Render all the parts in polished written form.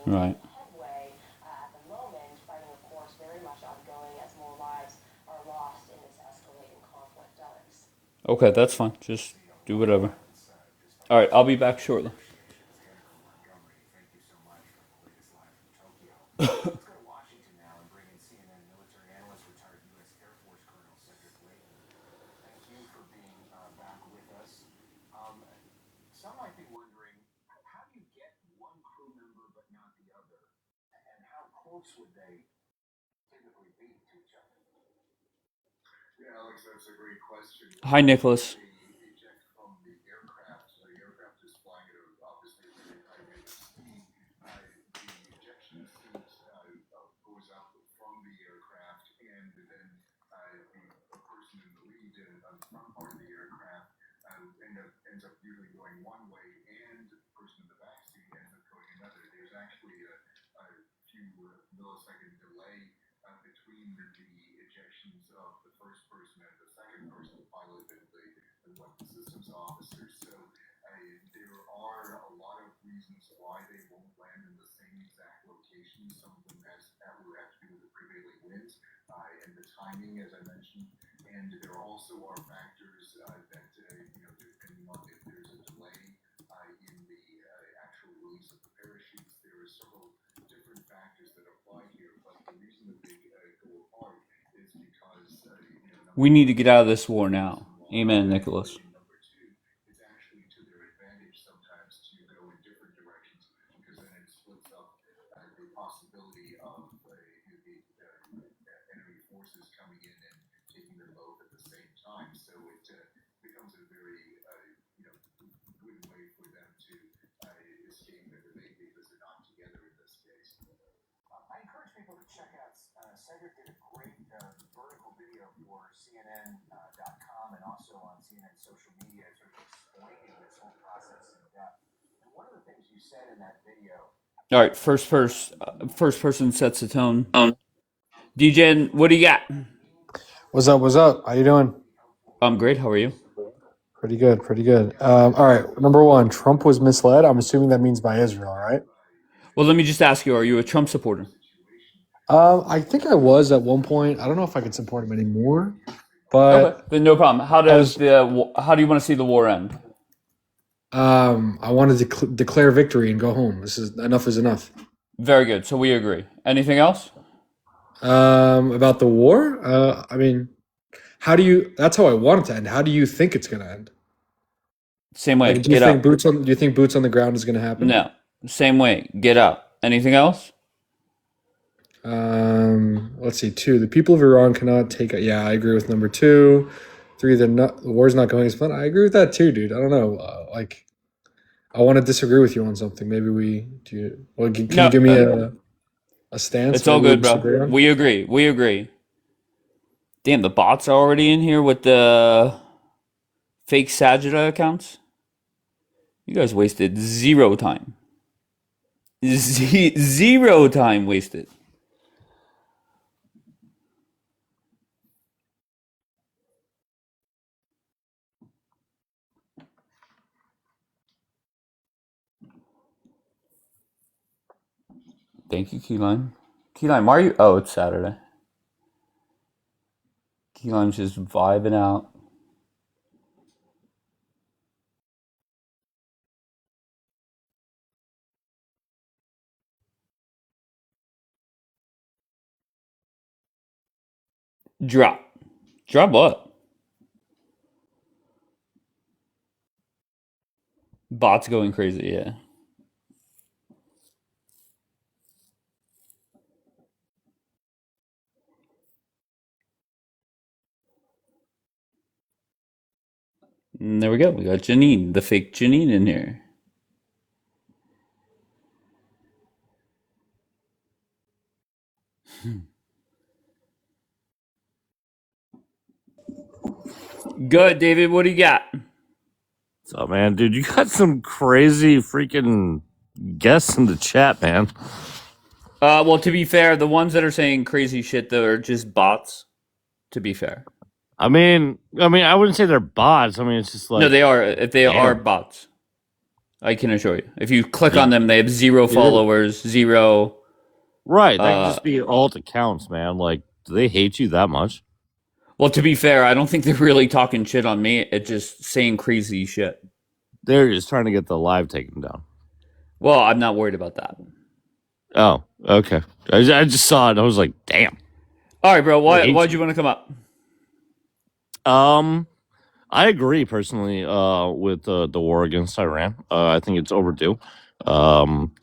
Right. Okay, that's fine. Just do whatever. All right, I'll be back shortly. Hi, Nicholas. We need to get out of this war now. Amen, Nicholas. All right, first person sets the tone. DJ, what do you got? What's up? What's up? How you doing? I'm great. How are you? Pretty good. Pretty good. All right. Number one, Trump was misled. I'm assuming that means by Israel, right? Well, let me just ask you: are you a Trump supporter? I think I was at one point. I don't know if I can support him anymore, Okay, but then no problem. How I was. do you want to see the war end? I wanted to declare victory and go home. This is enough. Is enough. Very good. So we agree. Anything else? About the war. I mean, how do you? That's how I want it to end. How do you think it's gonna end? Same way. Like, do you Get think up. boots on? Do you think boots on the ground is gonna happen? No. Same way. Get up. Anything else? Let's see. Two, the people of Iran cannot take. Yeah, I agree with number two. Three, the war's not going as planned. I agree with that too, dude. I don't know. I want to disagree with you on something. Maybe we do. Well, can you No. give me a stance? It's all Maybe we good, bro. disagree on. We agree. We agree. Damn, the bots are already in here with the fake Sajida accounts. You guys wasted zero time. Zero time wasted. Thank you, Keyline. Keyline, why are you? Oh, it's Saturday. Keyline's just vibing out. Drop. Drop what? Bots going crazy, yeah. And there we go. We got Janine, the fake Janine in here. Good, David. What do you got? What's up, man? Dude, you got some crazy freaking guests in the chat, man. Well, to be fair, the ones that are saying crazy shit though are just bots. To be fair, I mean, I wouldn't say they're bots. I mean, it's just like, no, they are. If they are damn. bots, I can assure you. If you click Yeah. on them, they have zero followers, zero. Right. That could Uh, just be all it counts, man. Like, do they hate you that much? well, to be fair, I don't think they're really talking shit on me. It's just saying crazy shit. They're just trying to get the live taken down. Well, I'm not worried about that. Oh, okay. I just saw it and I was like, damn. All right, bro. They hate Why'd you. you want to come up? I agree personally with the war against Iran. I think it's overdue. Um,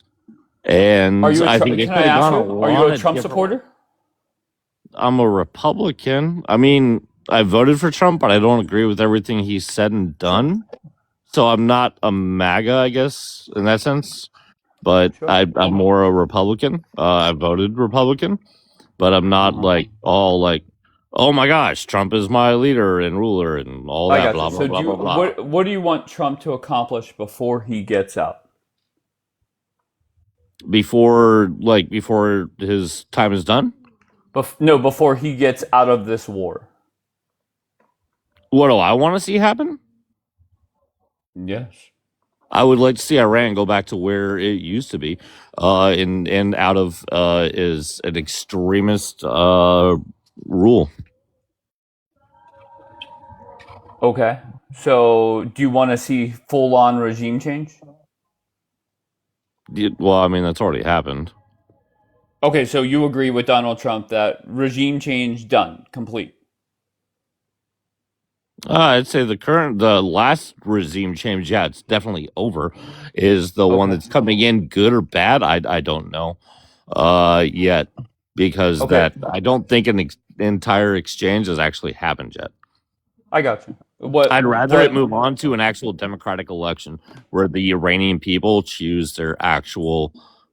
and I think it Can I could have ask gone a you? Are you lot a of Trump different. supporter? I'm a Republican. I mean, I voted for Trump, but I don't agree with everything he said and done. So I'm not a MAGA, I guess, in that sense. But Sure. I'm more a Republican. I voted Republican, but I'm not like all like, oh my gosh, Trump is my leader and ruler and all I that. got Blah you. blah So, blah blah blah. what do you want Trump to accomplish before he gets out? Before his time is done. No, before he gets out of this war. What do I want to see happen? Yes. I would like to see Iran go back to where it used to be, and out of is an extremist rule. Okay. So, do you want to see full-on regime change? Well, I mean that's already happened. Okay, so you agree with Donald Trump that regime change done, complete. I'd say the last regime change, yeah, it's definitely over. Is the one Okay. that's coming in good or bad? I don't know yet because Okay. I don't think an entire exchange has actually happened yet. I got you. I'd rather it move on to an actual democratic election where the Iranian people choose their actual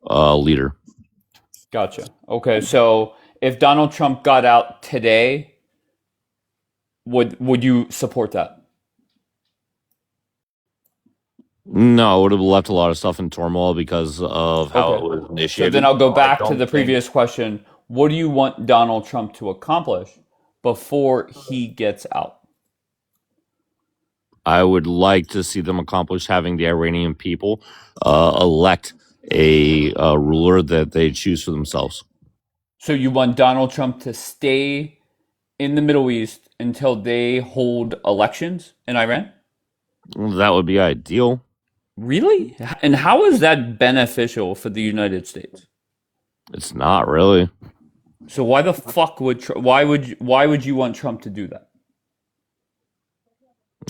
leader. Gotcha. Okay, so if Donald Trump got out today, would you support that? No, it would have left a lot of stuff in turmoil because of how it was So initiated. then I'll go So I back to don't the think previous question. What do you want Donald Trump to accomplish before he gets out? I would like to see them accomplish having the Iranian people elect a ruler that they choose for themselves. So you want Donald Trump to stay in the Middle East until they hold elections in Iran? That would be ideal. Really? And how is that beneficial for the United States? It's not really. So why the fuck why would you want Trump to do that?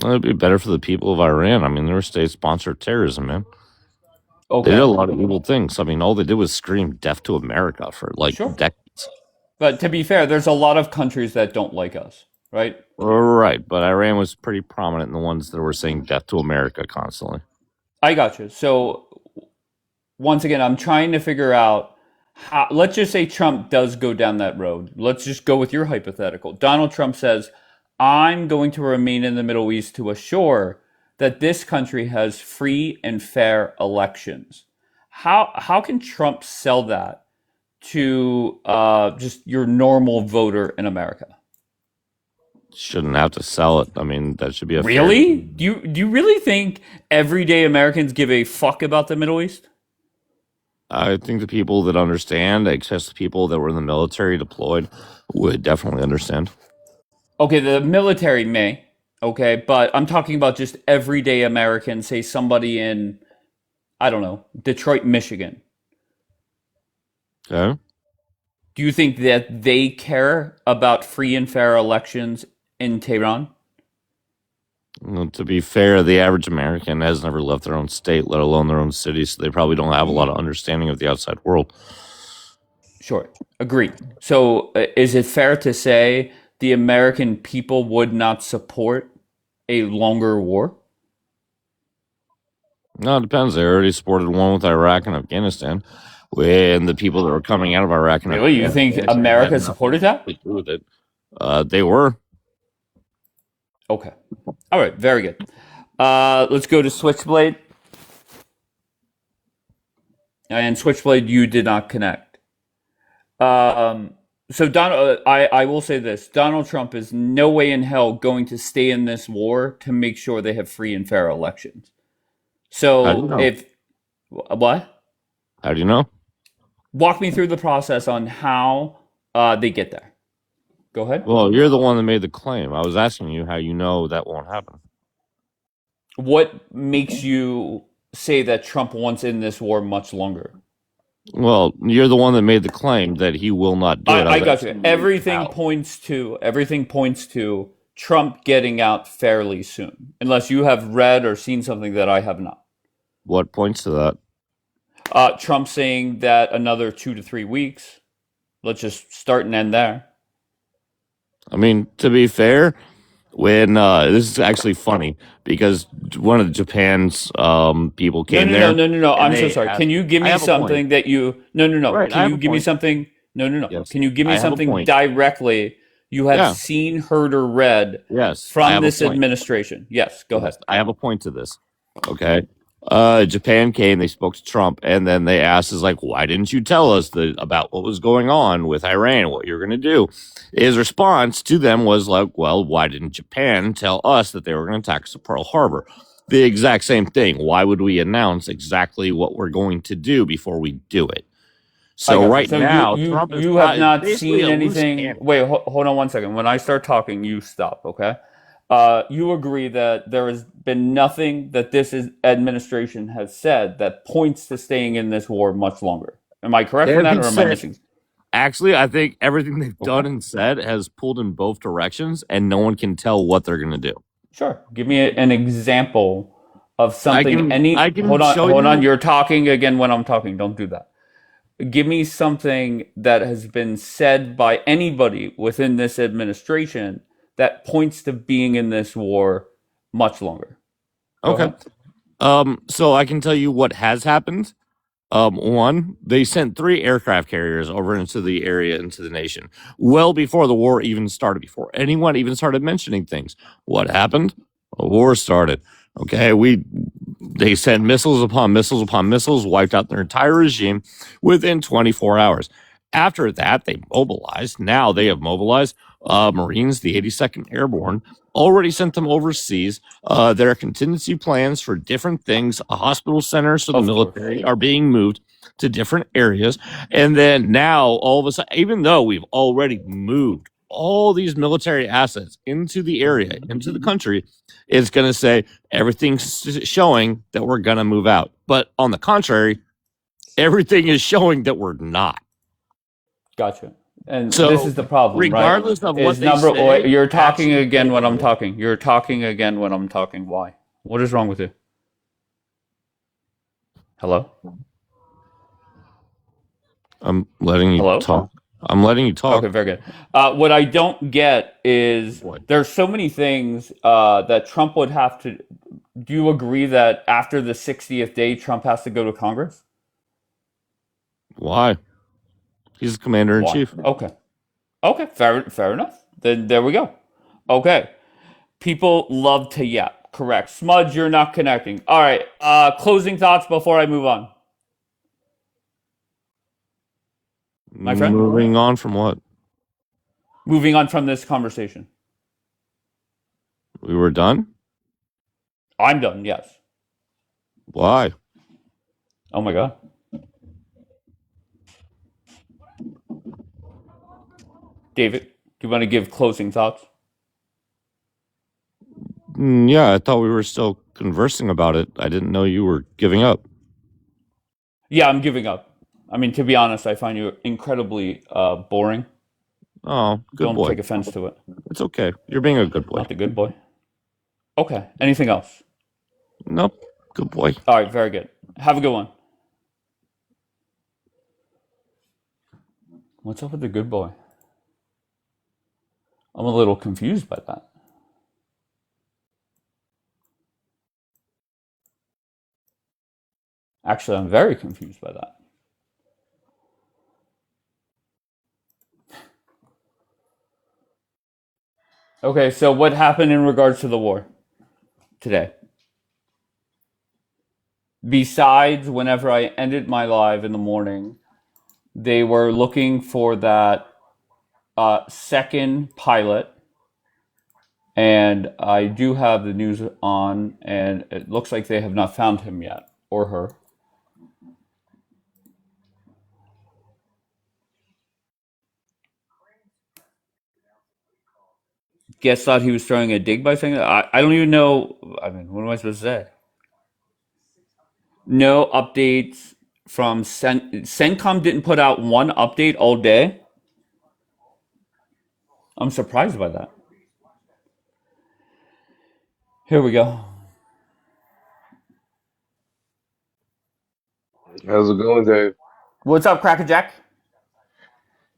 It'd be better for the people of Iran. I mean, their state sponsored terrorism, man. They did Okay. a lot of evil things. I mean, all they did was scream "death to America" for like Sure. decades. But to be fair, there's a lot of countries that don't like us, right? Right, but Iran was pretty prominent in the ones that were saying "death to America" constantly. I got you. So once again, I'm trying to figure out how, let's just say Trump does go down that road. Let's just go with your hypothetical. Donald Trump says, I'm going to remain in the Middle East to assure that this country has free and fair elections. How can Trump sell that to just your normal voter in America? Shouldn't have to sell it. I mean, that should be a Really? Do you really think everyday Americans give a fuck about the Middle East? I think the people that understand, especially the people that were in the military deployed, would definitely understand. Okay, the military may, okay, but I'm talking about just everyday Americans, say somebody in, I don't know, Detroit, Michigan. Okay. Do you think that they care about free and fair elections in Tehran? Well, to be fair, the average American has never left their own state, let alone their own city, so they probably don't have a lot of understanding of the outside world. Sure, agreed. So is it fair to say the American people would not support a longer war? No, it depends. They already supported one with Iraq and Afghanistan, when the people that were coming out of Iraq and Really? You think Afghanistan America had supported nothing that? to do with it. They were. Okay. All right, very good. Let's go to Switchblade. And Switchblade, you did not connect. So I will say this: Donald Trump is no way in hell going to stay in this war to make sure they have free and fair elections. How do you So know? if what? How do you know? Walk me through the process on how they get there. Go ahead. Well, you're the one that made the claim. I was asking you how you know that won't happen. What makes you say that Trump wants in this war much longer? Well, you're the one that made the claim that he will not do it. I I was got you. asking you how. Everything points to Trump getting out fairly soon, unless you have read or seen something that I have not. What points to that? Trump saying that another 2 to 3 weeks. Let's just start and end there. I mean, to be fair, when this is actually funny because one of Japan's people No, came no, no, there no, no, no. and I'm so they sorry. asked. Can you give I me have a point. something that you? No, no, no. Right, Can I have you a give me point. something? No, no, no. Yes, Can you give me I have a something point. directly you have Yeah, seen, heard, or read yes, I from have a this point. administration? Yes, go ahead. Yes, I have a point to this. Okay. Japan came, they spoke to Trump, and then they asked, is like, why didn't you tell us about what was going on with Iran, what you're going to do? His response to them was like, well, why didn't Japan tell us that they were going to attack us at Pearl Harbor? The exact same thing. Why would we announce exactly what we're going to do before we do it? I So got you. right So you now, you Trump is you have not basically seen a loose anything. cannon. Wait, hold on one second. When I start talking, you stop. Okay. You agree that there has been nothing that administration has said that points to staying in this war much longer. Am I correct They in that, haven't or am I said. missing? Actually, I think everything they've Okay. done and said has pulled in both directions, and no one can tell what they're going to do. Sure. Give me an example of I something. can I can show Hold on. you. You're talking again when I'm talking. Don't do that. Give me something that has been said by anybody within this administration that points to being in this war much longer. Go Okay. ahead. So I can tell you what has happened. One, they sent 3 aircraft carriers over into the area, into the nation, well before the war even started, before anyone even started mentioning things. What happened? A war started. Okay, they sent missiles upon missiles upon missiles, wiped out their entire regime within 24 hours. After that, they mobilized. Now they have mobilized Marines, the 82nd Airborne, already sent them overseas. There are contingency plans for different things. Hospital centers for the Of course. military are being moved to different areas. And then now, all of a sudden, even though we've already moved all these military assets into the area, into the country, it's going to say everything's showing that we're going to move out. But on the contrary, everything is showing that we're not. Gotcha. And this is So, the problem, right? regardless of what Is they number say, you're talking actions again go when I'm with it. talking. You're talking again when I'm talking. Why? What is wrong with you? Hello? I'm letting you Hello? talk. I'm letting you Okay, talk. very good. What I don't get is What? there's so many things that Trump would have to. Do you agree that after the 60th day, Trump has to go to Congress? Why? He's the commander in Why? chief. Okay. Okay, fair enough. Then there we go. Okay. People love to yap. Correct. Smudge, you're not connecting. All right. Closing thoughts before I move on, my friend. Moving on from what? Moving on from this conversation. We were done? I'm done. Yes. Why? Oh my god. David, do you want to give closing thoughts? Yeah, I thought we were still conversing about it. I didn't know you were giving up. Yeah, I'm giving up. I mean, to be honest, I find you incredibly boring. Oh, good Don't boy. take offense to it. It's okay. You're being a good boy. Not the good boy. Okay. Anything else? Nope. Good boy. All right. Very good. Have a good one. What's up with the good boy? I'm a little confused by that. Actually, I'm very confused by that. Okay, so what happened in regards to the war today? Besides, whenever I ended my live in the morning, they were looking for that second pilot And I do have the news on, and it looks like they have not found him yet, or her. Guess thought he was throwing a dig by saying that. I don't even know. I mean, what am I supposed to say? No updates from CENTCOM didn't put out one update all day. I'm surprised by that. Here we go. How's it going, Dave? What's up, Crackerjack?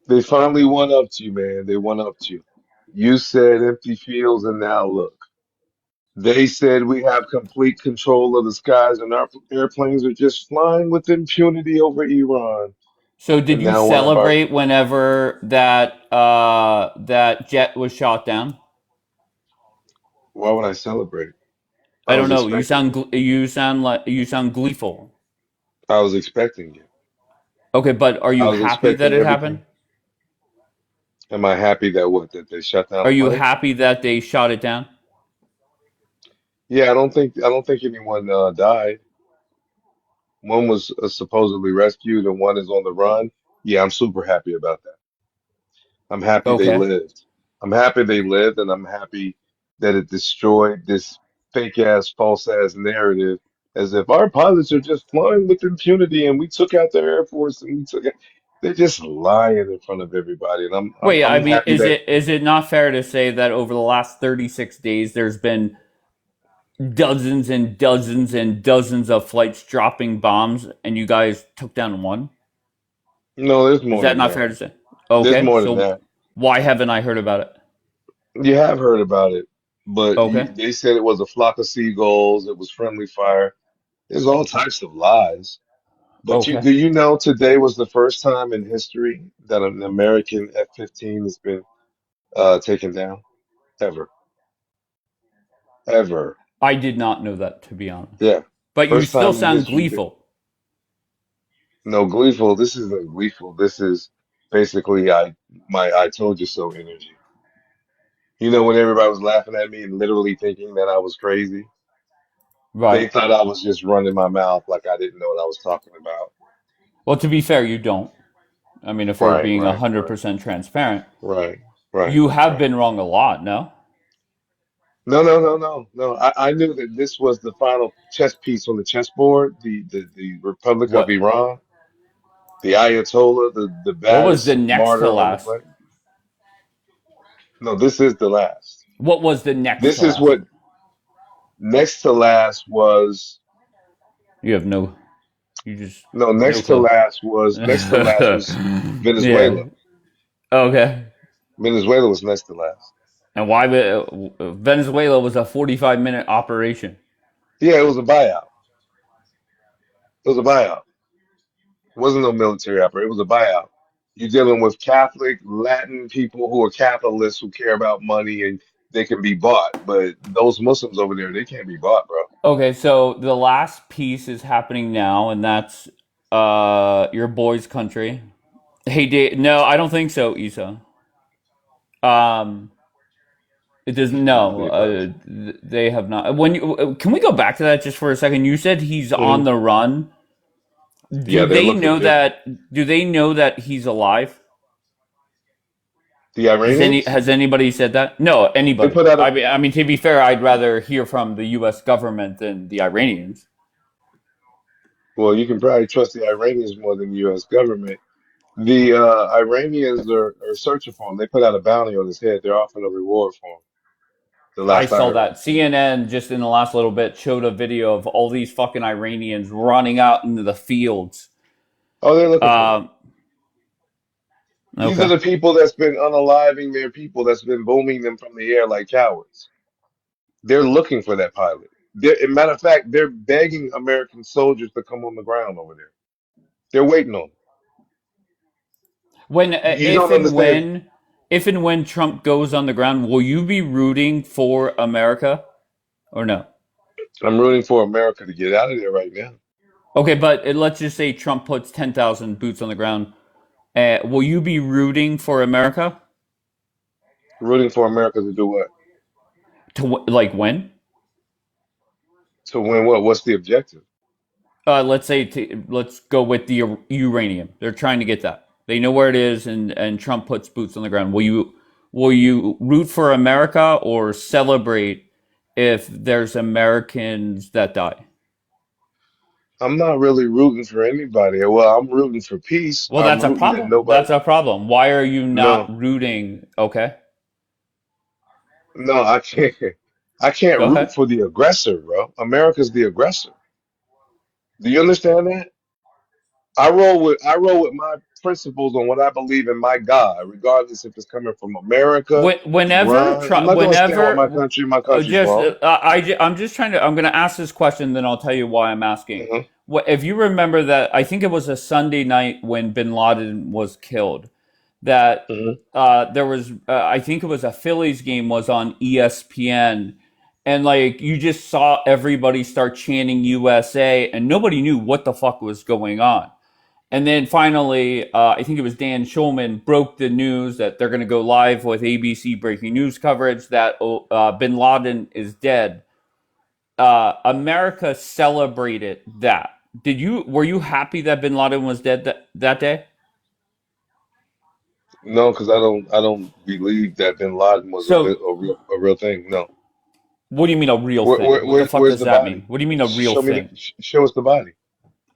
They finally won up to you, man. They won up to you. You said empty fields, and now look. They said we have complete control of the skies, and our airplanes are just flying with impunity over Iran. So, did And you now one of our, celebrate whenever that jet was shot down? why would I celebrate? I I don't was know. expecting it. You sound gleeful. I was expecting it. Okay, but are I you was happy that expecting it happened? everything. Am I happy that what, that they shut down Are the you plane? happy that they shot it down? Yeah, I don't think anyone died. One was supposedly rescued, and one is on the run. Yeah, I'm super happy about that. I'm happy they Okay. lived. I'm happy they lived, and I'm happy that it destroyed this fake ass, false ass narrative as if our pilots are just flying with impunity and we took out their Air Force and we took it. They're just lying in front of everybody. And I'm I'm Wait, I I'm mean, happy that is it not fair to say that over the last 36 days there's been dozens and dozens and dozens of flights dropping bombs and you guys took down one? no, there's Is more that than not that. fair to say? There's Okay, more than so that. why haven't I heard about it? You have heard about it, but Okay. they said it was a flock of seagulls, it was friendly fire. There's all types of lies. But Okay. do you know today was the first time in history that an American F-15 has been taken down? Ever. Ever. I did not know that, to be honest. Yeah. But you First still time in sound history. gleeful. No, gleeful. This isn't gleeful. This is basically I told you so energy. You know when everybody was laughing at me and literally thinking that I was crazy? They Right. thought I was just running my mouth like I didn't know what I was talking about. Well, to be fair, you don't. I mean, if we're Right, being right, right, 100% transparent, right, right, you have right. been wrong a lot, no? No, no, no, no, no. I knew that this was the final chess piece on the chessboard. The Republic of What Iran, the Ayatollah, the what was the baddest next to martyr on the last? planet. No, this is the last. What was the next This to is last? what next to last was. You have no you just No, no next to clue. last was next to last was Yeah. Venezuela. Okay. Venezuela was next to last. And why Venezuela was a 45-minute operation? Yeah, it was a buyout. It was a buyout. It wasn't no military operation. It was a buyout. You're dealing with Catholic, Latin people who are capitalists who care about money and they can be bought. But those Muslims over there, they can't be bought, bro. Okay, so the last piece is happening now, and that's your boy's country. Hey, Dave. No, I don't think so, Isa. Um, it doesn't. What are No, you about to say? they have not. When can we go back to that just for a second? You said he's on Mhm. the run. Yeah, Do they're they looking. know that? Do they know that he's alive? The Iranians, Has anybody said that? No, they anybody. put out a. I mean, to be fair, I'd rather hear from the U.S. government than the Iranians. Well, you can probably trust the Iranians more than the U.S. government. The Iranians are searching for him. They put out a bounty on his head. They're offering a reward for him. The I last I saw heard. that CNN just in the last little bit showed a video of all these fucking Iranians running out into the fields. Oh, they're looking for him. Um, These are okay. the people that's been unaliving their people, that's been booming them from the air like cowards. They're looking for that pilot. As a matter of fact, they're begging American soldiers to come on the ground over there. They're waiting on them. When You don't understand. if and when Trump goes on the ground, will you be rooting for America or no? I'm rooting for America to get out of there right now. Okay, but let's just say Trump puts 10,000 boots on the ground. Will you be rooting for America? Rooting for America to do what? like when? To win what? What's the objective? Let's say let's go with the uranium. They're trying to get that. They know where it is, and Trump puts boots on the ground. Will you root for America or celebrate if there's Americans that die? I'm not really rooting for anybody. Well, I'm rooting for peace. Well, I'm that's a rooting that problem. nobody. That's a problem. Why are you not No, rooting? Okay, no, I can't. I can't go root ahead. for the aggressor, bro. America's the aggressor. Do you understand that? I roll with my principles on what I believe in my God, regardless if it's coming from America, Whenever Iran. I'm Trump, not going to stand with my country. My country's just wrong. I'm just trying to. I'm going to ask this question, then I'll tell you why I'm asking. Hmm. What if you remember that? I think it was a Sunday night when Bin Laden was killed. That Hmm. there was, I think it was a Phillies game was on ESPN, and like you just saw everybody start chanting USA, and nobody knew what the fuck was going on. And then finally, I think it was Dan Schulman broke the news that they're going to go live with ABC breaking news coverage that Bin Laden is dead. America celebrated that. Were you happy that Bin Laden was dead that day? No, because I don't believe that Bin Laden was So, a real thing. No. what do you mean a real Where, thing? where, What the where's, fuck where's does the that mean? body? What do you mean a real Show me thing? show us the body.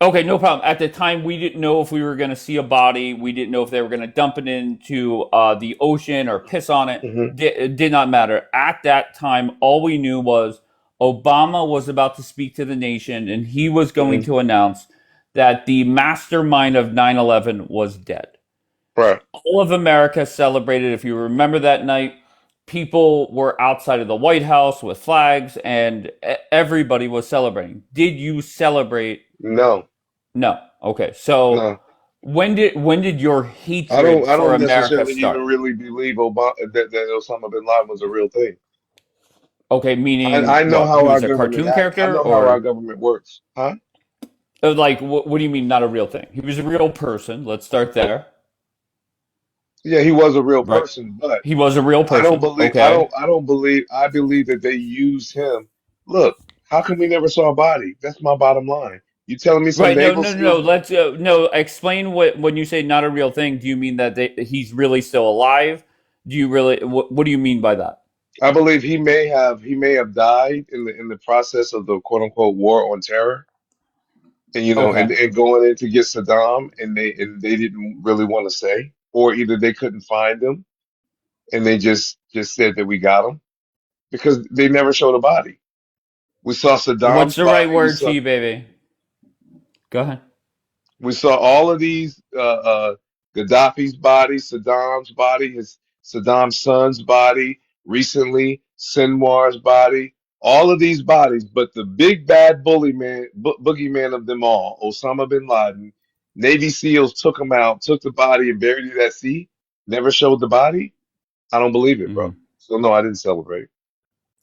Okay, no problem. At the time, we didn't know if we were going to see a body. We didn't know if they were going to dump it into the ocean or piss on it. Hmm. It did not matter. At that time, all we knew was Obama was about to speak to the nation and he was going Hmm. to announce that the mastermind of 9/11 was dead. Right. All of America celebrated. If you remember that night, people were outside of the White House with flags and everybody was celebrating. Did you celebrate? No. No. Okay. So No. when did your I hatred don't. I for don't America necessarily even start? really believe that Osama bin Laden was a real thing. Okay, I meaning know what? He how our was a government cartoon acts. I character, know how our or government works. Huh? like what do you mean not a real thing? He was a real person. Let's start there. Yeah, he was a real Right. person, but He was a real I don't person. believe. I Okay. don't. I don't believe. I believe that they used him. Look, how come we never saw a body? That's my bottom line. You telling me some Right. No. Naval No. No. SEALs? Let's no. Explain what when you say not a real thing. Do you mean that he's really still alive? Do you really? What do you mean by that? I believe he may have died in the process of the quote unquote war on terror, and Okay. and going in to get Saddam, and they didn't really want to say, or either they couldn't find him, and they just said that we got him because they never showed a body. We saw What's Saddam's the right body. word, T baby? Go ahead. We saw all of these Gaddafi's body, Saddam's body, his Saddam's son's body, recently Sinwar's body, all of these bodies, but the big bad bully man, boogeyman of them all, Osama bin Laden, Navy SEALs took him out, took the body and buried it at sea, never showed the body. I don't believe it, bro. Mhm. So no, I didn't celebrate.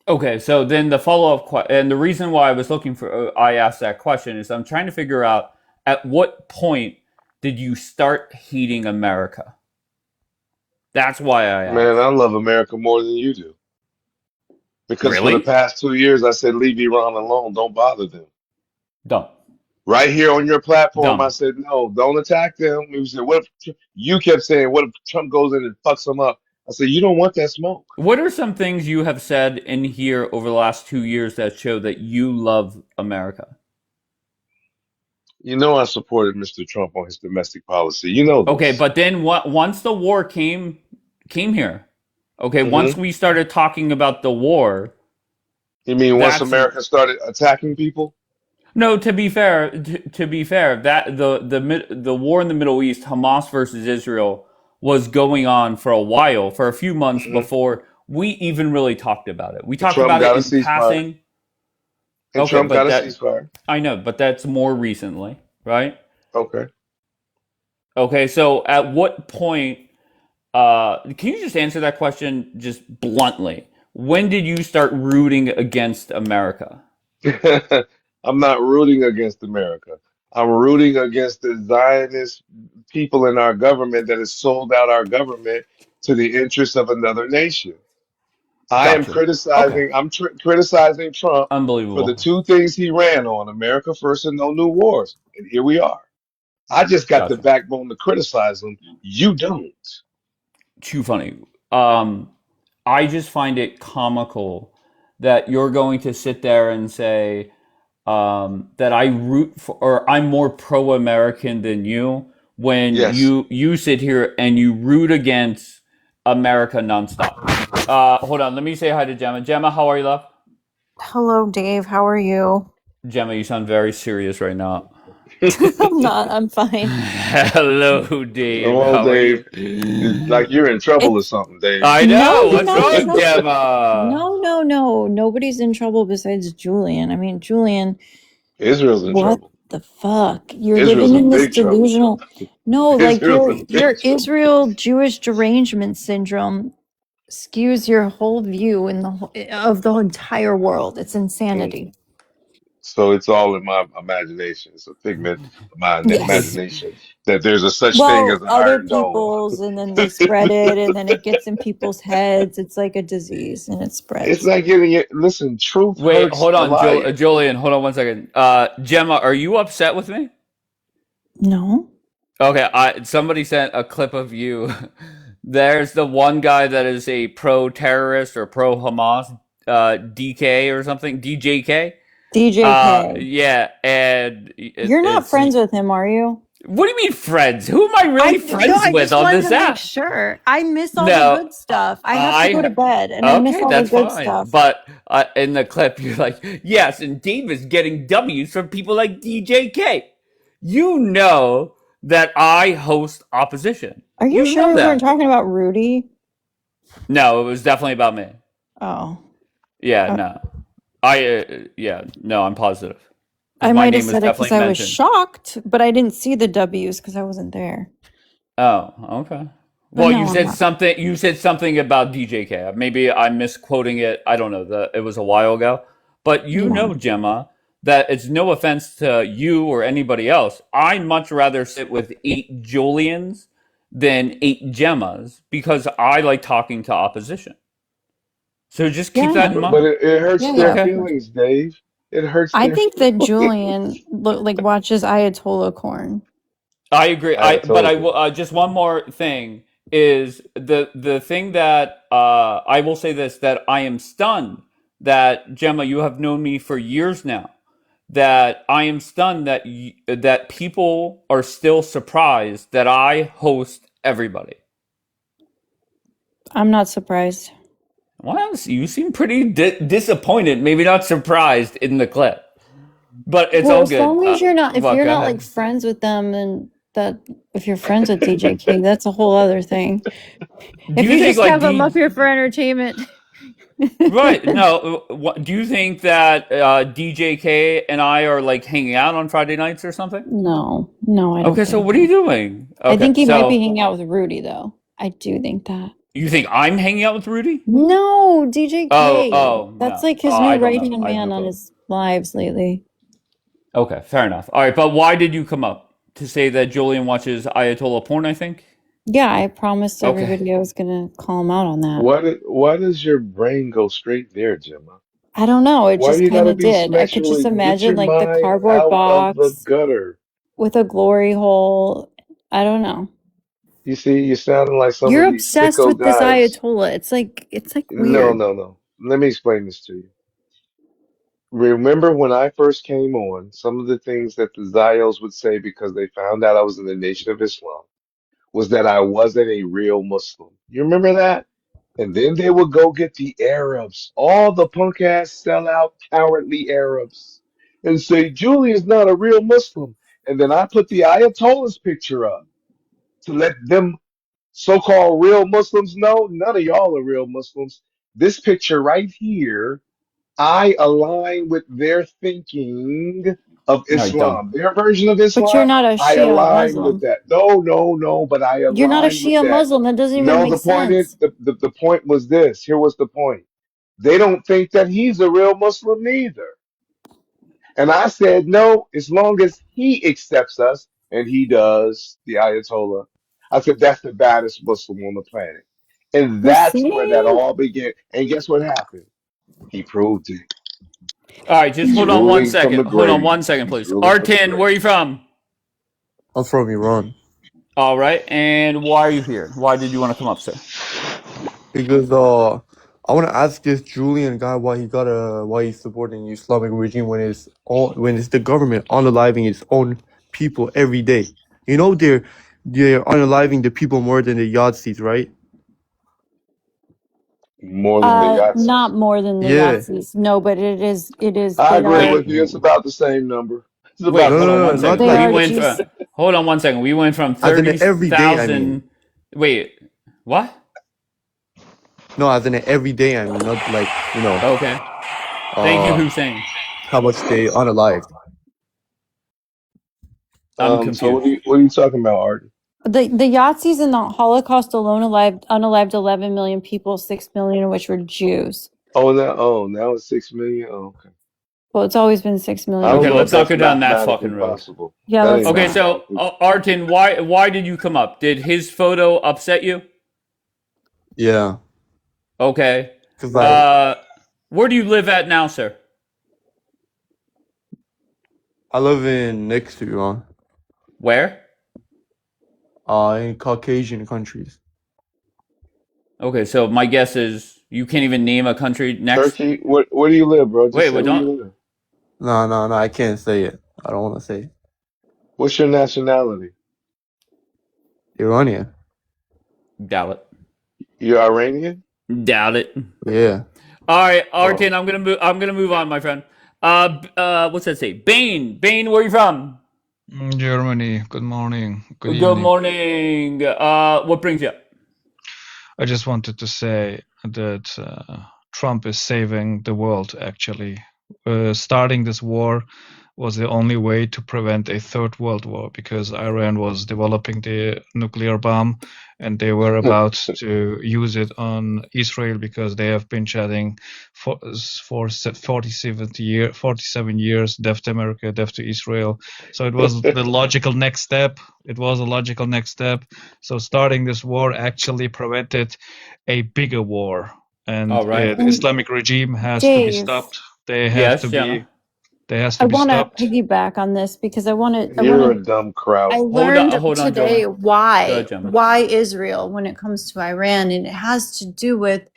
Okay, so then the follow up question, and the reason why I was looking for, I asked that question is I'm trying to figure out at what point did you start hating America? That's why I Man, asked. I love America more than you do. Because for the Really? past 2 years, I said, leave Iran alone. Don't bother them. Dumb. Right here on your platform, I Dumb. said, no, don't attack them. You said, what if you kept saying, what if Trump goes in and fucks them up? I said, you don't want that smoke. What are some things you have said in here over the last 2 years that show that you love America? You know, I supported Mr. Trump on his domestic policy. You know Okay, this. but then once the war came here, okay, once Hmm. we started talking about the war, You mean once that's America started attacking people? no. To be fair, that the war in the Middle East, Hamas versus Israel, was going on for a while, for a few months Hmm. before we even really talked about it. We And talked Trump about it got a in ceasefire. passing. And Okay, Trump but got a that ceasefire. I know, but that's more recently, right? Okay. Okay, so at what point? Can you just answer that question just bluntly? When did you start rooting against America? I'm not rooting against America. I'm rooting against the Zionist people in our government that has sold out our government to the interests of another nation. I am Gotcha. Okay. criticizing. Criticizing Trump for the Unbelievable. two things he ran on: America First and No New Wars. And here we are. I just got the Gotcha. backbone to criticize him. You don't. Too funny. Um, I just find it comical that you're going to sit there and say that I root for, or I'm more pro-American than you, when Yes. you sit here and you root against America nonstop. Hold on, let me say hi to Gemma. Gemma, how are you, love? Hello, Dave. How are you? Gemma, you sound very serious right now. I'm not. I'm fine. Hello, Dave. Hello, How are Dave. you? It's like you're in trouble or It's something, Dave. I no, know. you're What's not in wrong, trouble. Gemma? No. Nobody's in trouble besides Julian. I mean, Julian, Israel's in what trouble. the fuck? You're Israel's living in in this big trouble. delusional. No, like Israel's in your big trouble. Israel Jewish derangement syndrome skews your whole view in of the entire world. It's Mm. insanity. So it's all in my imagination. It's a figment of my Yes. imagination that there's a such thing as Well, an other iron dome. people's, and then they spread it, and then it gets in people's heads. It's like a disease, and it It's spreads. not getting it. Listen, truth Wait, hurts hold a on, liar. Julian. Hold on one second. Gemma, are you upset with me? No. Okay, somebody sent a clip of you. There's the one guy that is a pro-terrorist or pro-Hamas, DK or something, DJK. DJK. Yeah, and You're not it's friends with him, are you? what do you mean friends? Who am I I really no, friends I with just on wanted this to make app? sure. I miss all the No, good stuff. I have to go to I bed, and I miss okay, all the that's good fine. stuff. But in the clip, you're like, yes, and Dave is getting W's from people like DJK. You know that I host opposition. Are you You sure know we weren't that. talking about Rudy? No, it was definitely about me. Oh, Yeah, uh, no. Yeah, no, I'm positive. Because I my might have name was said it because definitely I was mentioned. shocked, but I didn't see the W's because I wasn't there. Oh, okay. But Well, no, I'm not. You said something about DJK. Maybe I'm misquoting it. I don't know. It was a while ago. But you Yeah. know, Gemma, that it's no offense to you or anybody else. I much rather sit with 8 Julians than 8 Gemmas because I like talking to opposition. So just keep Yeah, that in yeah, But mind. it hurts their of Okay. course. feelings, Dave. It hurts I their think that feelings. Julian watches Ayatollah Corn. I agree. I But I told you. will just one more thing is the thing that I will say this, that I am stunned that Gemma, you have known me for years now. That I am stunned that that people are still surprised that I host everybody. I'm not surprised. Well, you seem pretty disappointed, maybe not surprised in the clip, but it's Well, all as good. long as you're not, if Well, you're go not like ahead. friends with them, and that if you're friends with DJK, that's a whole other thing. Do If you you think just like have them up here for entertainment. right? No. Do you think that DJK and I are like hanging out on Friday nights or something? No, I don't Okay, so think what are you that. doing? I Okay, think he might be so hanging out with Rudy, though. I do think that. you think I'm hanging out with Rudy? No, Oh, DJK. oh That's no. like his I new don't right know. hand I have no man on clue. his lives lately. Okay, fair enough. All right, but why did you come up to say that Julian watches Ayatollah porn? I think. Yeah, I promised Okay. everybody I was gonna call him out on that. Why does your brain go straight there, Gemma? I don't know. It Why do just you kind gotta of be did. I could just sexually? Get imagine your like the mind cardboard out of the box gutter. with a glory hole. I don't know. You see, you're sounding like some You're of these obsessed sicko with this guys. Ayatollah. It's like No, weird. no, no. Let me explain this to you. Remember when I first came on, some of the things that the Zio's would say because they found out I was in the Nation of Islam was that I wasn't a real Muslim. You remember that? And then they would go get the Arabs, all the punk ass sellout, cowardly Arabs, and say, Julian's not a real Muslim. And then I put the Ayatollah's picture up to let them so called real Muslims know none of y'all are real Muslims. This picture right here, I align with their thinking of No, you don't. Islam. Their version of But you're Islam, not a I Shia align with Muslim. that. No, but I You're not a align with Shia that. Muslim. That doesn't even No, make the point is, sense. the point was this. Here was the point. They don't think that he's a real Muslim neither. And I said, no, as long as he accepts us, and he does, the Ayatollah, I said, that's the baddest Muslim on the planet. And You that's where that see? all began. And guess what happened? He proved it. All right, just He's hold on one ruling from second. the Hold on grave. 1 second, He's please. ruling from the Artin, where grave. are you from? I'm from Iran All right, and why are you here? Why did you want to come up, sir? because I want to ask this Julian guy why he's supporting the Islamic regime when it's the government unaliving its own people every day. You know they're unaliving the people more than the Yazidis, right? More than the Not Yahtzees. more than the Yeah. Yahtzees. No, but I they agree are, Wait, with you. It's about the same number. It's wait, about the hold on same one Not second. they We like are went Jews. from, hold on 1 second. We went from as in a everyday. I mean, 30,000. Wait, what? no, as in a everyday. I mean, not like Okay. Thank you, uh Hussein. how much they unalived. I'm So confused. what are you talking about, Art? The Yahtzees in the Holocaust alone unalived 11 million people, 6 million of which were Jews. Now it's 6 million. Oh, okay. Well, it's always been 6 I million don't Okay, know let's if Jews. not that's go down that mathematically fucking road. possible. Yeah, That let's ain't Okay, not. so mathematically. Artin, why did you come up? Did his photo upset you? Yeah, Okay. because like Uh, where do you live at now, sir? I live in next to Iran, Where? in Caucasian countries. Okay, so my guess is you can't even name a country next. Turkey, where do you live, bro? Just Wait, say what? where Don't. you live. No, I can't say it. I don't want to say it. What's your nationality? Iranian. Doubt it. You're Iranian? Doubt it. Yeah. All right, Oh, Artin, I'm gonna move. I'm gonna move on, my friend. What's that say? Bane, where you from? Germany, good morning, good Good evening. morning. What brings you up? I just wanted to say that Trump is saving the world, actually. Starting this war was the only way to prevent a third world war because Iran was developing the nuclear bomb and they were about to use it on Israel because they have been chatting for 47 years, death to America, death to Israel. So it was the logical next step. It was a logical next step. So starting this war actually prevented a bigger war, and All right. the And Islamic regime has to be Dave, stopped. They have Yes, to Gemma. be they has I to be want to stopped. piggyback on this because I want you're to a dumb kraut. I Hold on. learned Hold on, Gemma. today Go ahead, Gemma. why Israel when it comes to Iran, and it has to do with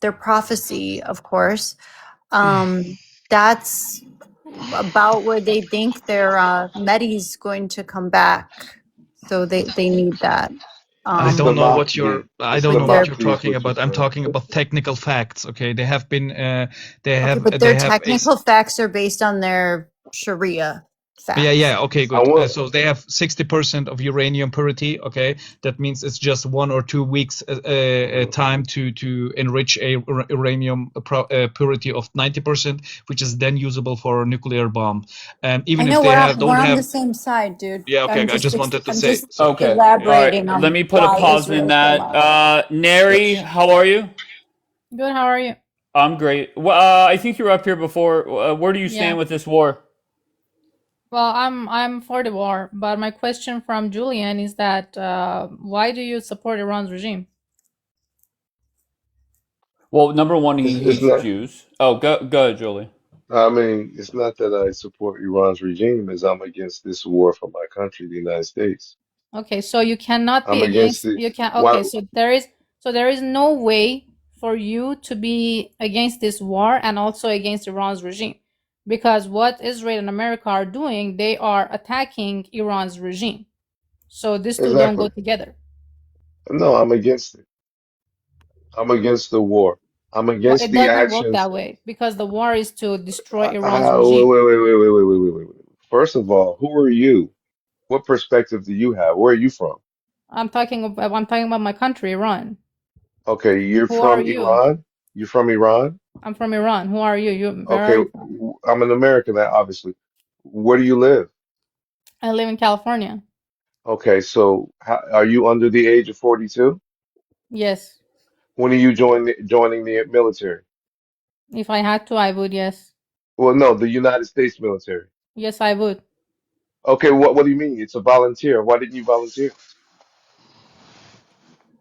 their prophecy, of course. That's about where they think their Medi's going to come back, so they need that I It's the don't know um, what you're Mahdi. I It's don't the know with what their. you're Mahdi is talking what you're about. I'm saying. talking about technical facts. Okay, they have been Okay, but their they have a technical facts are based on their Sharia yeah, facts. yeah, okay, I good. want So they have 60% of uranium purity. Okay, that means it's just 1 or 2 weeks time to enrich a uranium purity of 90%, which is then usable for a nuclear bomb. And I even if know they have we're don't on the have same side, dude. yeah, okay, I just wanted to I'm say just so. Okay. All right. elaborating Let on me put a why pause in Israel came that. up. Yeah. Neri, how are you? Good, how are you? I'm great. Well, I think you were up here before. Where do you Yeah. stand with this war? Well, I'm for the war, but my question from Julian is that why do you support Iran's regime? Well, number one, he it's hates not. Jews. Oh, go ahead, Julie. I mean, it's not that I support Iran's regime, as I'm against this war for my country, the United States. Okay, so you cannot I'm be against against it. you can Why? okay, so there is no way for you to be against this war and also against Iran's regime. Because what Israel and America are doing, they are attacking Iran's regime. So these two don't go Exactly. together. No, I'm against it. I'm against the war. I'm Well, against it the doesn't work actions. that way because the war is to destroy Iran's Wait, regime. wait, wait, wait, wait, wait, wait, wait, wait, wait. First of all, who are you? What perspective do you have? Where are you from? I'm talking about my country, Iran. Okay, you're Who are from you? Iran? You're from Iran? I'm from Iran. Who are you? Where Okay, are you from? I'm an American, obviously. Where do you live? I live in California. Okay, so are you under the age of 42? Yes. When are you joining the military? If I had to, I would, yes. Well, no, the United States military. Yes, I would. Okay, what do you mean? It's a volunteer. Why didn't you volunteer?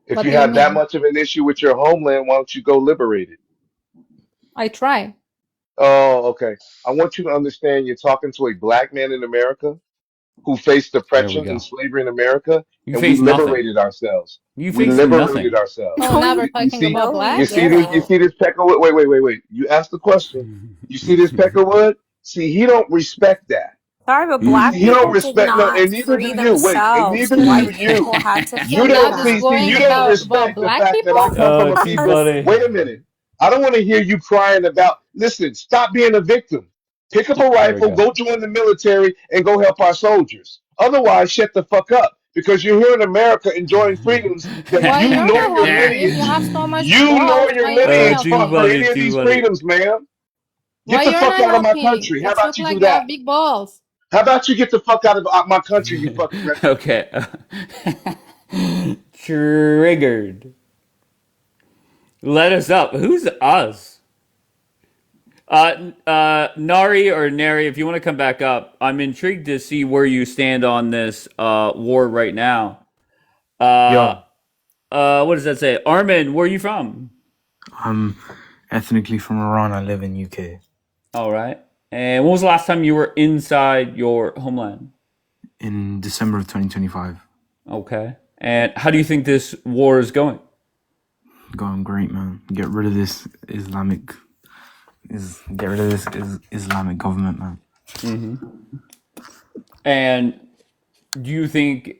If What you do you have that mean? much of an issue with your homeland, why don't you go liberate it? I try. Oh, okay. I want you to understand you're talking to a black man in America who faced There we oppression and go. slavery in America, You and we face nothing. liberated ourselves. You We face liberated nothing. ourselves. Oh, No, now we're You talking see, about no, you you blacks? see this, you didn't. see this peck of wood. Wait. You asked the question. You see this peck of wood? See, he don't respect that. Sorry, but See, black he don't people did respect no, not and neither free do you. Wait, and themselves. neither do White you. people had to So You free now don't this see, them. see, you going don't about respect the black fact that I people? come from Oh, a T people. buddy. Wait a minute. I don't want to hear you crying about. Listen, stop being a victim. Pick up a There we rifle, go. go join the military, and go help our soldiers. Otherwise, shut the fuck up because you're here in America enjoying freedoms that Why you you're nor not your helping? If you lineage, have so much you nor balls, your why you're not lineage T fought for helping? buddy, any of T these buddy. freedoms, man. Why Get the you're fuck not out of my helping? country. How It about look you do like you that? have big balls. How about you get the fuck out of my country, you fucking refugee? Okay. Triggered. Let us up. Who's us? Nari or Neri, if you want to come back up, I'm intrigued to see where you stand on this war right now. Uh, Yo, what does that say? Armin, where are you from? I'm ethnically from Iran. I live in UK. All right. And when was the last time you were inside your homeland? In December of 2025. Okay. And how do you think this war is going? Going great, man. Get rid of this Islamic government, man. Mm-hmm. And do you think,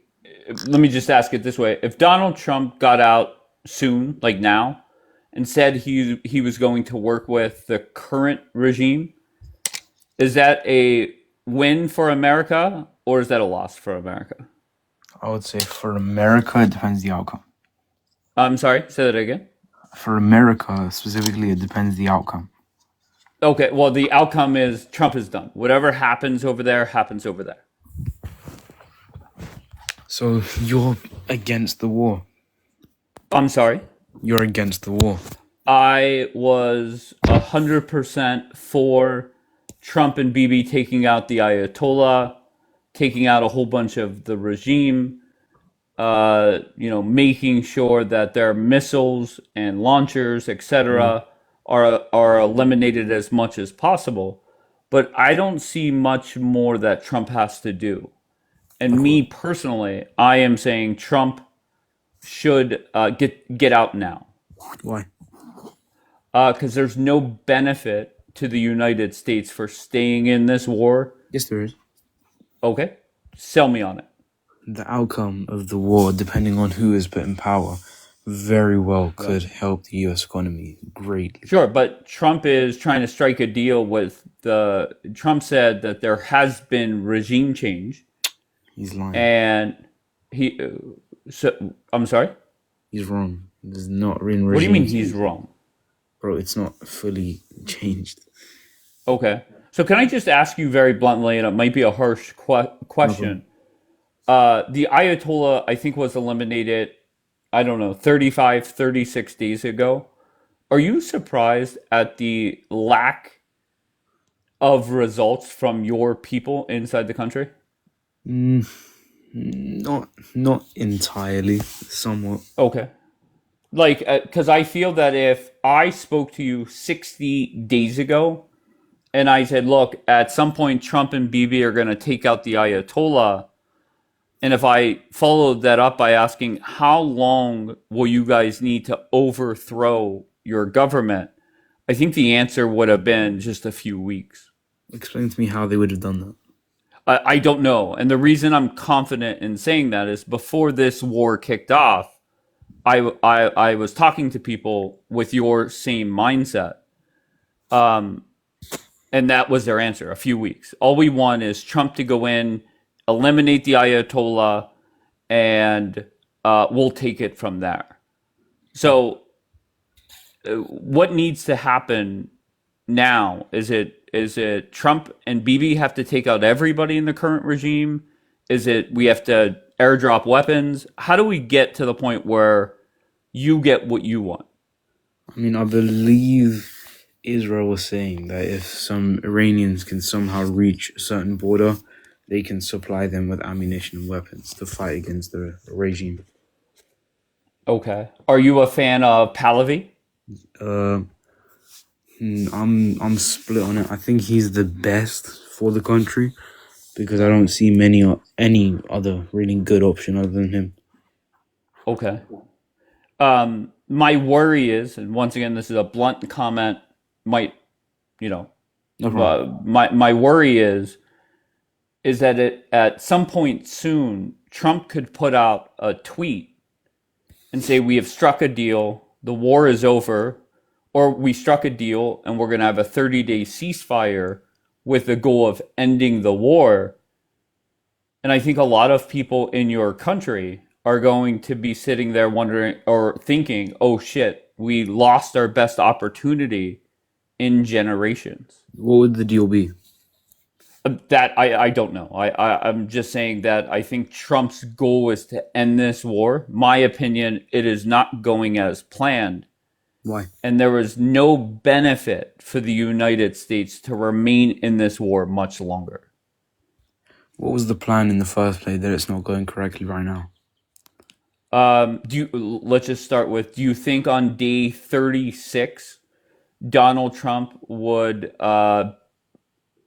let me just ask it this way, if Donald Trump got out soon, like now, and said he was going to work with the current regime, is that a win for America or is that a loss for America? I would say for America, it depends the outcome. I'm sorry, say that again. For America specifically, it depends the outcome. Okay, well, the outcome is Trump is done. Whatever happens over there happens over there. So you're against the war. I'm sorry. You're against the war. I was 100% for Trump and Bibi taking out the Ayatollah, taking out a whole bunch of the regime, making sure that their missiles and launchers, etc., are eliminated as much as possible. But I don't see much more that Trump has to do. And me personally, I am saying Trump should get out now. Why? Because there's no benefit to the United States for staying in this war. Yes, there is. Okay, sell me on it. The outcome of the war, depending on who is put in power, very well could help the U.S. economy greatly. Sure, but Trump is trying to strike a deal with Trump said that there has been regime change, He's lying. and I'm sorry? He's wrong. There's not in regime. What do you mean he's wrong? Bro, it's not fully changed. Okay. So can I just ask you very bluntly, and it might be a harsh question. The Ayatollah, I think, was eliminated, I don't know, 35, 36 days ago. Are you surprised at the lack of results from your people inside the country? Not entirely, somewhat. Okay. Like, because I feel that if I spoke to you 60 days ago and I said, look, at some point Trump and Bibi are going to take out the Ayatollah, and if I followed that up by asking, how long will you guys need to overthrow your government? I think the answer would have been just a few weeks. Explain to me how they would have done that. I don't know. And the reason I'm confident in saying that is before this war kicked off, I was talking to people with your same mindset. And that was their answer, a few weeks. All we want is Trump to go in, eliminate the Ayatollah, and we'll take it from there. So what needs to happen now? Is it Trump and Bibi have to take out everybody in the current regime? Is it we have to airdrop weapons? How do we get to the point where you get what you want? I mean, I believe Israel was saying that if some Iranians can somehow reach a certain border, they can supply them with ammunition and weapons to fight against the regime. Okay. Are you a fan of Pahlavi? Uh, I'm split on it. I think he's the best for the country because I don't see any other really good option other than him. Okay. My worry is, and once again, this is a blunt comment, might, you know, No problem. my worry is that at some point soon, Trump could put out a tweet and say, we have struck a deal, the war is over, or we struck a deal and we're going to have a 30-day ceasefire with the goal of ending the war. And I think a lot of people in your country are going to be sitting there wondering or thinking, oh shit, we lost our best opportunity in generations. What would the deal be? That I don't know. I'm just saying that I think Trump's goal is to end this war. My opinion, it is not going as planned. Why? And there is no benefit for the United States to remain in this war much longer. What was the plan in the first place that it's not going correctly right now? Let's just start with, do you think on day 36 Donald Trump would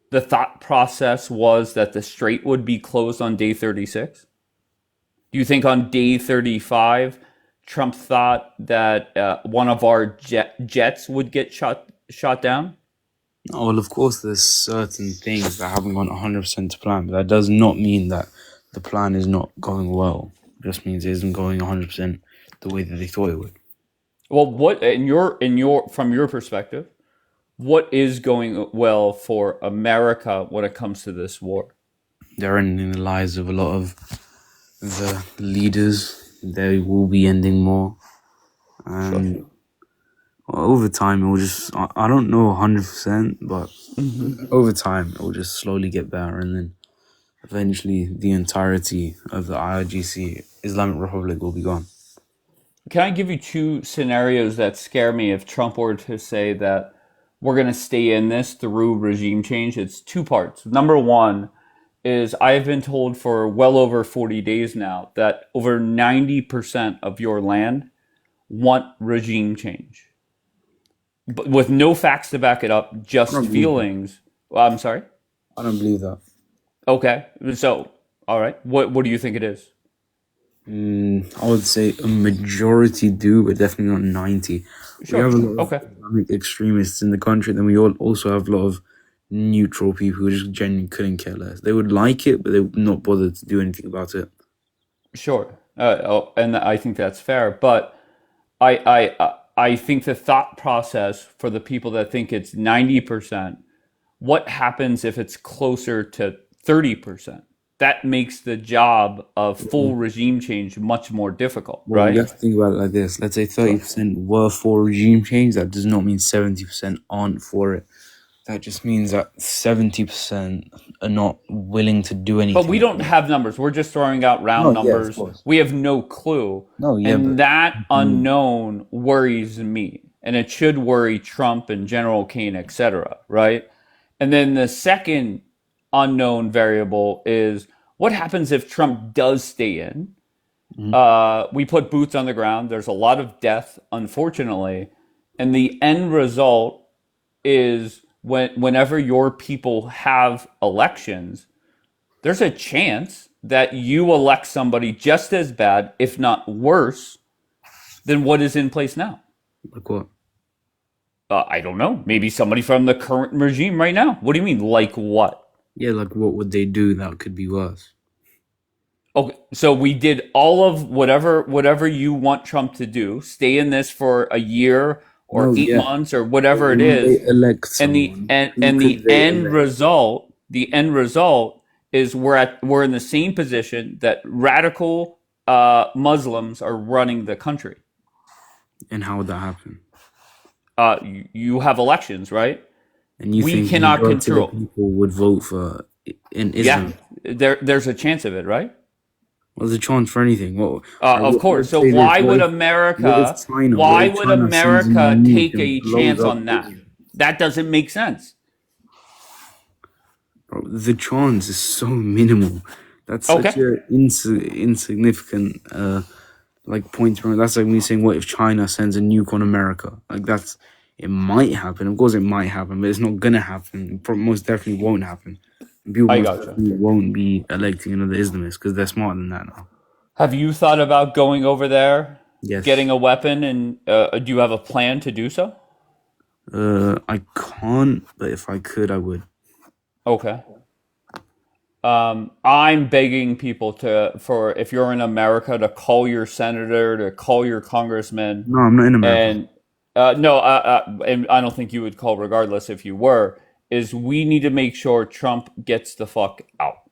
the thought process was that the strait would be closed on day 36? Do you think on day 35 Trump thought that one of our jets would get shot down? Oh, well, of course, there's certain things that haven't gone 100% to plan, but that does not mean that the plan is not going well. It just means it isn't going 100% the way that they thought it would. Well, what from your perspective, what is going well for America when it comes to this war? They're ending the lives of a lot of the leaders. They will be ending more. And over time, it will just, I don't know 100%, but over time, it will just slowly get better. And then eventually, the entirety of the IRGC, Islamic Republic, will be gone. Can I give you two scenarios that scare me if Trump were to say that we're going to stay in this through regime change? It's two parts. Number one is I've been told for well over 40 days now that over 90% of your land want regime change. But with no facts to back it up, just feelings. Well, I'm sorry? I don't believe that. Okay. So, all right. What do you think it is? I would say a majority do, but definitely not 90. Sure. We have a lot of Okay. Islamic extremists in the country, then we also have a lot of neutral people who just genuinely couldn't care less. They would like it, but they would not bother to do anything about it. Sure. And I think that's fair. But I think the thought process for the people that think it's 90%, what happens if it's closer to 30%? That makes the job of full regime change much more difficult, Well, right? you have to think about it like this. Let's say 30% were for regime change. That does not mean 70% aren't for it. That just means that 70% are not willing to do anything. But we don't have numbers. We're just throwing out round numbers. We have no clue. And that unknown worries me. And it should worry Trump and General Kane, etc., right? And then the second unknown variable is what happens if Trump does stay in? We put boots on the ground. There's a lot of death, unfortunately. And the end result is whenever your people have elections, there's a chance that you elect somebody just as bad, if not worse, than what is in place now. Like what? I don't know. Maybe somebody from the current regime right now. What do you mean, like what? Yeah, like what would they do that could be worse? Okay, so we did all of whatever you want Trump to do. Stay in this for a year or 8 months or whatever it is. And the end result is we're in the same position that radical Muslims are running the country. And how would that happen? You have elections, right? And you we think cannot control. People would vote for in Islam? Yeah, there's a chance of it, right? Well, there's a chance for anything. Well, of course. So why would America take a chance on that? That doesn't make sense. Bro, the chance is so minimal. That's such an insignificant like points wrong. That's like me saying, what if China sends a nuke on America? Like it might happen. Of course, it might happen, but it's not gonna happen. It most definitely won't happen. People I most gotcha. definitely won't be electing another Islamist because they're smarter than that now. Have you thought about going over there, Yes. getting a weapon, and do you have a plan to do so? I can't, but if I could, I would. Okay. I'm begging people for if you're in America to call your senator, to call your congressman, No, I'm not in America. and and I don't think you would call regardless if you were. Is we need to make sure Trump gets the fuck out.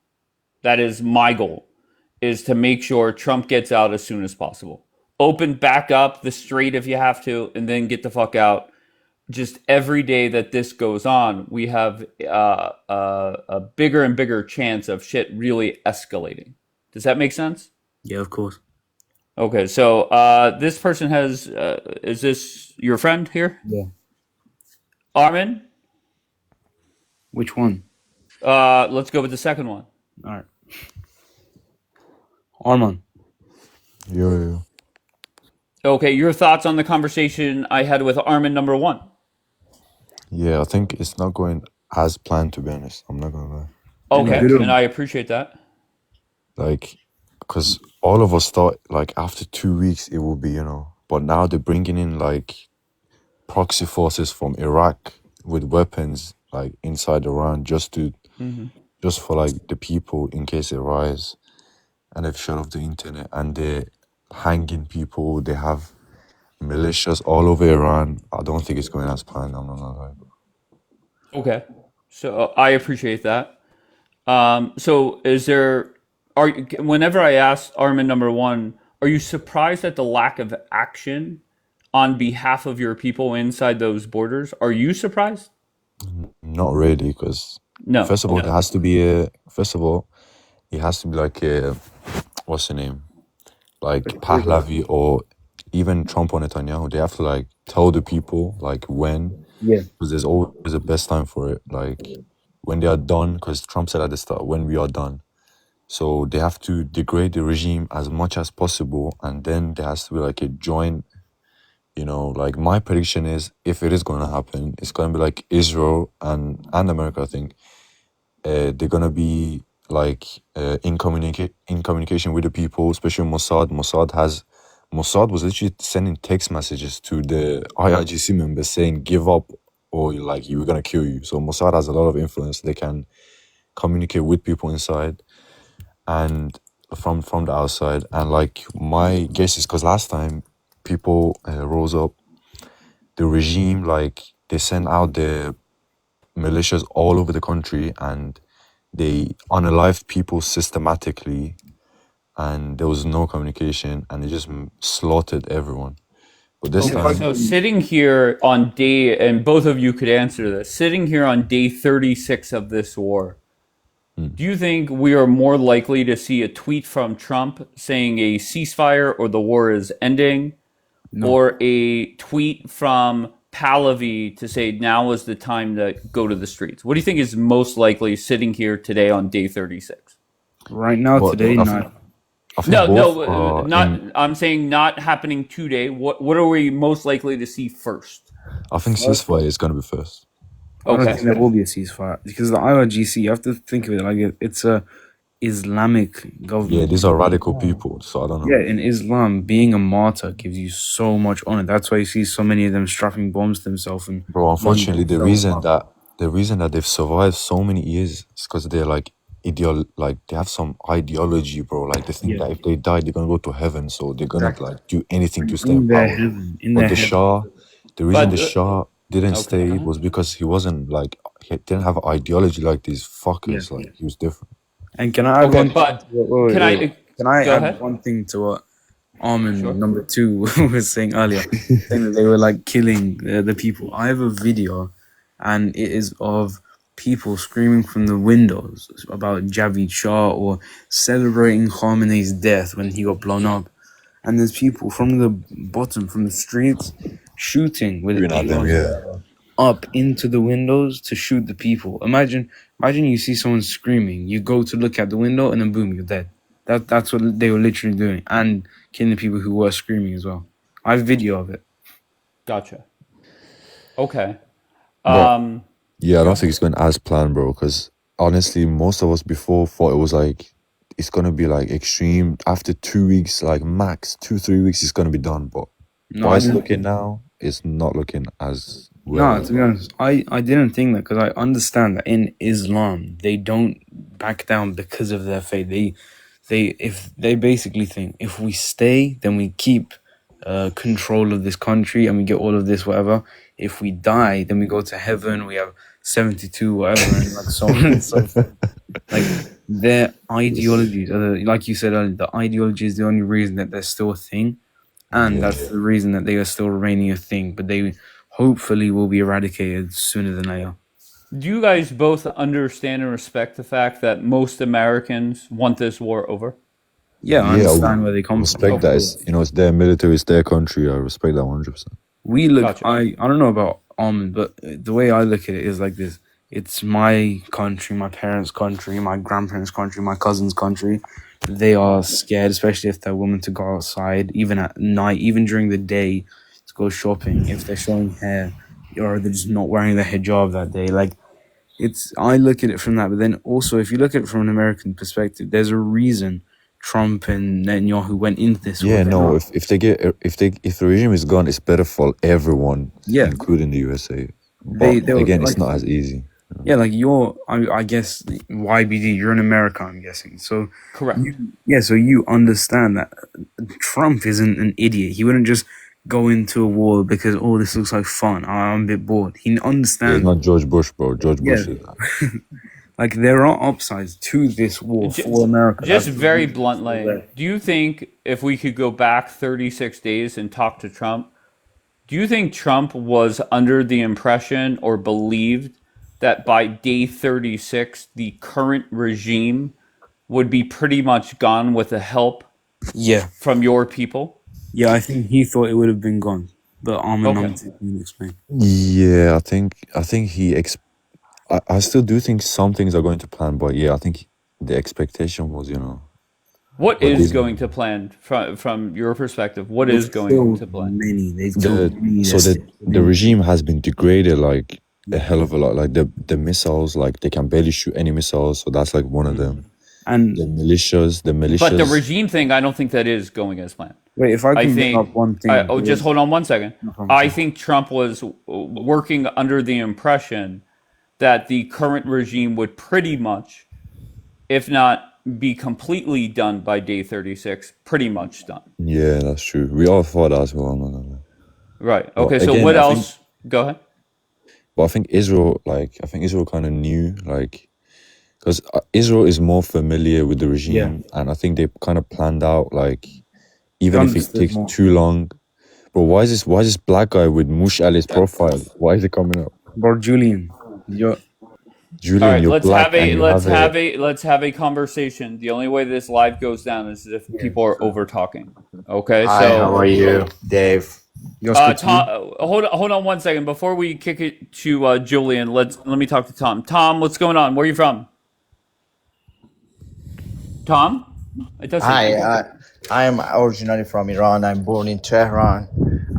That is my goal. Is to make sure Trump gets out as soon as possible. Open back up the strait if you have to, and then get the fuck out. Just every day that this goes on, we have a bigger and bigger chance of shit really escalating. Does that make sense? Yeah, of course. Okay, so this person has, is this your friend here? Yeah. Armin? Which one? Let's go with the second one. All right. Arman. Yo. Okay, your thoughts on the conversation I had with Armin number one? Yeah, I think it's not going as planned, to be honest. I'm not gonna lie. Okay, Good. and I appreciate that. Like, because all of us thought, like, after 2 weeks it will be, but now they're bringing in, like, proxy forces from Iraq with weapons, like, inside Iran just for, like, the people in case it rise. And they've shut off the internet and they're hanging people. They have militias all over Iran. I don't think it's going as planned. I'm not gonna lie. Okay, so I appreciate that. So is there, whenever I asked Armin number one, are you surprised at the lack of action on behalf of your people inside those borders? Are you surprised? Not really, because No. first of all, Okay. it has to be like a, what's the name? Like Pahlavi or even Trump or Netanyahu. They have to like tell the people like when, Yeah. because there's always the best time for it. Like when they are done, because Trump said at the start, when we are done. So they have to degrade the regime as much as possible, and then there has to be like a joint. Like my prediction is, if it is going to happen, it's going to be like Israel and America. I think they're going to be like in communication with the people, especially Mossad. Mossad was literally sending text messages to the IRGC members saying, give up or like you're going to kill you. So Mossad has a lot of influence. They can communicate with people inside and from the outside. And like my guess is because last time people rose up, the regime, like they sent out the militias all over the country and they unalived people systematically, and there was no communication and they just slaughtered everyone. But this Okay, time, so sitting here on day, and both of you could answer this, sitting here on day 36 of this war, do you think we are more likely to see a tweet from Trump saying a ceasefire or the war is ending, or a tweet from Pahlavi to say now is the time to go to the streets? What do you think is most likely sitting here today on day 36? Right now, Well, today, I not. think both are not. I'm saying not happening today. What are we most likely to see first? I think ceasefire is going to be first. I don't Okay. think there will be a ceasefire because the IRGC. You have to think of it like it's a Islamic government. Yeah, these are radical people, so I don't know. Yeah, in Islam, being a martyr gives you so much honor. That's why you see so many of them strapping bombs to themselves. And Bro, unfortunately, the reason that they've survived so many years is because they're like they have some ideology, bro. Like they think that if they die, they're gonna go to heaven, so they're gonna like do anything to stay in their power. heaven, in But their the heaven. Shah, the reason But, the Shah didn't okay. stay was because he wasn't like he didn't have ideology like these fuckers. Like he was different. And can I add Okay, one? but wait, can wait. I Can I go add ahead? one thing to what Armin Sure. number two was saying earlier, saying that they were like killing the people. I have a video, and it is of people screaming from the windows about Javid Shah or celebrating Khamenei's death when he got blown up. And there's people from the bottom, from the streets, shooting with AR up into the windows to shoot the people. Imagine you see someone screaming, you go to look at the window, and then boom, you're dead. That's what they were literally doing, and killing the people who were screaming as well. I have video of it. Gotcha. Okay. But yeah, I Go don't think ahead. it's going as planned, bro. Because honestly, most of us before thought it was like it's gonna be like extreme. After 2 weeks, like max 2-3 weeks, it's gonna be done. But No, why I it's didn't. looking now, it's not looking as well No, as. to be honest, I didn't think that because I understand that in Islam they don't back down because of their faith. They basically think if we stay, then we keep control of this country and we get all of this whatever. If we die, then we go to heaven. We have 72 whatever and like so on and so forth. Like their ideologies, like you said earlier, the ideology is the only reason that they're still a thing, and Yeah. that's the reason that they are still remaining a thing. But they hopefully will be eradicated sooner than later. Do you guys both understand and respect the fact that most Americans want this war over? Yeah, I Yeah, I understand where they come respect from. that. It's it's their military, it's their country. I respect that 100%. We look, Gotcha. I don't know about Almond, but the way I look at it is like this. It's my country, my parents' country, my grandparents' country, my cousin's country. They are scared, especially if they're women, to go outside, even at night, even during the day, to go shopping. If they're showing hair, or they're just not wearing their hijab that day. Like, I look at it from that. But then also, if you look at it from an American perspective, there's a reason Trump and Netanyahu went into this war. Yeah, They're no. not- If the regime is gone, it's better for everyone, Yeah. including the USA. They But were again, it's like, not as easy. yeah, like I guess YBD, you're in America, I'm guessing. So Correct. so you understand that Trump isn't an idiot. He wouldn't just go into a war because, oh, this looks like fun. I'm a bit bored. He Yeah, it's understands, not George Bush, bro. George Bush yeah, is that. like there are upsides to this war J- for America. Just That's the very reason it's still bluntly, there. do you think if we could go back 36 days and talk to Trump, do you think Trump was under the impression or believed that by day 36, the current regime would be pretty much gone with the help Yeah, from your people? yeah, I think he thought it would have been gone, but Okay. can explain. Yeah, I think I still do think some things are going to plan, but yeah, I think the expectation was, What but is this, going to plan from your perspective? What They've is going killed to plan? many. They've the killed many. so the regime has been degraded like a hell of a lot. Like the missiles, like they can barely shoot any missiles, so that's like one of them. And The militias, But the regime thing, I don't think that is going as planned. wait, if I I can bring up think. one thing, Just hold on one second. No problem, I sir. think Trump was working under the impression that the current regime would pretty much, if not be completely done by day 36, pretty much done. Yeah, that's true. We all thought that as well. I'm not gonna lie. Right. But Okay. So again, what I think, else? Go ahead. but I think Israel kind of knew, like, because Israel is more familiar with the regime, and I think they kind of planned out, like, even if it Understood takes more. too long. Bro, why is this black guy with Mush Ali's profile? Why is it coming up? Bro, Julian, you're All Julian, right. you're Let's black have and a you let's have have a let's have a conversation. The only way this live goes down is if people are over talking. Okay. Hi, how are you, Dave? Tom, hold on one second before we kick it to Julian. Let me talk to Tom. Tom, what's going on? Where are you from? Tom, it doesn't. Hi, I am originally from Iran. I'm born in Tehran.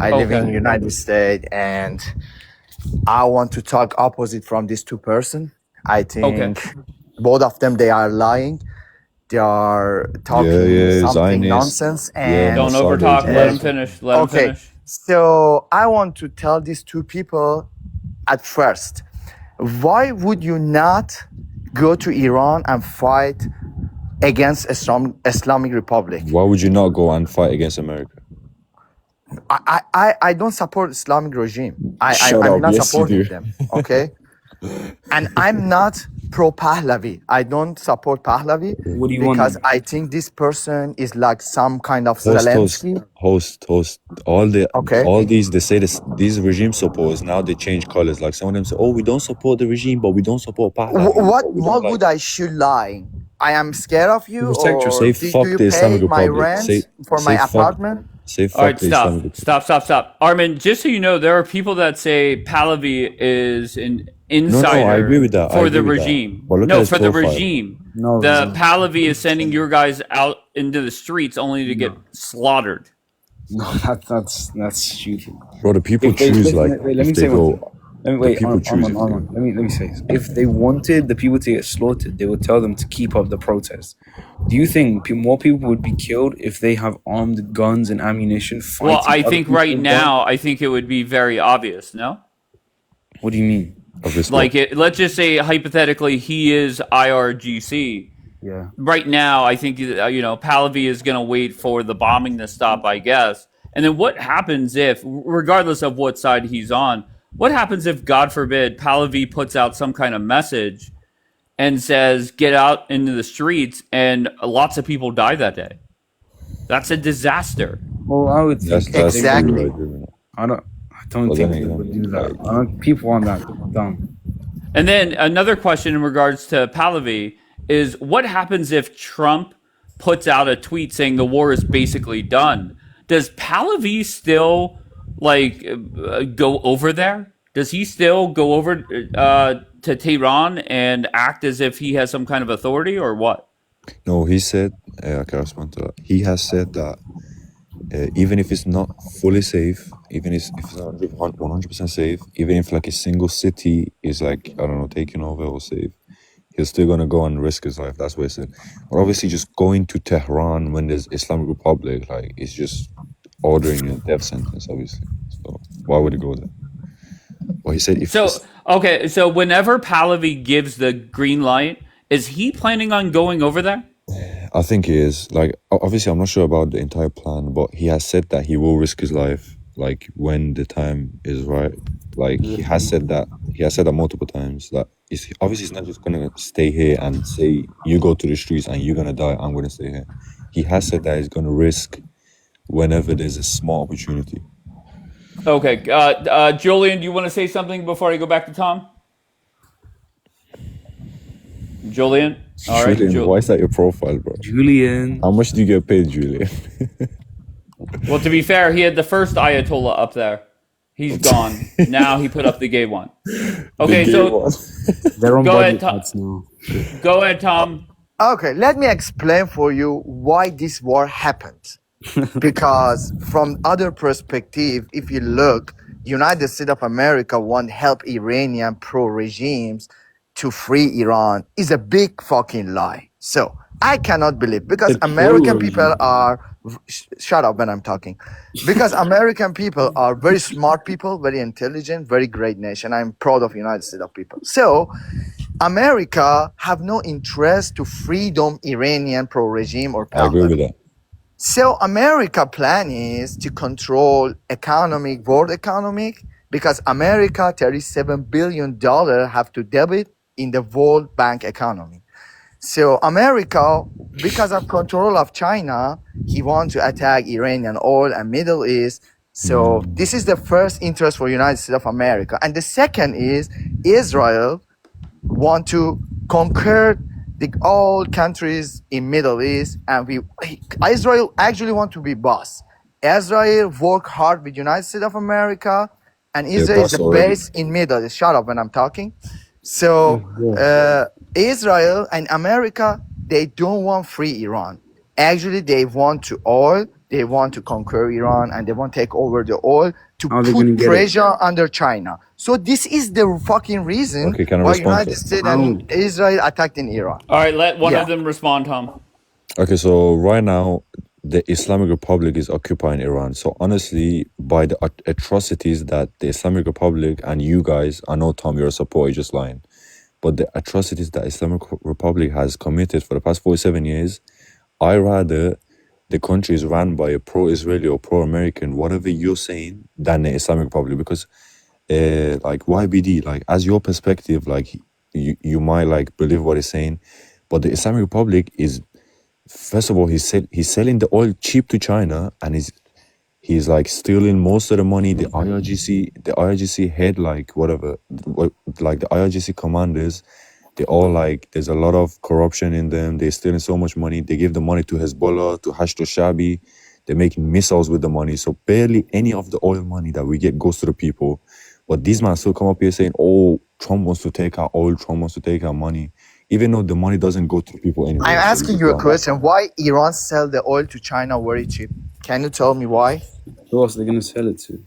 I live in Okay. United States, and I want to talk opposite from these two person. I Okay. think both of them, they are lying. They are talking something Zionist, nonsense, yeah, and Don't Mossad overtalk. Let him agent. finish. Let him okay. finish. So I want to tell these two people at first, why would you not go to Iran and fight against Islamic Republic? Why would you not go and fight against America? I don't support Islamic regime. Shut I'm up. not Yes, you supporting do. them. Okay, and I'm not pro Pahlavi. I don't support Pahlavi what do you want? because I think this person is like some kind of Host. Zelensky. Okay. All these, they say this, these regime supporters, now they change colors. Like some of them say, oh, we don't support the regime, but we don't support Pahlavi. What but we what don't would like. I should lie? I am scared of you, Protect or yourself. Say do fuck you the Islamic pay my Republic. rent for my apartment? Say All right, fuck the Islamic Republic. stop. Armin, just so you know, there are people that say Pahlavi is No, I agree insider with that. I for the agree with that. regime. But look at No, his for the profile. regime. No, he's The not. Pahlavi is sending your guys out into the streets only to get No, slaughtered. no, that's stupid. Bro, the people If they choose, listen, like, wait, let if me they say one go, thing. Let me the wait, people choose if they Arman. go. Let me say this. If they wanted the people to get slaughtered, they would tell them to keep up the protest. Do you think more people would be killed if they have armed guns and ammunition Well, fighting I other think people right with guns? now, I think it would be very obvious, no? What do you mean? Obviously. Like, let's just say, hypothetically, he is IRGC. Yeah. Right now, I think, Pahlavi is going to wait for the bombing to stop, I guess. And then what happens if, regardless of what side he's on, what happens if, God forbid, Pahlavi puts out some kind of message and says, get out into the streets, and lots of people die that day? That's a disaster. Well, I would think That's Exactly. true. I agree with that. I don't But think then they would again, do that. like, People aren't that dumb. And then another question in regards to Pahlavi is, what happens if Trump puts out a tweet saying the war is basically done? Does Pahlavi still go over there? Does he still go over to Tehran and act as if he has some kind of authority, or what? no, he said, I can respond to that. He has said that even if it's not fully safe, even if it's not 100% safe, even if like a single city is like, I don't know, taken over or safe, he's still gonna go and risk his life. That's what he said. But obviously, just going to Tehran when there's Islamic Republic, like, it's just ordering a death sentence, obviously. So why would he go there? Well, he said if So, it's, okay, so whenever Pahlavi gives the green light, is he planning on going over there? I think he is. Like, obviously, I'm not sure about the entire plan, but he has said that he will risk his life, like, when the time is right. Like, he has said that. He has said that multiple times. That obviously he's not just gonna stay here and say, "You go to the streets and you're gonna die. I'm gonna stay here." He has said that he's gonna risk whenever there's a small opportunity. Okay, Julian, do you want to say something before I go back to Tom? Julian? All right. Julian, why is that your profile, bro? Julian. How much do you get paid, Julian? Well, to be fair, he had the first Ayatollah up there. He's gone. Now he put up the gay one. Okay, so They're on go ahead, budget Tom. cuts now. Go ahead, Tom. Okay, let me explain for you why this war happened. Because from other perspective, if you look, United States of America want help Iranian pro-regimes to free Iran is a big fucking lie. So I cannot believe, because The American pro-regime. people are shut up when I'm talking, because American people are very smart people, very intelligent, very great nation. I'm proud of United States of people. So America have no interest to freedom Iranian pro-regime or I agree Pahlavi. with that. So America plan is to control world economic, because America $37 billion have to debit in the World Bank economy. So America, because of control of China, he wants to attack Iranian oil and Middle East. So this is the first interest for United States of America. And the second is Israel want to conquer all countries in Middle East, and Israel actually want to be boss. Israel work hard with United States of America, and Israel is boss the already. base in Middle East. Shut up when I'm talking. So Israel and America, they don't want free Iran. Actually, they want to oil. They want to conquer Iran, and they want to take over the oil to How are they gonna put get it? pressure under China. So this is the fucking reason Okay, can I why respond to United it? States and Israel attacked in Iran. All right, let one Yeah. of them respond, Tom. Okay, so right now, the Islamic Republic is occupying Iran. So honestly, by the atrocities that the Islamic Republic and you guys, I know, Tom, you're a supporter, you're just lying, but the atrocities that Islamic Republic has committed for the past 47 years, I rather the country is run by a pro-Israeli or pro-American, whatever you're saying, than the Islamic Republic. Because like YBD, like, as your perspective, like, you might like believe what he's saying, but the Islamic Republic is, first of all, he's selling the oil cheap to China, and he's like stealing most of the money. The IRGC head, like, like the IRGC commanders, they all, like, there's a lot of corruption in them. They're stealing so much money. They give the money to Hezbollah, to Hashd al-Shabi. They're making missiles with the money. So barely any of the oil money that we get goes to the people. But these men still come up here saying, "Oh, Trump wants to take our oil. Trump wants to take our money," even though the money doesn't go to people I'm anyway. So asking you you a don't have. question. Why Iran sell the oil to China very cheap? Can you tell me why? Who else are they going to sell it to?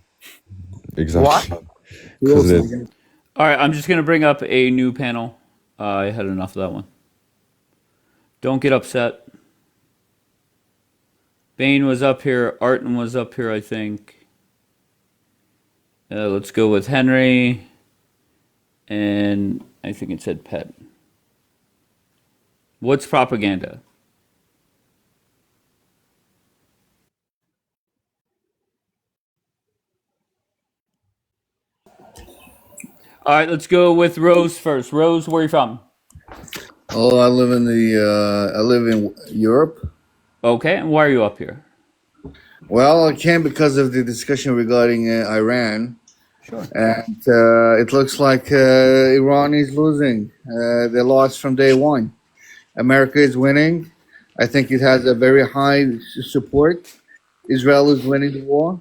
Exactly. What? Who Because else are they. they going to? All right, I'm just going to bring up a new panel. I had enough of that one. Don't get upset. Bane was up here. Arton was up here, I think. Let's go with Henry. And I think it said Pet. What's propaganda? All right, let's go with Rose first. Rose, where are you from? Oh, I live in Europe. Okay, and why are you up here? Well, I came because of the discussion regarding Iran, Sure. and it looks like Iran is losing. They lost from day one. America is winning. I think it has a very high support. Israel is winning the war,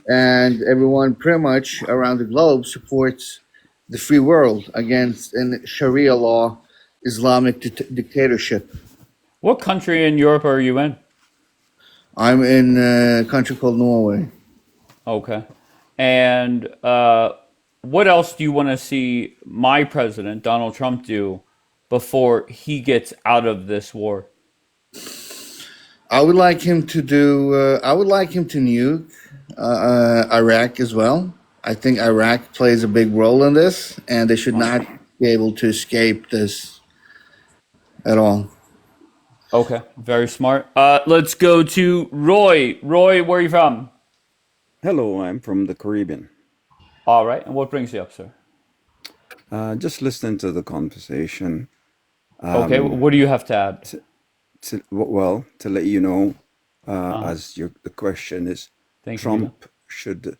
and everyone pretty much around the globe supports the free world against an Sharia law Islamic dictatorship. What country in Europe are you in? I'm in a country called Norway. Okay. And what else do you want to see my president, Donald Trump, do before he gets out of this war? I would like him to do. I would like him to nuke Iraq as well. I think Iraq plays a big role in this, and they should not be able to escape this at all. Okay, very smart. Let's go to Roy. Roy, where are you from? Hello, I'm from the Caribbean. All right, and what brings you up, sir? Just listening to the conversation. Okay, what do you have to add? To let you know, Uh, the question is, thank you, Vito. Trump should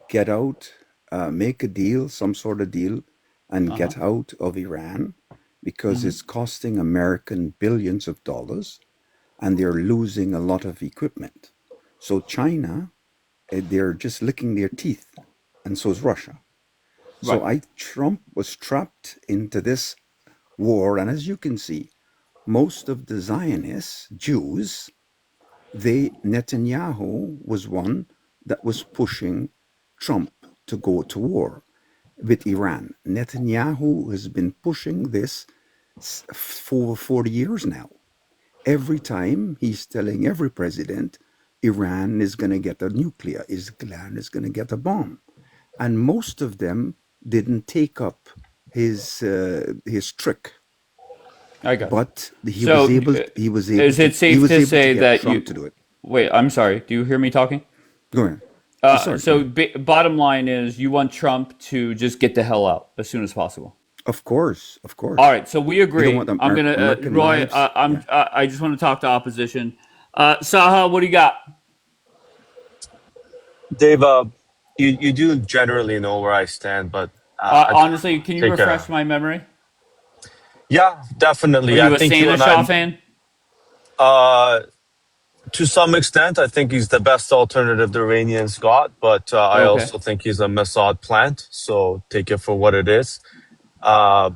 get out, make a deal, some sort of deal, and get out of Iran because it's costing American billions of dollars, and they're losing a lot of equipment. So China, they're just licking their teeth, and so is Russia. So Right. Trump was trapped into this war, and as you can see, most of the Zionists, Jews, Netanyahu was one that was pushing Trump to go to war with Iran. Netanyahu has been pushing this for 40 years now. Every time he's telling every president, Iran is going to get a nuclear, Iran is going to get a bomb. And most of them didn't take up his trick. I got you. But So, is it safe to say get that Trump to do it. Wait, I'm sorry. Do you hear me talking? Go ahead. Sorry. So, bottom line is you want Trump to just get the hell out as soon as possible. Of course, of course. All right, so we You agree. don't want I'm gonna American Roy. lives. I just want to talk to opposition. Saha, what do you got? Dave, you do generally know where I stand, but I Honestly, can you take refresh a my memory? yeah, Are definitely. I you a think you Santa and Shaw I, fan? to some extent, I think he's the best alternative the Iranians got, but I Okay. also think he's a Mossad plant. So take it for what it is. Uh,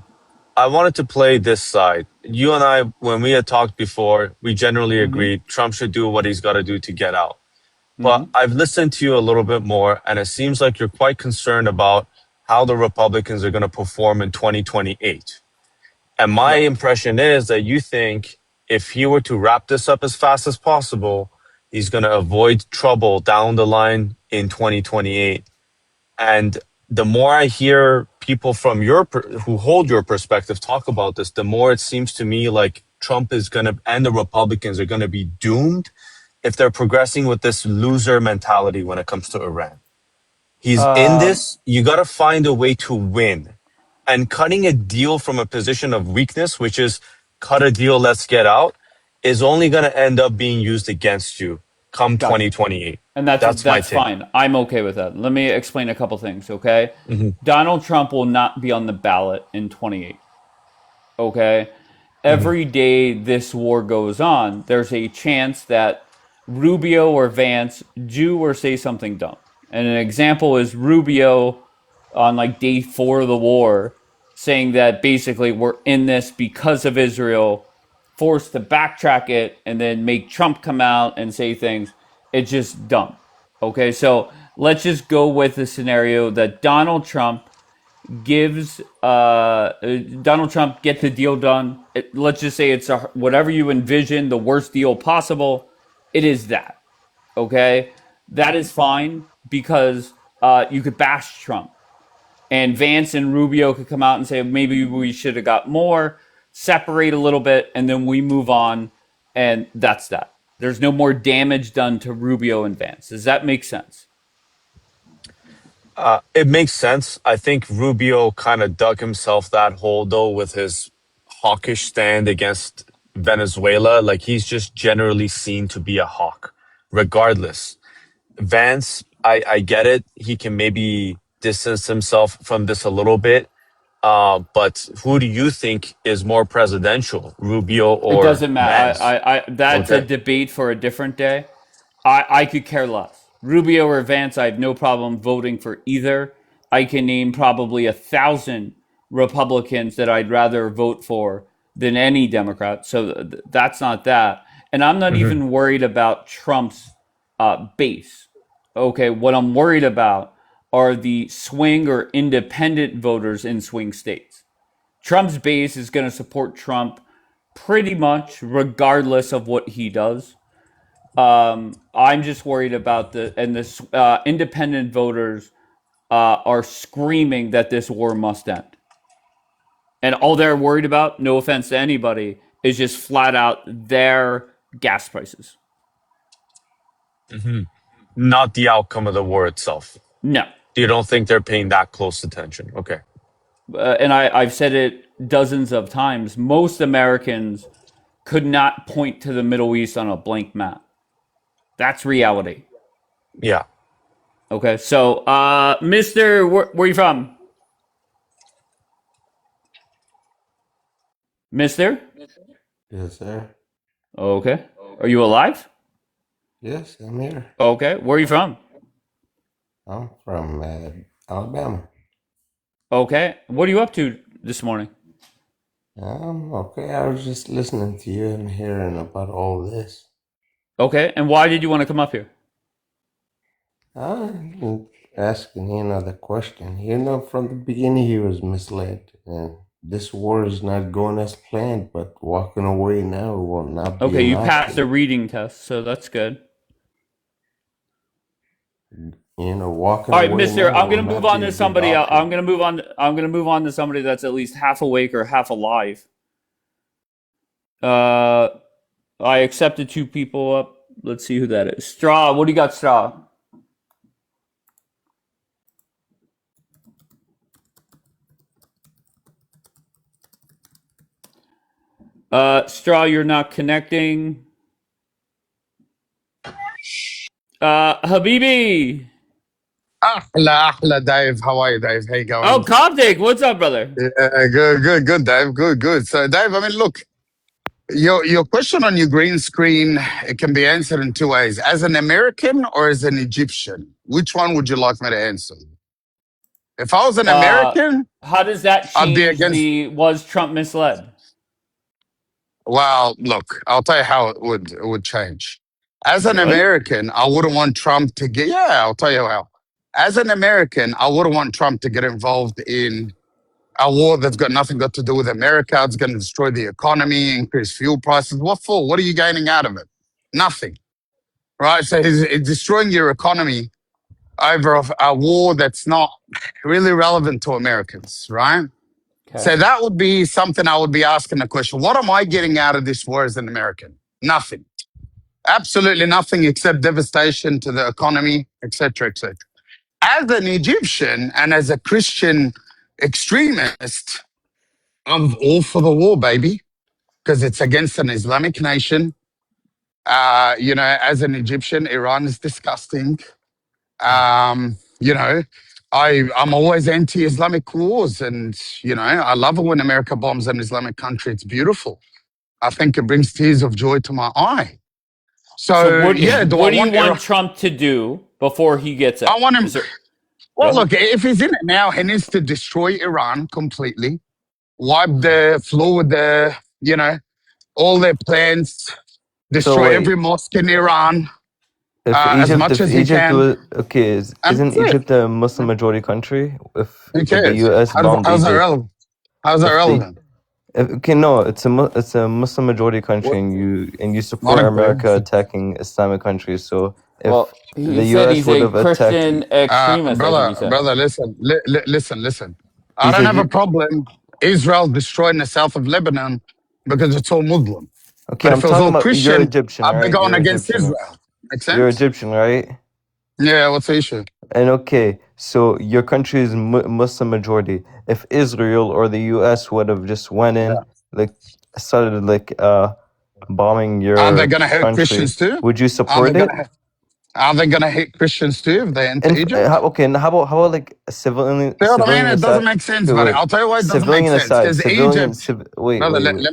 I wanted to play this side. You and I, when we had talked before, we generally agreed Trump should do what he's got to do to get out. But I've listened to you a little bit more, and it seems like you're quite concerned about how the Republicans are going to perform in 2028. And my Right. impression is that you think if he were to wrap this up as fast as possible, he's going to avoid trouble down the line in 2028. And the more I hear people from who hold your perspective talk about this, the more it seems to me like Trump is going to, and the Republicans are going to be doomed if they're progressing with this loser mentality when it comes to Iran. He's in Um, this. You got to find a way to win. And cutting a deal from a position of weakness, which is cut a deal, let's get out, is only going to end up being used against you come Gotcha. 2028. And That's my that's take. fine. I'm okay with that. Let me explain a couple things, okay? hmm Donald Trump will not be on the ballot in 28. Okay? hmm Every day this war goes on, there's a chance that Rubio or Vance do or say something dumb. And an example is Rubio on like day 4 of the war, saying that basically we're in this because of Israel, forced to backtrack it and then make Trump come out and say things. It's just dumb. Okay, so let's just go with the scenario that gives Donald Trump get the deal done. Let's just say it's whatever you envision, the worst deal possible. It is that. Okay, that is fine because you could bash Trump, and Vance and Rubio could come out and say maybe we should have got more, separate a little bit, and then we move on, and that's that. There's no more damage done to Rubio and Vance. Does that make sense? It makes sense. I think Rubio kind of dug himself that hole though with his hawkish stand against Venezuela. Like he's just generally seen to be a hawk, regardless. Vance, I get it. He can maybe distance himself from this a little bit. But who do you think is more presidential, Rubio It or doesn't matter. Vance? That's a Okay. debate for a different day. I could care less. Rubio or Vance, I have no problem voting for either. I can name probably 1,000 Republicans that I'd rather vote for than any Democrat. So that's not that. And I'm not Hmm. even worried about Trump's base. Okay, what I'm worried about are the swing or independent voters in swing states. Trump's base is going to support Trump pretty much regardless of what he does. I'm just worried about the independent voters are screaming that this war must end, and all they're worried about, no offense to anybody, is just flat out their gas prices. Hmm. Not the outcome of the war itself. No, You don't think they're paying that close attention? Okay. and I've said it dozens of times. Most Americans could not point to the Middle East on a blank map. That's reality. Yeah. Okay, so Mister, where are you from, Mister? Yes, sir. Okay, are you alive? Yes, I'm here. Okay, where are you from? I'm from Alabama. Okay, what are you up to this morning? Okay. I was just listening to you and hearing about all this. Okay, and why did you want to come up here? I'm asking the question. From the beginning, he was misled, and this war is not going as planned. But walking away now will not be Okay, an you passed the option. reading test, so that's good. Walking All right, away Mister, now I'm will gonna move not on be a to good somebody else. option. I'm gonna move on to somebody that's at least half awake or half alive. Uh, I accepted 2 people up. Let's see who that is. Straw, what do you got, Straw? Straw, you're not connecting. Habibi. Ahla, Dave. How are you, Dave? How you Oh, going? Coptic, what's up, brother? Good, Dave. Good. So, Dave, I mean, look, your question on your green screen, it can be answered in 2 ways: as an American or as an Egyptian. Which one would you like me to answer? If I was an American, How does that I'd be change against. was Trump misled? Well, look, I'll tell you how it would change. As an Good. American, I wouldn't want Trump to get. Yeah, I'll tell you how. As an American, I wouldn't want Trump to get involved in a war that's got to do with America. It's going to destroy the economy, increase fuel prices. What for? What are you gaining out of it? Nothing, right? So he's destroying your economy over a war that's not really relevant to Americans, right? Okay. So that would be something I would be asking the question. What am I getting out of this war as an American? Nothing. Absolutely nothing except devastation to the economy, etc., etc. As an Egyptian and as a Christian extremist, I'm all for the war, baby, because it's against an Islamic nation. As an Egyptian, Iran is disgusting. You know, I'm always anti-Islamic wars, and I love it when America bombs an Islamic country. It's beautiful. I think it brings tears of joy to my eye. So So what yeah, do I what do you want Iran? want Trump to do before he gets I out? want him. Is there Well, ahead. look, if he's in it now, he needs to destroy Iran completely, wipe the floor with all their plans, So destroy every wait, mosque in Iran as much If as he Egypt can, was okay, and isn't that's it. Egypt a Muslim majority country? Who If the cares? U.S. bombed How's that Egypt, relevant? How's that if the relevant? okay, no, it's a Muslim majority country, What? and you Not support a America attacking Islamic countries. So if Well, he the said U.S. he's would a have attacked, Christian extremist, I think he said. brother, listen. I he's don't a have a you. problem Israel destroying the south of Lebanon because it's all Muslim. Okay, But I'm if it was talking all about you're Christian, Egyptian, I'd be right? going against Israel. Make You're sense? Egyptian, right? Yeah, what's the issue? And okay, so your country is Muslim majority. If Israel or the U.S. would have just went Yeah. in, like started like bombing Aren't they your going to hurt country, Christians too? would you Aren't they support going it? to? Are they going to hit Christians too if they enter Egypt? Okay, and how about like See what I mean? civilian It doesn't aside? make sense, Okay, buddy. wait, I'll tell you why it doesn't make civilian sense. aside, Because Egypt, wait, brother, wait, wait.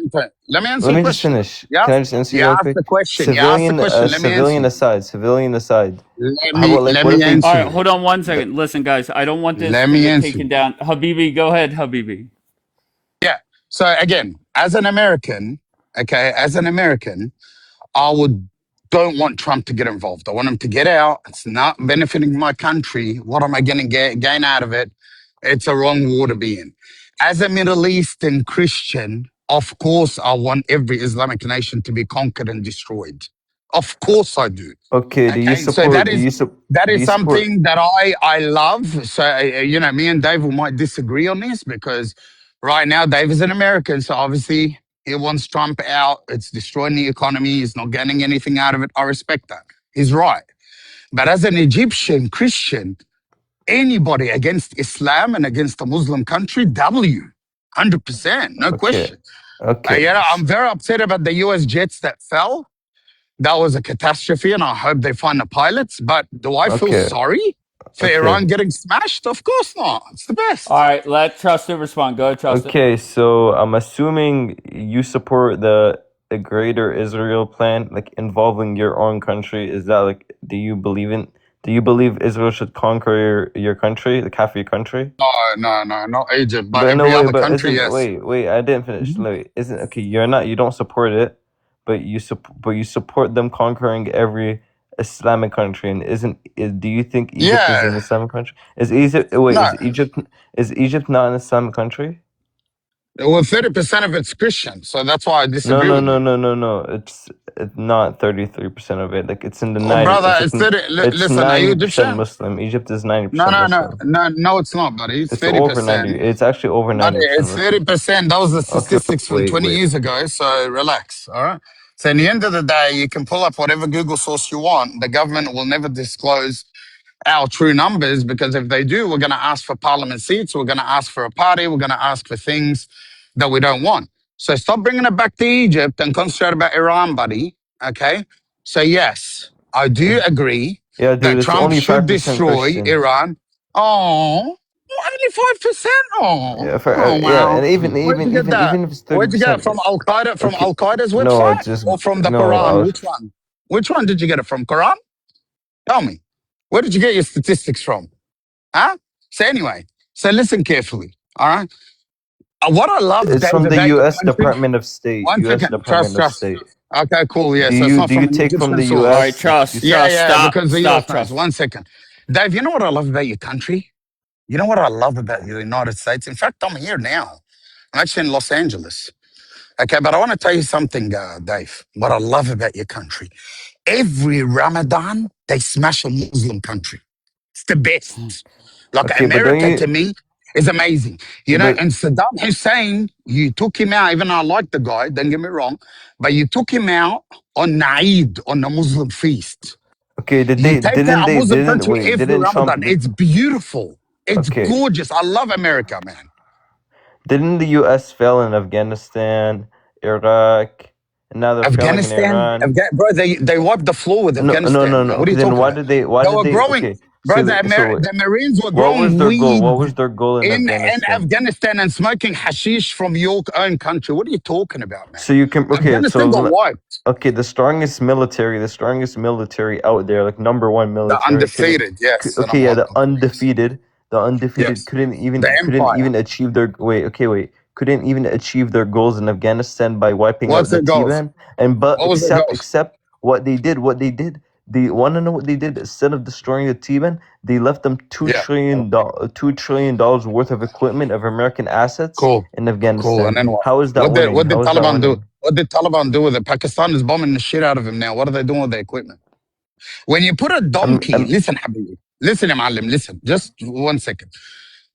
let me answer Let your me just question. finish. Yeah? Can I just answer You you real asked quick? the question. You asked the question. Let me answer you. Civilian aside. Let How me about like let what me if they? All answer right, you. hold on one Let, second. Listen, guys, I don't want this let to me get answer taken you. down. Habibi, go ahead, Habibi. Yeah. So again, as an American, okay, as an American, I would don't want Trump to get involved. I want him to get out. It's not benefiting my country. What am I going to gain out of it? It's a wrong war to be in. As a Middle Eastern Christian, of course, I want every Islamic nation to be conquered and destroyed. Of course, I do. Okay, Okay, so that is do you support? something that I love. So me and Dave might disagree on this because right now Dave is an American, so obviously he wants Trump out. It's destroying the economy. He's not getting anything out of it. I respect that. He's right. But as an Egyptian Christian, anybody against Islam and against a Muslim country, 100%, no Okay, question. okay, I'm very upset about the U.S. jets that fell. That was a catastrophe, and I hope they find the pilots. But do I feel okay, sorry for okay. Iran getting smashed? Of course not. It's the All best. right, let Trusted respond. Go ahead, Trusted. Okay, so I'm assuming you support the Greater Israel plan, like involving your own country. Is that like, do you believe Israel should conquer your country, like half your country? No, not Egypt, but But no, every wait, other but country, isn't yes. wait, I didn't finish. Mhm. Wait, isn't okay? You don't support it, but you support them conquering every Islamic country. And do you think Egypt is Yeah, an Islamic country? Is Egypt? Wait, no. is Egypt not an Islamic country? Well, 30% of it's Christian, so that's why I No, disagree no, with no, you. no, no, no. It's not 33% of it. Like it's in the Oh, 90. brother, it's 30. It's Listen, are you 90% Egyptian? Muslim. Egypt is No, 90% no, no, Muslim. no, no, it's not, buddy. It's It's over 30%. 90. It's actually over But 90% it's Muslim. 30%. That was the Okay, statistics from wait, 20 wait. years ago. So relax. All right. So in the end of the day, you can pull up whatever Google source you want. The government will never disclose our true numbers because if they do, we're going to ask for parliament seats. We're going to ask for a party. We're going to ask for things that we don't want. So stop bringing it back to Egypt and concentrate about Iran, buddy. Okay. So yes, I do agree Yeah, dude, that it's Trump only should 5% destroy Christian. Iran. Oh, only 5%. Oh, Yeah, oh yeah, wow. and Where'd you get that? even if it's Where'd you get it 30%, from? Al Qaeda? From okay. Al Qaeda's No, website it's just or from the no. Quran? Which one? Which one did you get it from? Quran? Tell me. Where did you get your statistics from? Huh? So anyway, so listen carefully. All right. What I love, It's Dave, from the about your U.S. country. Department of State. One U.S. second. Trust, Department of trust. State. Okay, cool. Yeah. So it's not Do from you an take from Egyptian the All right, source. U.S. Trust, Yeah, Trust, yeah. stop, Because the US stop, knows. Trust. 1 second. Dave, you know what I love about your country? You know what I love about the United States? In fact, I'm here now. I'm actually in Los Angeles. Okay, but I want to tell you something, Dave. What I love about your country. Every Ramadan, they smash a Muslim country. It's the best. Like Okay, but don't America to you? me is amazing. You know, But and Saddam Hussein, you took him out, even though I like the guy, don't get me wrong, but you took him out on Eid, on the Muslim feast. okay, You take out a Muslim didn't country wait? every Didn't Ramadan. Trump? It's beautiful. It's Okay, gorgeous. I love America, man. didn't the U.S. fail in Afghanistan, Iraq, and now they're failing in Afghanistan, Iran? Bro, they wiped the floor with No, no, no, Afghanistan, no. man. What are Okay, you then talking about? why They did were they? growing, Okay, bro. so The Marines were what was growing their goal? weed What was their goal in in Afghanistan? Afghanistan and smoking hashish from your own country. What are you talking about, man? So you can okay, Afghanistan got wiped. okay, the strongest military out there, like number one The military. undefeated, yes, and Okay, I'm yeah, one the of them. Yes. undefeated. The undefeated Yes. couldn't The empire. even achieve their couldn't even achieve their goals in Afghanistan by wiping out What's the their goals? Taliban. And but What was their goals? except what they did. They want to know what they did. Instead of destroying the Taliban, they left them Yeah. $2 trillion worth of equipment of American assets Cool. in Cool. Afghanistan. And then what? How is that winning? What did How is that Taliban do? winning? What did Taliban do with it? Pakistan is bombing the shit out of him now. What are they doing with the equipment? When you put a donkey, listen, Habibi. Listen, Malim, listen. Just 1 second.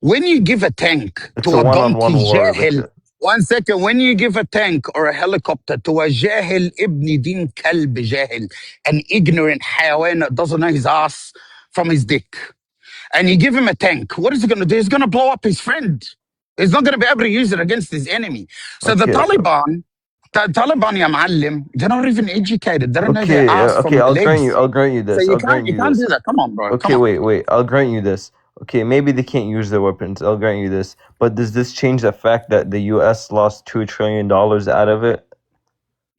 When you give a tank It's to a a one-on-one donkey war. jahil, 1 second. When you give a tank or a helicopter to a jahil ibni din kalb jahil, an ignorant hayawan that doesn't know his ass from his dick, and you give him a tank, what is he going to do? He's going to blow up his friend. He's not going to be able to use it against his enemy. So the Okay. Taliban, ya Muallim, they're not even educated. They don't know their ass from their I'll grant legs. you. I'll grant you So this. you I'll grant can't you this. do that. Come on, bro. Okay, Come on. wait. I'll grant you this. Okay, maybe they can't use their weapons. I'll grant you this. But does this change the fact that the U.S. lost $2 trillion out of it?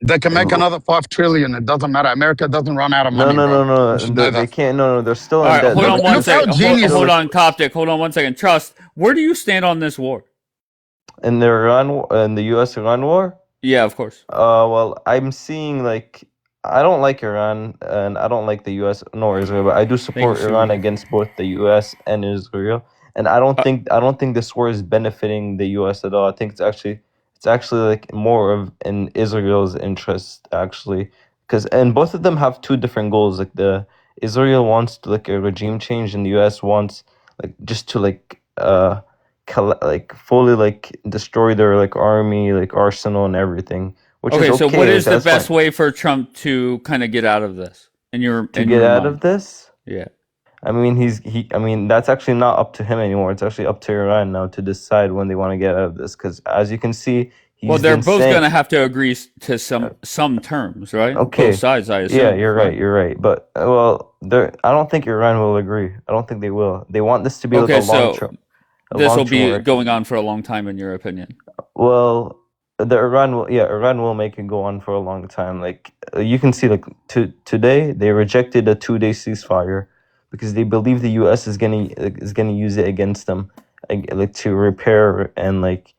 They can make another 5 trillion. It doesn't matter. America doesn't run out of money, bro. You should know They that. can't. No, they're still All in right, debt. hold on one Look how second. genius. Hold on, Coptic. Hold on 1 second. Trust. Where do you stand on this war? In the U.S. Iran war. Yeah, of course. Well, I'm seeing like I don't like Iran and I don't like the U.S. nor Israel, but I do support Iran against both the U.S. and Israel. And I don't think this war is benefiting the U.S. at all. I think it's actually like more of in Israel's interest actually, because and both of them have two different goals. Like the Israel wants to, like a regime change, and the U.S. wants like just to fully like destroy their like army, like arsenal and everything. Which Okay, is so okay. what is the that's best fine. way for Trump to kind of get out of this in your Out mind? of this? Yeah. I mean, that's actually not up to him anymore. It's actually up to Iran now to decide when they want to get out of this. Because as you can see, Well, they're both going to have to agree to some terms, right? Okay. Both sides, I assume. Yeah, you're right. You're right. But I don't think Iran will agree. I don't think they will. They want this to be like a long term. This will be going on for a long time, in your opinion. Well, Iran will make it go on for a long time. Like you can see, like today they rejected a 2-day ceasefire because they believe the U.S. is gonna use it against them, like to repair and like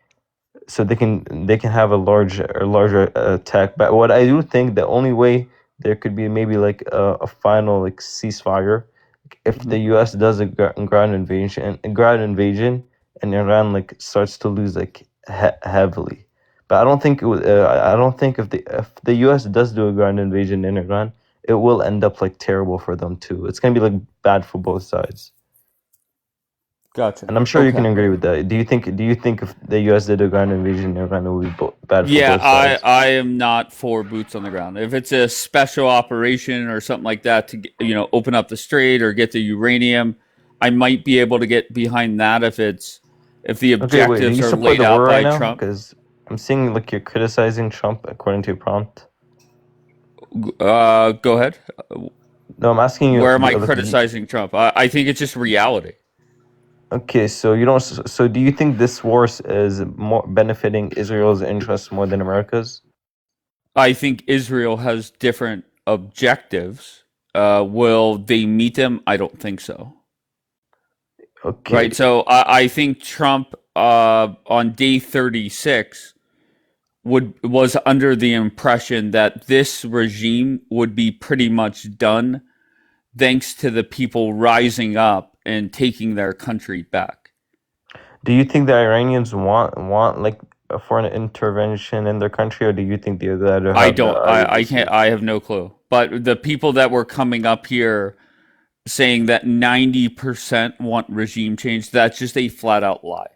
so they can have a larger attack. But what I do think the only way there could be maybe like a final like ceasefire if the U.S. does a ground invasion and Iran like starts to lose like heavily. But I don't think if the U.S. does do a ground invasion in Iran, it will end up like terrible for them too. It's gonna be like bad for both sides. Gotcha. And I'm sure you can agree with that. Do you think if the U.S. did a ground invasion in Iran, it would be bad for both sides? I am not for boots on the ground. If it's a special operation or something like that to open up the strait or get the uranium, I might be able to get behind that if the objectives are laid out by Trump. Because I'm seeing like you're criticizing Trump according to your prompt. Go ahead. No, I'm asking you. Where am I criticizing Trump? I think it's just reality. Okay, so you don't. So do you think this war is more benefiting Israel's interests more than America's? I think Israel has different objectives. Will they meet them? I don't think so. Okay. Right. So I think Trump on day 36 was under the impression that this regime would be pretty much done, thanks to the people rising up and taking their country back. Do you think the Iranians want like a foreign intervention in their country, or do you think they're there to have? I don't. I can't. I have no clue. But the people that were coming up here saying that 90% want regime change, that's just a flat out lie.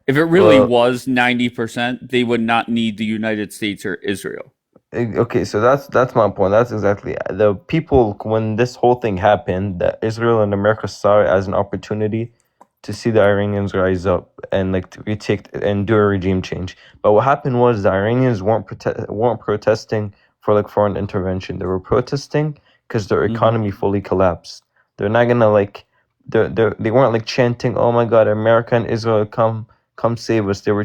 If it really was 90%, they would not need the United States or Israel. Okay, so that's my point. That's exactly the people when this whole thing happened, that Israel and America saw it as an opportunity to see the Iranians rise up and like to retake and do a regime change. But what happened was the Iranians weren't protesting for like foreign intervention. They were protesting because their economy fully collapsed. They're not gonna like they weren't like chanting, "Oh my God, America and Israel come save us." They were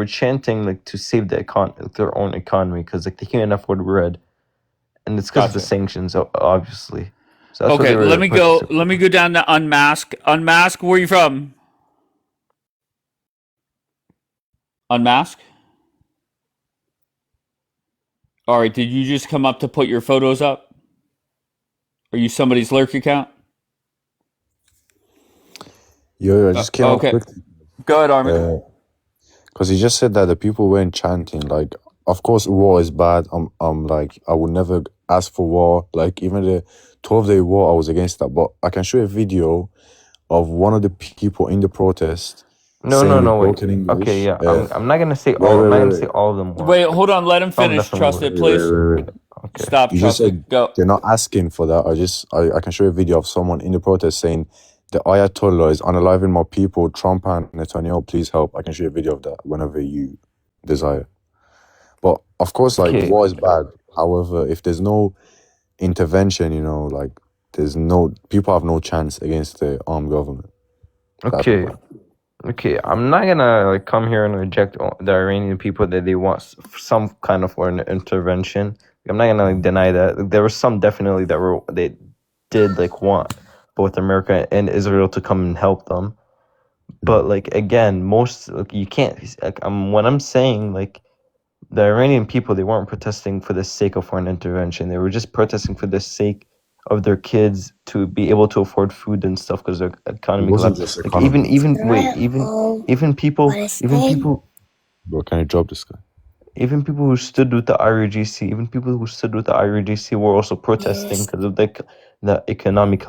chanting like to save their own economy because like they can't afford bread, and it's because of the sanctions, obviously. So that's what Okay, they were protesting let me for. go down to Unmask. Unmask, where are you from? Unmask? All right, did you just come up to put your photos up? Are you somebody's lurk account? Yo, I just came up Okay, quickly. go ahead, Armin. Because he just said that the people weren't chanting. Like, of course, war is bad. Like, I would never ask for war. Like, even the 12-day war, I was against that. But I can show you a video of one of the people in the protest saying with Wait. broken Okay, English. yeah. I'm not gonna say Wait, all. I'm wait, not wait, gonna wait. say all of them were. Wait, hold on, let him Some finish. definitely Trust were. it, please. Okay. Stop, You just trust said it. Go. they're not asking for that. I can show you a video of someone in the protest saying the Ayatollah is unaliving my people. Trump and Netanyahu, please help. I can show you a video of that whenever you desire. But of course, like, Okay. war is bad. However, if there's no intervention, like, there's no people have no chance against the armed government. That's Okay. why. Okay. I'm not gonna come here and reject the Iranian people that they want some kind of foreign intervention. I'm not gonna deny that there were some definitely they did want both America and Israel to come and help them. But again, most you can't. When I'm saying the Iranian people, they weren't protesting for the sake of foreign intervention. They were just protesting for the sake of their kids to be able to afford food and stuff because their It economy wasn't collapsed. just economy. Even people Bro, can you drop this guy? even people who stood with the IRGC were also protesting because of the economic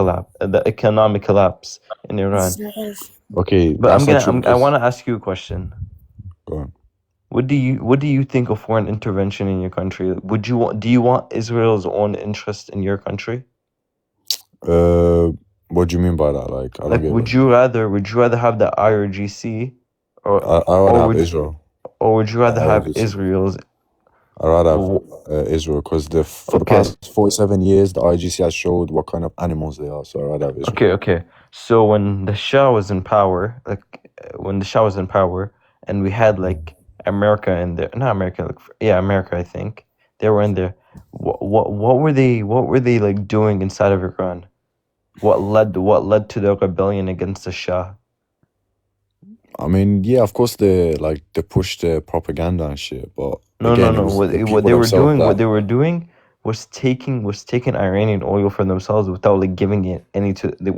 collapse in Iran. Okay, But that's not true I because want to ask you a question. go on. What do you think of foreign intervention in your country? Do you want Israel's own interest in your country? What do you mean by that? Like, I don't get Would it. you rather have the IRGC I would have Israel. or would you rather I have would just Israel's I'd rather have w- Israel because for the okay. past 47 years, the IGC has showed what kind of animals they are. So I'd rather have Israel. Okay. So when the Shah was in power, and we had America in there, not America, America, I think they were in there. What were they doing inside of Iran? What led to the rebellion against the Shah? I mean, yeah, of course they push the propaganda and shit, but No. again, it was the What people they were themselves doing, that was taking Iranian oil for themselves without giving any to the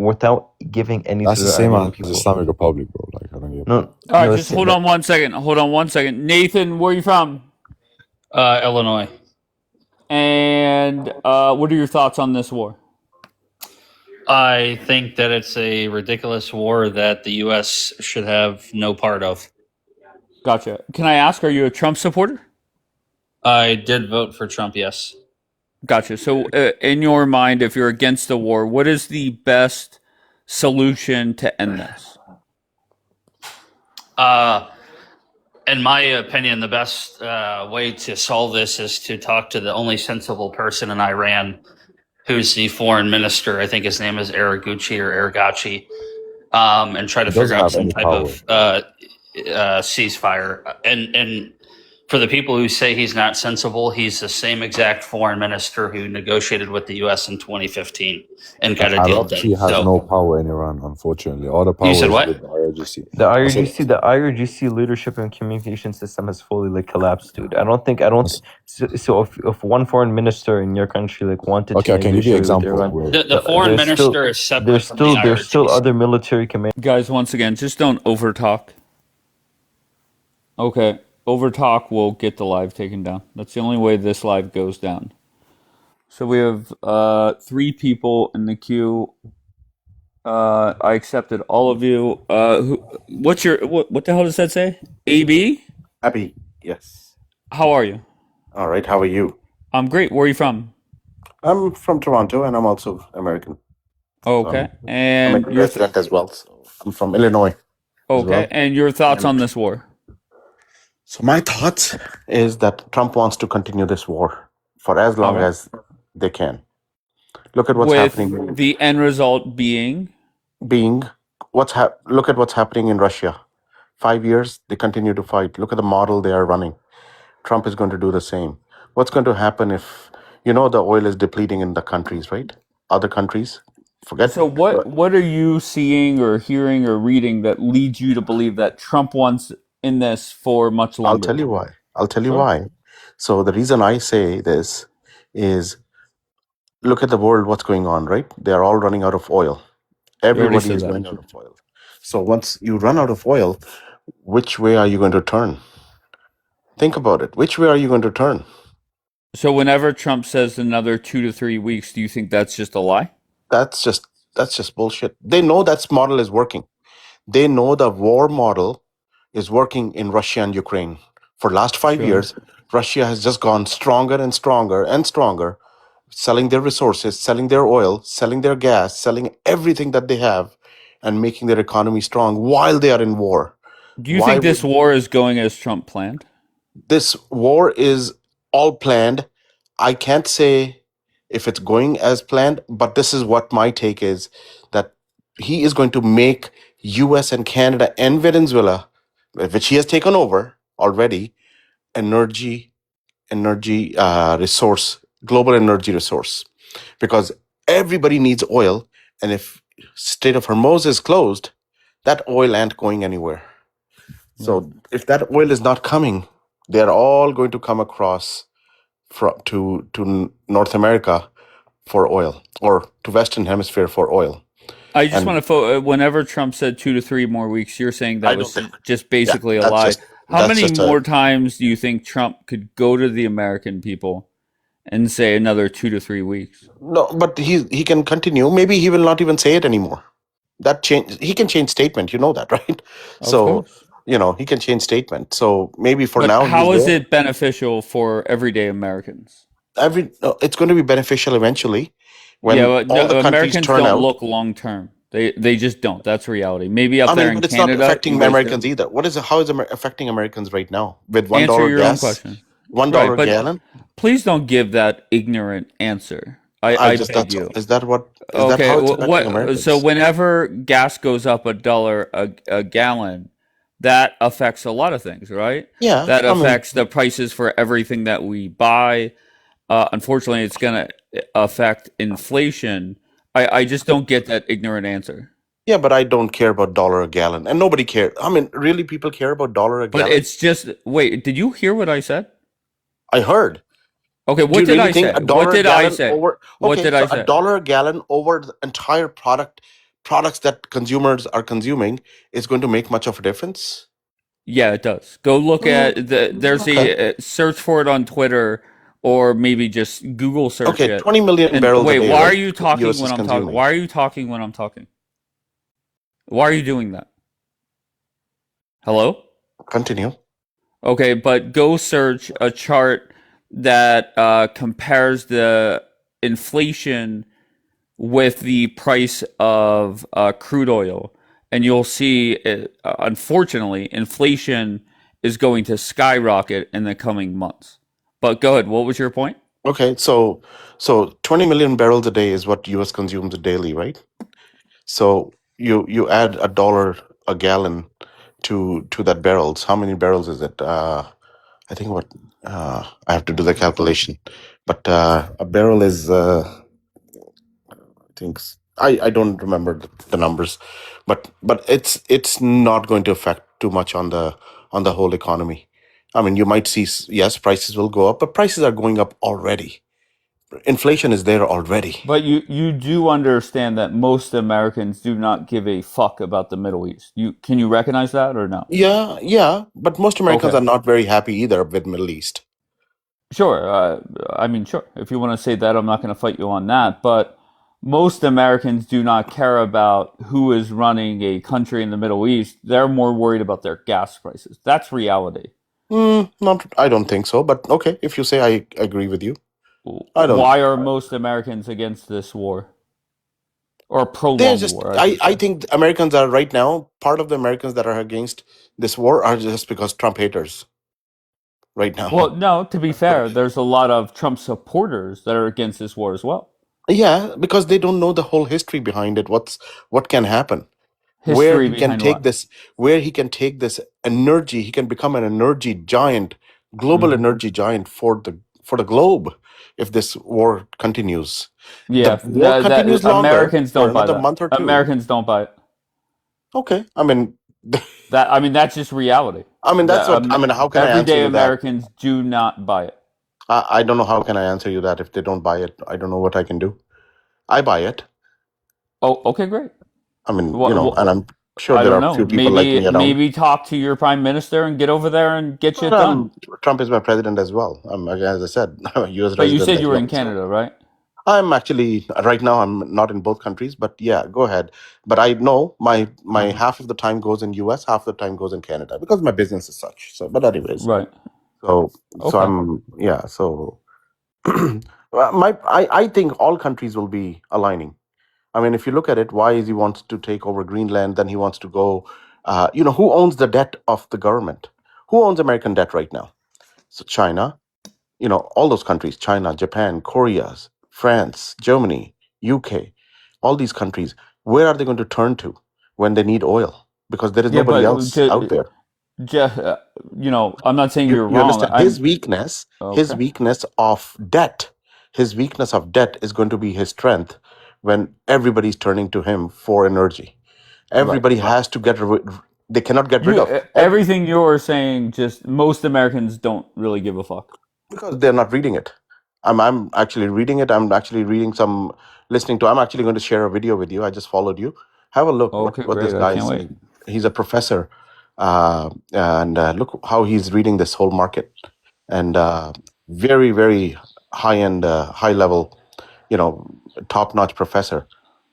that's the same Iranian as people. Islamic Republic, bro. Like, I don't get it. No, All right, no. just hold on one second. Nathan, where are you from? Illinois. And what are your thoughts on this war? I think that it's a ridiculous war that the U.S. should have no part of. Gotcha. Can I ask, are you a Trump supporter? I did vote for Trump, yes. Gotcha. So, in your mind, if you're against the war, what is the best solution to end this? In my opinion, the best way to solve this is to talk to the only sensible person in Iran, who's the foreign minister. I think his name is Aragachi, and try to It doesn't figure out have some any type power. of ceasefire. And for the people who say he's not sensible, he's the same exact foreign minister who negotiated with the U.S. in 2015 and got a deal done. Arabci has no power in Iran, unfortunately. All the You power said is what? with the IRGC. The I said, IRGC leadership and communication system has fully collapsed, dude. I don't. So if one foreign minister in your country wanted okay, to I can give you an negotiate with example. Iran, The foreign minister is separate from the there's still IRGC. other military command. Guys, once again, just don't overtalk. Okay, overtalk will get the live taken down. That's the only way this live goes down. So we have 3 people in the queue. I accepted all of you. What the hell does that say? AB? Abby, yes. How are you? All right, how are you? I'm great. Where are you from? I'm from Toronto and I'm also American. Okay. I'm And a your resident as well. So I'm from Illinois as okay. well. And your thoughts And on this war? so my thoughts is that Trump wants to continue this war for as long Alright. as they can. Look at what's With happening. the end result being Look at what's happening in Russia. 5 years they continue to fight. Look at the model they are running. Trump is going to do the same. What's going to happen if the oil is depleting in the countries, right? other countries. So what are you seeing or hearing or reading that leads you to believe that Trump wants in this for much I'll tell longer? you why. I'll tell you Sure. why. So the reason I say this is look at the world, what's going on, right? They're all running out of oil. You already Everybody said is that. running out of oil. So once you run out of oil, which way are you going to turn? Think about it. Which way are you going to turn? So whenever Trump says another 2 to 3 weeks, do you think that's just a lie? That's just bullshit. They know that model is working. They know the war model is working in Russia and Ukraine. For last 5 years, Russia has just gone stronger and stronger and stronger, selling their resources, selling their oil, selling their gas, selling everything that they have, and making their economy strong while they are in war. Do you Why think this would war is going as Trump planned? this war is all planned? I can't say if it's going as planned, but this is what my take is that he is going to make US and Canada and Venezuela, which he has taken over already, energy resource, global energy resource, because everybody needs oil, and if Strait of Hormuz is closed, that oil ain't going anywhere. So if that oil is not coming, they're all going to come across to North America for oil, or to Western Hemisphere for oil. I just And want to whenever Trump said 2 to 3 more weeks, you're saying that I don't was think, just yeah, basically a that's lie. just How that's many just a more times do you think Trump could go to the American people and say another 2 to 3 weeks? no, but he can continue. Maybe he will not even say it anymore. That change, he can change statement. You know that, right? Of So course. he can change statement. So maybe for But now he's how is there. it beneficial for everyday Americans? It's going to be beneficial eventually Yeah, when but all the no, countries Americans turn don't out. look long term. They just don't. That's reality. Maybe up I there mean, in but it's not Canada, you affecting guys do. Americans either. How is affecting Americans right now with one Answer dollar your own gas, question. one Right, dollar a but gallon? please don't give that ignorant answer. I I just beg that's you. is that Okay, how it's affecting what? So Americans? whenever gas goes up $1 a gallon, that affects a lot of things, right? Yeah, That I mean, affects the prices for everything that we buy. Unfortunately, it's going to affect inflation. I just don't get that ignorant answer. yeah, but I don't care about dollar a gallon, and nobody cares. I mean, really, people care about dollar a But gallon? it's just wait. Did you hear what I said? I heard. Okay, Do what you did really I think say? a What dollar a did I gallon say? over? What Okay, did so I a say? dollar a gallon over the entire products that consumers are consuming is going to make much of a difference? Yeah, it does. Go look at there's Okay. a search for it on Twitter or maybe just Google search Okay, it. 20 million And barrels a wait, day, why are right? you talking US when is I'm talking? consuming. Why are you talking when I'm talking? Why are you doing that? Hello? Continue. Okay, but go search a chart that compares the inflation with the price of crude oil, and you'll see, unfortunately, inflation is going to skyrocket in the coming months. But go ahead. What was your point? Okay, so 20 million barrels a day is what US consumes daily, right? So you add a dollar a gallon to that barrels. How many barrels is it? I think I have to do the calculation, but a barrel is I don't remember the numbers, but it's not going to affect too much on the whole economy. I mean, you might see yes, prices will go up, but prices are going up already. Inflation is there already. But you do understand that most Americans do not give a fuck about the Middle East. Can you recognize that or no? Yeah, but most Americans Okay. are not very happy either with Middle East. Sure. I mean, sure. If you want to say that, I'm not going to fight you on that. But most Americans do not care about who is running a country in the Middle East. They're more worried about their gas prices. That's reality. Not, I don't think so, but okay, if you say, I agree with you. I don't. Why are most Americans against this war? Or They're prolonged just. war, I should I say. think Americans are right now. Part of the Americans that are against this war are just because Trump haters. Right now. Well, no, to be fair, there's a lot of Trump supporters that are against this war as well. Yeah, because they don't know the whole history behind it. What can happen? Where History he can behind take what? this, where he can take this energy, he can become an energy giant, global Hmm. energy giant for the globe. if this war continues. Yeah, The war continues that longer Americans for don't buy another that. month or two. Americans don't buy it. Okay, I mean, That's just reality. that's what I mean. How can I answer Everyday you that? Americans do not buy it. I don't know how can I answer you that if they don't buy it. I don't know what I can do. I buy it. Oh, okay, great. I mean, Well, and I'm sure I there don't are a know. few people like me around. Maybe talk to your prime minister and get over there and get shit But done. Trump is my president as well. As I said, I'm a U.S. But you resident said as you were well. in Canada, right? I'm actually right now. I'm not in both countries, but yeah, go ahead. But I know my half of the time goes in U.S., half the time goes in Canada because my business is such. So, but anyways, Right. so Okay. I'm yeah. So I think all countries will be aligning. I mean, if you look at it, why is he wants to take over Greenland? Then he wants to go. Who owns the debt of the government? Who owns American debt right now? So China, all those countries, China, Japan, Korea, France, Germany, UK, all these countries, where are they going to turn to when they need oil? Because there is Yeah, nobody but else out there. Jeff, I'm not saying you're You wrong. understand his weakness, his Okay. weakness of debt, his weakness of debt is going to be his strength when everybody's turning to him for energy. Everybody has to they cannot get rid of Everything you're saying. Just most Americans don't really give a fuck. because they're not reading it. I'm actually reading it. I'm actually reading listening to. I'm actually going to share a video with you. I just followed you. Have a look Okay, what this great. I guy can't is wait. saying. He's a professor, and look how he's reading this whole market, and very very high end, high level, top notch professor.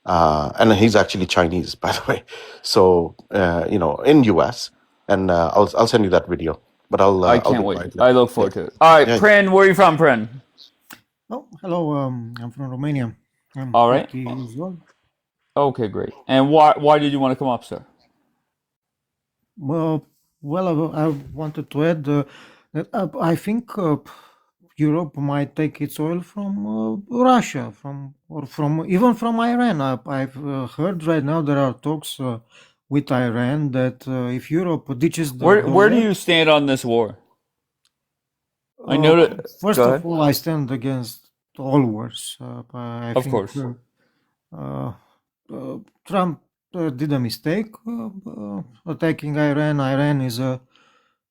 And he's actually Chinese, by the way. So in US, and I'll send you that video. But I I'll can't be wait. quiet. I look forward to it. All right, Yeah. Prin, where are you from, Prin? Oh, hello. I'm from Romania. I'm All right. 40 years old. Okay, great. And why did you want to come up, sir? Well, I wanted to add that I think Europe might take its oil from Russia, even from Iran. I've heard right now there are talks with Iran that if Europe ditches the Where do dollar, you stand on this war? I know that. first Go of ahead. all, I stand against all wars. I Of think course. Trump did a mistake attacking Iran. Iran is a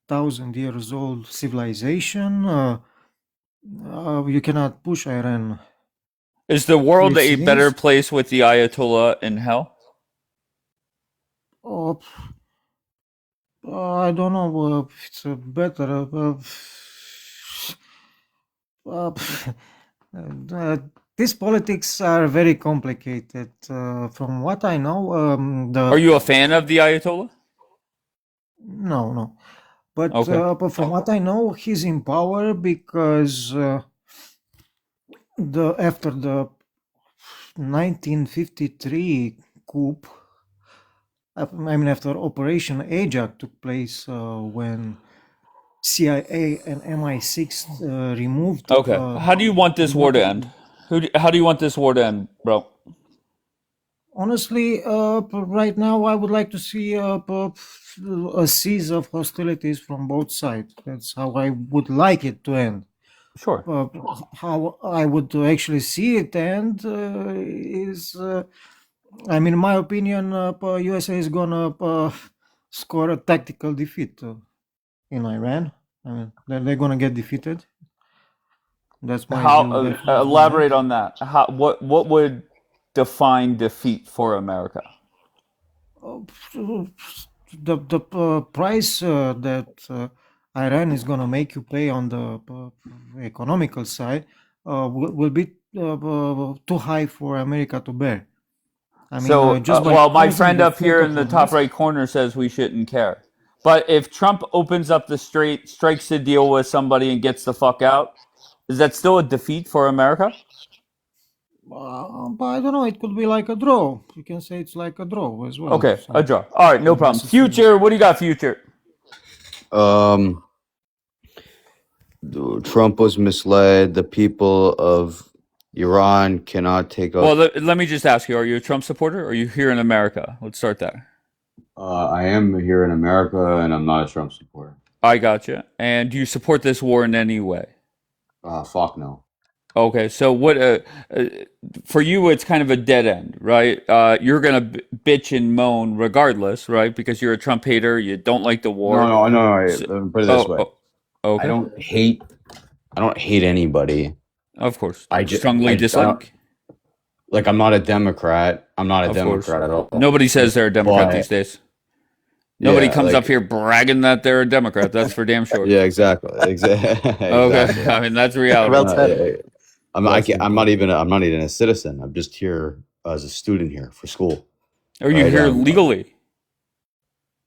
1,000 years old civilization. You cannot push Iran. Is the world Its a better knees. place with the Ayatollah in hell? I don't know if it's better. These politics are very complicated. From what I know, Are you a fan of the Ayatollah? no. But Okay. but from what I know, he's in power because after the 1953 coup, I mean after Operation Ajax took place, when CIA and MI6 removed. Okay. How do you want this war to end? How do you want this war to end, bro? Honestly, right now I would like to see a cease of hostilities from both sides. That's how I would like it to end. Sure. How I would actually see it end is, I mean, in my opinion, USA is gonna score a tactical defeat in Iran. I mean, they're gonna get defeated. That's my How view. elaborate on that? What would define defeat for America? The price that Iran is going to make you pay on the economical side will be too high for America to bear. I mean, So, just by well, my closing friend the up Strait here of in the top Hormuz. right corner says we shouldn't care. But if Trump opens up the strait, strikes a deal with somebody, and gets the fuck out, is that still a defeat for America? But I don't know. It could be like a draw. You can say it's like a draw as well. Okay, So a draw. All right, no not problem. necessarily. Future, what do you got, Future? Trump was misled. The people of Iran cannot take up. Well, let me just ask you: are you a Trump supporter, or are you here in America? Let's start there. I am here in America, and I'm not a Trump supporter. I gotcha. And do you support this war in any way? Fuck no. Okay, so what? For you, it's kind of a dead end, right? You're gonna bitch and moan regardless, right? Because you're a Trump hater. You don't like the No, war. no, no, no. So, Let me put it this oh, way. oh, okay. I don't hate anybody. Of course, I strongly don't dislike. like. I'm not a Democrat. I'm not a Of course, Democrat at all. nobody says they're a Democrat these But days. Nobody yeah, comes up like here bragging that they're a Democrat. That's for damn sure. yeah, exactly, Okay, exactly. I mean that's reality. Well said. Well said. I'm not even a citizen. I'm just here as a student here for school. Are you Right? here legally?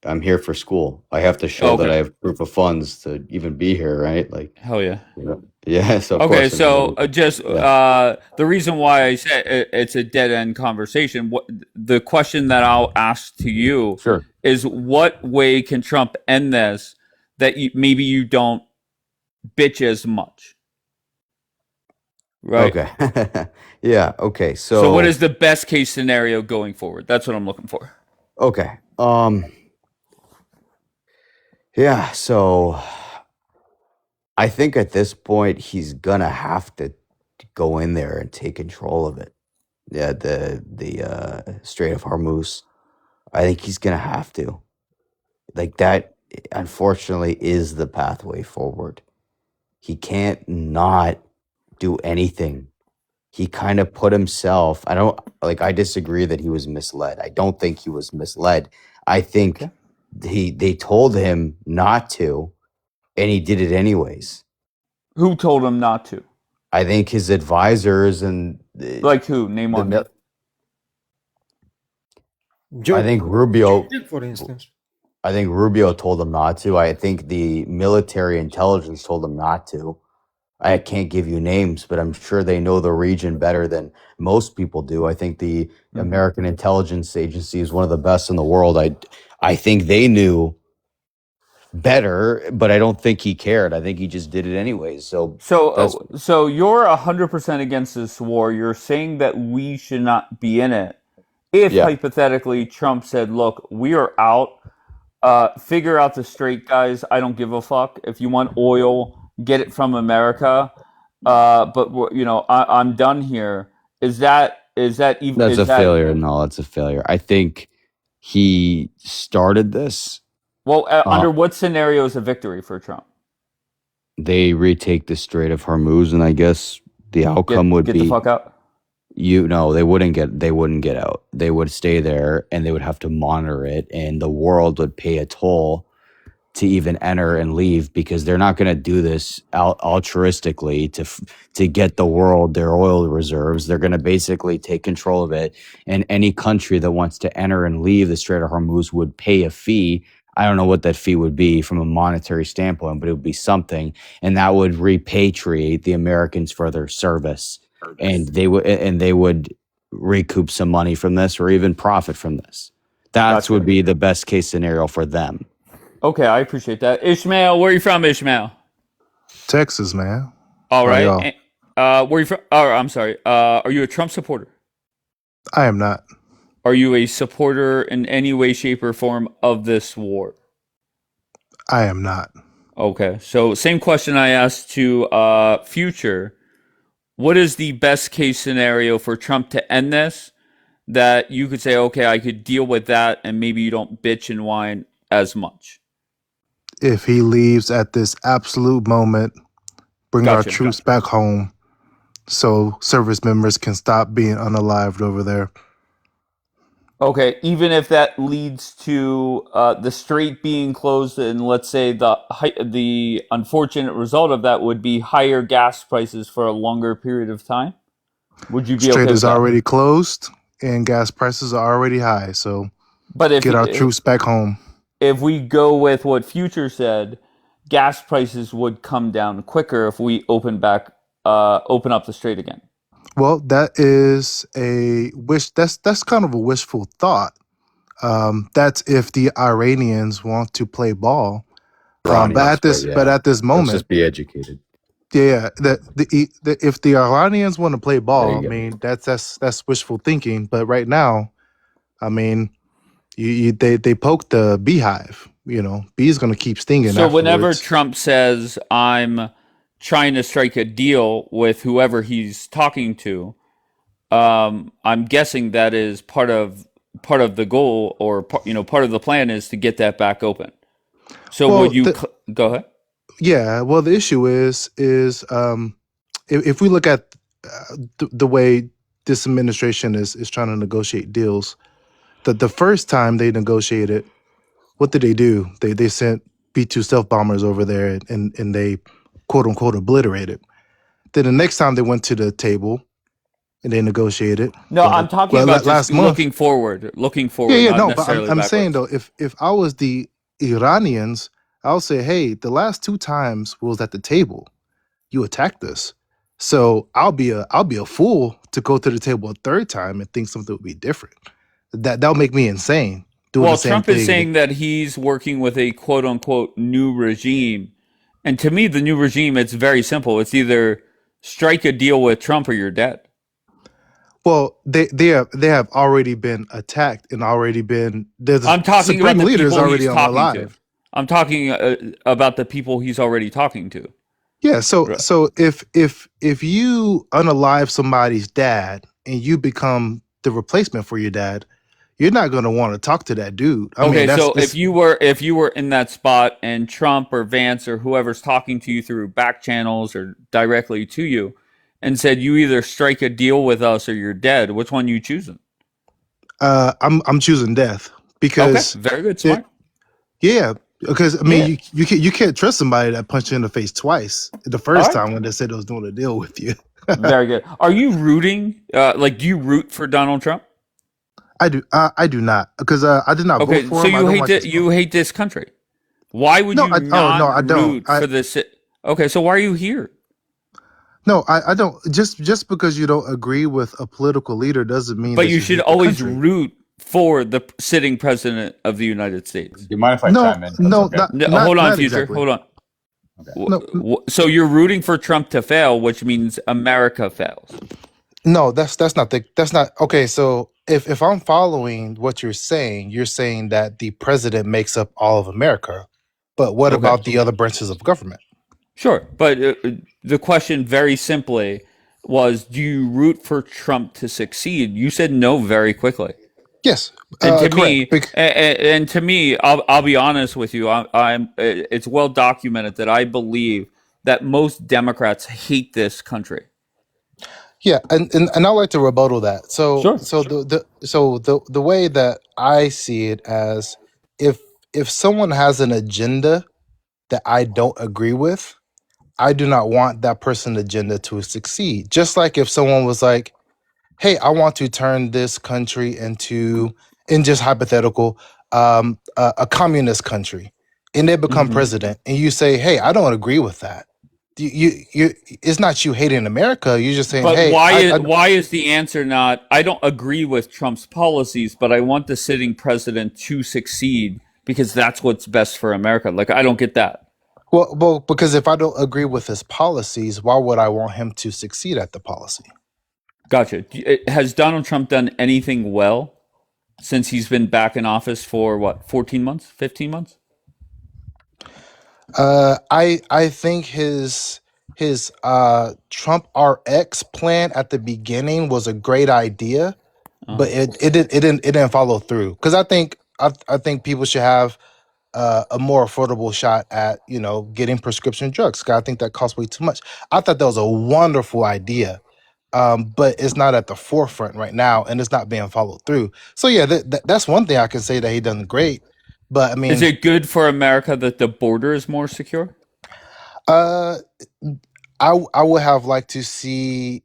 I'm here for school. I have to show that Okay. I have proof of funds to even be here, right? Like, Hell yeah. you know, yeah. So of Okay, course, so yeah. the reason why I said it's a dead end conversation. What the question that I'll ask to you Sure. is, what way can Trump end this that maybe you don't bitch as much, right? Okay. Yeah. Okay. So what So is the best case scenario going forward? That's what I'm looking for. okay. Yeah. So I think at this point he's gonna have to go in there and take control of it. Yeah. The Strait of Hormuz. I think he's gonna have to. Like that. Unfortunately, is the pathway forward. He can't not do anything. He kind of put himself, I disagree that he was misled. I don't think he was misled. I think they told him not to, and he did it anyways. Who told him not to? I think his advisors and Like who? Name one. I think Rubio. for instance. I think Rubio told him not to. I think the military intelligence told him not to. I can't give you names, but I'm sure they know the region better than most people do. I think the American Intelligence Agency is one of the best in the world. I think they knew better, but I don't think he cared. I think he just did it anyways. So So you're 100% against this war. You're saying that we should not be in it. If yeah. hypothetically Trump said, "Look, we are out. Figure out the strait, guys. I don't give a fuck. If you want oil, get it from America. But I'm done here." Is that even? That's Is a that failure. No, that's a failure. I think he started this. well? Under what scenario is a victory for Trump? They retake the Strait of Hormuz, and I guess the outcome would get be the fuck out. they wouldn't get out. They would stay there and they would have to monitor it, and the world would pay a toll to even enter and leave, because they're not going to do this altruistically to get the world their oil reserves. They're going to basically take control of it, and any country that wants to enter and leave the Strait of Hormuz would pay a fee. I don't know what that fee would be from a monetary standpoint, but it would be something, and that would repatriate the Americans for their service, and they would recoup some money from this or even profit from this. That would be the best case scenario for them. Okay, I appreciate that. Ishmael, where are you from, Ishmael? Texas, man. All Why right. Where are you from? Oh, I'm sorry. Are you a Trump supporter? I am not. Are you a supporter in any way, shape, or form of this war? I am not. Okay. So same question I asked to Future. What is the best case scenario for Trump to end this that you could say, okay, I could deal with that, and maybe you don't bitch and whine as much? If he leaves at this absolute moment, bring our troops back home so service members can stop being unalived over there. Okay, even if that leads to the strait being closed, and let's say the unfortunate result of that would be higher gas prices for a longer period of time, would you be Strait okay with is that? already closed and gas prices are already high, so get our troops back home. If we go with what Future said, gas prices would come down quicker if we open up the strait again. Well, that is a wish. That's kind of a wishful thought. That's if the Iranians want to play ball. But at this moment, let's just be educated. Yeah, if the Iranians want to play ball, I mean that's wishful thinking. But right now, I mean, they poked the beehive. Bee's going to keep stinging. So afterwards. whenever Trump says, I'm trying to strike a deal with whoever he's talking to, I'm guessing that is part of the goal, or part of the plan is to get that back open. So would Well, you go ahead? yeah. Well, the issue is if we look at the way this administration is trying to negotiate deals, the first time they negotiated, what did they do? They sent B-2 stealth bombers over there and they quote unquote obliterated. Then the next time they went to the table and they negotiated. No, I'm talking about just last month. looking forward, Yeah, not no, but necessarily I'm backwards. saying though, if I was the Iranians, I'll say, hey, the last 2 times we was at the table, you attacked us. So I'll be a fool to go to the table a third time and think something would be different. That'll make me insane. Doing Well, the same Trump thing. is saying that he's working with a quote unquote new regime. And to me, the new regime, it's very simple. It's either strike a deal with Trump or you're dead. Well, they have already been attacked and already been. I'm talking Supreme about the leaders people already he's talking alive. to. I'm talking about the people he's already talking to. Yeah. So if you unalive somebody's dad and you become the replacement for your dad, you're not going to want to talk to that dude. I mean, so if you were in that spot and Trump or Vance or whoever's talking to you through back channels or directly to you and said you either strike a deal with us or you're dead, which one you choosing? I'm choosing death because very good, smart. Yeah, because I mean, you can't trust somebody that punched you in the face twice. The first time when they said they was doing a deal with you. Very good. Are you rooting? Do you root for Donald Trump? I do. I do not, because I did not vote for so him. you hate this country. Why would you not root for this? Okay, so why are you here? No, I don't. Just because you don't agree with a political leader doesn't mean. But you should always root for the sitting president of the United States. Do you mind if I chime in? No, okay. Hold on, Future. Exactly. Hold on. Okay. No. So you're rooting for Trump to fail, which means America fails. No, that's not okay. So if I'm following what you're saying that the president makes up all of America, but what about the other branches of government? Sure, but the question very simply was, do you root for Trump to succeed? You said no very quickly. Yes, and to me, I'll be honest with you. It's well documented that I believe that most Democrats hate this country. Yeah, and I'd like to rebuttal that. So the way that I see it as, if someone has an agenda that I don't agree with, I do not want that person's agenda to succeed. Just like if someone was like, hey, I want to turn this country into, in just hypothetical, a communist country, and they become president, and you say, hey, I don't agree with that. You it's not you hating America. You're just saying, but hey, why is the answer not, I don't agree with Trump's policies, but I want the sitting president to succeed because that's what's best for America? Like, I don't get that. Well, because if I don't agree with his policies, why would I want him to succeed at the policy? Gotcha. Has Donald Trump done anything well since he's been back in office for what, 14 months, 15 months? I think his Trump RX plan at the beginning was a great idea, but it didn't follow through. Because I think people should have a more affordable shot at getting prescription drugs. 'Cause I think that costs way too much. I thought that was a wonderful idea, but it's not at the forefront right now, and it's not being followed through. So yeah, that's one thing I can say that he done great. But I mean, is it good for America that the border is more secure? I would have liked to see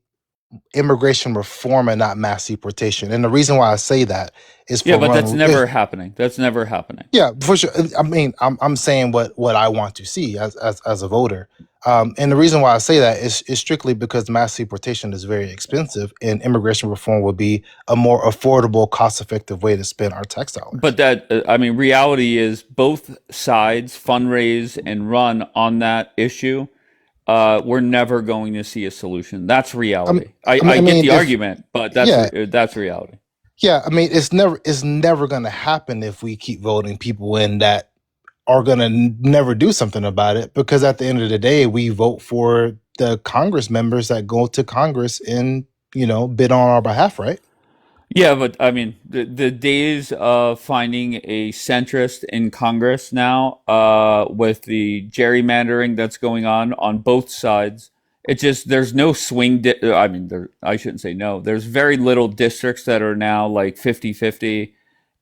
immigration reform and not mass deportation. And the reason why I say that is for that's never happening. That's never happening. Yeah, for sure. I mean, I'm saying what I want to see as a voter. And the reason why I say that is strictly because mass deportation is very expensive, and immigration reform would be a more affordable, cost-effective way to spend our tax dollars. But reality is both sides fundraise and run on that issue. We're never going to see a solution. That's reality. I get the argument, but that's reality. Yeah, I mean, it's never going to happen if we keep voting people in that are going to never do something about it, because at the end of the day, we vote for the Congress members that go to Congress and, bid on our behalf, right? Yeah, but I mean, the days of finding a centrist in Congress now, with the gerrymandering that's going on both sides, it just there's no swing. I mean, I shouldn't say no. There's very little districts that are now like 50-50.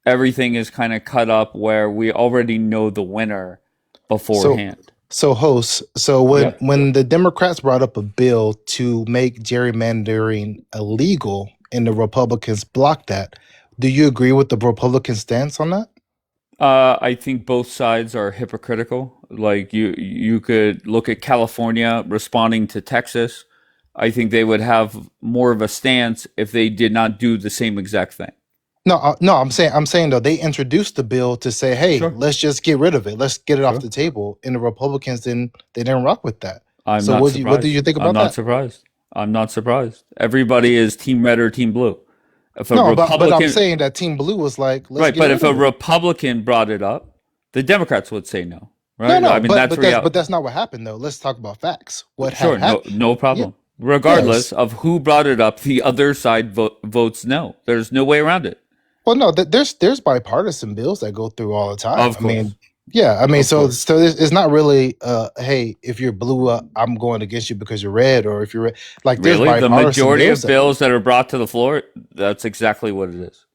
Everything is kind of cut up where we already know the winner So, beforehand. host. So when Yep. when the Democrats brought up a bill to make gerrymandering illegal and the Republicans blocked that, do you agree with the Republican stance on that? I think both sides are hypocritical. Like you could look at California responding to Texas. I think they would have more of a stance if they did not do the same exact thing. No. I'm saying though, they introduced the bill to say, hey, Sure, let's just get rid of it. Let's get it off sure. the table. And the Republicans didn't rock with that. I'm So not what do surprised. you think I'm about not that? surprised. I'm not surprised. Everybody is team red or team blue. If a No, but I'm Republican, saying that Team Blue was like, let's right, get but rid if a of it. Republican brought it up, the Democrats would say no, No, right? I no, mean, but that's but that's reality. but that's not what happened though. Let's talk about facts. What had Sure, happened? no Yeah, problem. Regardless yes. of who brought it up, the other side votes no. There's no way around it. Well, no, there's bipartisan bills that go through all the time. Of I mean, course, yeah, I mean, of so course. so it's not really hey, if you're blue, I'm going against you because you're red, or if you're red. Like there's Really, the bipartisan majority bills of that. bills that are brought to the floor, that's exactly what it is.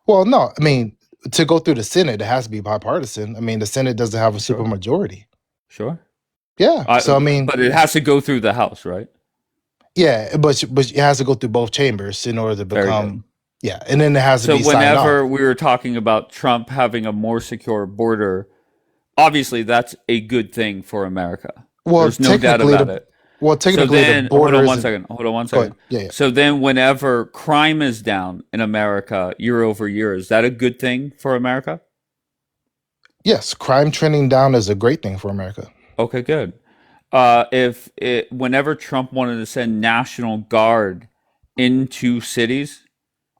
Well, no, I mean, to go through the Senate, it has to be bipartisan. I mean, the Senate doesn't have a Sure, supermajority. sure. Yeah, so I mean, But it has to go through the House, right? yeah, but it has to go through both chambers in order to Very good. become, yeah, and then it has to So be signed off. whenever we were talking about Trump having a more secure border, obviously that's a good thing for America. Well, There's no doubt technically, about the it. well, So technically, the then, hold border on one isn't. second. Hold on one Go ahead. second. Yeah, yeah. So then, whenever crime is down in America year over year, is that a good thing for America? Yes, crime trending down is a great thing for America. Okay, good. Whenever Trump wanted to send National Guard into cities,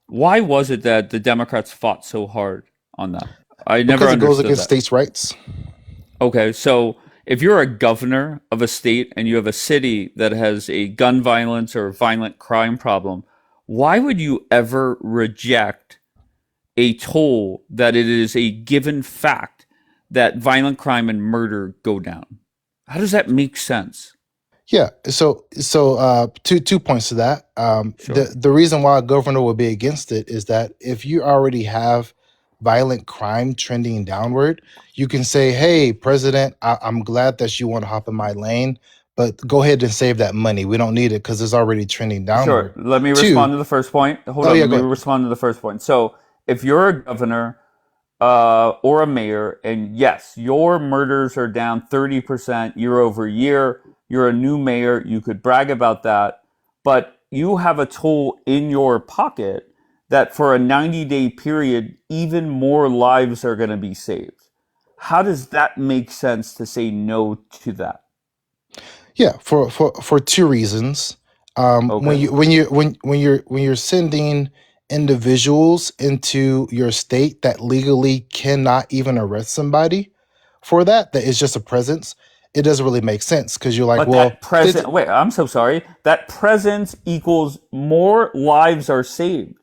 why was it that the Democrats fought so hard on that? I never Because it goes understood against that. states' rights. Okay, so if you're a governor of a state and you have a city that has a gun violence or violent crime problem, why would you ever reject a toll that it is a given fact that violent crime and murder go down? How does that make sense? Yeah. So two points to that. Sure. The reason why a governor would be against it is that if you already have violent crime trending downward, you can say, "Hey, President, I'm glad that you want to hop in my lane, but go ahead and save that money. We don't need it because it's already trending Sure. downward." Let me Two. respond to the first point. Hold Oh on. yeah, Let go me ahead. respond to the first point. So, if you're a governor or a mayor, and yes, your murders are down 30% year over year, you're a new mayor, you could brag about that, but you have a tool in your pocket that for a 90-day period, even more lives are going to be saved. How does that make sense to say no to that? Yeah, for two reasons. When Okay. you're sending individuals into your state that legally cannot even arrest somebody for that is just a presence. It doesn't really make sense because you're like, But well, that present, wait, I'm so sorry. That presence equals more lives are saved.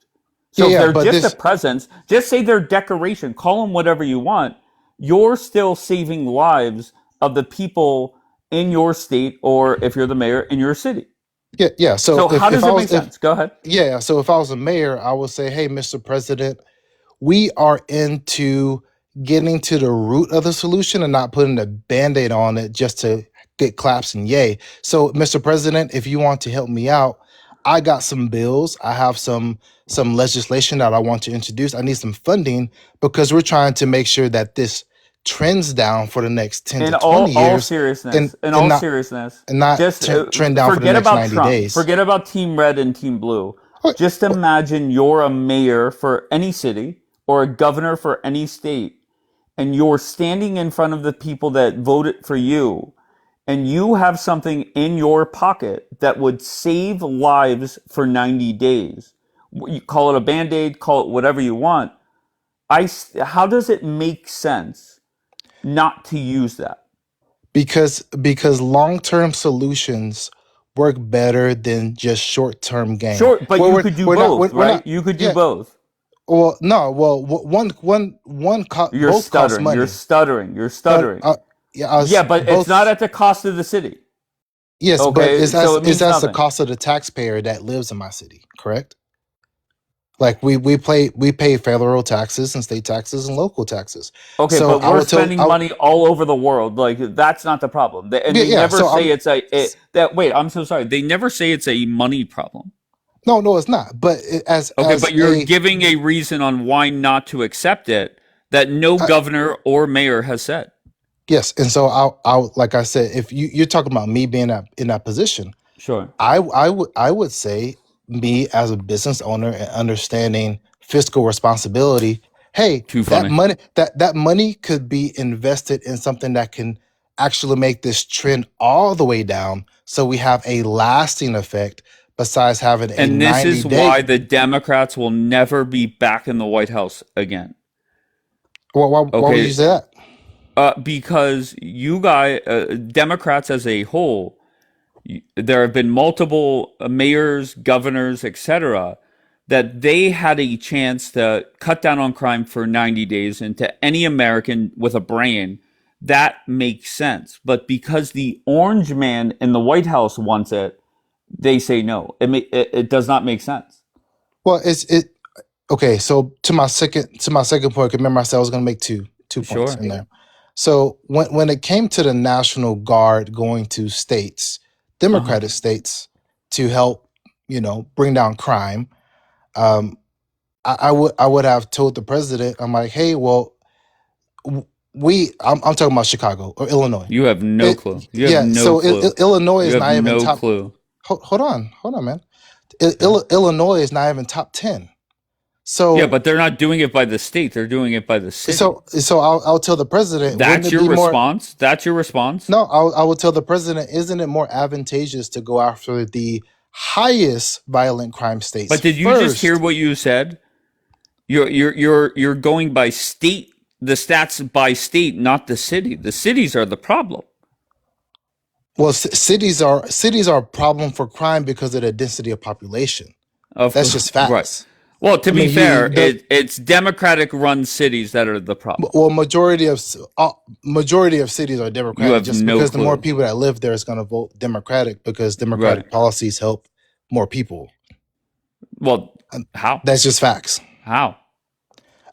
yeah, So if yeah, they're but just a this, presence, just say they're decoration, call them whatever you want. You're still saving lives of the people in your state, or if you're the mayor in your city. yeah, yeah. So So how if does I it make was if sense? Go ahead. yeah, so if I was a mayor, I would say, hey, Mr. President, we are into getting to the root of the solution and not putting a band-aid on it just to get claps and yay. So, Mr. President, if you want to help me out, I got some bills. I have some legislation that I want to introduce. I need some funding because we're trying to make sure that this trends down for the next 10 In to 20 all years seriousness, and in and all not seriousness, and not just trend down for the forget next about 90 Trump. days. Forget about Team Red and Team Blue. Okay. Just imagine you're a mayor for any city or a governor for any state, and you're standing in front of the people that voted for you, and you have something in your pocket that would save lives for 90 days. You call it a band-aid, call it whatever you want. How does it make sense not to use that? Because long-term solutions work better than just short-term gain. Sure, but Well, you could do we're not both, we're right? not You could do yeah. both. Well, no. Well, You're both cost stuttering. You're money. stuttering. You're But stuttering. Yeah, but it's not both. at the cost of the city. Yes, but Okay, so it is means that's the nothing. cost of the taxpayer that lives in my city, correct? Like we pay federal taxes and state taxes and local taxes. Okay, So but we're spending money all over the world. Like that's not the problem. And they yeah. never So say it's that. Wait, I'm so sorry. They never say it's a money problem. no, it's not. But Okay, but you're giving a reason on why not to accept it that no governor or mayor has said. Yes, and so I'll like I said, if you're talking about me being in that position, sure, I would say me as a business owner and understanding fiscal responsibility. Hey, that money could be invested in something that can actually make this trend all the way down, so we have a lasting effect. Besides having a 90-day. And this is why the Democrats will never be back in the White House again. Well, why would you say that? Because you guys, Democrats as a whole, there have been multiple mayors, governors, etc., that they had a chance to cut down on crime for 90 days, and to any American with a brain, that makes sense. But because the orange man in the White House wants it, they say no. It does not make sense. Well, okay. So to my second point, remember I said I was going to make two points in there. So when it came to the National Guard going to states, Democratic states, to help, bring down crime, I would have told the president, I'm like, hey, well, I'm talking about Chicago or Illinois. You have no clue. You have no clue. Illinois is not even top. Clue. Hold on, man. Illinois is not even top 10. So yeah, but they're not doing it by the state; they're doing it by the city. So I'll tell the president. That's your response. That's your response. No, I will tell the president. Isn't it more advantageous to go after the highest violent crime states? But did you just hear what you said? You're going by state, the stats by state, not the city. The cities are the problem. Well, cities are a problem for crime because of the density of population. That's just facts. Right. Well, to be fair, it's Democratic-run cities that are the problem. Well, majority of cities are Democratic. You have just no because clue. The more people that live there is going to vote Democratic because Democratic policies help more people. Well, how? That's just facts. How?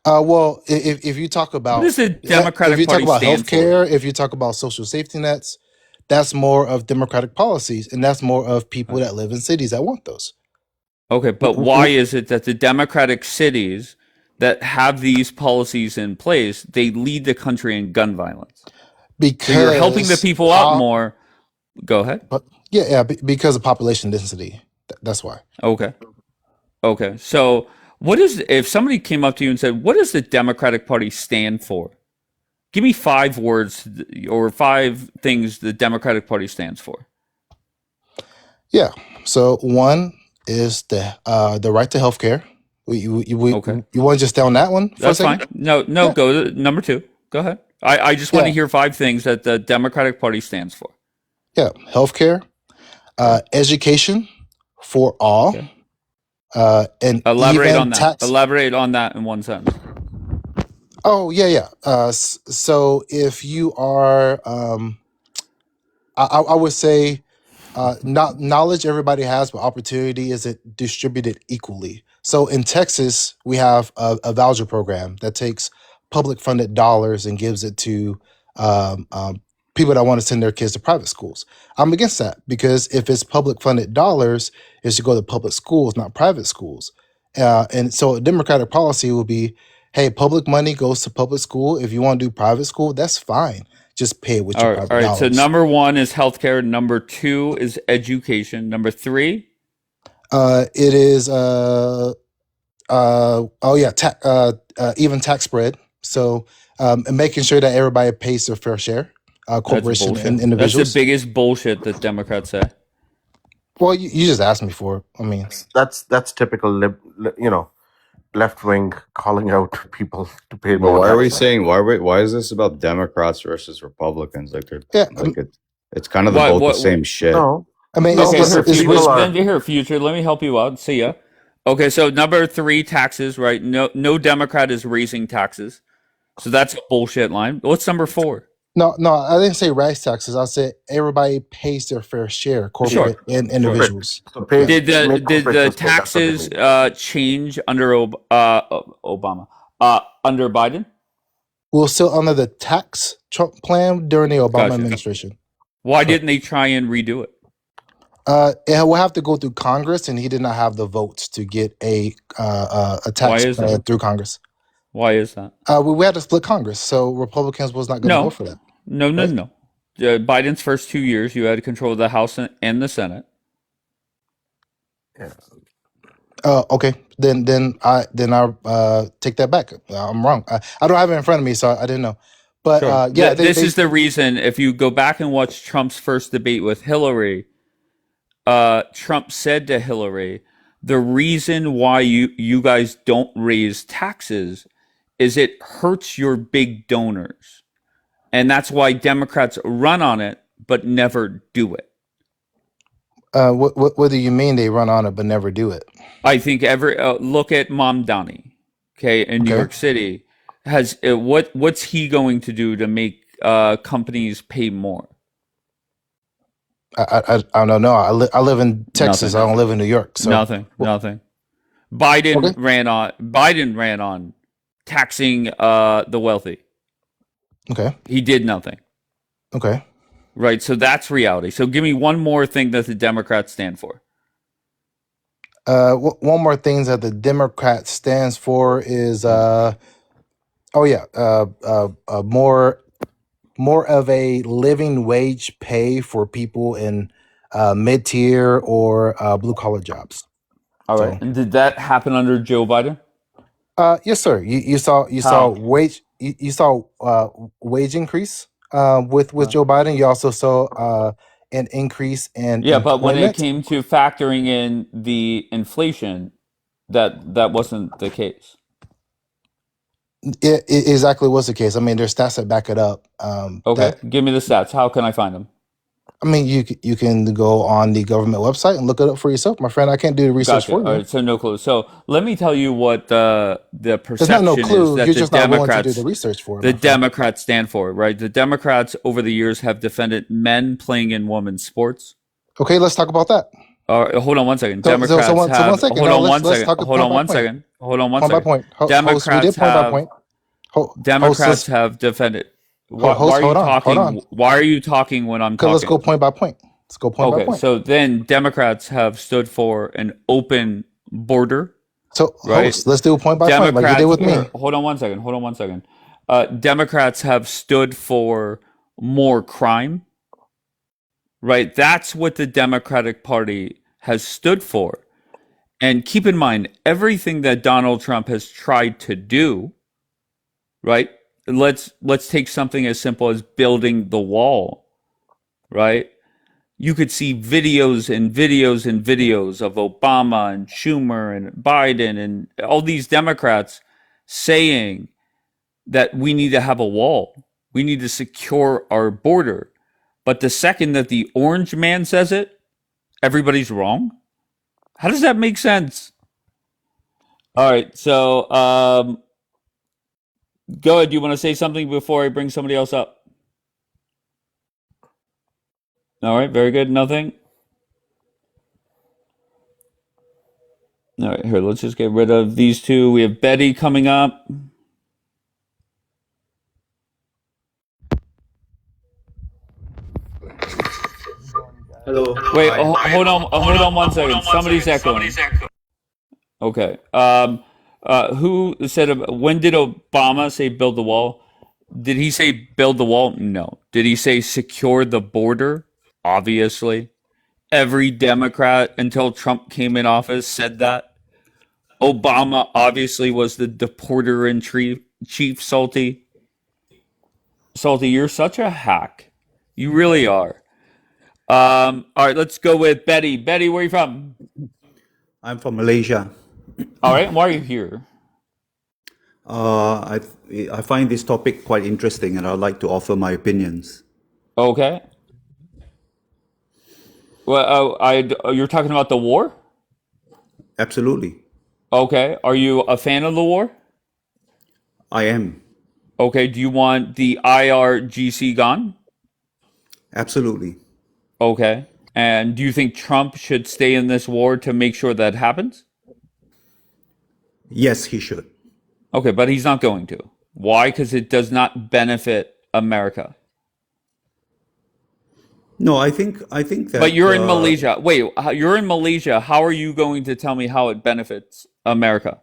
Well, if you talk about what does the Democratic if you Party talk about stand healthcare, for? if you talk about social safety nets, that's more of Democratic policies, and that's more of people that live in cities that want those. Okay, but why is it that the Democratic cities that have these policies in place, they lead the country in gun violence? Because so you're helping the people out more. Go ahead. Because of population density. That's why. Okay. So if somebody came up to you and said, what does the Democratic Party stand for? Give me 5 words or 5 things the Democratic Party stands for. Yeah. So one is the right to health care. You want to just stay on that one for That's a second? fine. No, yeah. Go to number 2. Go ahead. I just want to hear 5 things that the Democratic Party stands for. Yeah. Healthcare, education for all. Okay. And elaborate on that. Elaborate on that in one sentence. Oh, yeah. So if you are, I would say, not knowledge everybody has, but opportunity isn't distributed equally. So in Texas, we have a voucher program that takes public funded dollars and gives it to people that want to send their kids to private schools. I'm against that because if it's public funded dollars, it should go to public schools, not private schools. And so a Democratic policy will be, hey, public money goes to public school. If you want to do private school, that's fine. Just pay it with your private dollars. All right. So number 1 is healthcare. Number 2 is education. Number 3? It is even tax spread. So making sure that everybody pays their fair share. Corporations and individuals. That's the biggest bullshit that Democrats say. Well, you just asked me for it. I mean, that's typical. left wing calling out people to pay But more why are we taxes. saying why is this about Democrats versus Republicans? Like they're Yeah, like it's kind of What? both the What? same shit. No, I mean, no, Okay, but here, the it's people rich. then are. here, future. Let me help you out. See ya. Okay, so number 3, taxes. Right? No Democrat is raising taxes, so that's a bullshit line. What's number 4? No, I didn't say rise taxes. I said everybody pays their fair share, Sure, corporate and sure. individuals. So pay, Yeah. make Did the corporations pay. That's what they taxes mean. change under Obama? Under Biden? We were still under the tax Trump plan during the Obama Gotcha. administration. Why Correct. didn't they try and redo it? It will have to go through Congress, and he did not have the votes to get a Why tax is plan that? through Congress. Why is that? We had to split Congress, so Republicans was not going to vote No, for that. no, no, Right? no. Biden's first 2 years, you had control of the House and the Senate. Yeah. Okay. Then I take that back. I'm wrong. I don't have it in front of me, so I didn't know. But Sure. yeah, This they is the reason. If you go back and watch Trump's first debate with Hillary, Trump said to Hillary, "The reason why you guys don't raise taxes is it hurts your big donors, and that's why Democrats run on it but never do it." what do you mean they run on it but never do it? I think look at Mamdani, okay, in New Okay. York City. Has what's he going to do to make companies pay more? I don't know. I live in Texas. Nothing. I don't live in New York. So Nothing. Biden okay. ran on taxing the wealthy. Okay. He did nothing. Okay. Right. So that's reality. So give me one more thing that the Democrats stand for. One more thing that the Democrat stands for is more of a living wage pay for people in mid tier or blue collar jobs. All right. And did that happen under Joe Biden? Yes, sir. You saw wage wage increase with Joe Biden. You also saw an increase in But when it employment. came to factoring in the inflation, that wasn't the case. It exactly was the case. I mean, there's stats that back it up. Okay, give me the stats. How can I find them? I mean, you can go on the government website and look it up for yourself, my friend. I can't do the research Gotcha. for you. All right, so no clue. So let me tell you what the There's not no perception clue. is that You're the just not willing to do the Democrats research for it. the My friend. Democrats stand for, right? The Democrats over the years have defended men playing in women's sports. Okay, let's talk about that. Hold on one second. So Democrats one have. second. Hold Now on one let's second. talk Hold on point by one point. second. Hold on one Point by second. point. Host, we Democrats did point by point. Democrats have defended. Why Host, are you hold on. talking? Why are you talking when I'm Okay, talking? let's go point by point. Let's go point by Okay, point. so then Democrats have stood for an open border. So, right? host, let's do point by point, like you did with me. Hold on one second. Democrats have stood for more crime, right? That's what the Democratic Party has stood for. And keep in mind, everything that Donald Trump has tried to do, right? Let's take something as simple as building the wall, right? You could see videos and videos and videos of Obama and Schumer and Biden and all these Democrats saying that we need to have a wall. We need to secure our border. But the second that the orange man says it, everybody's wrong. How does that make sense? All right, so go ahead. Do you want to say something before I bring somebody else up? All right, very good. Nothing. All right, here, let's just get rid of these two. We have Betty coming up. Hello. Wait, hold on one second. Somebody's echoing. Okay. Who said, when did Obama say build the wall? Did he say build the wall? No. Did he say secure the border? Obviously. Every Democrat until Trump came in office said that. Obama obviously was the deporter in chief, Salty. Salty, you're such a hack. You really are. All right, let's go with Betty. Betty, where are you from? I'm from Malaysia. All right, and why are you here? I find this topic quite interesting, and I'd like to offer my opinions. Okay. Well, you're talking about the war? Absolutely. Okay. Are you a fan of the war? I am. Okay. Do you want the IRGC gone? Absolutely. Okay. And do you think Trump should stay in this war to make sure that happens? Yes, he should. Okay, but he's not going to. Why? Because it does not benefit America. No, I think that. But you're in Malaysia. Wait, you're in Malaysia. How are you going to tell me how it benefits America?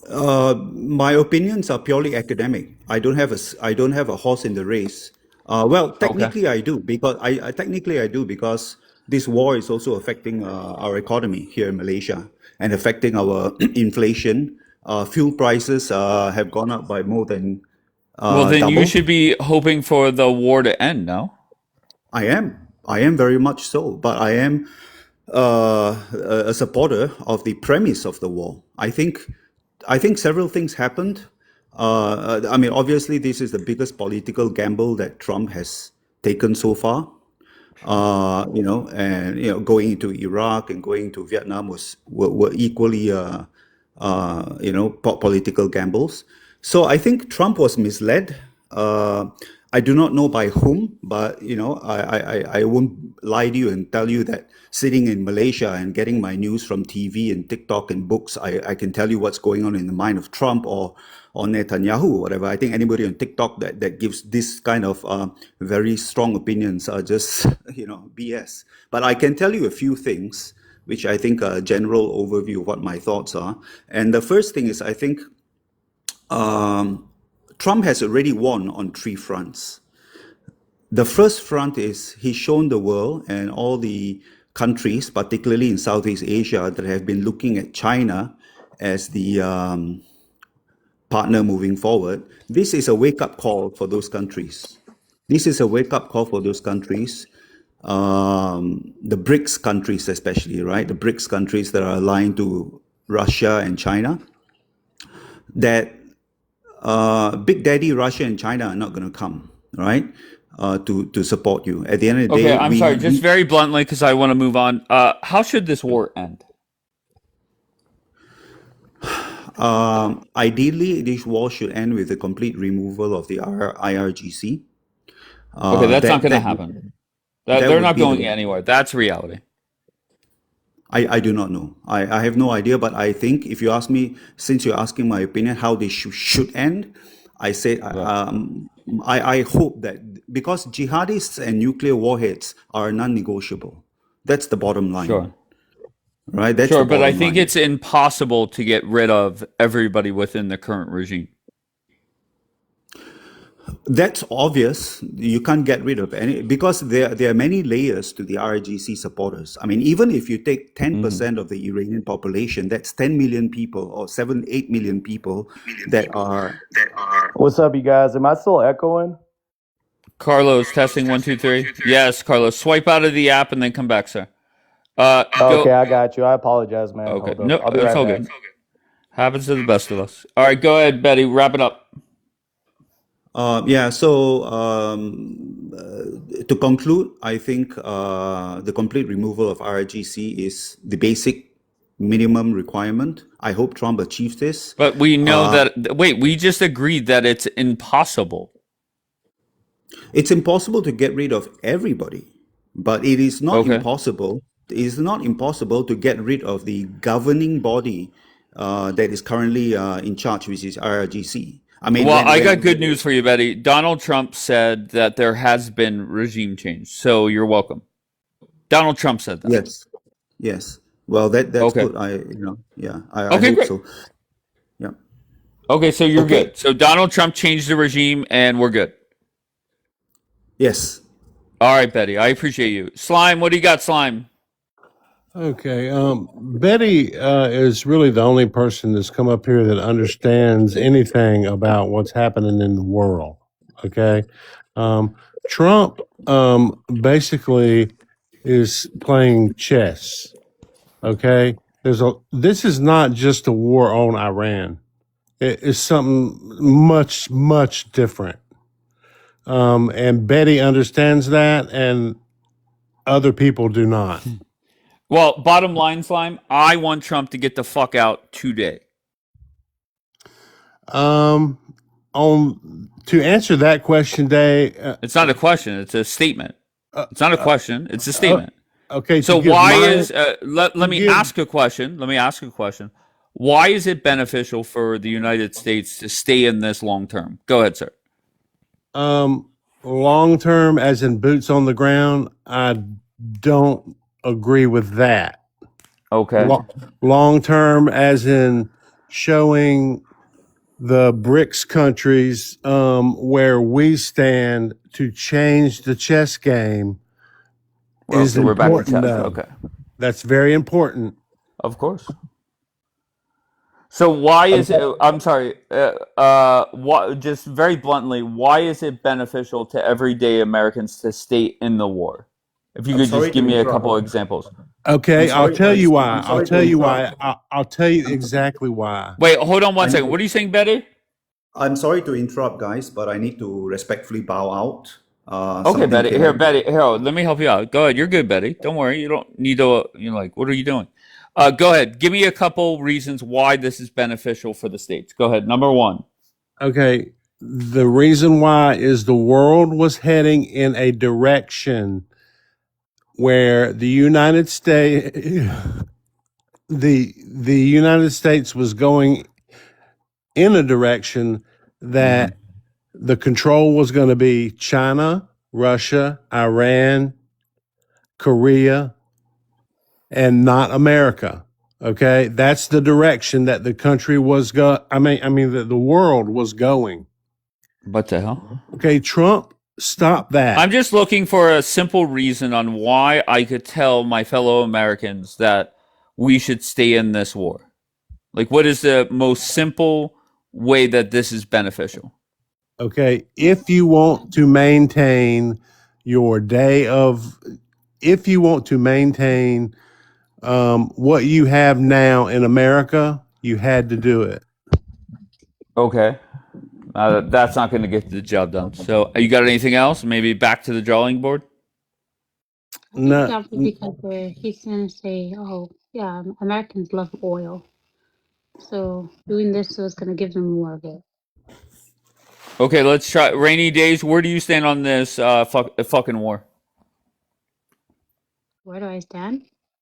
My opinions are purely academic. I don't have a horse in the race. Well, technically I do because I do because this war is also affecting our economy here in Malaysia and affecting our inflation. Fuel prices have gone up by more than Well, then you double. should be hoping for the war to end, no? I am very much so, but I am a supporter of the premise of the war. I think several things happened. I mean, obviously, this is the biggest political gamble that Trump has taken so far. Going into Iraq and going to Vietnam were equally, political gambles. So I think Trump was misled. I do not know by whom, but I won't lie to you and tell you that sitting in Malaysia and getting my news from TV and TikTok and books, I can tell you what's going on in the mind of Trump or Netanyahu or whatever. I think anybody on TikTok that gives this kind of very strong opinions are just BS. But I can tell you a few things which I think are a general overview of what my thoughts are. And the first thing is I think Trump has already won on three fronts. The first front is he's shown the world and all the countries, particularly in Southeast Asia, that have been looking at China as the partner moving forward. This is a wake-up call for those countries. This is a wake-up call for those countries, the BRICS countries especially, right? The BRICS countries that are aligned to Russia and China, that Big Daddy Russia and China are not going to come, right, to support you. At the end of the day, Okay, I'm sorry, just very bluntly, because I want to move on. How should this war end? Ideally, this war should end with the complete removal of the IRGC. Okay, that's not going to happen. They're not going anywhere. That's reality. I do not know. I have no idea, but I think if you ask me, since you're asking my opinion, how they should end, I say I hope that because jihadists and nuclear warheads are non-negotiable. That's the bottom line. Sure. Right? That's sure, but I think it's impossible to get rid of everybody within the current regime. That's obvious. You can't get rid of any because there are many layers to the RGC supporters. I mean, even if you take 10% of the Iranian population, that's 10 million people or 8 million people that are. What's up, you guys? Am I still echoing? Carlos, testing 1, 2, 3. Yes, Carlos. Swipe out of the app and then come back, sir. Okay, I got you. I apologize, man. Okay, no, I'll be right all back. good. Happens to the best of us. All right, go ahead, Betty. Wrap it up. So to conclude, I think the complete removal of RGC is the basic minimum requirement. I hope Trump achieves this. But we know that, we just agreed that it's impossible. It's impossible to get rid of everybody, but it is not impossible. It is not impossible to get rid of the governing body that is currently in charge, which is RGC. I mean, I got good news for you, Betty. Donald Trump said that there has been regime change, so you're welcome. Donald Trump said that. Yes. Well, that's good. I hope great. so. Yeah. Okay, so you're good. So Donald Trump changed the regime, and we're good. Yes. All right, Betty. I appreciate you. Slime, what do you got, Slime? Okay. Betty is really the only person that's come up here that understands anything about what's happening in the world. Okay. Trump basically is playing chess. Okay. This is not just a war on Iran. It's something much, much different. And Betty understands that, and other people do not. Well, bottom line, Slime, I want Trump to get the fuck out today. To answer that question, Dave, it's not a question; it's a statement. It's not a question; it's a statement. Okay. So why is let me ask a question? Let me ask a question. Why is it beneficial for the United States to stay in this long term? Go ahead, sir. Long term, as in boots on the ground, I don't agree with that. Okay. Long term, as in showing the BRICS countries where we stand to change the chess game is so we're back to important. chess. Okay. That's very important. Of course. So why is it? I'm sorry. What? Just very bluntly, why is it beneficial to everyday Americans to stay in the war? If you could just give me a couple examples. Okay, I'll tell you why. I'll tell you why. I'll tell you exactly why. Wait, hold on one second. What are you saying, Betty? I'm sorry to interrupt, guys, but I need to respectfully bow out. Okay, Betty. Betty. Here, let me help you out. Go ahead. You're good, Betty. Don't worry. You don't need to. You're like, what are you doing? Go ahead. Give me a couple reasons why this is beneficial for the states. Go ahead. Number one. Okay. The reason why is the world was heading in a direction where the United States, the United States was going in a direction that the control was going to be China, Russia, Iran, Korea, and not America. Okay, that's the direction that the country was that the world was going. What the hell? Okay, Trump, stop that. I'm just looking for a simple reason on why I could tell my fellow Americans that we should stay in this war. Like, what is the most simple way that this is beneficial? Okay, if you want to maintain what you have now in America, you had to do it. Okay. That's not going to get the job done. So, you got anything else? Maybe back to the drawing board? No. Because he's going to say, oh, yeah, Americans love oil. So doing this is going to give them more of it. Okay, let's try. Rainy days, where do you stand on this fucking war? Where do I stand?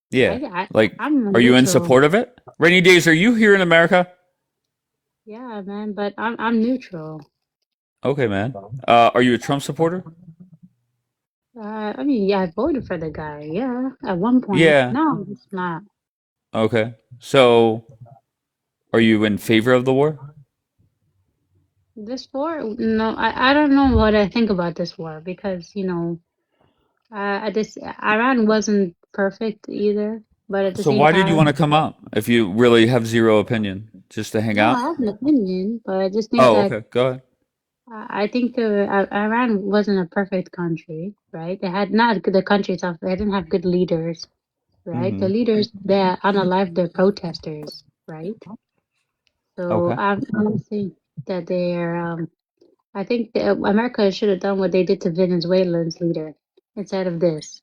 Yeah. I'm are you in neutral. support of it? Rainy days, are you here in America? Yeah, man, but I'm neutral. Okay, man. Are you a Trump supporter? I mean, yeah, I voted for the guy. Yeah, at one point. Yeah. No, it's not. Okay. So, are you in favor of the war? This war? No, I don't know what I think about this war because, Iran wasn't perfect either, but at the So same why time. did you want to come up if you really have zero opinion? Just to hang No, out? I have an opinion, but I just think Oh, that okay. Go ahead. I think Iran wasn't a perfect country, right? They had not the country itself. They didn't have good leaders, right? The leaders they unalived their protesters, right? So Okay. I'm saying that they're. I think America should have done what they did to Venezuela's leader instead of this.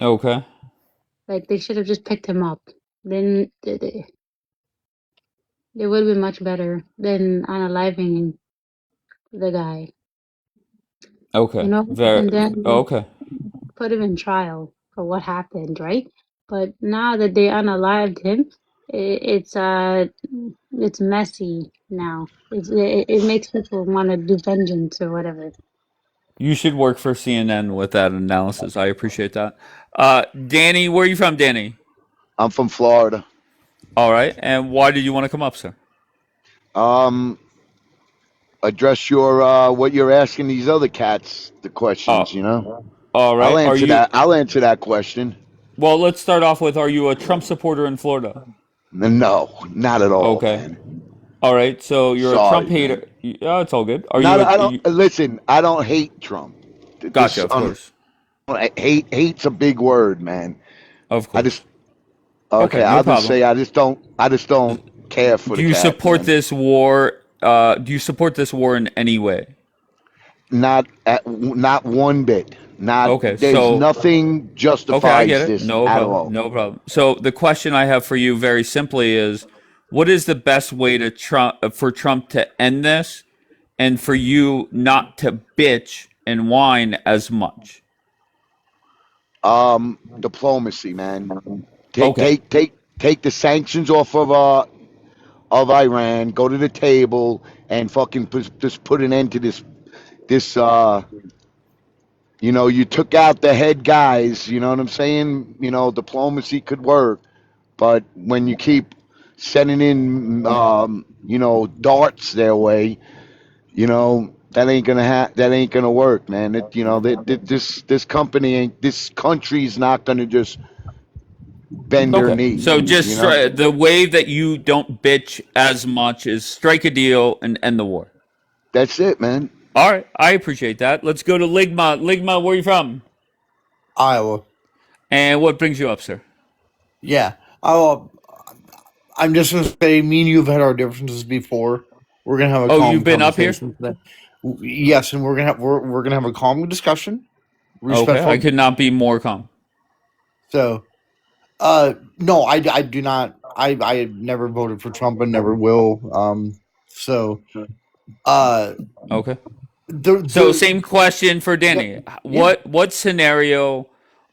Okay. Like they should have just picked him up. Then they would have been much better than unaliving the guy. Okay. And then okay. put him in trial for what happened, right? But now that they unalived him, it's messy now. It makes people want to do vengeance or whatever. You should work for CNN with that analysis. I appreciate that. Danny, where are you from, Danny? I'm from Florida. All right. And why did you want to come up, sir? Address your what you're asking these other cats the questions, All right. I'll answer that question. Well, let's start off with, are you a Trump supporter in Florida? No, not at all. Okay. Man. All right. So you're Sorry, a Trump hater. Yeah, it's all good. Listen, I don't hate Trump. Gotcha, of course. Hate's a big word, man. Of course. Okay, Okay, no I'll just problem. say I just don't care for Do the you cat, support man. this war? Do you support this war in any way? Not one bit. Not Okay, there's so nothing okay, I get justifies it. this No at problem. all. No problem. So the question I have for you very simply is what is the best way to for Trump to end this and for you not to bitch and whine as much? Diplomacy, man. Okay. Take the sanctions off of Iran. Go to the table and fucking just put an end to this. You took out the head guys. You know what I'm saying? Diplomacy could work, but when you keep sending in, darts their way, that ain't gonna work, man. This company ain't, this country's not gonna just bend their Okay. knee. So just the way that you don't bitch as much is strike a deal and end the war. That's it, man. All right. I appreciate that. Let's go to Ligma. Ligma, where are you from? Iowa. And what brings you up, sir? Yeah. I'm just gonna say, me and you have had our differences before. We're gonna have a calm you've been up here? conversation today. Yes, and we're gonna have a calm discussion. Okay, I Respectful. could not be more calm. So, no, I do not. I never voted for Trump and never will. So, Okay. the So same question for Danny. yeah. What scenario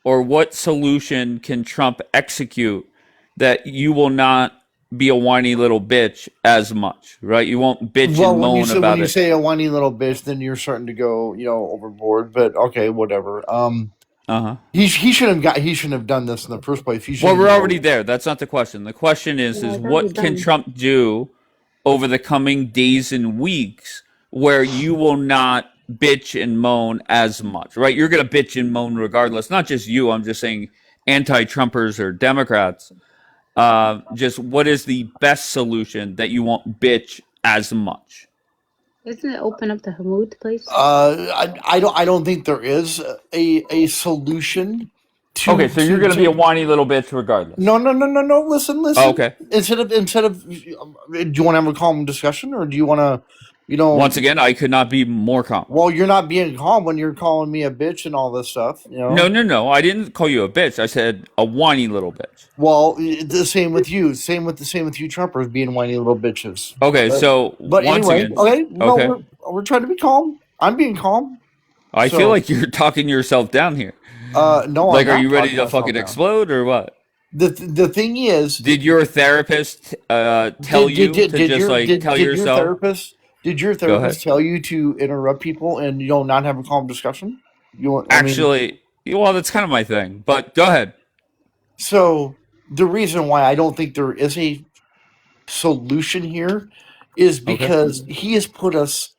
or what solution can Trump execute that you will not be a whiny little bitch as much, right? You won't bitch Well, and when moan when about you it. say a whiny little bitch, then you're starting to go, overboard. But okay, whatever. Uh-huh. He shouldn't have done this in the first place. He should Well, have we're just already there. That's not the question. The question Yeah, is it's already what can done. Trump do over the coming days and weeks where you will not bitch and moan as much, right? You're going to bitch and moan regardless. Not just you. I'm just saying anti-Trumpers or Democrats. Just what is the best solution that you won't bitch as much? Isn't it open up the Hamoud place? I don't think there is a solution to Okay, so you're going to be a whiny little bitch regardless. No. Listen. Oh, okay. Instead of, do you want to have a calm discussion, or do you want to, Once again, I could not be more calm. Well, you're not being calm when you're calling me a bitch and all this stuff. No. I didn't call you a bitch. I said a whiny little bitch. Well, the same with you. Same with you, Trumpers, being whiny little bitches. Okay, so but once anyway, again, okay. No, okay. we're trying to be calm. I'm being calm. I feel like you're talking yourself down here. No, like, I'm are you not ready talking to myself fucking down. explode or what? The thing is, did your therapist tell you to just tell yourself? Did your therapist tell you to interrupt people and not have a calm discussion? Actually, well, that's kind of my thing. But go ahead. So the reason why I don't think there is a solution here is because he has put us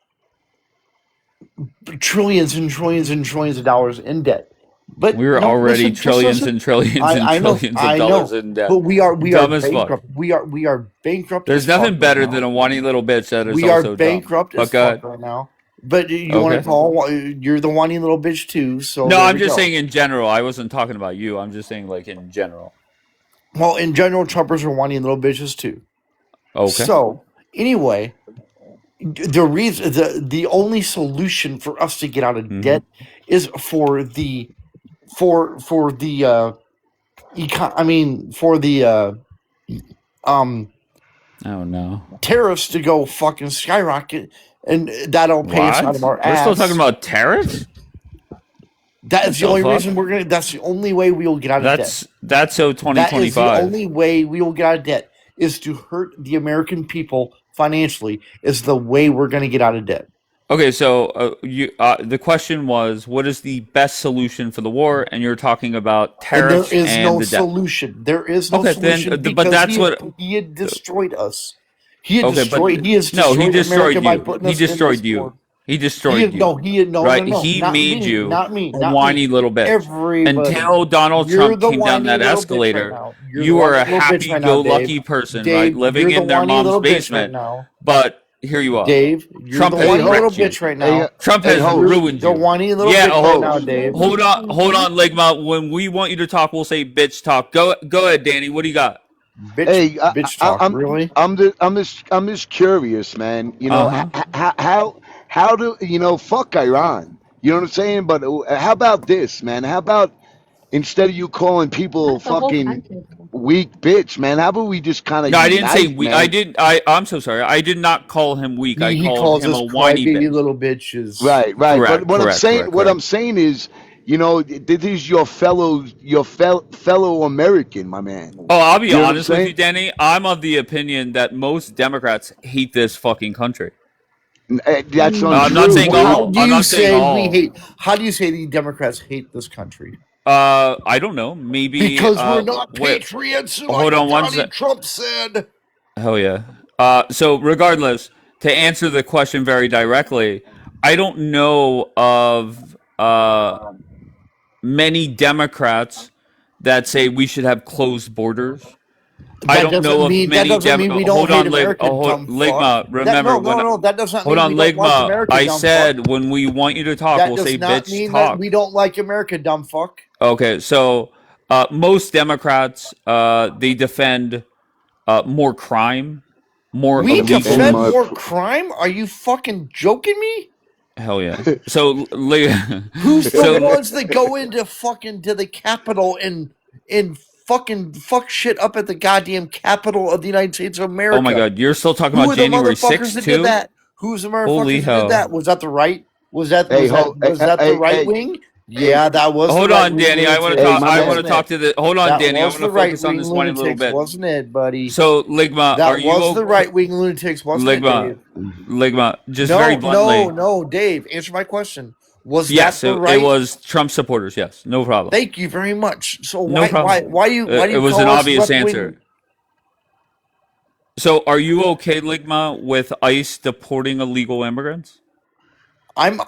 trillions and trillions and trillions of dollars in debt. But we're already trillions and trillions and trillions of dollars in debt. But we are bankrupt. We are bankrupt. There's nothing better than a whiny little bitch that is we also are bankrupt dumb. as fuck right now. But you want to call? You're the whiny little bitch too. So no, I'm just saying in general. I wasn't talking about you. I'm just saying like in general. Well, in general, Trumpers are whiny little bitches too. Okay. So anyway, the only solution for us to get out of debt is for the oh no, tariffs to go fucking skyrocket, and that'll pay us out of our ass. We're still talking about tariffs. That's the only reason we're gonna. That's the only way we will get out of debt. That's so 2025. That is the only way we will get out of debt is to hurt the American people financially. Is the way we're going to get out of debt. Okay, so the question was, what is the best solution for the war? And you're talking about tariffs and the debt. There is no solution. There is no solution because but that's he had destroyed us. He destroyed America by you. putting He us destroyed in you. war. He destroyed you. No, right? No, he made you not me, a whiny little bitch. Everybody. Until Donald Trump came down that escalator, you were a happy-go-lucky person, right? Living in their mom's basement. But Here you are. Dave, you're Trump the has whiny little wrecked you. bitch right now. Trump has ruined You're you. whiny little Yeah. bitch right now, Dave. Hold on, Ligma. When we want you to talk, we'll say bitch talk. Go ahead, Danny. What do you got? Bitch talk, really? I'm just curious, man. You know, how do you know? Fuck Iran. You know what I'm saying? But how about this, man? How about instead of you calling people The whole fucking country. weak bitch, man? How about we just kind of No, I didn't say unite, weak. man? I'm so sorry. I did not call him weak. I He called calls him us a whiny crybaby bitch. little bitches. Right. But what Correct. I'm saying is, you know, this is your fellow American, my man. Oh, I'll be You know what I'm honest with you, saying? Danny. I'm of the opinion that most Democrats hate this fucking country. That's I'm not untrue, saying dude. all. I'm not saying all. How do you say the Democrats hate this country? I don't know. Maybe Because we're not wait, patriots, hold like on one Donald sec. Trump said. Hell yeah. So regardless, to answer the question very directly, I don't know of many Democrats that say we should have closed borders. I don't know of many we don't Hold hate on, America, dumb fuck. Ligma. Remember That does not hold mean we on, don't like Ligma. America, I dumb fuck. said when we want you to talk, That we'll does say not bitch mean that talk. we don't like America, dumb fuck. Okay, so most Democrats they defend more crime, more We illegal. defend more crime? Are you fucking joking me? Hell yeah. So Who's the ones that go into fucking to the Capitol and fucking fuck shit up at the goddamn Capitol of the United States of America? Oh my God, you're still talking Who about are the January motherfuckers 6th that too? did that? Who's the motherfuckers Holy that hell. did that? Was that the right? Was that Hey, the right wing? Yeah, that was Hold the right on, wing. Danny. I want to talk. I want to talk to the. Hold on, That Danny. I was want to the right focus on wing this one little lunatics, bit. wasn't it, buddy? So, Ligma, that are you was the right wing lunatics, wasn't it, Dave? Ligma, just very bluntly. No, Dave. Answer my question. Was Yes, that the right? it was Trump supporters. Yes, no problem. Thank you very much. So No problem. why do you It was call an us obvious left-wing? answer. So, are you okay, Ligma, with ICE deporting illegal immigrants? I'm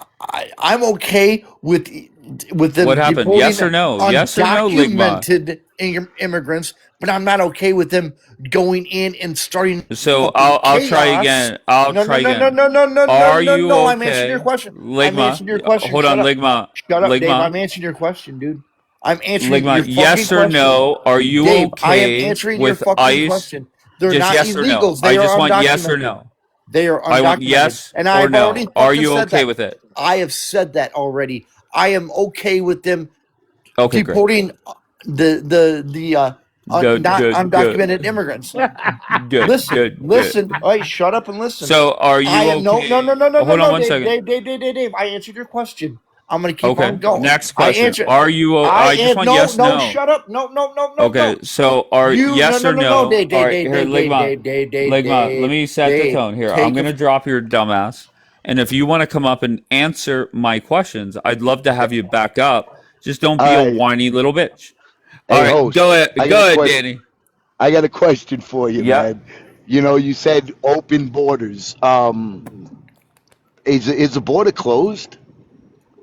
okay with them What happened? deporting Yes or no? Yes or no, Ligma? undocumented immigrants, but I'm not okay with them going in and starting. So fucking I'll try chaos. again. I'll try again. No. Are you No, okay? I'm answering your question. I'm Ligma, answering your question. hold on, Shut up. Ligma. Shut up, Dave. Ligma. I'm answering your question, dude. I'm answering Ligma, your fucking yes or question. no? Are you Dave, I am okay answering your with fucking ICE? question. They're Just not yes or no. illegals. They I are just want yes or undocumented. no. They are undocumented. I want yes and or I've no. already Are you said okay that. with it? I have said that already. I am okay with them Okay, great. deporting the Good. undocumented immigrants. Good. Listen. All right, shut up and listen. So are you okay? No. Hold on one second. Dave. I answered your question. I'm gonna keep Okay. on going. Next question. Are you? I just want yes, no. Shut up. No. Okay. So are yes or no? Dave, All right. Here, Ligma. Ligma. Let me set the tone here. I'm gonna drop your dumbass, and if you want to come up and answer my questions, I'd love to have you back up. Just don't be a whiny little bitch. All right. Host, Go ahead, Danny. I got a question for you, man. You know, you said open borders. Is the border closed?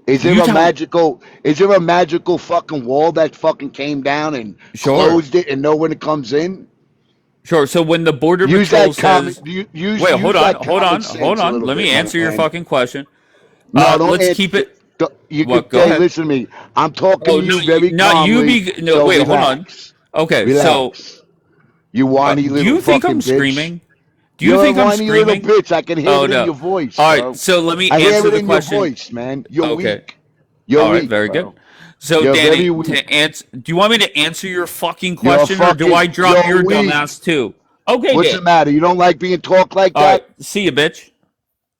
Is there a magical fucking wall that fucking came down and closed it and no one comes in? Sure. So when the border patrol says, "Wait, hold on. Let me answer your fucking question." No, don't let's answer. keep it. Go ahead. Listen to me. I'm talking to you very calmly. No, wait, hold on. Okay, relax. You whiny little. Do you think fucking I'm bitch. screaming? Do You're you think a I'm whiny screaming? little bitch. I can hear it in your voice. All right. Bro. So let me I hear answer it the in question. your voice, man. You're Okay. weak. You're All right. weak, Very bro. good. So, You're Danny, very weak. do you want me to answer your fucking question, or do I drop your dumbass too? Okay, What's Dan. the matter? You don't like being talked like All that? right. See you, bitch.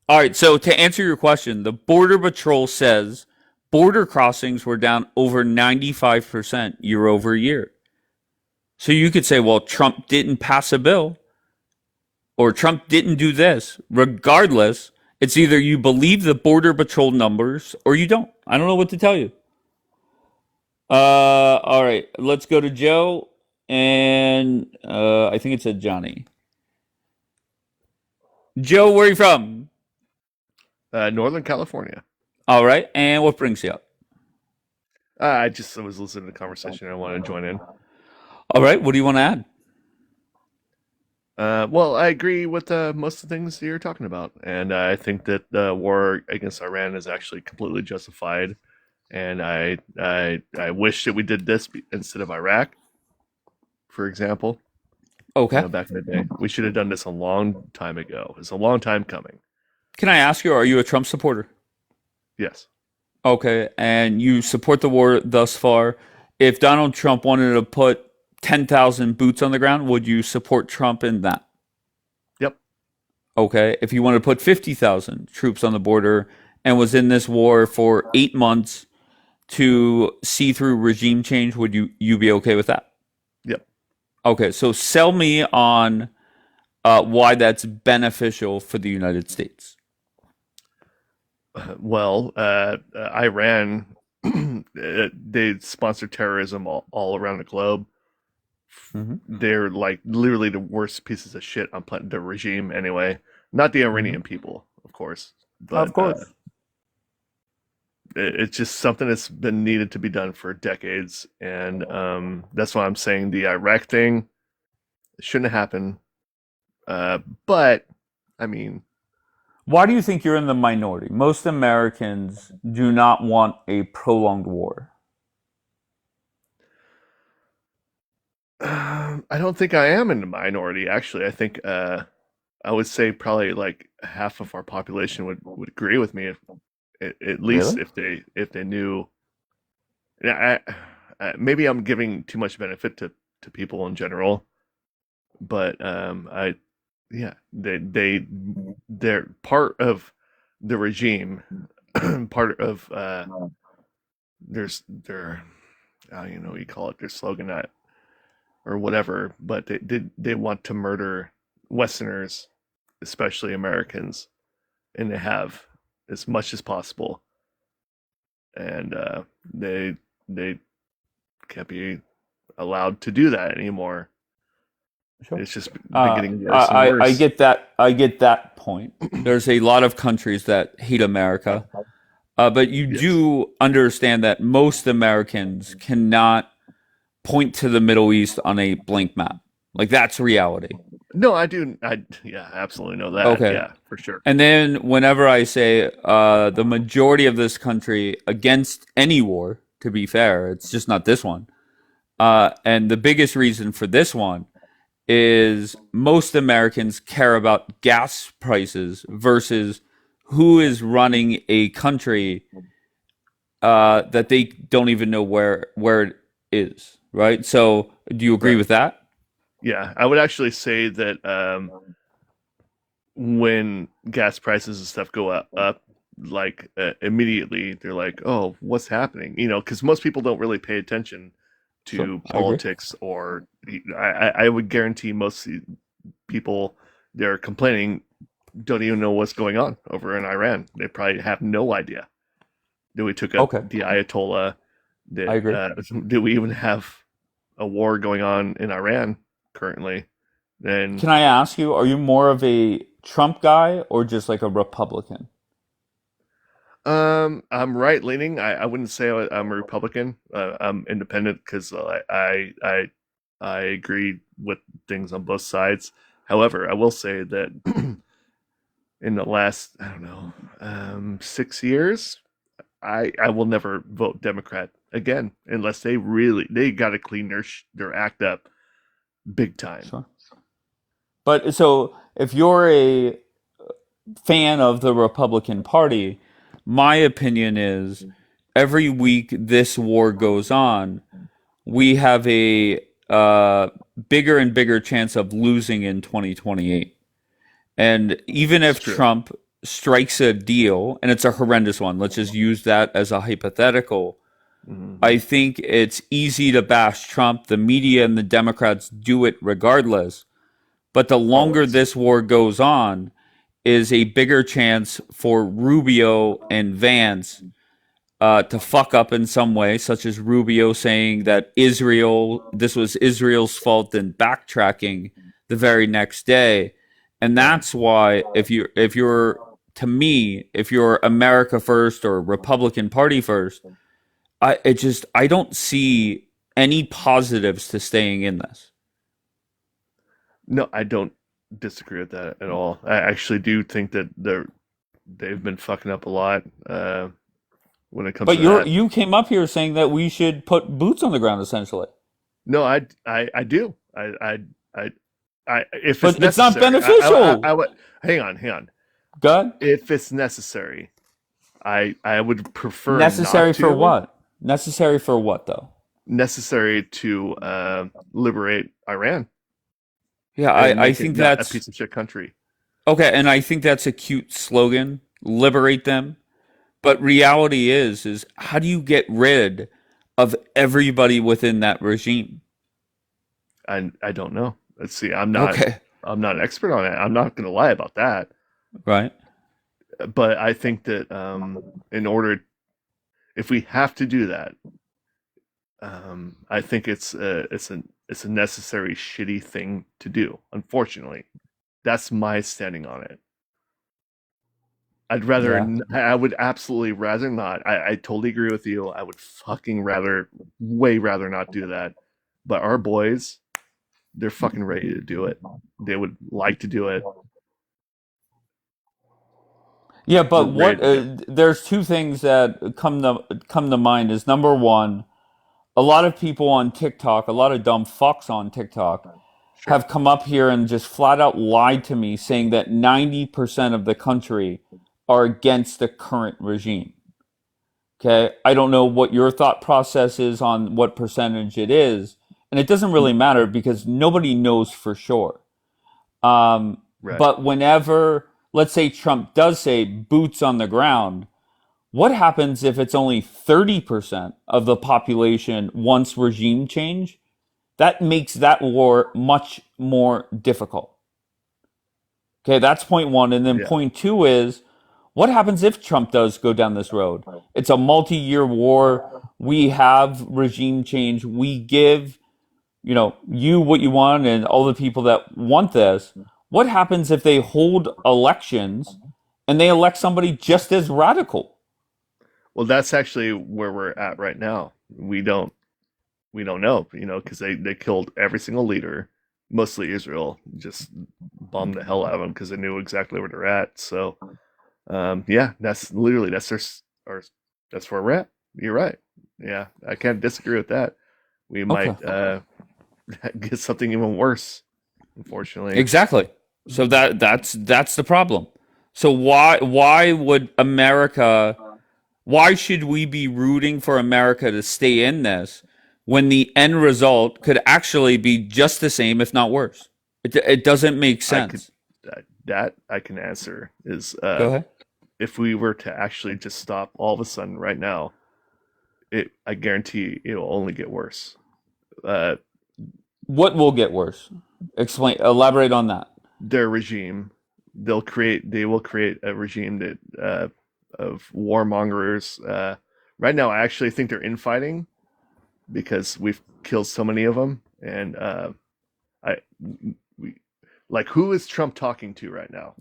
All right. So to answer your question, the Border Patrol says border crossings were down over 95% year over year. So you could say, well, Trump didn't pass a bill or Trump didn't do this. Regardless, it's either you believe the Border Patrol numbers or you don't. I don't know what to tell you. All right. Let's go to Joe. And I think it said Johnny. Joe, where are you from? Northern California. All right. And what brings you up? I was listening to the conversation and I wanted to join in. All right. What do you want to Well, I agree with most of the things you're talking about, and I think that the war against Iran is actually completely justified. And I wish that we did this instead of Iraq, for example. Okay. Back in the day, we should have done this a long time ago. It's a long time coming. Can I ask you, are you a Trump supporter? Yes. Okay, and you support the war thus far. If Donald Trump wanted to put 10,000 boots on the ground, would you support Trump in that? Yep. Okay, if you wanted to put 50,000 troops on the border and was in this war for 8 months to see through regime change, would you be okay with that? Yep. Okay, so sell me on why that's beneficial for the United States. Well, Iran, they sponsor terrorism all around the globe. They're like literally the worst pieces of shit on the regime anyway. Not the Iranian people, of course. But, of course. It's just something that's been needed to be done for decades. And that's why I'm saying the Iraq thing shouldn't have happened. But, I mean... Why do you think you're in the minority? Most Americans do not want a prolonged war. I don't think I am in the minority, actually. I think I would say probably like half of our population would agree with me, at least Really? if they knew. Maybe I'm giving too much benefit to people in general, but they're part of the regime, part of their I don't even know what you call it, their slogan, or whatever, but they want to murder Westerners, especially Americans, and they have as much as possible, and they can't be allowed to do that anymore. Sure. It's just been getting worse and worse. I get that. I get that point. There's a lot of countries that hate America, but you do understand that most Americans cannot point to the Middle East on a blank map. Like, that's reality. No, I do. I absolutely know that. Okay. Yeah, for sure. And then whenever I say the majority of this country against any war, to be fair, it's just not this one. And the biggest reason for this one is most Americans care about gas prices versus who is running a country that they don't even know where it is, right? So do you agree with that? Yeah, I would actually say that when gas prices and stuff go up like immediately, they're like, oh, what's happening? Because most people don't really pay attention to politics, or I would guarantee most people they're complaining don't even know what's going on over in Iran. They probably have no idea that we took up the Ayatollah. That, I agree. Do we even have a war going on in Iran currently? Then can I ask you, are you more of a Trump guy or just like a Republican? I'm right leaning. I wouldn't say I'm a Republican. I'm independent because I agree with things on both sides. However, I will say that in the last, I don't know, 6 years, I will never vote Democrat again unless they got to clean their act up big time. Sure. But so if you're a fan of the Republican Party, my opinion is every week this war goes on, we have a bigger and bigger chance of losing in 2028. And even if Trump strikes a deal, and it's a horrendous one, let's just use that as a hypothetical, I think it's easy to bash Trump. The media and the Democrats do it regardless. But the longer this war goes on, is a bigger chance for Rubio and Vance to fuck up in some way, such as Rubio saying that this was Israel's fault and backtracking the very next day. And that's why if you're America first or Republican Party first, I don't see any positives to staying in this. No, I don't disagree with that at all. I actually do think that they've been fucking up a lot when it comes But to that. you came up here saying that we should put boots on the ground, essentially. No, I do. I if But it's it's not necessary, beneficial. I would hang on. God, if it's necessary, I would prefer necessary not to. for what? Necessary for what, though? Necessary to liberate Iran. Yeah, I think that's a piece of shit country. Okay, and I think that's a cute slogan, liberate them. But reality is how do you get rid of everybody within that regime? I don't know. Let's see. I'm not an expert on it. I'm not going to lie about that. Right. But I think that in order, if we have to do that, I think it's a necessary shitty thing to do. Unfortunately, that's my standing on it. I would absolutely rather not. I totally agree with you. I would fucking way rather not do that. But our boys, they're fucking ready to do it. They would like to do it. Yeah, but there's two things that come to mind. Is number one, a lot of people on TikTok, a lot of dumb fucks on TikTok, have come up here and just flat out lied to me, saying that 90% of the country are against the current regime. Okay, I don't know what your thought process is on what percentage it is, and it doesn't really matter because nobody knows for sure. But whenever, let's say Trump does say boots on the ground, what happens if it's only 30% of the population wants regime change? That makes that war much more difficult. Okay, that's point one. And then point two is, what happens if Trump does go down this road? It's a multi-year war. We have regime change. We give, you what you want and all the people that want this. What happens if they hold elections and they elect somebody just as radical? Well, that's actually where we're at right now. We don't know, because they killed every single leader, mostly Israel, just bombed the hell out of them because they knew exactly where they're at. So, that's literally that's where we're at. You're right. Yeah, I can't disagree with that. We might get something even worse, unfortunately. Exactly. So that's the problem. So why would America? Why should we be rooting for America to stay in this when the end result could actually be just the same, if not worse? It doesn't make sense. That I can answer is Go ahead. If we were to actually just stop all of a sudden right now, I guarantee it will only get worse. What will get worse? Elaborate on that. Their regime. They will create a regime that of warmongers. Right now, I actually think they're infighting because we've killed so many of them, and who is Trump talking to right now?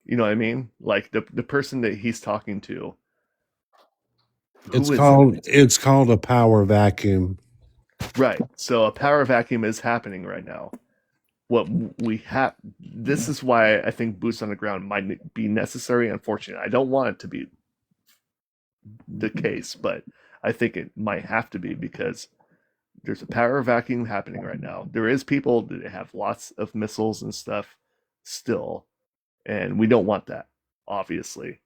You know what I mean? Like the person that he's talking to. It's called a power vacuum. Right. So a power vacuum is happening right now. What we have, this is why I think boots on the ground might be necessary. Unfortunately, I don't want it to be the case, but I think it might have to be because there's a power vacuum happening right now. There is people that have lots of missiles and stuff still, and we don't want that, obviously.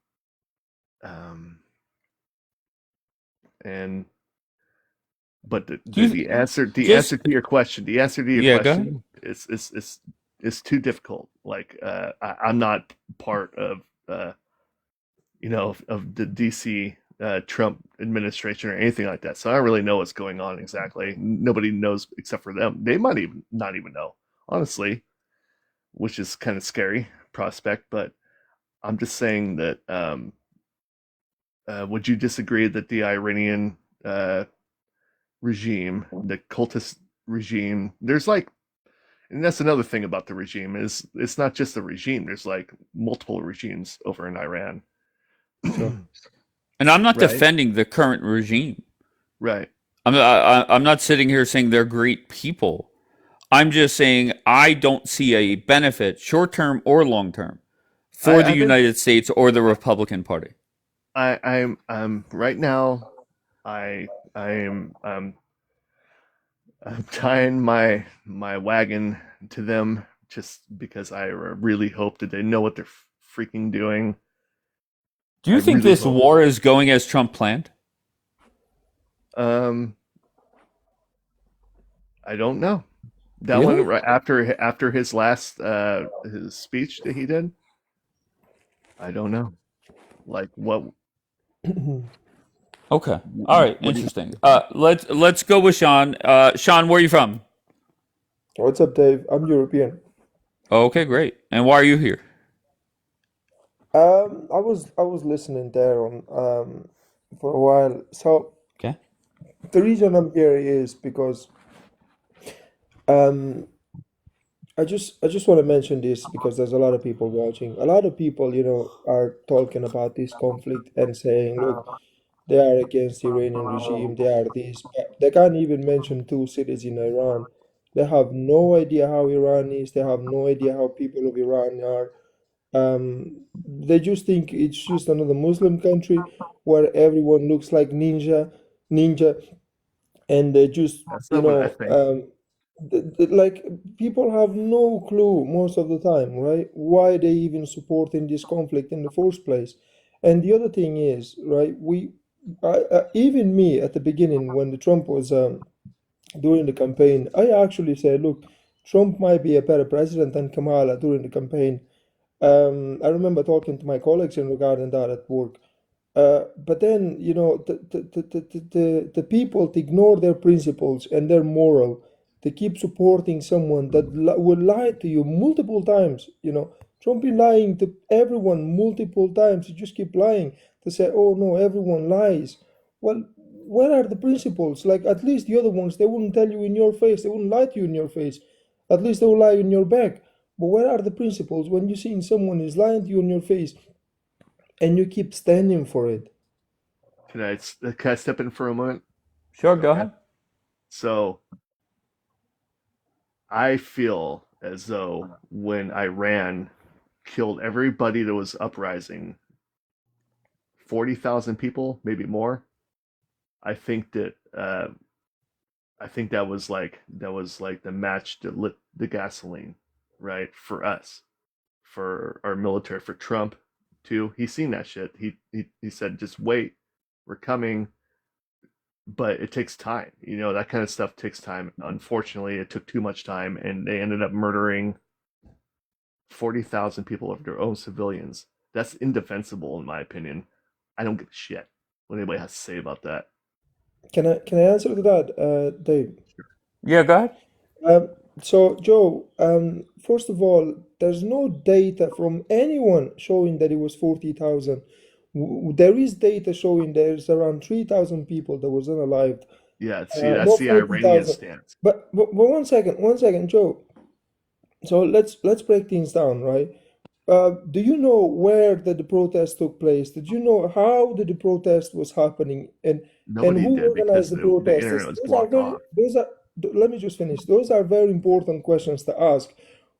But the answer to your question is too difficult. Like I'm not part of of the DC Trump administration or anything like that, so I don't really know what's going on exactly. Nobody knows except for them. They might not even know, honestly, which is kind of scary prospect. But I'm just saying that would you disagree that the Iranian regime, the cultist regime, and that's another thing about the regime is it's not just the regime. There's like multiple regimes over in Iran. And I'm not defending the current regime. Right. I'm not sitting here saying they're great people. I'm just saying I don't see a benefit, short term or long term, for the I think United States or the Republican Party. I'm right now. I'm tying my wagon to them just because I really hope that they know what they're freaking doing. Do you I think really this hope. war is going as Trump planned? I don't know. That Really? one right after his last his speech that he did. I don't know. Like what? Okay. All right. What do you? Interesting. Let's go with Sean. Sean, where are you from? What's up, Dave? I'm European. Okay, great. And why are you here? I was listening there on for a while. So Okay. the reason I'm here is because um I just want to mention this because there's a lot of people watching. A lot of people, are talking about this conflict and saying, look, they are against the Iranian regime, they are this, but they can't even mention two cities in Iran. They have no idea how Iran is, they have no idea how people of Iran are. They just think it's just another Muslim country where everyone looks like ninja, and they just, That's not what I think. like people have no clue most of the time, right? Why they even supporting this conflict in the first place. And the other thing is, right? Even me at the beginning when the Trump was during the campaign, I actually said, look, Trump might be a better president than Kamala during the campaign. I remember talking to my colleagues in regarding that at work. But then, the people to ignore their principles and their moral. They keep supporting someone that will lie to you multiple times. Trump been lying to everyone multiple times. You just keep lying to say, oh no, everyone lies. Well, where are the principles? Like at least the other ones, they wouldn't tell you in your face. They wouldn't lie to you in your face. At least they will lie in your back. But where are the principles when you see someone is lying to you in your face and you keep standing for it? Can I step in for a moment? Sure, go ahead. So I feel as though when Iran killed everybody that was uprising, 40,000 people, maybe more. I think that that was like the match that lit the gasoline, right? For us, for our military, for Trump too. He's seen that shit. He said, just wait, we're coming. But it takes time. That kind of stuff takes time. Unfortunately, it took too much time, and they ended up murdering 40,000 people of their own civilians. That's indefensible, in my opinion. I don't give a shit what anybody has to say about that. Can I answer to that, Dave? Yeah, go ahead. So, Joe, first of all, there's no data from anyone showing that it was 40,000. There is data showing there's around 3,000 people that was unalived. Yeah, see, that's Not the Iranian 40,000. stance. But one second, Joe. So let's break things down, right? Do you know where the protest took place? Did you know how the protest was happening and Nobody who did organized because the the protest? internet was Those are blocked very off. let me just finish. Those are very important questions to ask.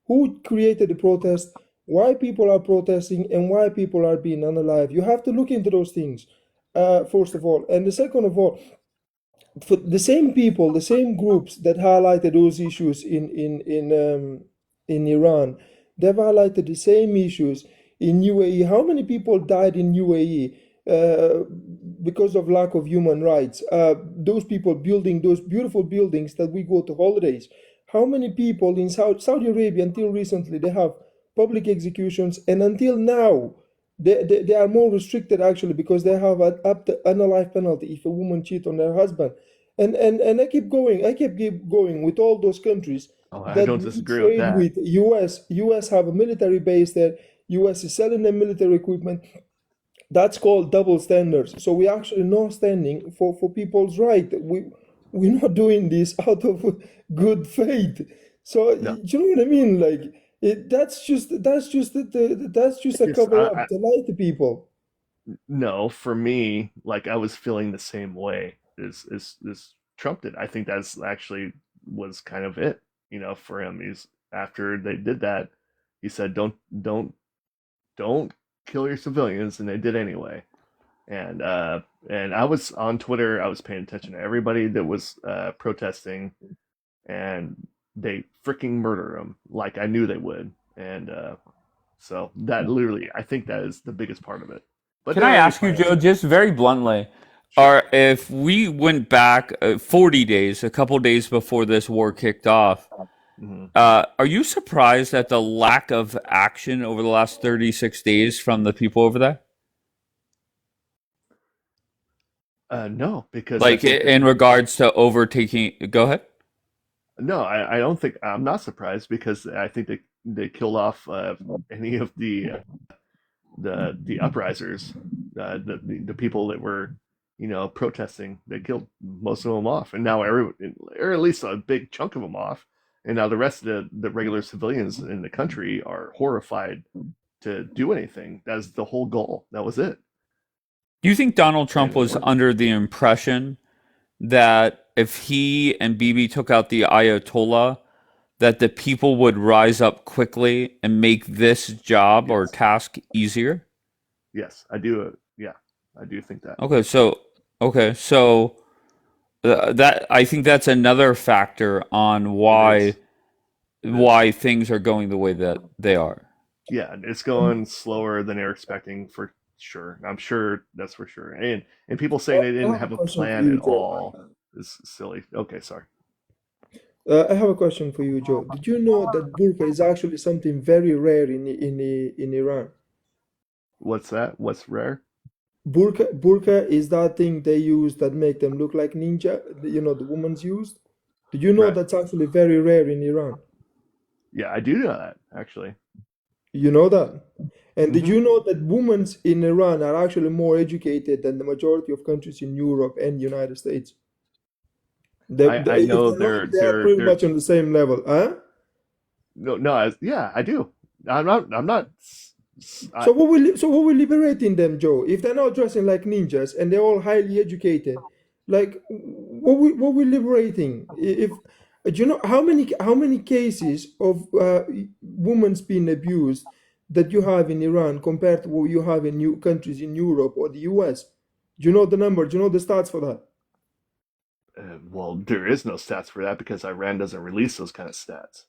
Who created the protest? Why people are protesting and why people are being unalive? You have to look into those things, first of all. And the second of all, for the same people, the same groups that highlighted those issues in Iran, they've highlighted the same issues in UAE. How many people died in UAE because of lack of human rights? Those people building those beautiful buildings that we go to holidays. How many people in Saudi Arabia until recently they have public executions, and until now they are more restricted actually because they have up to unalive penalty if a woman cheat on her husband. And I keep going with all those countries Oh, I that don't we disagree with trade that. with. US have a military base there. US is selling them military equipment. That's called double standards. So we actually not standing for people's right. We're not doing this out of good faith. So No, you know what I mean? Like that's just a because cover up to lie to people. no, for me, like I was feeling the same way as Trump did. I think that's actually was kind of it. for him. He's after they did that, he said, don't kill your civilians, and they did anyway. And I was on Twitter. I was paying attention to everybody that was protesting, and they freaking murder them like I knew they would. And so that literally, I think that is the biggest part of it. But can I ask you, Joe, just very bluntly, if we went back 40 days, a couple days before this war kicked off, are you surprised at the lack of action over the last 36 days from the people over there? No, because like in regards to overtaking. Go ahead. No, I don't think I'm not surprised because I think they killed off any of the uprisers, the people that were protesting. They killed most of them off, and now or at least a big chunk of them off, and now the rest of the regular civilians in the country are horrified to do anything. That's the whole goal. That was it. Do you think Donald Trump was under the impression that if he and Bibi took out the Ayatollah, that the people would rise up quickly and make this job or task easier? Yes, I do. Yeah, I do think that. Okay, so that I think that's another factor on why things are going the way that they are. Yeah, it's going slower than they're expecting for sure. I'm sure that's for sure. And people saying they didn't have a plan at all is silly. Okay, sorry. I have a question for you, Joe. Did you know that burqa is actually something very rare in Iran? What's that? What's rare? Burqa is that thing they use that make them look like ninja. The women's used. Did you know that's actually very rare in Iran? Yeah, I do know that actually. You know that? And did you know that women in Iran are actually more educated than the majority of countries in Europe and United States? I know they're pretty much on the same level, huh? No, yeah, I do. I'm not. So what we liberating them, Joe? If they're not dressing like ninjas and they're all highly educated, like what we liberating? If do you know how many cases of women's being abused that you have in Iran compared to what you have in new countries in Europe or the US? Do you know the number? Do you know the stats for that? Well, there is no stats for that because Iran doesn't release those kind of stats.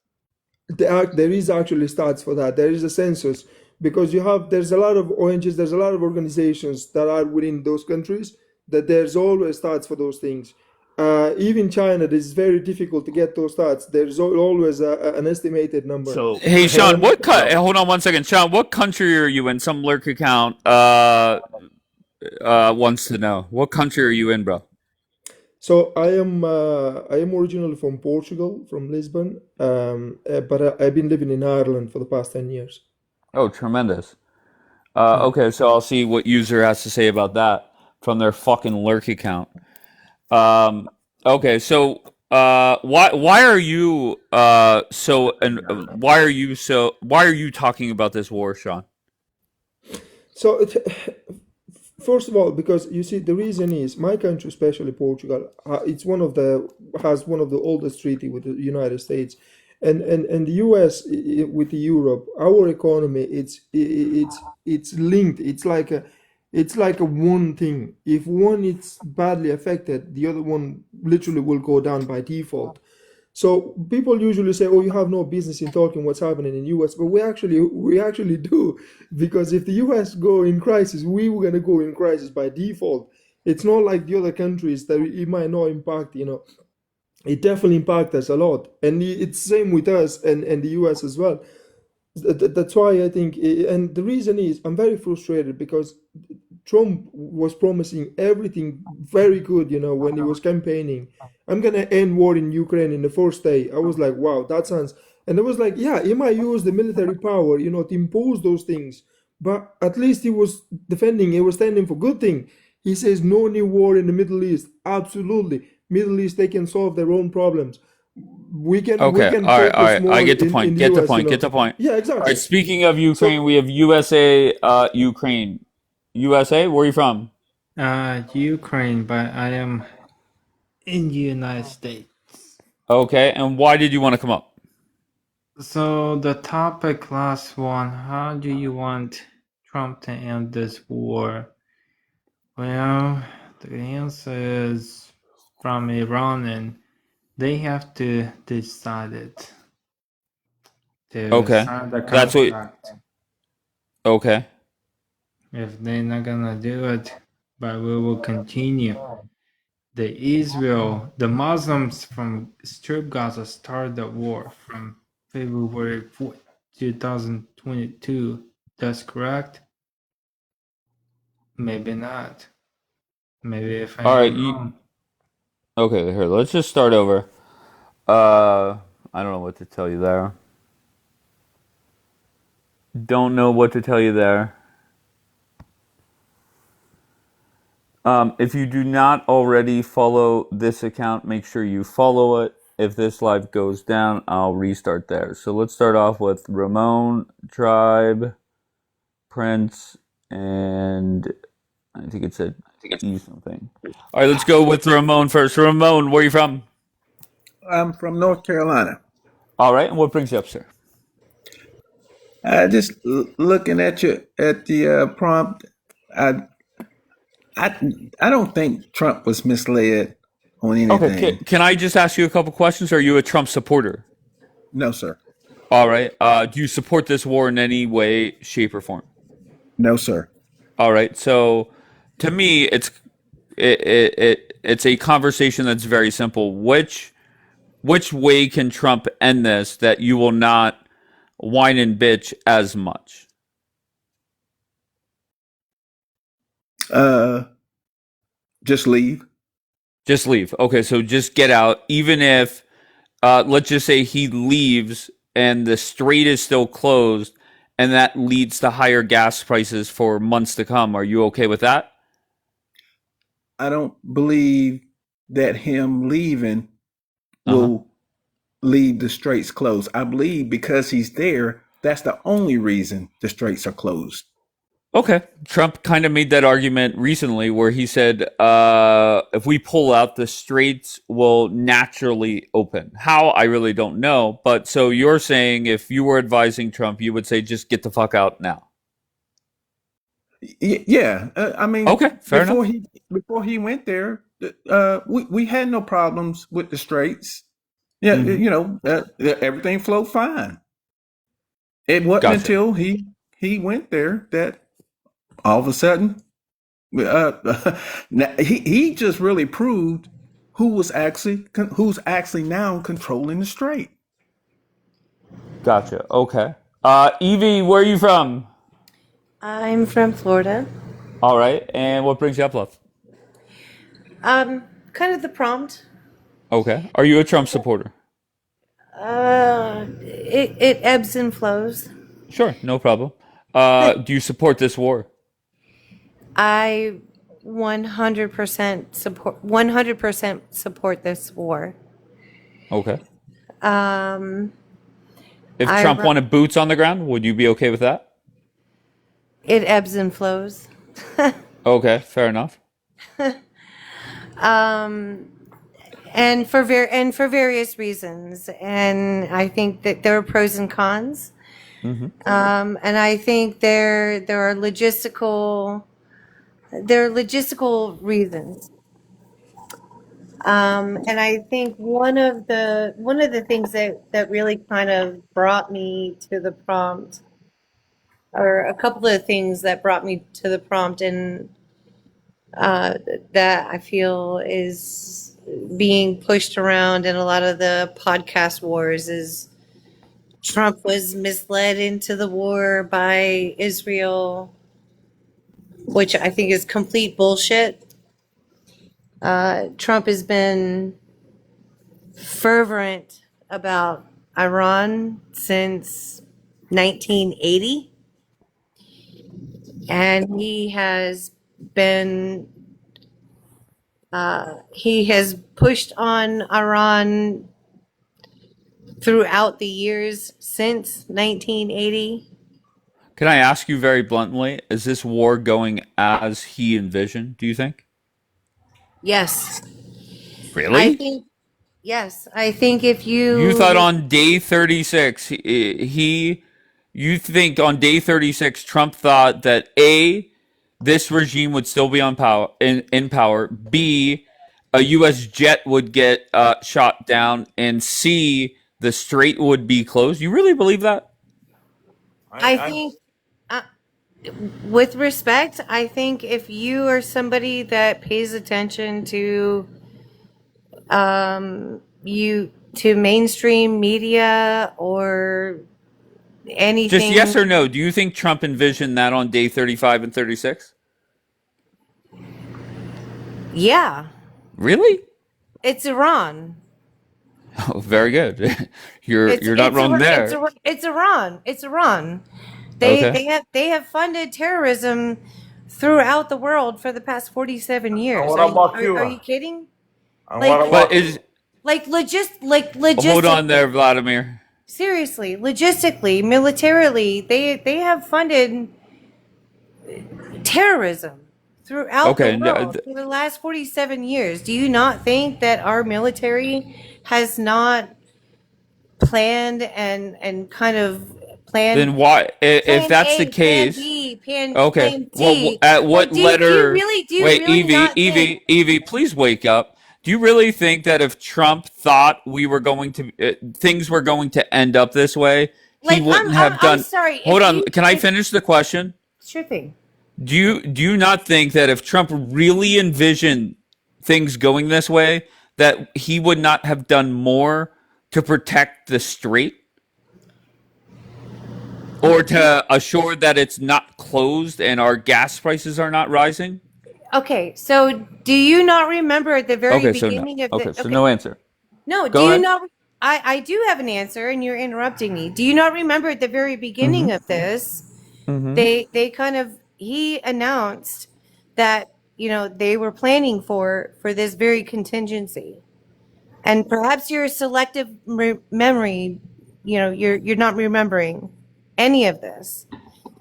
There is actually stats for that. There is a census because there's a lot of ONGs, there's a lot of organizations that are within those countries that there's always stats for those things. Even China, it's very difficult to get those stats. There's always an estimated number. So, hey, Sean, hold on one second. Sean, what country are you in? Some lurk account wants to know. What country are you in, bro? So I am originally from Portugal, from Lisbon, but I've been living in Ireland for the past 10 years. Oh, tremendous. Okay, so I'll see what user has to say about that from their fucking lurk account. Okay, so why are you why are you talking about this war, Sean? So first of all, because you see, the reason is my country, especially Portugal, has one of the oldest treaty with the United States, and the US with the Europe. Our economy, it's linked. It's like a one thing. If one is badly affected, the other one literally will go down by default. So people usually say, "Oh, you have no business in talking what's happening in the U.S." But we actually do, because if the U.S. go in crisis, we were gonna go in crisis by default. It's not like the other countries that it might not impact. It definitely impacts us a lot, and it's the same with us and the U.S. as well. That's why I think, and the reason is I'm very frustrated because Trump was promising everything very good, when he was campaigning. I'm going to end war in Ukraine in the first day. I was like, wow, that sounds... And I was like, yeah, he might use the military power, to impose those things. But at least he was standing for good thing. He says no new war in the Middle East. Absolutely. Middle East, they can solve their own problems. We can all right. I get the point. Get the point. Yeah, exactly. All right, speaking of Ukraine, we have USA, Ukraine. USA, where are you from? Ukraine, but I am in the United States. Okay, and why did you want to come up? So the topic last one, how do you want Trump to end this war? Well, the answer is from Iran, and they have to decide it to Okay. sign the That's what. contract. Okay. If they're not gonna do it, but we will continue. The Muslims from Strip Gaza started the war from February 4th, 2022. That's correct? Maybe not. Maybe if I All right. am wrong. Okay. Here, let's just start over. I don't know what to tell you there. Don't know what to tell you there. If you do not already follow this account, make sure you follow it. If this live goes down, I'll restart there. So let's start off with Ramon, Tribe, Prince, and I think it said E something. All right, let's go with Ramon first. Ramon, where are you from? I'm from North Carolina. All right, and what brings you up, sir? Just looking at the prompt, I I don't think Trump was misled on anything. Okay, can I just ask you a couple questions? Are you a Trump supporter? No, sir. All right. Do you support this war in any way, shape, or form? No, sir. All right. So, to me, it's a conversation that's very simple. Which way can Trump end this that you will not whine and bitch as much? Just leave. Just leave. Okay, so just get out. Even if, let's just say he leaves and the strait is still closed, and that leads to higher gas prices for months to come. Are you okay with that? I don't believe that him leaving will leave the straits closed. I believe because he's there, that's the only reason the straits are closed. Okay. Trump kind of made that argument recently where he said, if we pull out, the straits will naturally open. How? I really don't know. But so you're saying if you were advising Trump, you would say, just get the fuck out now. Yeah. I mean, okay, fair enough. Before he went there, we had no problems with the straits. Yeah. You know, everything flowed fine. It wasn't until he went there that all of a sudden, he just really proved who's actually now controlling the strait. Gotcha. Okay. Evie, where are you from? I'm from Florida. All right. And what brings you up, love? Kind of the prompt. Okay. Are you a Trump supporter? It ebbs and flows. Sure, no problem. Do you support this war? I 100% support this war. Okay. Um, If Trump wanted boots on the ground, would you be okay with that? It ebbs and flows. Okay, fair enough. And for various reasons, and I think that there are pros and cons. Mm-hmm. And I think there are logistical reasons. And I think one of the things that really kind of brought me to the prompt, or a couple of things that brought me to the prompt, and that I feel is being pushed around in a lot of the podcast wars, is Trump was misled into the war by Israel, which I think is complete bullshit. Trump has been fervent about Iran since 1980. And he has pushed on Iran throughout the years since 1980. Can I ask you very bluntly, is this war going as he envisioned, do you think? Yes. Really? I think, Yes, I think if You thought you on day 36, you think on day 36, Trump thought that A, this regime would still be on power in power. B, a U.S. jet would get shot down, and C, the strait would be closed. You really believe that? I think, uh, with respect, I think if you are somebody that pays attention to mainstream media or Just yes anything, or no. Do you think Trump envisioned that on day 35 and 36? yeah, Really? it's Iran. Oh, very good. You're not wrong there. It's Iran. It's Iran. Okay. They have funded terrorism throughout the world for the past 47 years. what about Cuba? Are you kidding? And Like, what But about is hold on there, logistically, Vladimir. seriously, logistically, militarily, they have funded terrorism throughout the Okay. world for the last 47 years. Do you not think that our military has not planned and kind of planned Then why, if plan that's the A, plan case? B, Okay. plan Well, C? at Like, what letter? do you Wait, really not think? Evie, please wake up. Do you really think that if Trump thought we were going to things were going to end up this way, he Like, wouldn't have I'm done? sorry. Hold If on. you, Can I if finish the question? Sure thing. Do you not think that if Trump really envisioned things going this way, that he would not have done more to protect the strait or to assure that it's not closed and our gas prices are not rising? Okay, so do you not remember at the very Okay, so no. beginning of Okay, the? so Okay, no answer. no. Do Go you ahead. not? I do have an answer, and you're interrupting me. Do you not remember at the very beginning of this? They kind of he announced that they were planning for this very contingency, and perhaps your selective memory, you're not remembering any of this.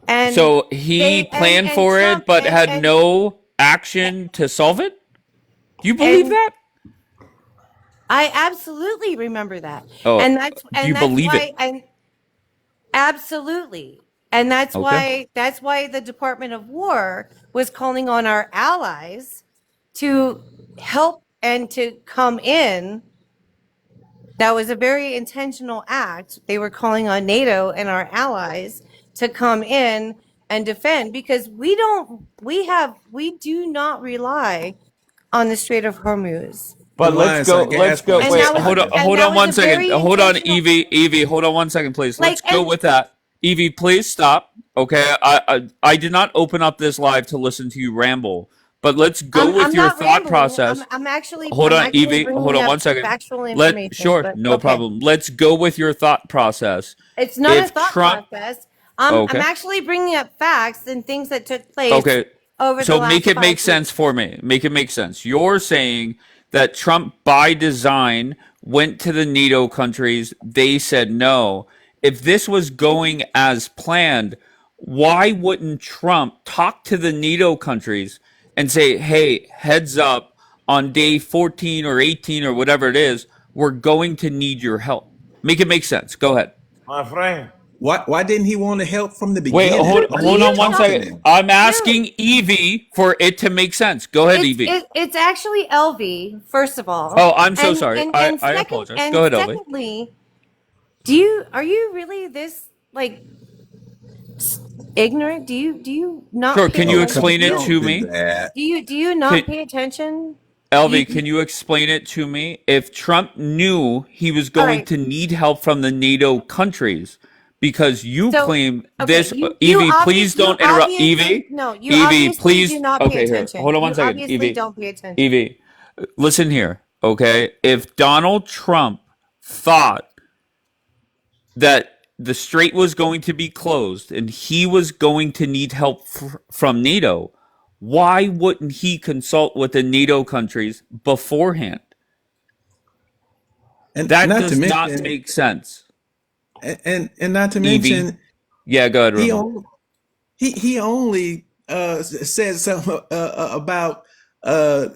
And So he they planned and for Trump it but had no action to solve it? Do you believe and that? I absolutely remember that, Oh, and do you that's believe why it? I absolutely, and Okay. that's why the Department of War was calling on our allies to help and to come in. That was a very intentional act. They were calling on NATO and our allies to come in and defend, because we do not rely on the Strait of Hormuz. But Why is our gas let's go. prices Wait, high? hold That on was one a second. very Hold on, intentional, Evie, hold on one second, please. Let's like, go and with that. Evie, please stop. Okay, I did not open up this live to listen to you ramble, but let's go I'm with your not thought rambling. process. I'm Hold on, actually Evie. Hold bringing on up one second. factual information, Sure, but no okay. problem. Let's go with your thought process. It's not a If thought Trump, process. I'm okay, actually bringing up facts and things that took place okay, over the so make last it make 5 sense weeks. for me. Make it make sense. You're saying that Trump, by design, went to the NATO countries. They said no. If this was going as planned, why wouldn't Trump talk to the NATO countries and say, hey, heads up, on day 14 or 18 or whatever it is, we're going to need your help? Make it make sense. Go ahead. my friend? Why didn't he want to help from the Wait, beginning? Why Do didn't hold he on you one talk not? to second. them? I'm Dude, asking Evie for it to make sense. Go ahead, Evie. it's actually LV, first of all, Oh, I'm so and sorry. and I, and I second apologize. Go and ahead, Elvie. secondly, are you really this, like, ignorant? Do you not Sure. pay Can you Oh, attention? come explain on. it Don't to do me? that. Do you not Can, pay attention? Elvie, can you explain it to me? If Trump knew he was All going right. to need help from the NATO countries, because you So, claim okay, this, Evie, please you don't interrupt. obviously, Evie, no, you Evie, obviously do please. not pay Okay, here. attention. Hold on one You second. obviously Evie, don't pay attention. Evie, listen here. Okay. If Donald Trump thought that the strait was going to be closed and he was going to need help from NATO, why wouldn't he consult with the NATO countries beforehand? And That not to does not mention, make sense. and not to Evie. mention, Yeah, go ahead, he Ramon. only he only said something about uh,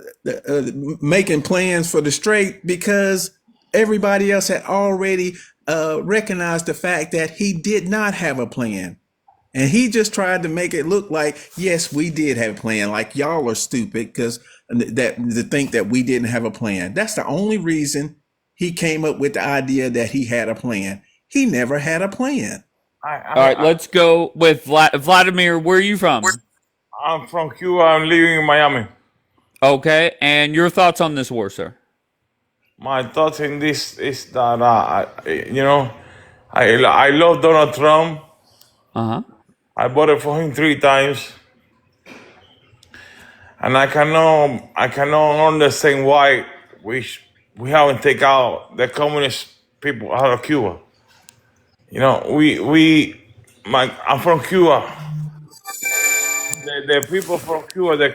making plans for the strait because everybody else had already recognized the fact that he did not have a plan. And he just tried to make it look like, yes, we did have a plan. Like y'all are stupid because that to think that we didn't have a plan. That's the only reason he came up with the idea that he had a plan. He never had a plan. All right, let's go with Vladimir. Where are you from? I'm from Cuba. I'm living in Miami. Okay, and your thoughts on this war, sir? My thoughts in this is that I love Donald Trump. I voted for him 3 times, and I cannot understand why we haven't taken out the communist people out of Cuba. I'm from Cuba. The people from Cuba, the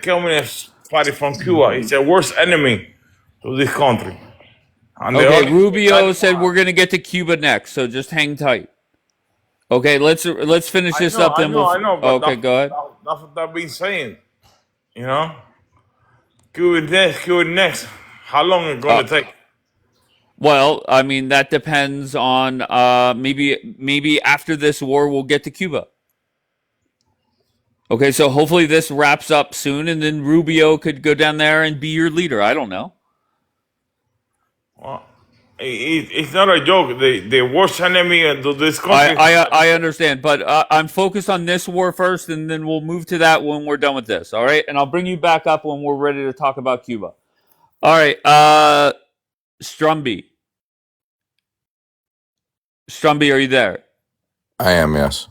communist party from Cuba is the worst enemy to this country. And Okay, Rubio said we're gonna get to Cuba next, so just hang tight. Okay, let's finish this up. Then I know. But okay, go ahead. That's what I've been saying. Cuba next. How long is it going to take? Well, I mean that depends on maybe after this war we'll get to Cuba. Okay, so hopefully this wraps up soon, and then Rubio could go down there and be your leader. I don't know. Well, it's not a joke. The worst enemy of this country. I understand, but I'm focused on this war first, and then we'll move to that when we're done with this. All right, and I'll bring you back up when we're ready to talk about Cuba. All right, Strumby, are you there? I am, yes.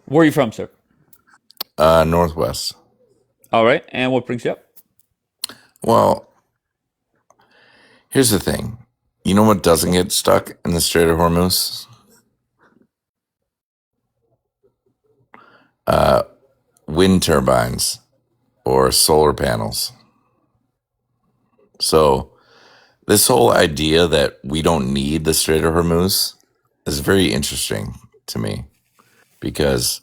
Where are you from, sir? Northwest. All right, and what brings you up? Well, here's the thing. You know what doesn't get stuck in the Strait of Hormuz? Wind turbines or solar panels. So this whole idea that we don't need the Strait of Hormuz is very interesting to me, because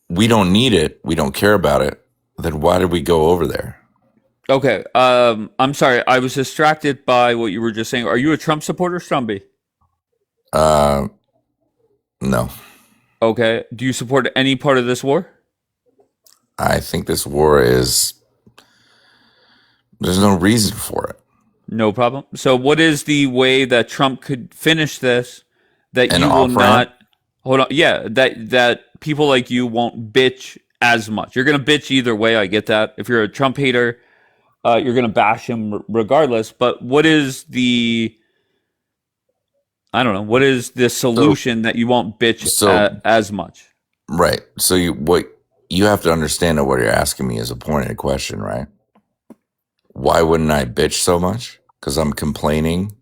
we don't need it, we don't care about it, then why did we go over there? Okay, I'm sorry, I was distracted by what you were just saying. Are you a Trump supporter, Strumby? No. Okay, do you support any part of this war? I think this war there's no reason for it. No problem. So what is the way that Trump could finish this that An you will off-ramp? not hold on? Yeah, that people like you won't bitch as much. You're gonna bitch either way. I get that. If you're a Trump hater, you're gonna bash him regardless. But what is the what is the solution that you won't bitch as much? Right. So what you have to understand that what you're asking me is a pointed question, right? Why wouldn't I bitch so much? Because I'm complaining.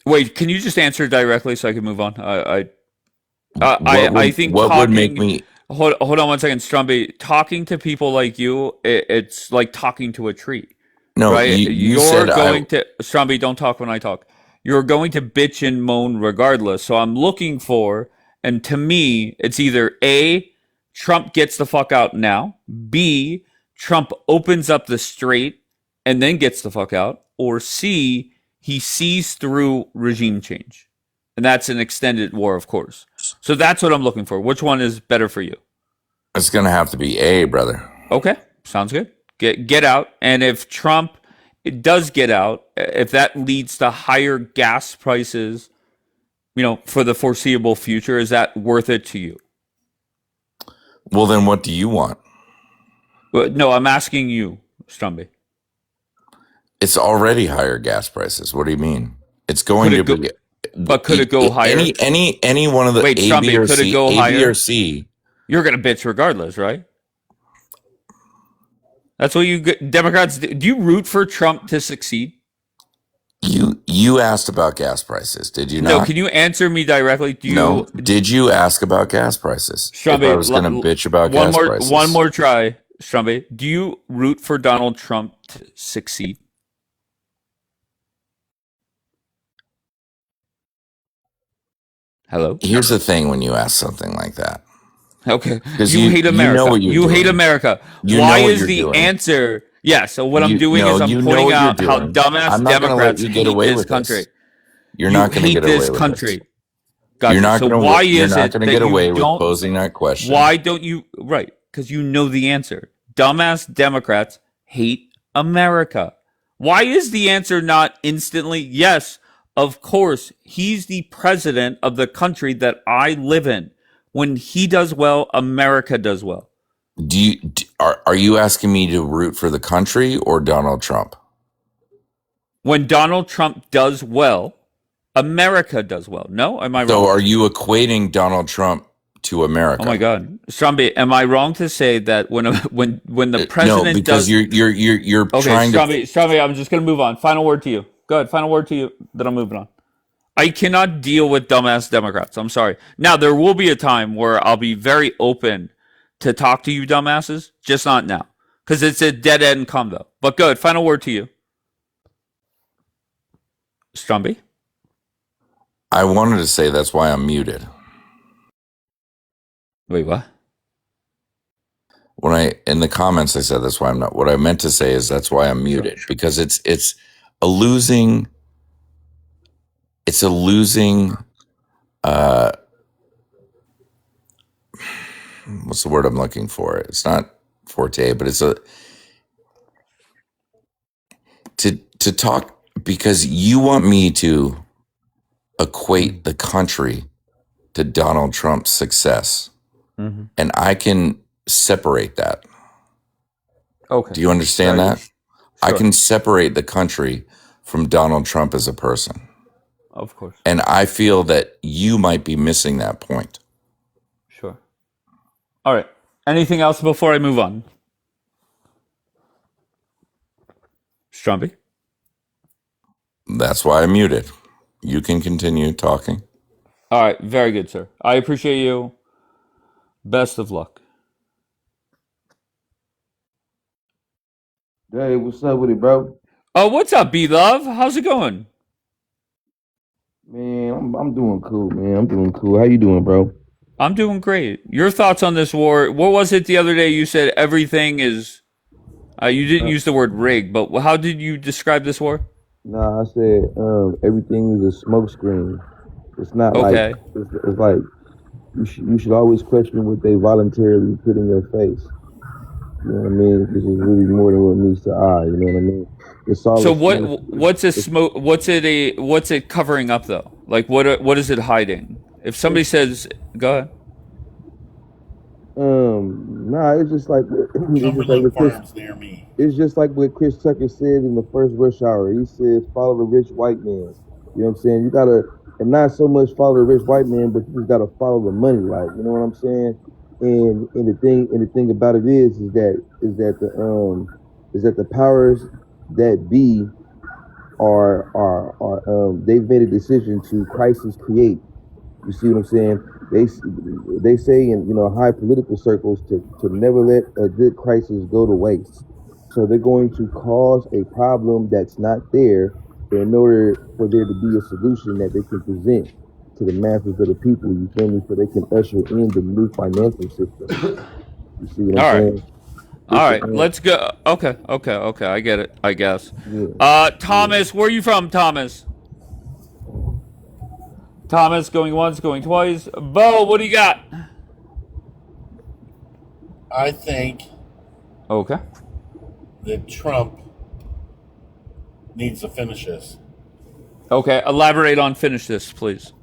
Wait, can you just answer directly so I can move on? I think what talking, would make me hold on 1 second, Strumby. Talking to people like you, it's like talking to a tree. No, right? you said Strumby, don't talk when I talk. You're going to bitch and moan regardless. So I'm looking for, and to me, it's either A, Trump gets the fuck out now, B, Trump opens up the strait and then gets the fuck out, or C, he sees through regime change. And that's an extended war, of course. So that's what I'm looking for. Which one is better for you? It's going to have to be A, brother. Okay, sounds good. Get out. And if Trump does get out, if that leads to higher gas prices, for the foreseeable future, is that worth it to you? Well, then what do you want? No, I'm asking you, Strumby. It's already higher gas prices. What do you mean? It's going to be. But could it go higher? Any one of the Wait, A, Strumby, B, or could C, it go A, higher? B, or C? You're going to bitch regardless, right? That's what you Democrats do. Do you root for Trump to succeed? You asked about gas prices, did you not? No, can you answer me directly? Did you ask about gas prices? Strumby, if I was going to bitch about gas prices. One more try, Strumby. Do you root for Donald Trump to succeed? Hello? Here's the thing when you ask something like that. Okay. Because you hate America. You know what you're you doing. hate America. You Why know what is you're the doing. answer Yeah, so what I'm doing is I'm you know pointing what you're out how doing. dumbass I'm not going to let Democrats you get hate away this with country. this. You're You not going to hate get away this with this. country. Gotcha. So why You're is not it going to that get you away with don't? posing that question. Why don't you? Right, because you know the answer. Dumbass Democrats hate America. Why is the answer not instantly yes? Of course, he's the president of the country that I live in. When he does well, America does well. Are you asking me to root for the country or Donald Trump? When Donald Trump does well, America does well. No, am I wrong? So are you equating Donald Trump to America? Oh my God, Stromby, am I wrong to say that when the president no, because does? you're Okay, trying Stromby, I'm just gonna move on. Final word to you. Go ahead. Final word to you. Then I'm moving on. I cannot deal with dumbass Democrats. I'm sorry. Now there will be a time where I'll be very open to talk to you dumbasses, just not now, because it's a dead end convo. But good. Final word to you, Stromby. I wanted to say that's why I'm muted. Wait, what? In the comments I said that's why I'm not. What I meant to say is that's why I'm muted, because it's a losing what's the word I'm looking for? It's not forte, but it's to talk, because you want me to equate the country to Donald Trump's success. Mm-hmm. And I can separate that. Okay. Do you understand that? Sure. I can separate the country from Donald Trump as a person. Of course. And I feel that you might be missing that point. Sure. All right. Anything else before I move on? Stromby? That's why I muted. You can continue talking. All right. Very good, sir. I appreciate you. Best of luck. Hey, what's up with it, bro? Oh, what's up, B-Love? How's it going? Man, I'm doing cool, man. I'm doing cool. How you doing, bro? I'm doing great. Your thoughts on this war? What was it the other day? You said everything is. You didn't use the word rig, but how did you describe this war? Nah, I said everything is a smokescreen. It's not Okay. like it's like you should always question what they voluntarily put in your face. You know what I mean? This is really more than what meets the eye. You know what I mean? It's all. So what's a smoke? What's it covering up though? Like what is it hiding? If somebody says, go ahead. Nah, it's just like It's just like what Chris Tucker said in the first Rush Hour. He says, "Follow the rich white man." You know what I'm saying? You gotta, and not so much follow the rich white man, but you just gotta follow the money, like, you know what I'm saying? And the thing about it is that the powers that be are they've made a decision to crisis create. You see what I'm saying? They say in high political circles to never let a good crisis go to waste. So they're going to cause a problem that's not there in order for there to be a solution that they can present to the masses of the people. You feel me? So they can usher in the new financial system. You see what I'm saying? All right, let's go. Okay. I get it. I guess. Thomas, where are you from, Thomas? Thomas, going once, going twice. Bo, what do you got? I think Okay. that Trump needs to finish this. Okay, elaborate on finish this, please.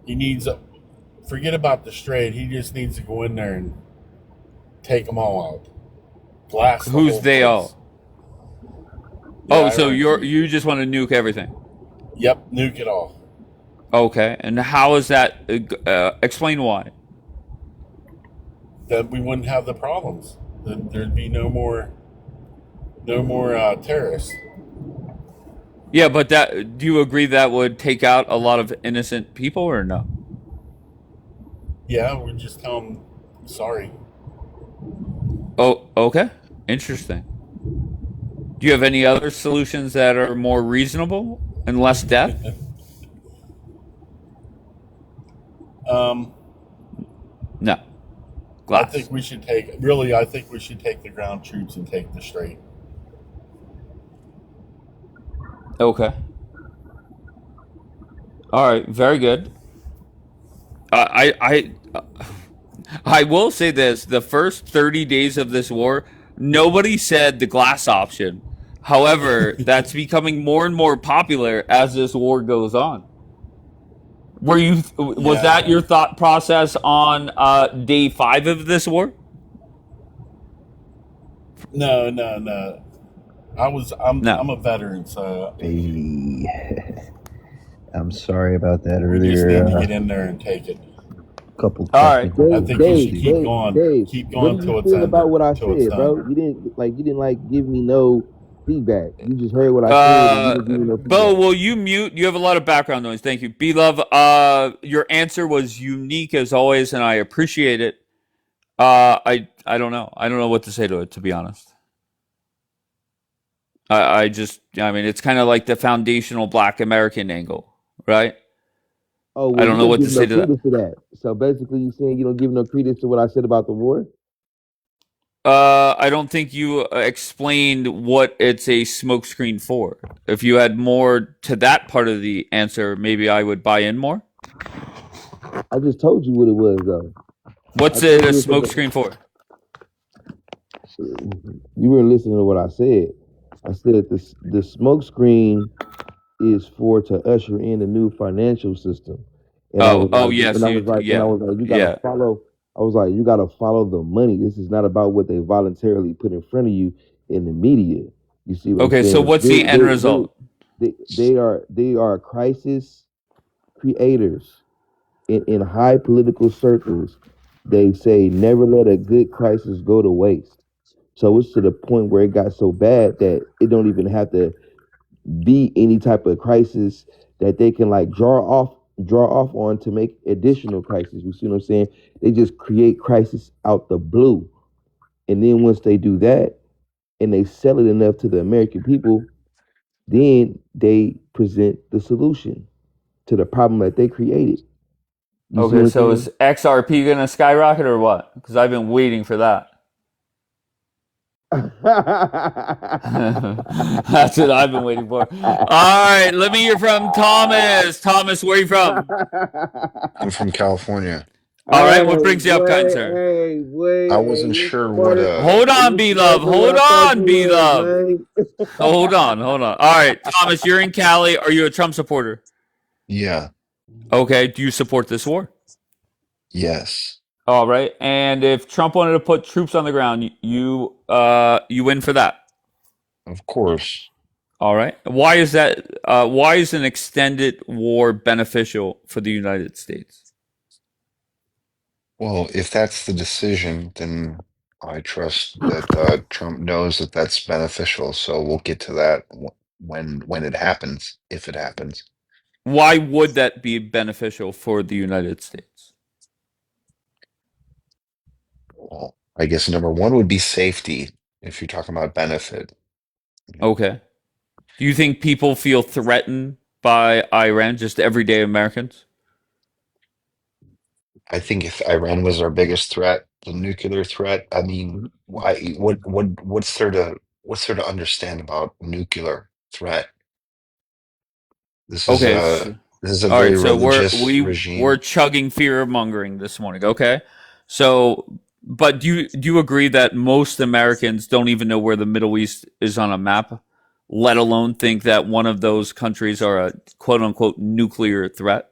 He needs forget about the strait. He just needs to go in there and take them all out. Blast. Who's they all? Yeah, so you just want to nuke everything? Yep, nuke it all. Okay, and how is that? Explain why. Then we wouldn't have the problems. Then there'd be no more terrorists. Yeah, but do you agree that would take out a lot of innocent people or no? Yeah, we just tell them sorry. Oh, okay. Interesting. Do you have any other solutions that are more reasonable and less death? No. I think we should take the ground troops and take the strait. Okay. All right. Very good. I will say this: the first 30 days of this war, nobody said the glass option. However, that's becoming more and more popular as this war goes on. Was that your thought process on day 5 of this war? No. I'm a veteran, so I'm sorry about that we just need earlier. to get in there and take it. Couple All right. technical. I think we should keep going. Dave, Keep what going do till you it's feel ended. about what I Till it's said, bro? done. You didn't give me no feedback. You just heard what I said and you didn't give me no Bo, feedback. will you mute? You have a lot of background noise. Thank you. B-Love, your answer was unique as always, and I appreciate it. I don't know. I don't know what to say to it, to be honest. I mean, it's kind of like the foundational Black American angle, right? Oh, I well, don't you know don't what to give say no to that. credence to that. So basically, you saying you don't give no credence to what I said about the war? I don't think you explained what it's a smokescreen for. If you had more to that part of the answer, maybe I would buy in more. I just told you what it was, though. What's I it a told you it's smokescreen for? You weren't listening to what I said. I said the smoke screen is for to usher in a new financial system. And I was like, Yes, you gotta follow. I was like, you gotta follow the money. This is not about what they voluntarily put in front of you in the media. You see what I'm Okay, saying? so what's the end result? They are crisis creators in high political circles. They say never let a good crisis go to waste. So it's to the point where it got so bad that it don't even have to be any type of crisis that they can like draw off on to make additional crises. You see what I'm saying? They just create crisis out the blue. And then once they do that and they sell it enough to the American people, then they present the solution to the problem that they created. You see Okay, what so I'm is XRP going to skyrocket or what? Because I've been waiting for that. saying? That's what I've been waiting for. All right, let me hear from Thomas. Thomas, where are you from? I'm from California. All right, what brings you up, kind sir? I wasn't You sure what smarter, Hold on, you B-Love. smarter than Hold what I thought on, you was, B-Love. man. Hold on. All right, Thomas, you're in Cali. Are you a Trump supporter? Yeah. Okay, do you support this war? Yes. All right, and if Trump wanted to put troops on the ground, you win for that. Of course. All right. Why is that? Why is an extended war beneficial for the United States? Well, if that's the decision, then I trust that Trump knows that that's beneficial. So we'll get to that when it happens, if it happens. Why would that be beneficial for the United States? Well, I guess number one would be safety, if you're talking about benefit. Okay. Do you think people feel threatened by Iran, just everyday Americans? I think if Iran was our biggest threat, the nuclear threat, I mean, what's there to understand about nuclear threat? This is Okay. a All very right. So religious we're regime. chugging fear mongering this morning. Okay. So, but do you agree that most Americans don't even know where the Middle East is on a map, let alone think that one of those countries are a quote unquote nuclear threat?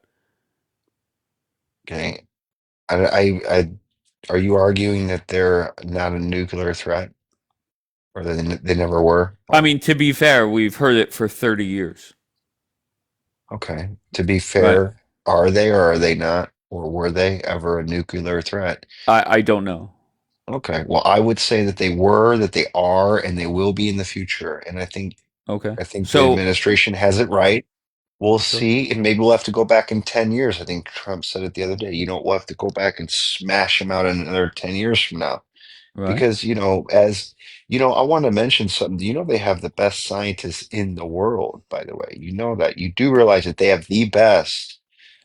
Okay. Are you arguing that they're not a nuclear threat, or that they never were? I mean, to be fair, we've heard it for 30 years. Okay. To be Right. fair, are they or are they not, or were they ever a nuclear threat? I don't know. Okay. Well, I would say that they were, that they are, and they will be in the future. And Okay. I think the So, administration has it right. We'll sure. see, and maybe we'll have to go back in 10 years. I think Trump said it the other day. We'll have to go back and smash him out in another 10 years from now. Right. Because, I want to mention something. Do you know they have the best scientists in the world, by the way? You know that. You do realize that they have the best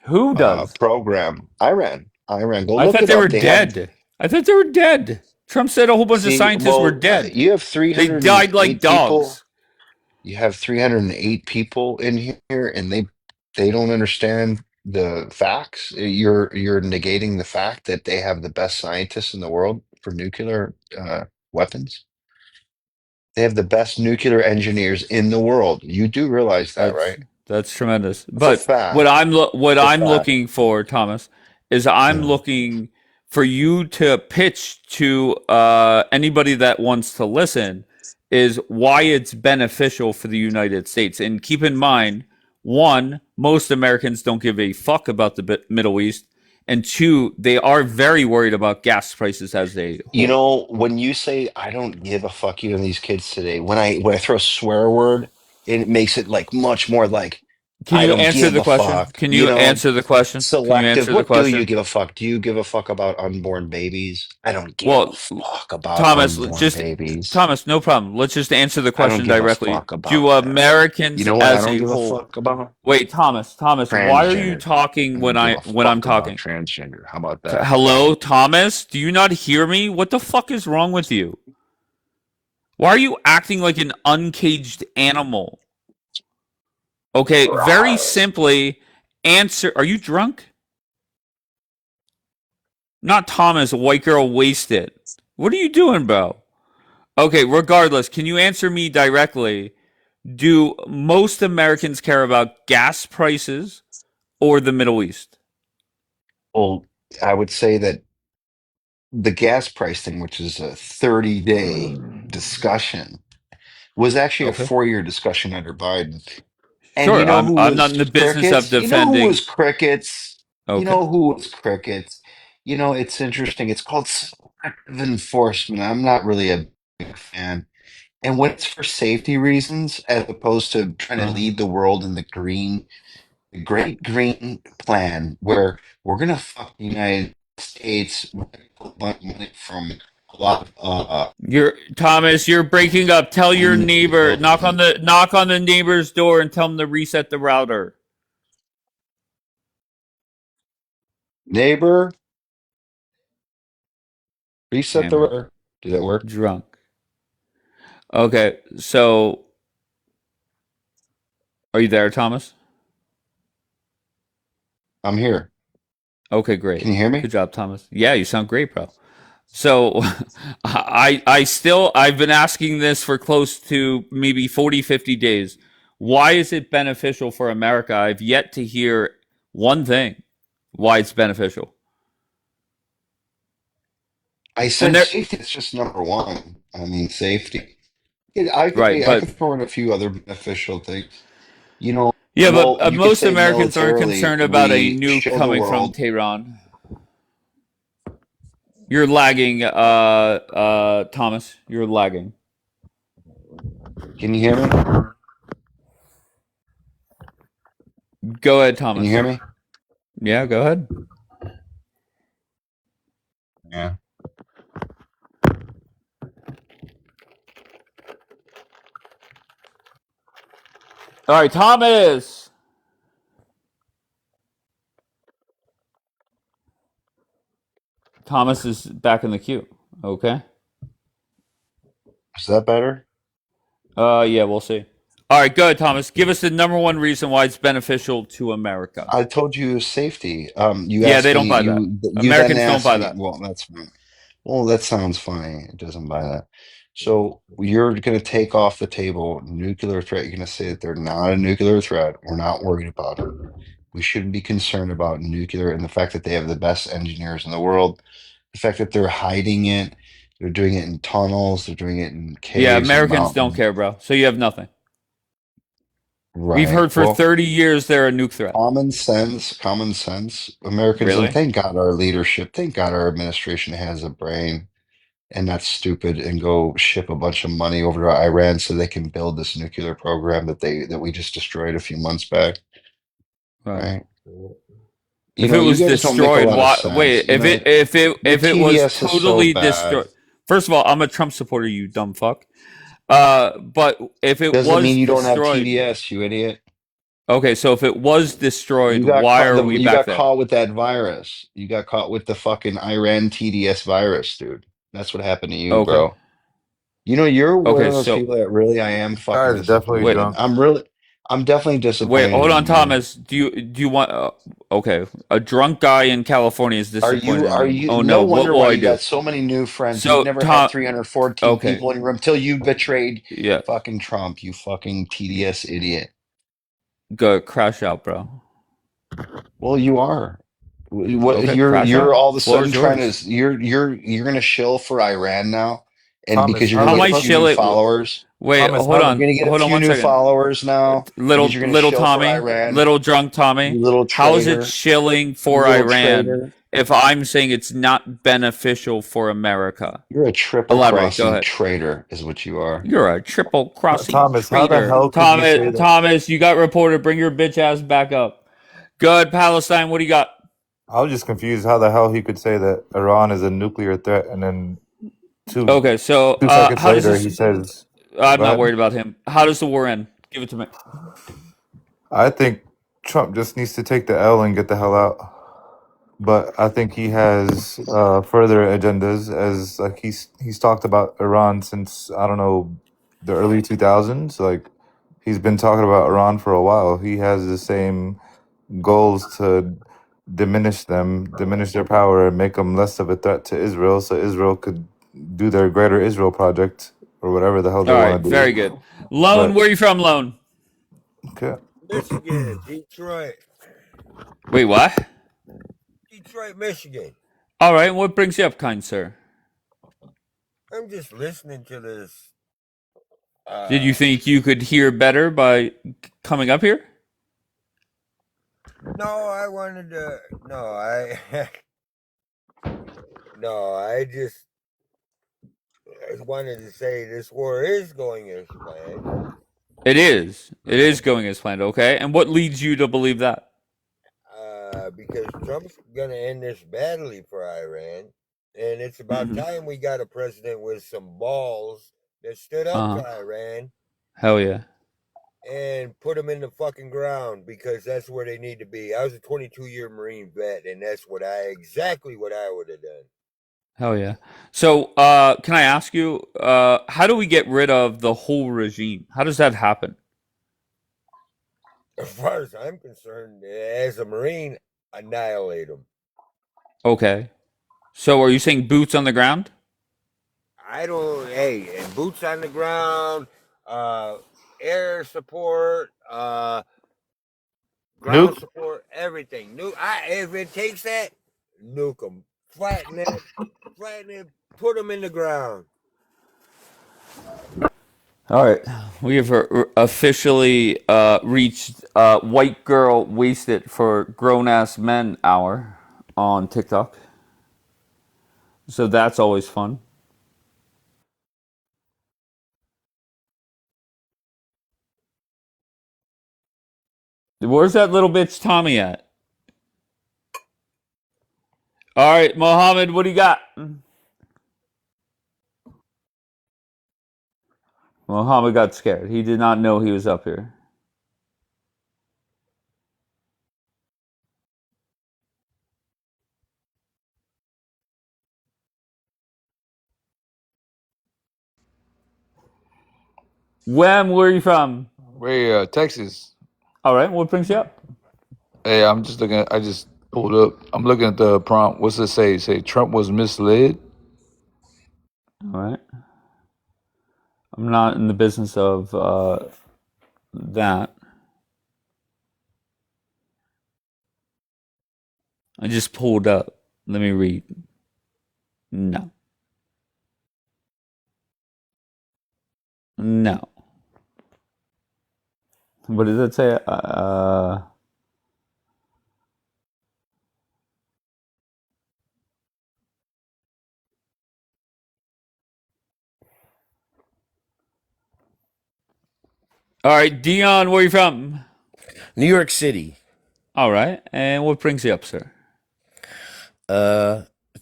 Who does? program. Iran. Go I look thought it they were up. They have dead. I thought they were dead. Trump said a whole bunch of See, scientists were well, dead. you have They died like 308 people. dogs. You have 308 people in here, and they don't understand the facts. You're negating the fact that they have the best scientists in the world for nuclear weapons. They have the best nuclear engineers in the world. You do realize that, right? That's tremendous. That's a But what fact. I'm It's a fact. looking for, Thomas, is I'm Yeah. looking for you to pitch to anybody that wants to listen is why it's beneficial for the United States. And keep in mind, one, most Americans don't give a fuck about the Middle East, and two, they are very worried about gas prices as a You whole. know, when you say I don't give a fuck you and these kids today, when I throw a swear word, it makes it like much more like Can I you don't answer give the a question? fuck. Can You you know, answer the question? Can you selective. answer the What do you question? give a fuck? Do you give a fuck about unborn babies? I don't give a Well, fuck about Thomas, unborn babies. Thomas, no problem. Let's just answer the I don't question give a directly. fuck Do about that. You Americans know what I as don't a give a whole? fuck about? Wait, Thomas, why are you Transgender. talking I don't give a when I'm fuck about talking? transgender. How about that? Hello, Thomas? Do you not hear me? What the fuck is wrong with you? Why are you acting like an uncaged animal? Okay, very simply answer. Are you drunk? Not Thomas, white girl wasted. What are you doing, bro? Okay, regardless, can you answer me directly? Do most Americans care about gas prices or the Middle East? Well, I would say that the gas price thing, which is a 30-day discussion, was actually a Okay. 4-year discussion under Biden. And you Sure, know who I'm not was in the business of crickets? You know who defending. was crickets? You Okay. know who was crickets? You know, it's interesting. It's called selective enforcement. I'm not really a big fan. And when it's for safety reasons, as opposed to trying to lead the world in the great green plan, where we're gonna fuck the United States with a bunch of money from a lot of You're Thomas, you're breaking up. Tell your green neighbor, development. knock on the neighbor's door and tell him to reset the router. Neighbor, reset the Hammered. router. Did that work? Drunk. Okay, so are you there, Thomas? I'm here. Okay, great. Can you hear me? Good job, Thomas. Yeah, you sound great, bro. So I've been asking this for close to maybe 40, 50 days. Why is it beneficial for America? I've yet to hear one thing why it's beneficial. I And said there safety is just number one. I mean, safety. I could right, I could but throw in a few other beneficial things. You know, yeah, but well, you could most say Americans aren't militarily, concerned about a we nuke show the coming from world. Tehran. You're lagging, Thomas. You're lagging. Can you hear me? Go ahead, Can you Thomas. hear me? Yeah, go ahead. Yeah. All right, Thomas. Thomas is back in the queue. Okay. Is that better? Yeah, we'll see. All right, good, Thomas. Give us the number one reason why it's beneficial to America. I told you safety. You Yeah, asked they me. don't buy that. You then Americans don't asked buy me. that. Well, that's fine. Well, that sounds funny. It doesn't buy that. So you're going to take off the table nuclear threat. You're going to say that they're not a nuclear threat. We're not worried about it. We shouldn't be concerned about nuclear and the fact that they have the best engineers in the world. The fact that they're hiding it. They're doing it in tunnels. They're doing it in Yeah, caves and Americans don't mountains. care, bro. So you have nothing. We've Right. heard for Well, 30 years they're a nuke threat. common sense, common sense. Americans, and Really? thank God our leadership, thank God our administration has a brain and not stupid and go ship a bunch of money over to Iran so they can build this nuclear program that we just destroyed a few months back. Right. Right. You If know, it you was guys don't make a destroyed, lot of why? sense. Wait, You know, your if it was TDS is so totally bad. destroyed. First of all, I'm a Trump supporter, you dumb fuck. But if it Doesn't mean was you don't have destroyed, TDS, you idiot. Okay, so if it was destroyed, You got why caught. are we You back got there? caught with that virus. You got caught with the fucking Iran TDS virus, dude. That's what happened to you, Okay. bro. You know, you're one Okay, of those so people that really I am fucking Guy's definitely wait, disappointed. drunk. I'm definitely wait, disappointed hold in on, you. Thomas. Do you want? Okay, a drunk guy in California is disappointed in Are me. you? Oh No no, what wonder will why I you do? got so many new friends. You've So never had Tom, 314 okay, people in your room till you betrayed yeah, fucking Trump. You fucking TDS idiot. go crash out, bro. Well, you are. What Okay, crash you're out. all of a Floor sudden is trying yours. to you're gonna shill for Iran now, and Thomas, because you're how gonna How am the get a I fuck? few new shilling? followers, Wait, Thomas, how you're the? gonna get a hold on few one new second. followers now because you're gonna Little shill for Tommy, Iran. little drunk Tommy. You little How is it traitor. shilling You for little Iran traitor. if I'm saying it's not beneficial for America? You're a triple Elaborate. Go crossing ahead. traitor, is what you are. You're a triple crossing Thomas, how the traitor. hell could you say that? Thomas, you got reported. Bring your bitch ass back up. Good, Palestine. What do you got? I was just confused how the hell he could say that Iran is a nuclear threat, and then two Okay, so 2 seconds how does later this? he says, I'm "Go not ahead." worried about him. How does the war end? Give it to me. I think Trump just needs to take the L and get the hell out. But I think he has further agendas, as like he's talked about Iran since I don't know the early 2000s. Like he's been talking about Iran for a while. He has the same goals to diminish them, diminish their power, and make them less of a threat to Israel, so Israel could do their Greater Israel project or whatever the hell they All right, want to very do. good. Lone, But where are you from, Lone? okay, Michigan, Detroit, Wait, what? Detroit, Michigan. All right, what brings you up, kind sir? I'm just listening to this. Did you think you could hear better by coming up here? No, I wanted to. No, I. No, I just wanted to say this war is going as planned. It is. It is going as planned, okay? And what leads you to believe that? Because Trump's going to end this badly for Iran. And it's about Mm-hmm. time we got a president with some balls that stood up Uh-huh. to Iran Hell yeah. and put them in the fucking ground, because that's where they need to be. I was a 22-year Marine vet, and that's exactly what I would have done. Hell yeah. So, can I ask you, how do we get rid of the whole regime? How does that happen? As far as I'm concerned, as a Marine, annihilate them. Okay. So, are you saying boots on the ground? And boots on the ground, air support, ground nuke. support, everything. If it takes that, nuke them. Flatten it, put them in the ground. All right. We have officially reached White Girl Wasted for Grown Ass Men hour on TikTok. So, that's always fun. Where's that little bitch Tommy at? All right, Mohammed, what do you got? Mohammed got scared. He did not know he was up here. Wham, where are you from? We're Texas. All right, what brings you up? Hey, I'm just looking. I just pulled up. I'm looking at the prompt. What's it say? Say Trump was misled. All right. I'm not in the business of that. I just pulled up. Let me read. No. No. What does it say? All right, Dion, where are you from? New York City. All right, and what brings you up, sir?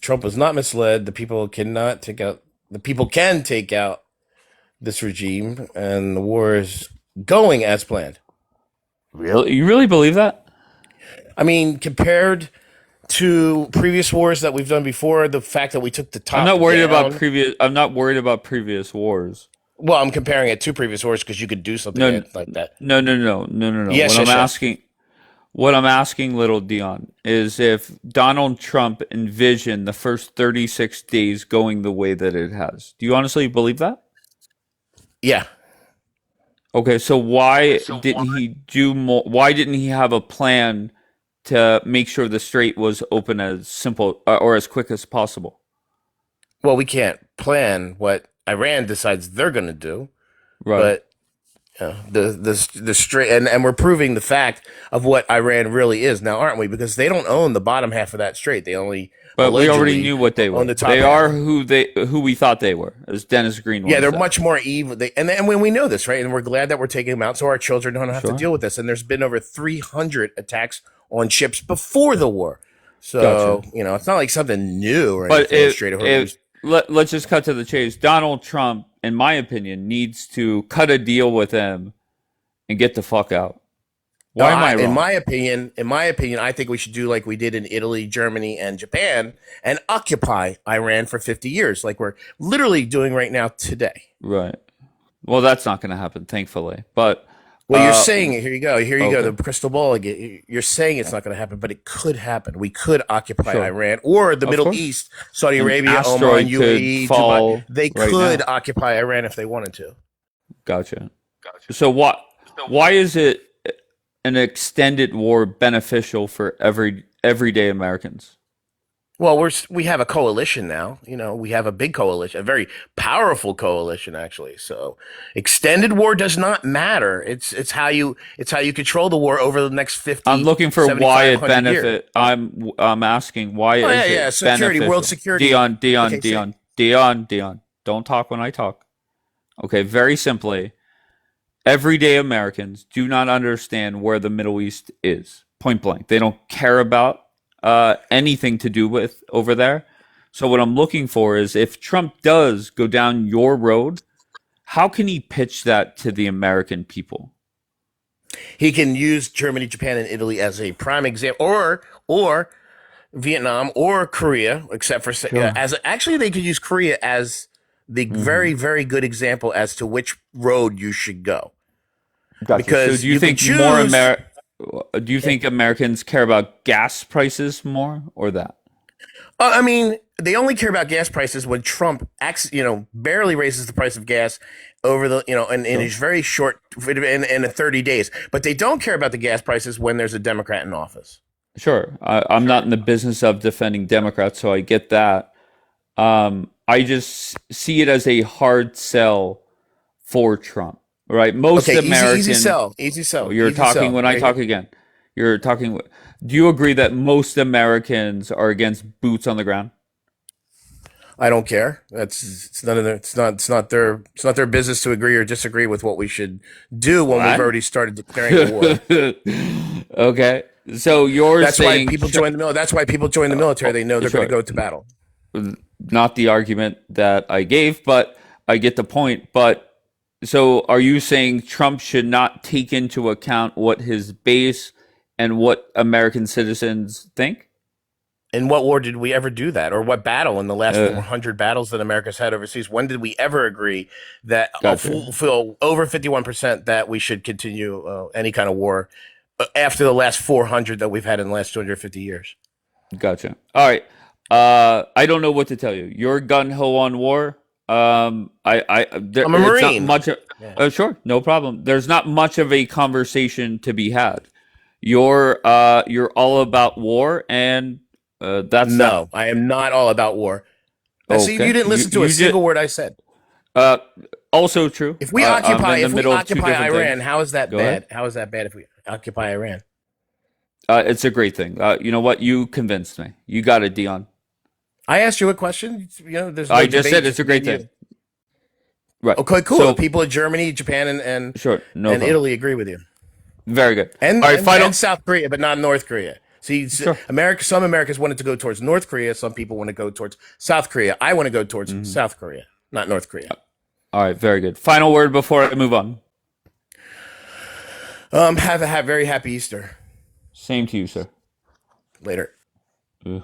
Trump was not misled. The people cannot take out. The people can take out this regime, and the war is going as planned. Really? You really believe that? I mean, compared to previous wars that we've done before, the fact that we took the top I'm not worried about down. previous wars. Well, I'm comparing it to previous wars because you could do something No, like that. no. Yes, What I'm yes, yes. asking, little Dion, is if Donald Trump envisioned the first 36 days going the way that it has. Do you honestly believe that? Yeah. Okay, so why didn't he do more? Why didn't he have a plan to make sure the strait was open as simple or as quick as possible? Well, we can't plan what Iran decides they're going to do, Right. but the straight and we're proving the fact of what Iran really is now, aren't we? Because they don't own the bottom half of that strait; they only But we already allegedly knew what they were. own the top They half. are who we thought they were, as Dennis Greenwald Yeah, they're said. much more evil. And when we know this, right? And we're glad that we're taking them out so our children don't have to Sure. deal with this. And there's been over 300 attacks on ships before the war. So, Gotcha. it's not like something new or But anything straight over. let's just cut to the chase. Donald Trump, in my opinion, needs to cut a deal with them and get the fuck out. Why am I wrong? In my opinion, I think we should do like we did in Italy, Germany, and Japan and occupy Iran for 50 years, like we're literally doing right now today. Right. Well, that's not going to happen, thankfully. But Well, you're saying it. Here you go. okay. The crystal ball again. You're saying it's not going to happen, but it could happen. We could occupy Sure. Iran or the Of Middle course. East, Saudi An Arabia, asteroid Oman, could UAE, fall Dubai. They right could now. occupy Iran if they wanted to. Gotcha. So why is it an extended war beneficial for everyday Americans? Well, we have a coalition now. We have a big coalition, a very powerful coalition, actually. So, extended war does not matter. It's how you control the war over the next 50. I'm looking for why it 7,500 years. benefit. I'm asking why Oh, is yeah, it yeah. Security, beneficial? world security. Dion. Don't talk when I talk. Okay, very simply, everyday Americans do not understand where the Middle East is. Point blank. They don't care about anything to do with over there. So what I'm looking for is if Trump does go down your road, how can he pitch that to the American people? He can use Germany, Japan, and Italy as a prime example, or Vietnam or Korea, except for actually they could use Korea as the very, very good example as to which road you should go. Gotcha. Because so do you think choose. Do you think Americans care about gas prices more or that? I mean, they only care about gas prices when Trump barely raises the price of gas over the, in his very short, in 30 days. But they don't care about the gas prices when there's a Democrat in office. Sure. I'm not in the business of defending Democrats, so I get that. I just see it as a hard sell for Trump, right? Most Americans. Easy sell. You're talking when I talk again. You're talking. Do you agree that most Americans are against boots on the ground? I don't care. It's not their business to agree or disagree with what we should do when we've already started declaring a war. Okay, so that's why people join the military. That's why people join the military. They know they're going to go to battle. Not the argument that I gave, but I get the point. But so, are you saying Trump should not take into account what his base and what American citizens think? In what war did we ever do that? Or what battle in the last 400 battles that America's had overseas? When did we ever agree that feel over 51% that we should continue any kind of war after the last 400 that we've had in the last 250 years? Gotcha. All right. I don't know what to tell you. You're gun ho on war. I'm a Marine. Not much. Sure, no problem. There's not much of a conversation to be had. You're all about war, and that's no. I am not all about war. Okay. See, you didn't listen to a single word I said. Also true. If we occupy Iran, things. how is that Go bad? ahead. How is that bad if we occupy Iran? It's a great thing. You know what? You convinced me. You got it, Dion. I asked you a question. There's no I just debate said it's a great thing. Right. Okay, cool. So, The people of Germany, Japan, and sure, no and problem. Italy agree with you. Very good. And, all right, and South Korea, but not North Korea. See, sure. Some Americans wanted to go towards North Korea. Some people want to go towards South Korea. I want to go towards South Korea, not North Korea. All right, very good. Final word before I move on. Have a very happy Easter. Same to you, sir. Later. Ugh.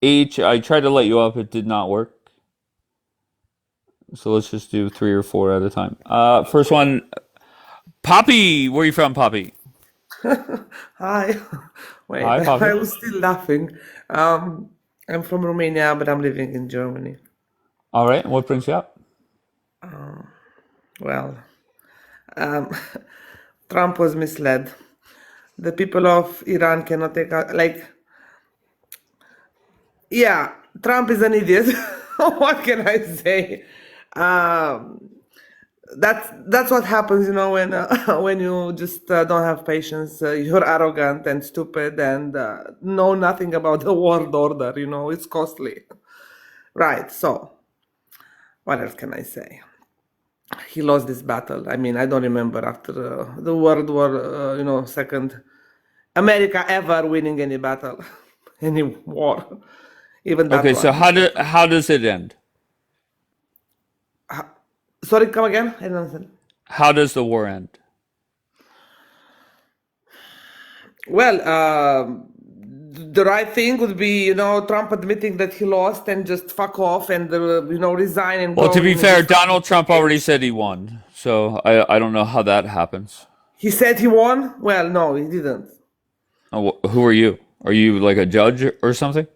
H, I tried to let you up. It did not work. So let's just do 3 or 4 at a time. First one, Poppy. Where are you from, Poppy? Hi. Wait, Hi, Poppy. I was still laughing. I'm from Romania, but I'm living in Germany. All right. What brings you up? Well, Trump was misled. The people of Iran cannot take out, yeah, Trump is an idiot. What can I say? That's what happens, when when you just don't have patience. You're arrogant and stupid and know nothing about the world order. It's costly, right? So, what else can I say? He lost this battle. I mean, I don't remember after the World War, Second, America ever winning any battle, any war, even that Okay, one. so how does it end? Sorry, come again? I don't understand. How does the war end? Well, the right thing would be, Trump admitting that he lost and just fuck off and, resign and Well, go. to be fair, Donald Trump already said he won. So I don't know how that happens. He said he won? Well, no, he didn't. Oh, who are you? Are you like a judge or something?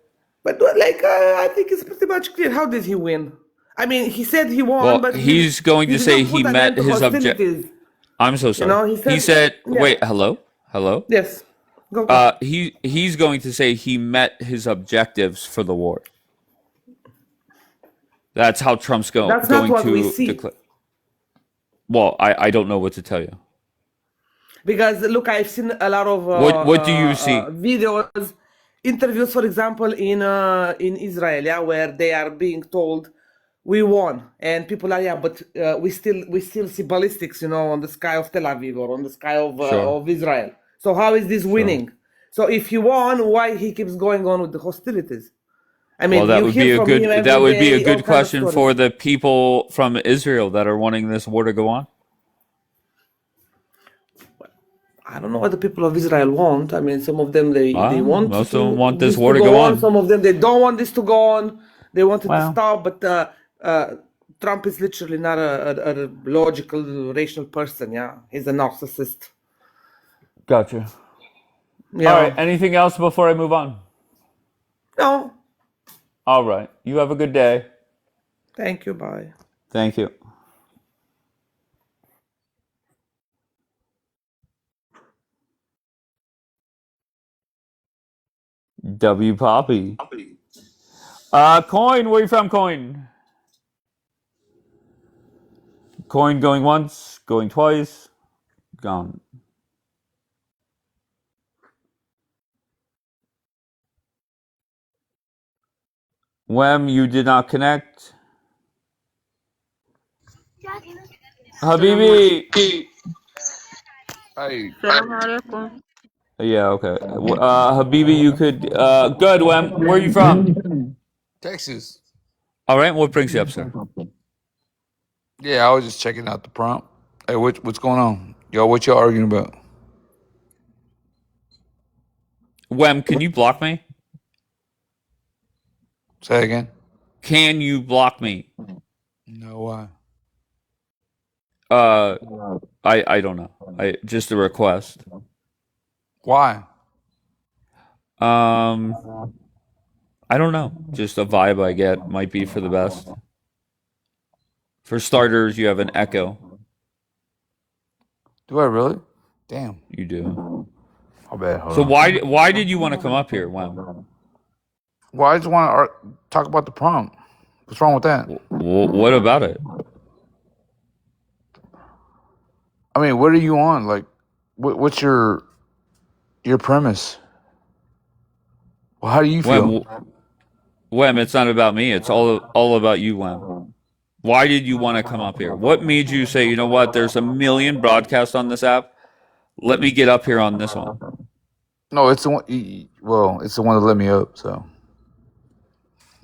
But I think it's pretty much clear. How did he win? I mean, he said he won, Well, but he's going to did say not he put an met end to his object. hostilities. I'm so sorry. He said, yeah. wait, hello? Yes. Go. He's going to say he met his objectives for the war. That's how Trump's That's going not what we to see. declare. Well, I don't know what to tell you. Because look, I've seen a lot of What do you see? videos, interviews, for example, in Israel, yeah, where they are being told we won, and people are but we still see ballistics, on the sky of Tel Aviv or on the sky Sure. of Israel. So how is this winning? So if he won, why he keeps going on with the hostilities? I mean, Well, that you would hear be a from good him every that would be day a all good kinds of question stories. for the people from Israel that are wanting this war to go on. I don't know what the people of Israel want. I mean, some of them they want Most of them want this this war to to go go on. on. Some of them they don't want this to go on. They want it to Well. stop. But Trump is literally not a logical, rational person. Yeah, he's a narcissist. Gotcha. Yeah. All right. Anything else before I move on? No. All right. You have a good day. Thank you. Bye. Thank you. W Poppy. Coin, where you from, Coin? Coin going once, going twice, gone. Wem, you did not connect. Habibi. Hey, Yeah, okay. Habibi, you could. Good, Wem. Where are you from? Texas. All right. What brings you up, sir? Yeah, I was just checking out the prompt. Hey, what's going on? Y'all, what y'all arguing about? Wem, can you block me? Say again. Can you block me? No, why? I don't know. Just a request. Why? I don't know. Just a vibe I get might be for the best. For starters, you have an echo. Do I really? Damn. You do. My bad. Hold So on. why did you want to come up here, Wem? Well, I just want to talk about the prompt. What's wrong with that? What about it? I mean, what are you on? Like, what's your premise? Well, how do you feel? Wem, it's not about me. It's all about you, Wem. Why did you want to come up here? What made you say, you know what? There's a million broadcasts on this app. Let me get up here on this one. No, it's the one. Well, it's the one that let me up. So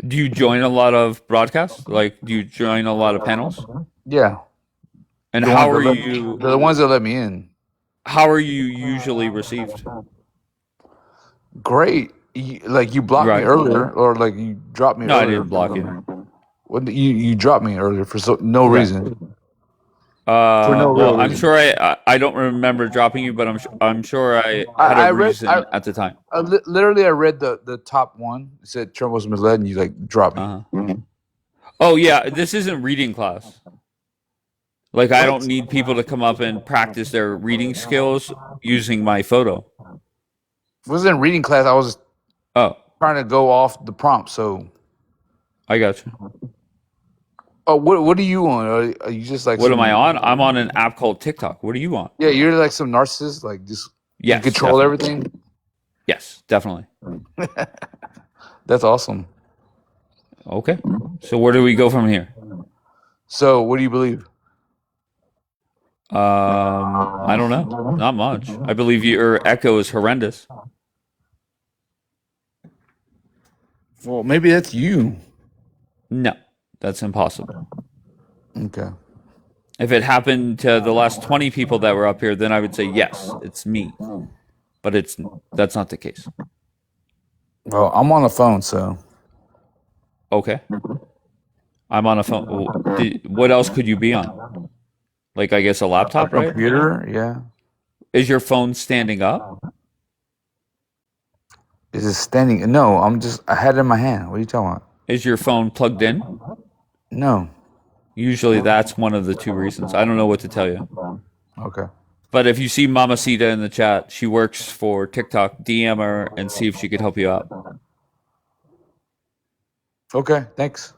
Do you join a lot of broadcasts? Like, do you join a lot of panels? Yeah. And The how ones are that you? they're the ones that let me in. How are you usually received? Great. You blocked me Right. earlier, or like you dropped me No, I earlier. didn't block you. When you dropped me earlier for no Right. reason. For no Well, real I'm reason. sure I don't remember dropping you, but I'm sure I had a I read reason at the time. literally I read the top one. It said Trump was misled, and you like dropped me. Oh yeah, this isn't reading class. Like I don't What? need people to come up and practice their reading skills using my photo. It wasn't reading class. I was trying to go off the prompt. So I got you. Oh, what are you on? Are you just like What some? am I on? I'm on an app called TikTok. What are you on? Yeah, you're like some narcissist. Like just you Yes, control definitely. everything. Yes, definitely. That's awesome. Okay. So where do we go from here? So what do you believe? I don't know. Not much. I believe your echo is horrendous. Well, maybe that's you. No, that's impossible. Okay. If it happened to the last 20 people that were up here, then I would say yes, it's me. But that's not the case. Well, I'm on the phone, so. Okay. I'm on a phone. What else could you be on? Like, I guess a laptop, right? Computer, yeah. Is your phone standing up? Is it standing? No, I had it in my hand. What are you talking about? Is your phone plugged in? No. Usually that's one of the two reasons. I don't know what to tell you. Okay. But if you see Mamacita in the chat, she works for TikTok. DM her and see if she could help you out. Okay, thanks.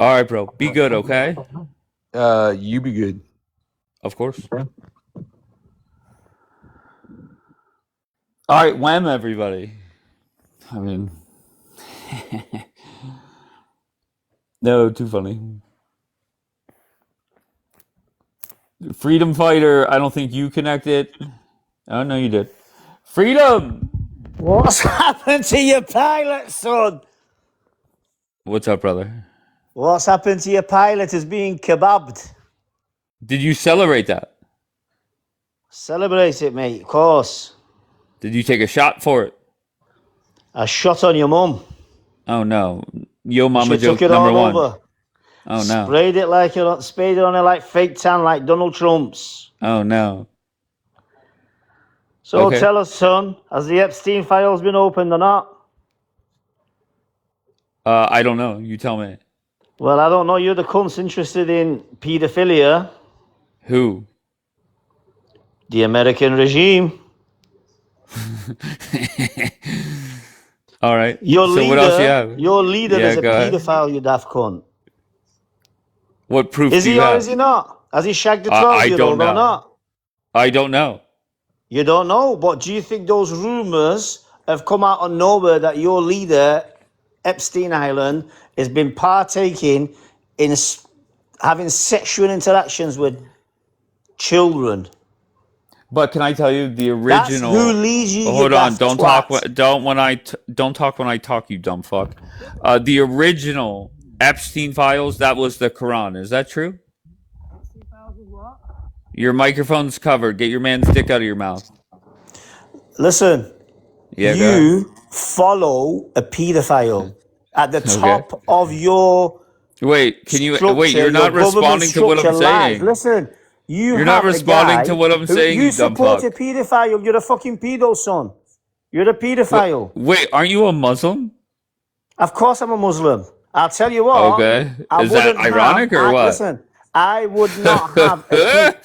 All right, bro. Be good, okay? You be good. Of course. All right, wham, everybody. I mean, no, too funny. Freedom Fighter, I don't think you connected. Oh, no, you did. Freedom! What's happened to your pilot, son? What's up, brother? What's happened to your pilot is being kebabbed. Did you celebrate that? Celebrate it, mate, of course. Did you take a shot for it? A shot on your mum. Oh, no. Yo mama She took joke it number all one. over. Oh, no. Sprayed it sprayed it on it like fake tan, like Donald Trump's. Oh, no. So Okay. tell us, son, has the Epstein files been opened or not? I don't know. You tell me. Well, I don't know. You're the cunts interested in paedophilia. Who? The American regime. All right. Your so leader, what else you have? Your leader Yeah, is a go ahead. paedophile, you daft cunt. What proof Is do he you or have? is he not? Has he shagged a I don't 12-year-old know. or not? I don't know. You don't know, but do you think those rumors have come out of nowhere that your leader, Epstein Island, has been partaking in having sexual interactions with children? But can I tell you the That's original? who leads you, you Hold on. daft Don't twat. talk. Don't talk when I talk. You dumb fuck. The original Epstein files. That was the Quran. Is that true? Your microphone's covered. Get your man's dick out of your mouth. Listen, Yeah, go ahead. you follow a paedophile at the Okay. top of your Wait, can you structure, wait? You're your not government responding to what I'm structure lies. saying. Listen, you You're have not a responding guy to what I'm who saying, you you dumb support a fuck. paedophile. You're a fucking pedo, son. You're a paedophile. Wait, aren't you a Muslim? Of course, I'm a Muslim. I'll tell you what. Okay. I Is that wouldn't ironic or what? Listen, I would not have a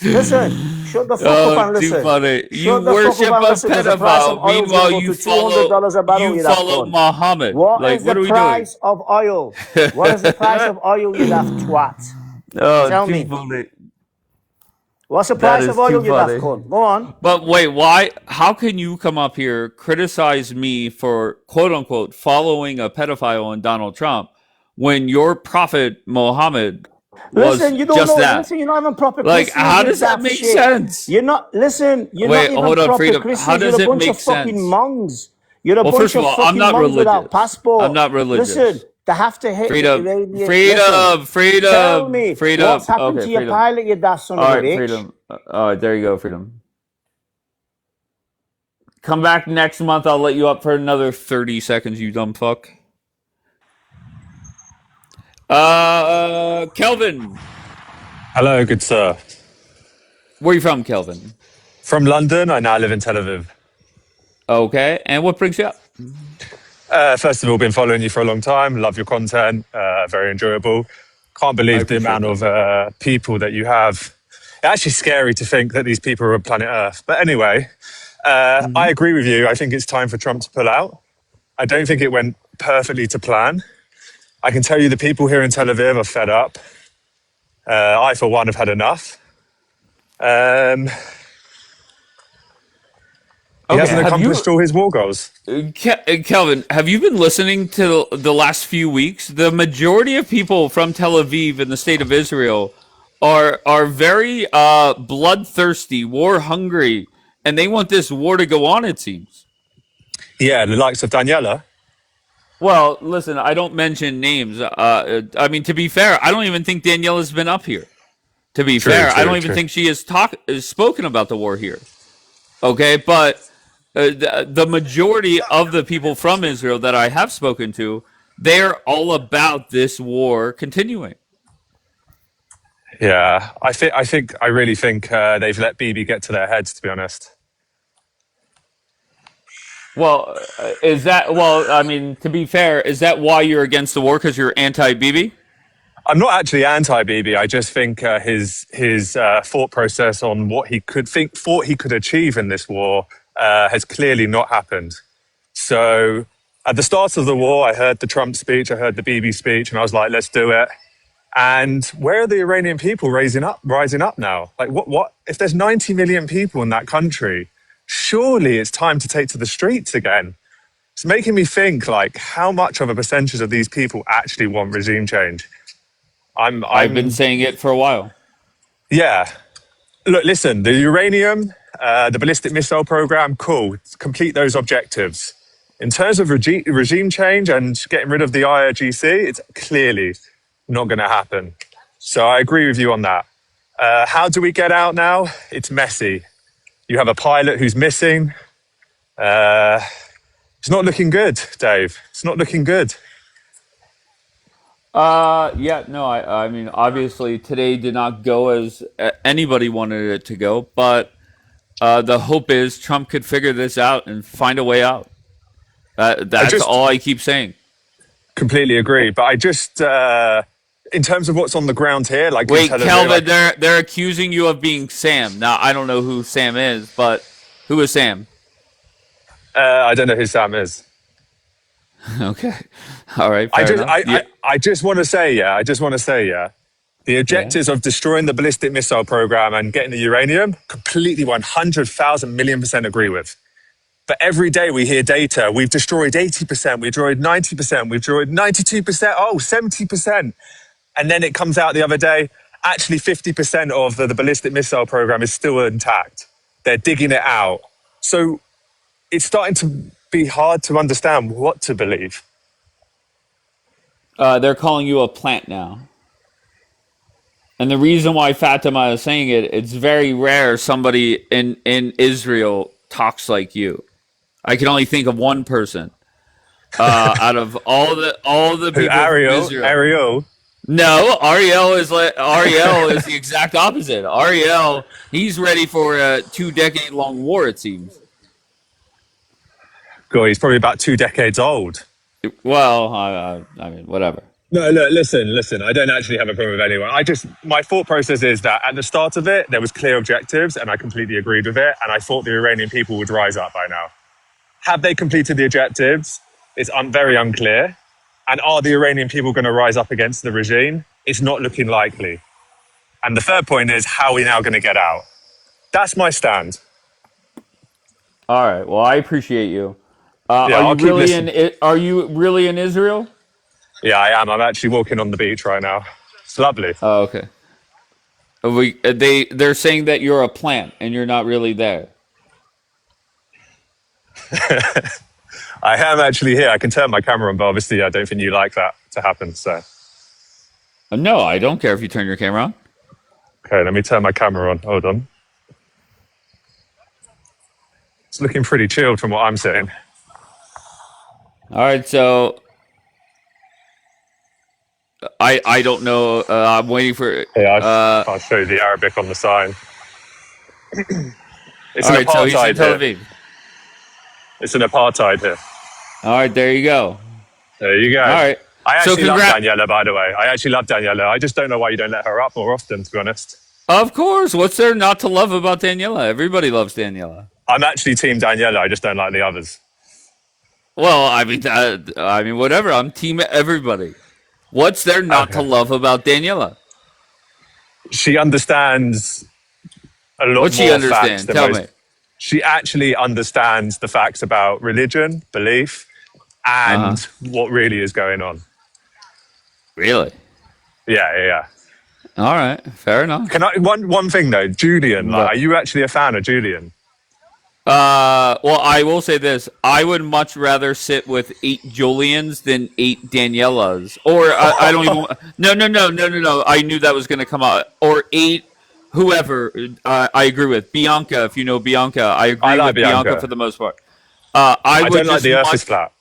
Listen, shut the fuck up and too listen. funny. You Shut the fuck worship up and a listen, because the price of pedophile. oil is going Meanwhile, to go you to $200 a barrel, you daft cunt. Muhammad. What Like, is what the are we doing? price of oil? What is the price of oil, you daft twat? Oh, Tell too me. funny. What's the That price is of oil, too you daft funny. cunt? Go on. But wait, why? How can you come up here, criticize me for quote unquote following a pedophile and Donald Trump when your prophet Muhammad was Listen, you don't just know. that? Listen, you're not even proper Like, Christians. how You does that daft make shit. sense? You're not. Listen, you're Wait, not even hold on, proper Freedom. How Christians. does You're a it bunch make of fucking sense? monks. You're a Well, bunch first of of all, I'm fucking not monks without religious. passport. I'm not religious. Listen, They have to hit the Freedom, Iranian. Listen, freedom, tell freedom, me what's freedom. happened Okay, to your freedom. pilot, you daft son All of a right, bitch. freedom. All right, there you go, freedom. Come back next month. I'll let you up for another 30 seconds, you dumb fuck. Kelvin. Hello, good sir. Where are you from, Kelvin? From London, I now live in Tel Aviv. Okay, and what brings you up? First of all, been following you for a long time. Love your content. Very enjoyable. Can't I believe the appreciate amount that. of people that you have. It's actually scary to think that these people are on planet Earth. But anyway, I agree with you. I think it's time for Trump to pull out. I don't think it went perfectly to plan. I can tell you the people here in Tel Aviv are fed up. I, for one, have had enough. He Okay, hasn't have you, accomplished all his war goals. Kelvin, have you been listening to the last few weeks? The majority of people from Tel Aviv in the state of Israel are very bloodthirsty, war hungry, and they want this war to go on, it seems. Yeah, the likes of Daniela. Well, listen, I don't mention names. I mean, to be fair, I don't even think Daniela's been up here. To be True, fair, I don't true, even true. think she has spoken about the war here. Okay, but the majority of the people from Israel that I have spoken to, they're all about this war continuing. Yeah, I really think they've let Bibi get to their heads. To be honest, Well, is that well? I mean, to be fair, is that why you're against the war? Because you're anti-Bibi? I'm not actually anti-Bibi. I just think his thought process on what he thought he could achieve in this war has clearly not happened. So at the start of the war, I heard the Trump speech, I heard the Bibi speech, and I was like, let's do it. And where are the Iranian people rising up now? Like, what? If there's 90 million people in that country, surely it's time to take to the streets again. It's making me think, like, how much of a percentage of these people actually want regime change? I've been I'm, saying it for a while. yeah. Look, listen, the uranium, the ballistic missile program, cool. Complete those objectives. In terms of regime change and getting rid of the IRGC, it's clearly not going to happen. So I agree with you on that. How do we get out now? It's messy. You have a pilot who's missing. It's not looking good, Dave. It's not looking good. Yeah, no, I mean, obviously today did not go as anybody wanted it to go, but the hope is Trump could figure this out and find a way out. I That's just all I keep saying. completely agree. But I just, in terms of what's on the ground here, like in Wait, Tel Aviv, Kelvin, they're accusing you of being Sam. Now I don't know who Sam is, but who is Sam? I don't know who Sam is. Okay, all right, I fair just, enough. Yeah, I just want to say, yeah, I just want to say, yeah, the yeah. objectives of destroying the ballistic missile program and getting the uranium, completely 100,000 million % agree with. But every day we hear data, we've destroyed 80%, we've destroyed 90%, we've destroyed 92%, 70%. And then it comes out the other day, actually 50% of the ballistic missile program is still intact. They're digging it out. So it's starting to be hard to understand what to believe. They're calling you a plant now. And the reason why Fatima is saying it, it's very rare somebody in Israel talks like you. I can only think of one person out of all the Who, people from Ariel? Israel. Ariel? No, Ariel is the exact opposite. Ariel, he's ready for a 2-decade long war. It seems. God, he's probably about 2 decades old. Well, I mean, whatever. No, look, listen. I don't actually have a problem with anyone. My thought process is that at the start of it, there was clear objectives, and I completely agreed with it. And I thought the Iranian people would rise up by now. Have they completed the objectives? It's very unclear. And are the Iranian people going to rise up against the regime? It's not looking likely. And the third point is, how are we now going to get out? That's my stand. All right. Well, I appreciate you. Yeah, I'll keep listening. Are you really in Israel? Yeah, I am. I'm actually walking on the beach right now. It's lovely. Oh, okay. They're saying that you're a plant and you're not really there. I am actually here. I can turn my camera on, but obviously I don't think you like that to happen. So. No, I don't care if you turn your camera on. Okay, let me turn my camera on. Hold on. It's looking pretty chilled from what I'm seeing. All right, so I don't know. I'm waiting for. I'll show you the Arabic on the sign. It's all an right, so he's in apartheid Tel here. Aviv. It's an apartheid here. All right, there you go. There you go. All right. I So actually love Daniela, by the way. I actually love Daniela. I just don't know why you don't let her up more often, to be honest. Of course. What's there not to love about Daniela? Everybody loves Daniela. I'm actually team Daniela. I just don't like the others. Well, I mean, whatever. I'm team everybody. What's there not to love about Daniela? She understands a lot What's she more facts understand? than Tell most. me. She actually understands the facts about religion, belief, and what really is going on. Really? Yeah. All right, fair enough. Can I one thing though, Julian? Like, are you actually a fan of Julian? Well, I will say this: I would much rather sit with 8 Julians than 8 Danielas, or I don't even. No. I knew that was going to come out, or 8 whoever. I agree with Bianca. If you know Bianca, I agree I like with Bianca for Bianca. the most part. I would don't like just the Earth is much. flat.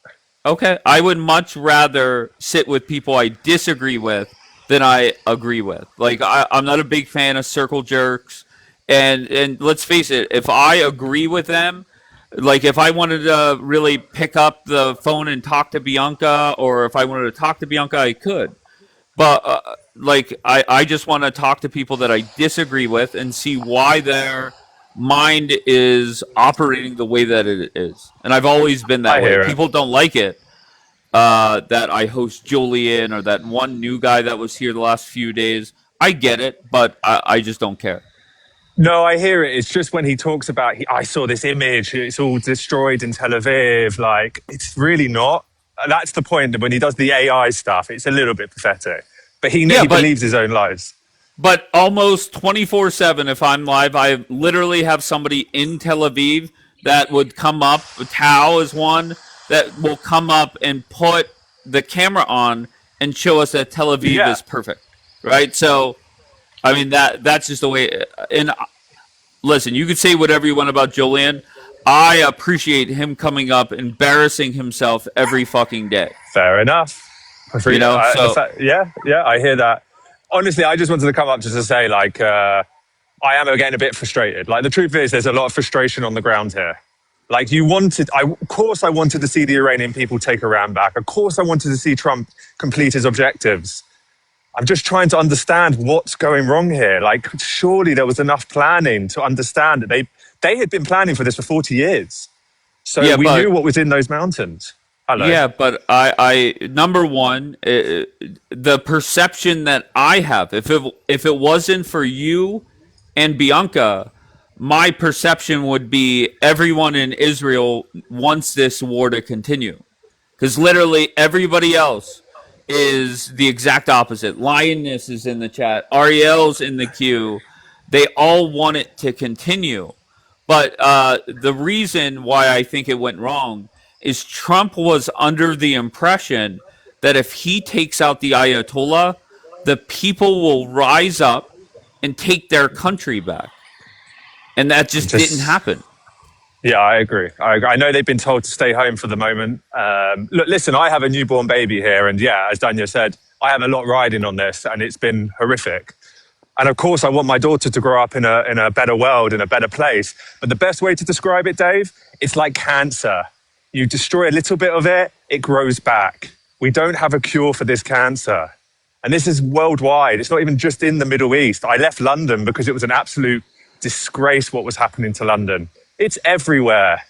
Okay, I would much rather sit with people I disagree with than I agree with. Like I'm not a big fan of circle jerks, and let's face it, if I agree with them, like if I wanted to really pick up the phone and talk to Bianca, or if I wanted to talk to Bianca, I could. But like I just want to talk to people that I disagree with and see why their mind is operating the way that it is. And I've always been that I way. hear it. People don't like it that I host Julian or that one new guy that was here the last few days. I get it, but I just don't care. No, I hear it. It's just when he talks about, I saw this image, it's all destroyed in Tel Aviv. Like, it's really not. That's the point that when he does the AI stuff, it's a little bit pathetic. But he believes his own lies. But almost 24/7, if I'm live, I literally have somebody in Tel Aviv that would come up. Tao is one that will come up and put the camera on and show us that Tel Aviv is perfect, right? So, I mean that's just the way. And listen, you could say whatever you want about Julian. I appreciate him coming up, embarrassing himself every fucking day. Fair enough. You know, I hear that. Honestly, I just wanted to come up just to say, like, I am getting a bit frustrated. Like, the truth is, there's a lot of frustration on the ground here. Like, of course I wanted to see the Iranian people take Iran back. Of course I wanted to see Trump complete his objectives. I'm just trying to understand what's going wrong here. Like, surely there was enough planning to understand that they had been planning for this for 40 years. So we knew what was in those mountains. Hello. Yeah, but I number one, the perception that I have, if it wasn't for you and Bianca, my perception would be everyone in Israel wants this war to continue, because literally everybody else is the exact opposite. Lioness is in the chat. Ariel's in the queue. They all want it to continue. But the reason why I think it went wrong is Trump was under the impression that if he takes out the Ayatollah, the people will rise up and take their country back. And that just didn't happen. Yeah, I agree. I know they've been told to stay home for the moment. Look, listen, I have a newborn baby here. And yeah, as Daniel said, I have a lot riding on this and it's been horrific. And of course, I want my daughter to grow up in a better world, in a better place. But the best way to describe it, Dave, it's like cancer. You destroy a little bit of it, it grows back. We don't have a cure for this cancer. And this is worldwide. It's not even just in the Middle East. I left London because it was an absolute disgrace what was happening to London. It's everywhere.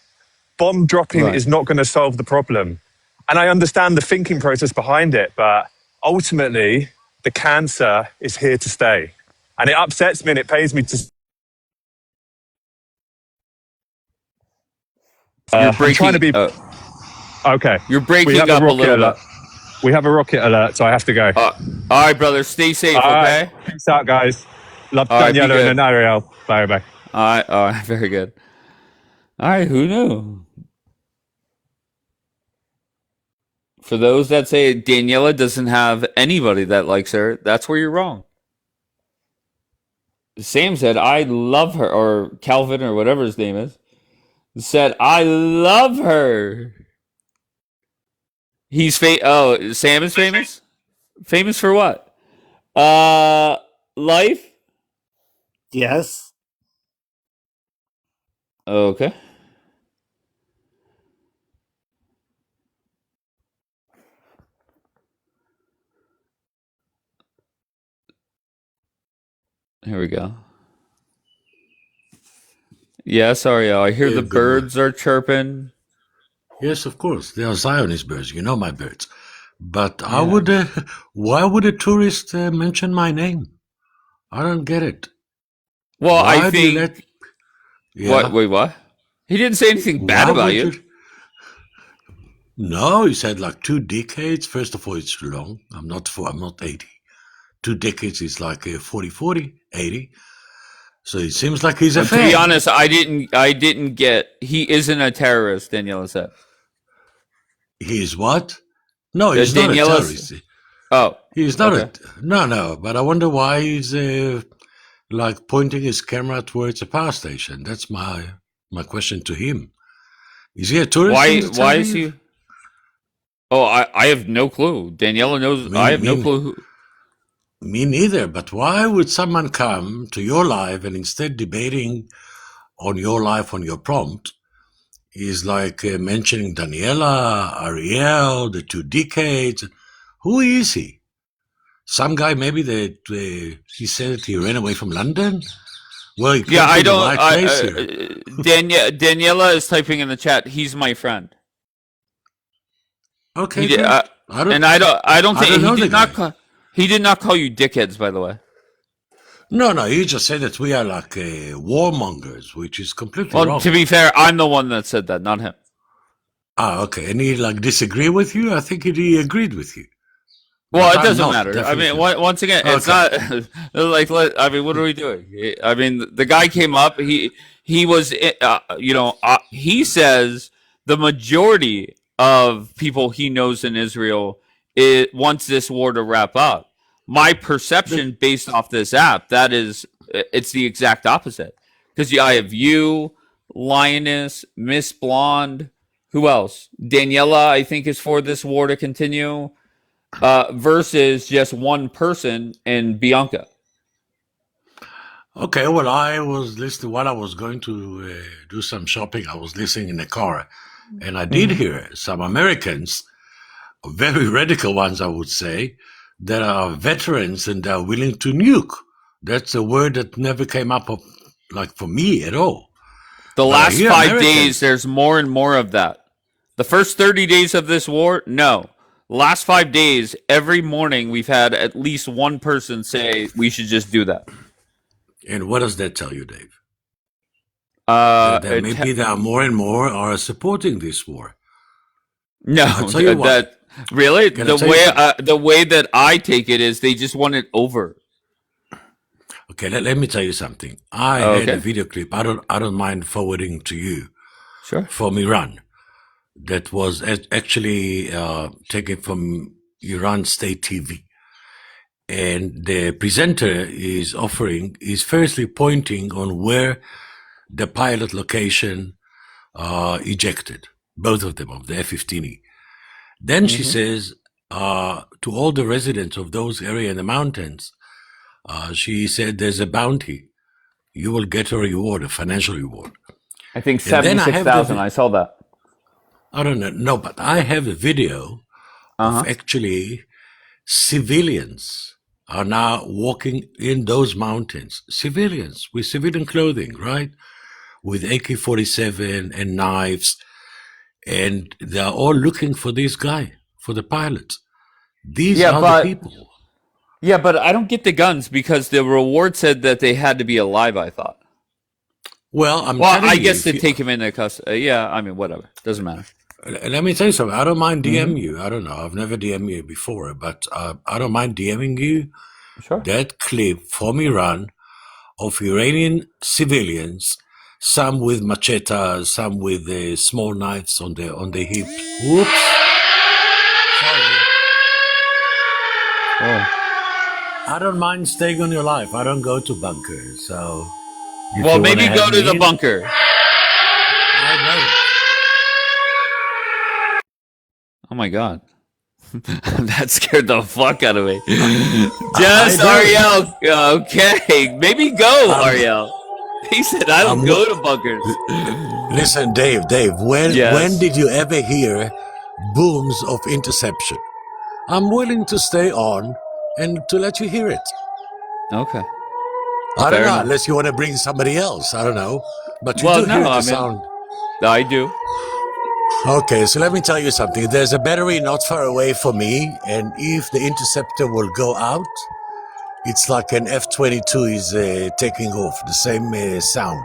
Bomb dropping is not going to solve the problem. And I understand the thinking process behind it, but ultimately, the cancer is here to stay. And it upsets me and it pains me to... You're breaking... I'm trying to be... okay. You're breaking up a little bit. We have a rocket alert, so I have to go. All right, brother. Stay safe, okay? Peace out, guys. Love Daniela and Ariel. Bye-bye. All right, very good. All right, who knew? For those that say Daniela doesn't have anybody that likes her, that's where you're wrong. Sam said, I love her, or Calvin, or whatever his name is, said, I love her. Sam is famous? Famous for what? Life? Yes. Okay. Here we go. Yes, Ariel. I hear Yeah, the good morning. birds are chirping. Yes, of course. They are Zionist birds. You know my birds. But I Yeah. would, why would a tourist mention my name? I don't get it. Well, I Why do you let, think. yeah, Wait, what? He didn't say anything bad why about would you. you? No, he said like 2 decades. First of all, it's too long. I'm not 80. 2 decades is like 40, 80. So it seems like he's a To be fan. honest, I didn't get. He isn't a terrorist. Daniela said. He's what? No, he's not a Daniela's. terrorist. Oh, He's not okay. a, no, but I wonder why he's like pointing his camera towards a power station. That's my question to him. Is he a tourist in Why? the Tel Why is Aviv? he? Oh, I have no clue. Daniela knows. I have no clue who. Me neither. But why would someone come to your live and instead debating on your life on your prompt is like mentioning Daniela, Ariel, the 2 decades? Who is he? Some guy maybe that he said he ran away from London? Well, he Yeah, came I to the don't. right place here. Daniela is typing in the chat. He's my friend. Okay, good. And I don't think he know the did guy. not call. He did not call you dickheads, by the way. No, he just said that we are like warmongers, which is completely Well, wrong. to be fair, I'm the one that said that, not him. Okay. And he like disagree with you? I think he agreed with you. Well, But it I'm doesn't not, matter. I mean, definitely. once again, it's Okay. not like. I mean, what are we doing? I mean, the guy came up. He was, he says the majority of people he knows in Israel wants this war to wrap up. My perception, based off this app, it's the exact opposite. Because I have you, Lioness, Miss Blonde. Who else? Daniela, I think, is for this war to continue. Versus just one person and Bianca. Okay, well, I was listening while I was going to do some shopping. I was listening in the car, and I did hear some Americans, very radical ones, I would say, that are veterans and they're willing to nuke. That's a word that never came up like for me at all. The But I last hear 5 days, Americans. there's more and more of that. The first 30 days of this war, no. Last 5 days, every morning we've had at least one person say we should just do that. And what does that tell you, Dave? That maybe there are more and more are supporting this war. No, I'll tell you what. that really Can I tell you something? the way that I take it is they just want it over. Okay, let me tell you something. I had a video clip. I don't mind forwarding to you. Sure. From Iran, that was actually taken from Iran State TV, and the presenter is firstly pointing on where the pilot location ejected, both of them of the F-15E. Then she says to all the residents of those areas in the mountains, she said, "There's a bounty. You will get a reward, a financial reward." I think And then 76,000. I saw that. I don't know. No, but I have a video of actually civilians are now walking in those mountains. Civilians with civilian clothing, right? With AK-47 and knives. And they're all looking for this guy, for the pilot. These are the people. Yeah, but I don't get the guns because the reward said that they had to be alive, I thought. Well, telling I you, guess to take him into custody. Yeah, I mean, whatever. Doesn't matter. Let me tell you something. I don't mind DMing you. I don't know. I've never DM'd you before, but I don't mind DMing you. Sure. That clip from Iran of Iranian civilians, some with machetes, some with small knives on the hip. Whoops. I don't mind staying on your life. I don't go to bunkers. So if Well, you want to maybe have go to me the in, bunker. I know. Oh my god. That scared the fuck out of me. I Just know. Ariel. Okay. Maybe go, I'm, Ariel. He said I I'm, don't go to bunkers. listen, Dave, when Yes. did you ever hear booms of interception? I'm willing to stay on and to let you hear it. Okay. I don't Fair know, enough. unless you want to bring somebody else. I don't know. But you Well, do hear no, the I mean, sound. I do. Okay, so let me tell you something. There's a battery not far away from me, and if the interceptor will go out, it's like an F-22 is taking off, the same sound.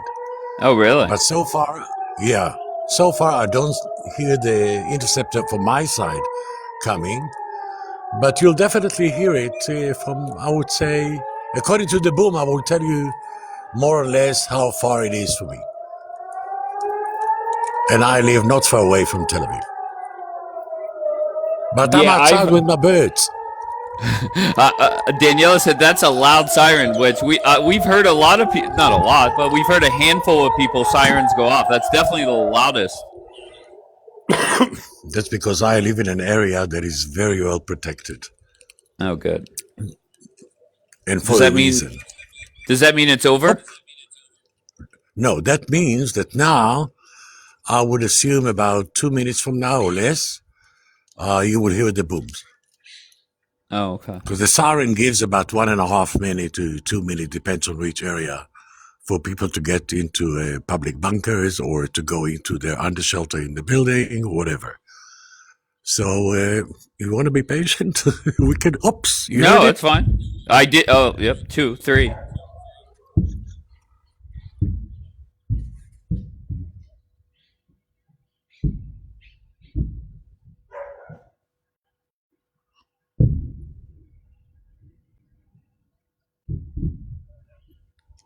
Oh, really? But so far, yeah, so far I don't hear the interceptor from my side coming, but you'll definitely hear it from, I would say, according to the boom, I will tell you more or less how far it is from me. And I live not far away from Tel Aviv. But I'm Yeah, I've outside with my birds. Daniela said that's a loud siren, which we've heard a lot of people, not a lot, but we've heard a handful of people sirens go off. That's definitely the loudest. That's because I live in an area that is very well protected. Oh, good. And Does for a that mean reason. it's over? No, that means that now I would assume about 2 minutes from now or less, you will hear the booms. Oh, okay. Because the siren gives about 1.5 minutes to 2 minutes, depends on which area, for people to get into public bunkers or to go into their undershelter in the building or whatever. So you want to be patient? We can. Oops, you heard No, it? it's fine. I did. Oh, yep. 2, 3.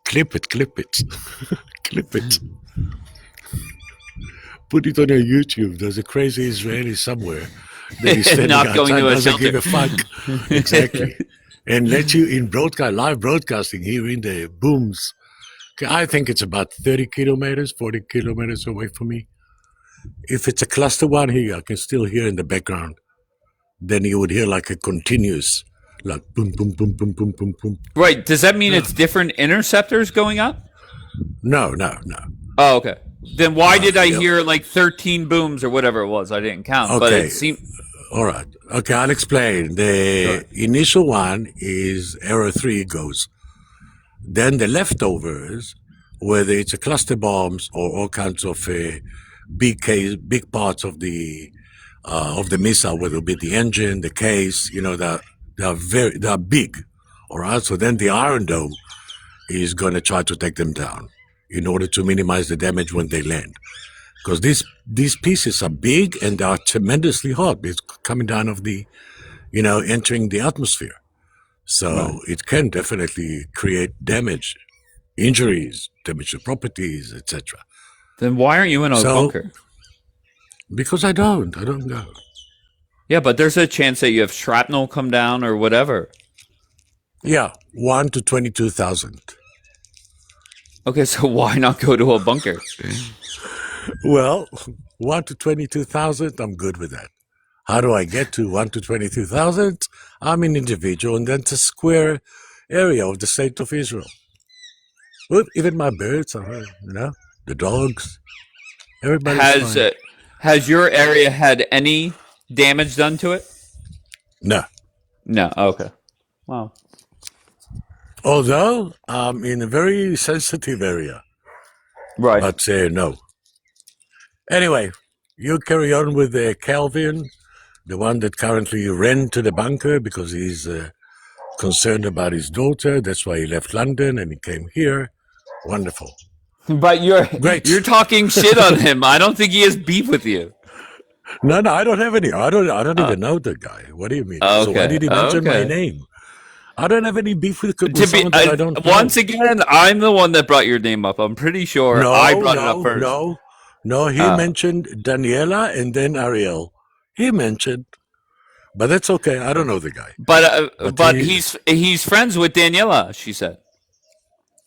Clip it, clip it, clip it. Put it on your YouTube. There's a crazy Israeli somewhere that is standing Not going outside, to a doesn't shelter. give a fuck. Exactly. And let you in live broadcasting, hearing the booms. I think it's about 30 kilometers, 40 kilometers away from me. If it's a cluster one here, I can still hear in the background. Then you would hear like a continuous, like boom, boom, boom, boom, boom, boom, boom. Right. Does that mean it's different interceptors going up? No. Oh, okay. Then why did I Yep. hear like 13 booms or whatever it was? I didn't count, but Okay. it seemed. All right. Okay, I'll explain. The initial one is error 3 goes. Then the leftovers, whether it's a cluster bombs or all kinds of big parts of the missile, whether it be the engine, the case, they are big. All right. So then the Iron Dome is going to try to take them down in order to minimize the damage when they land. Because these pieces are big and they are tremendously hot. It's coming down of the, entering the atmosphere. So it can definitely create damage, injuries, damage to properties, etc. Then why aren't you in a bunker? Because I don't go. Yeah, but there's a chance that you have shrapnel come down or whatever. Yeah, 1 to 22,000. Okay, so why not go to a bunker? Well, 1 to 22,000, I'm good with that. How do I get to 1 to 22,000? I'm an individual, and that's a square area of the state of Israel. Well, even my birds are, the dogs, everybody's fine. Has your area had any damage done to it? No. No. Okay. Wow. Although I'm in a very sensitive area. Right. But no. Anyway, you carry on with Calvin, the one that currently ran to the bunker because he's concerned about his daughter. That's why he left London and he came here. Wonderful. But you're talking shit on him. I don't think he has beef with you. No, I don't have any. I don't even know the guy. What do you mean? Okay. So why did he mention my name? I don't have any beef with someone that I don't know. Once again, I'm the one that brought your name up. I'm pretty sure I brought it up first. No, he mentioned Daniela and then Ariel. He mentioned. But that's okay. I don't know the guy. But he's friends with Daniela. She said.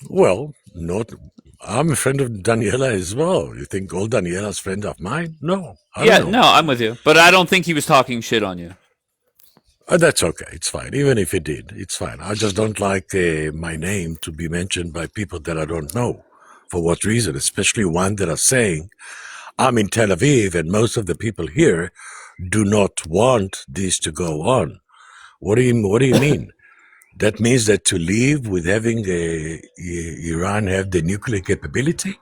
Well, not. I'm a friend of Daniela as well. You think all Daniela's friends of mine? No, I Yeah, don't know. no, I'm with you. But I don't think he was talking shit on you. That's okay. It's fine. Even if he did, it's fine. I just don't like my name to be mentioned by people that I don't know. For what reason? Especially one that are saying, I'm in Tel Aviv and most of the people here do not want this to go on. What do you mean? That means that to live with having Iran have the nuclear capability?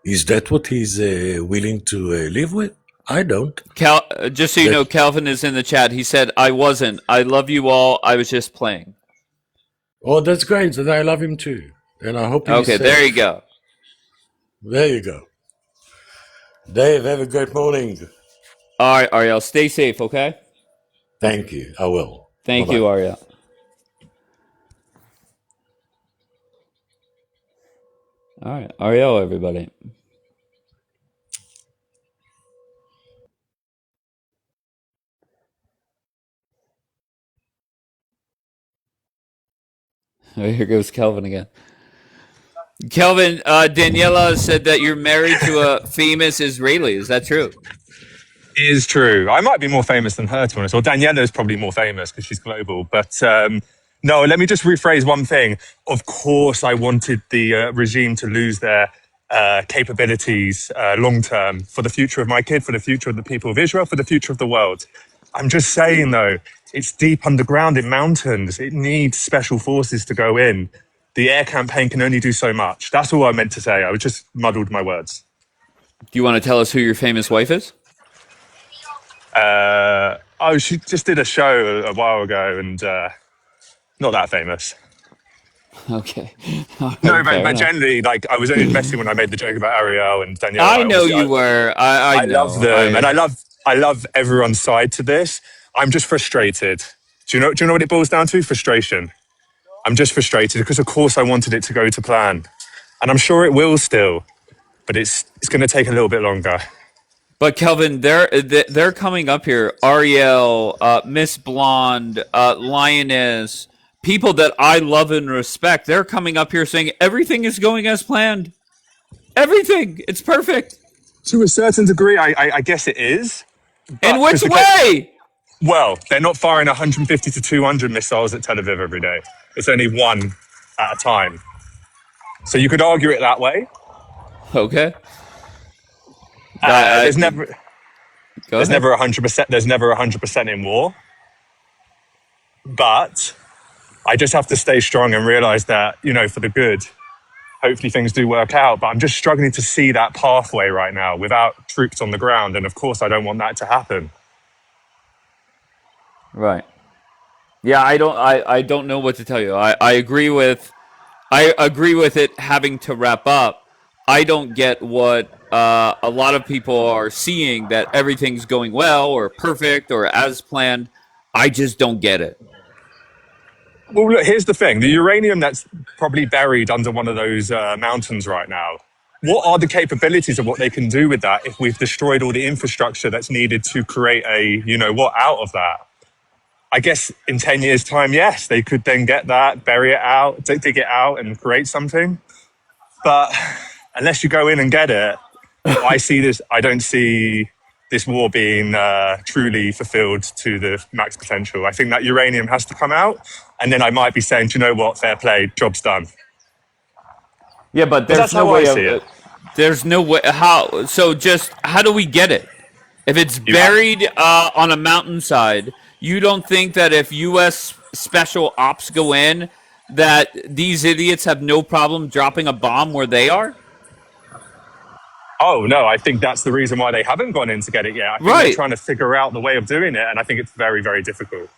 Is that what he's willing to live with? I don't. Just so you know, Calvin is in the chat. He said, I wasn't. I love you all. I was just playing. Oh, that's great. And I love him too. And I hope he's okay, safe. there you go. There you go. Dave, have a great morning. All right, Ariel, stay safe, okay? Thank you. I will. Thank Bye-bye. you, Ariel. All right, Ariel, everybody. Oh, here goes Kelvin again. Kelvin, Daniela said that you're married to a famous Israeli. Is that true? It is true. I might be more famous than her, to be honest. Or Daniela is probably more famous because she's global. But no, let me just rephrase one thing. Of course, I wanted the regime to lose their capabilities long term for the future of my kid, for the future of the people of Israel, for the future of the world. I'm just saying, though, it's deep underground in mountains. It needs special forces to go in. The air campaign can only do so much. That's all I meant to say. I just muddled my words. Do you want to tell us who your famous wife is? She just did a show a while ago and not that famous. Okay. No, but generally, like, I was only messing when I made the joke about Ariel and Danielle. I know you were. I know. love them, and I love everyone's side to this. I'm just frustrated. Do you know what it boils down to? Frustration. I'm just frustrated because, of course, I wanted it to go to plan, and I'm sure it will still, but it's going to take a little bit longer. But Kelvin, they're coming up here. Ariel, Miss Blonde, Lioness, people that I love and respect. They're coming up here saying everything is going as planned. Everything. It's perfect. To a certain degree, I guess it is. In which way? Well, they're not firing 150 to 200 missiles at Tel Aviv every day. It's only one at a time. So you could argue it that way. Okay. There's never 100%. There's never 100% in war. But I just have to stay strong and realize that, for the good, hopefully things do work out. But I'm just struggling to see that pathway right now without troops on the ground. And of course, I don't want that to happen. Right. Yeah, I don't know what to tell you. I agree with it having to wrap up. I don't get what a lot of people are seeing, that everything's going well or perfect or as planned. I just don't get it. Well, look, here's the thing. The uranium that's probably buried under one of those mountains right now, what are the capabilities of what they can do with that if we've destroyed all the infrastructure that's needed to create a, out of that? I guess in 10 years' time, yes, they could then get that, bury it out, dig it out and create something. But unless you go in and get it, I don't see this war being truly fulfilled to the max potential. I think that uranium has to come out, and then I might be saying, do you know what, fair play, job's done. Yeah, but there's no way there's no way. How? So just how do we get it? If it's buried on a mountainside, you don't think that if U.S. special ops go in, that these idiots have no problem dropping a bomb where they are? Oh, no, I think that's the reason why they haven't gone in to get it yet. I think they're trying to figure out the way of doing it, and I think it's very, very difficult.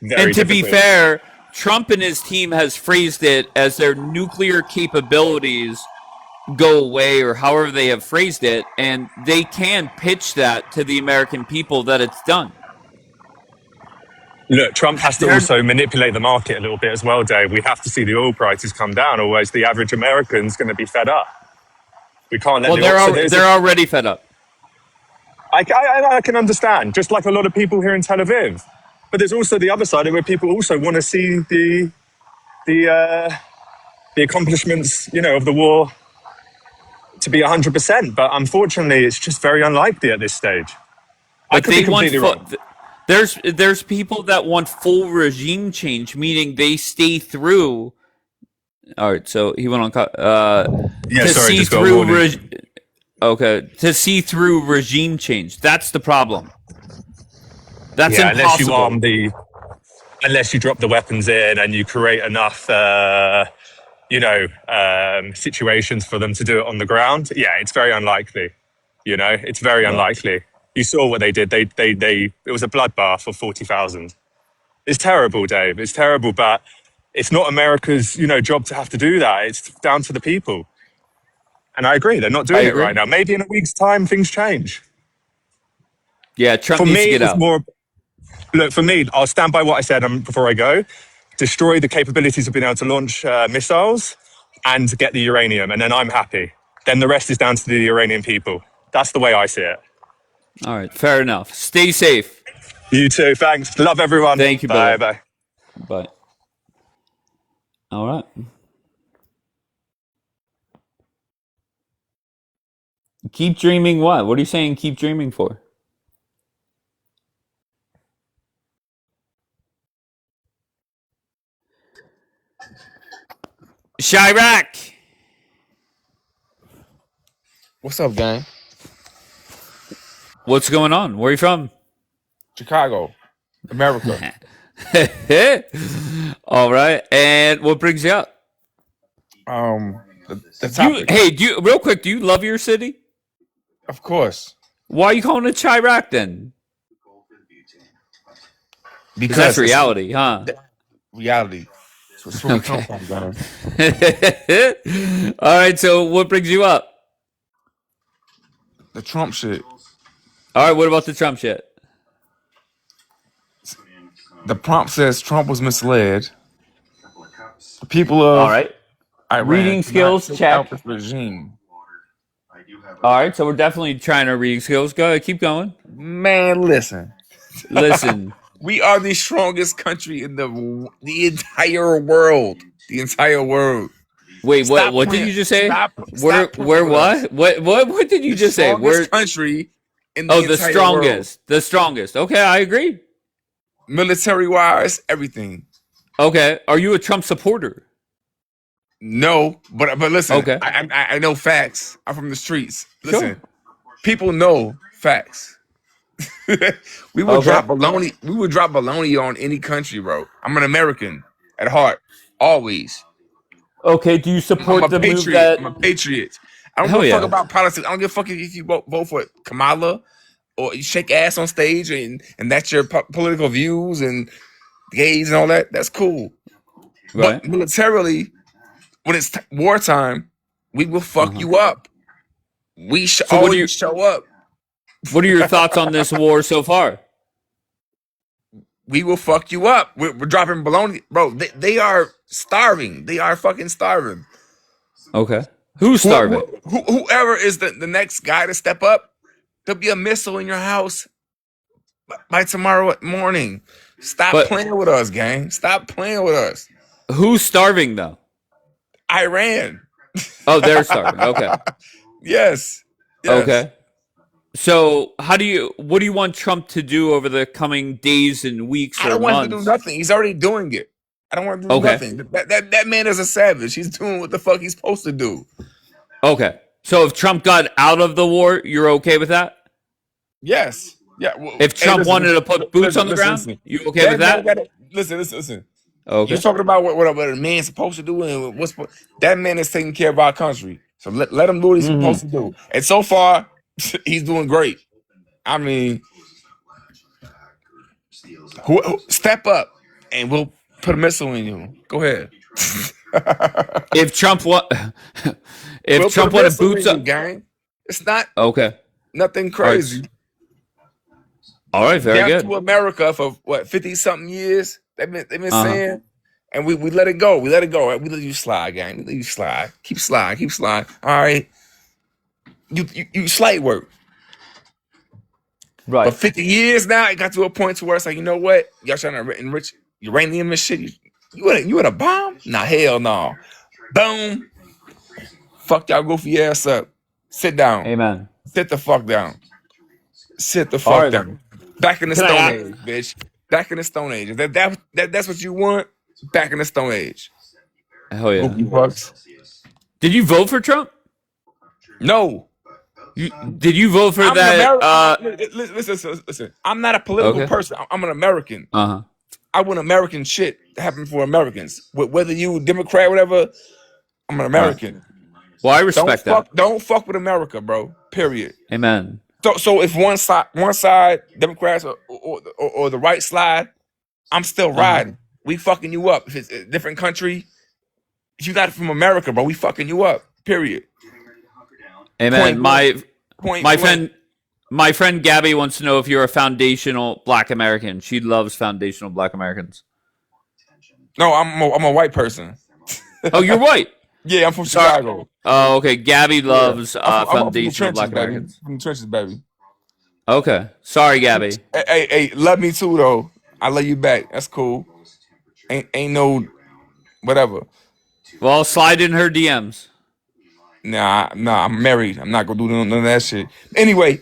And to be fair, Trump and his team has phrased it as their nuclear capabilities go away, or however they have phrased it, and they can pitch that to the American people that it's done. Look, Trump has to also manipulate the market a little bit as well, Dave. We have to see the oil prices come down, otherwise the average American's going to be fed up. We can't let they're already fed up. I can understand, just like a lot of people here in Tel Aviv. But there's also the other side of it where people also want to see the accomplishments, of the war to be 100%. But unfortunately, it's just very unlikely at this stage. I But could be they want completely wrong. there's people that want full regime change, meaning they stay through. All right, so he went on Yeah, to sorry, see just got a through. warning. To see through regime change. That's the problem. That's Yeah, impossible. unless you drop the weapons in and you create enough, situations for them to do it on the ground. Yeah, it's very unlikely. It's very Right. unlikely. You saw what they did. It was a bloodbath of 40,000. It's terrible, Dave. It's terrible, but it's not America's, job to have to do that. It's down to the people. And I agree, they're not I doing it right agree. now. Maybe in a week's time, things change. Yeah, Trump For needs to me, get it's out. more. Look, for me, I'll stand by what I said before I go. Destroy the capabilities of being able to launch missiles and get the uranium, and then I'm happy. Then the rest is down to the Iranian people. That's the way I see it. All right, fair enough. Stay safe. You too. Thanks. Love everyone. Thank you, Bye. brother. Bye. Bye. All right. Keep dreaming what? What are you saying keep dreaming for? Chirac! What's up, gang? What's going on? Where are you from? Chicago, America. All right. And what brings you up? The topic. Real quick, do you love your city? Of course. Why are you calling it Chirac then? Because that's reality, huh? Reality. That's where we come from, man. All right, so what brings you up? The Trump shit. All right, what about the Trump shit? The prompt says Trump was misled. The people of All right. Iran Reading skills, take check. out this regime. All right, so we're definitely trying our reading skills. Go ahead, keep going. Man, listen. Listen. We are the strongest country in the entire world. The entire world. Wait, Stop what playing. did you just say? Stop Where playing with us. what did you just say? Strongest country in the the entire strongest. The strongest. Okay, I agree. Military wise, everything. Okay. Are you a Trump supporter? No, but listen, Okay. I know facts. I'm from the streets. Listen, Sure. people know facts. We would Okay. drop baloney. We would drop baloney on any country, bro. I'm an American at heart, always. Okay, do you I'm support a the move patriot. that I'm a patriot. I don't Hell give a fuck yeah. about politics. I don't give a fuck if you vote for Kamala or you shake ass on stage and that's your political views and gays and all that. That's cool. Right. But militarily, when it's wartime, we will fuck you up. We So what do always you show up. What are your thoughts on this war so far? We will fuck you up. We're dropping baloney, bro. They are starving. They are fucking starving. Okay. Who's starving? Whoever is the next guy to step up, there'll be a missile in your house by tomorrow morning. Stop playing with us, gang. Stop playing with us. Who's starving though? Iran. Oh, they're starving. Okay. Yes. Okay. So, what do you want Trump to do over the coming days and weeks I or don't want him to do months? nothing. He's already doing it. I don't want him to do nothing. That man is a savage. He's doing what the fuck he's supposed to do. Okay. So if Trump got out of the war, you're okay with that? Yes. Yeah. Well, If Trump wanted to put boots on the ground, you okay with that? Listen. Okay. You're talking about what a man's supposed to do and that man is taking care of our country. So let him do what he's supposed to do. And so far, he's doing great. I mean, step up and we'll put a missile in you. Go ahead. If Trump wanted boots up, gang. It's not All nothing right. crazy. All right, very Death good. to America for what 50-something years. They've been saying, and we let it go. We let it go. We let you slide, gang. We let you slide. Keep sliding. All right. You slight work. Right. But 50 years now, it got to a point to where it's like, you know what? Y'all trying to enrich uranium and shit. You in a bomb? Nah, hell no. Boom. Fuck y'all goofy ass up. Sit down. Amen. Sit the fuck down. Sit the All fuck right. down. Back in the Can I Stone ask? Age, bitch. Back in the Stone Age. If that's what you want. Back in the Stone Age. Hell yeah. Goofy fucks. Did you vote for Trump? No. Did you vote for I'm that? an American. Listen. I'm not a political Okay. person. I'm an American. Uh-huh. I want American shit to happen for Americans. Whether you Democrat, whatever, I'm an American. Well, I respect that. Don't fuck with America, bro. Period. Amen. So if one side, Democrats or the right side, I'm still riding. We fucking you up. If it's a different country, if you not from America, bro, we fucking you up. Period. Amen. Point My blank. friend Gabby wants to know if you're a foundational Black American. She loves foundational Black Americans. No, I'm a white person. Oh, you're white. Yeah, I'm from Chicago. Oh, okay. Gabby loves I'm from the foundational trenches, Black baby. Americans. From the trenches, baby. Okay. Sorry, Gabby. Hey, love me too though. I love you back. That's cool. Ain't no whatever. Well, slide in her DMs. Nah, I'm married. I'm not gonna do none of that shit. Anyway,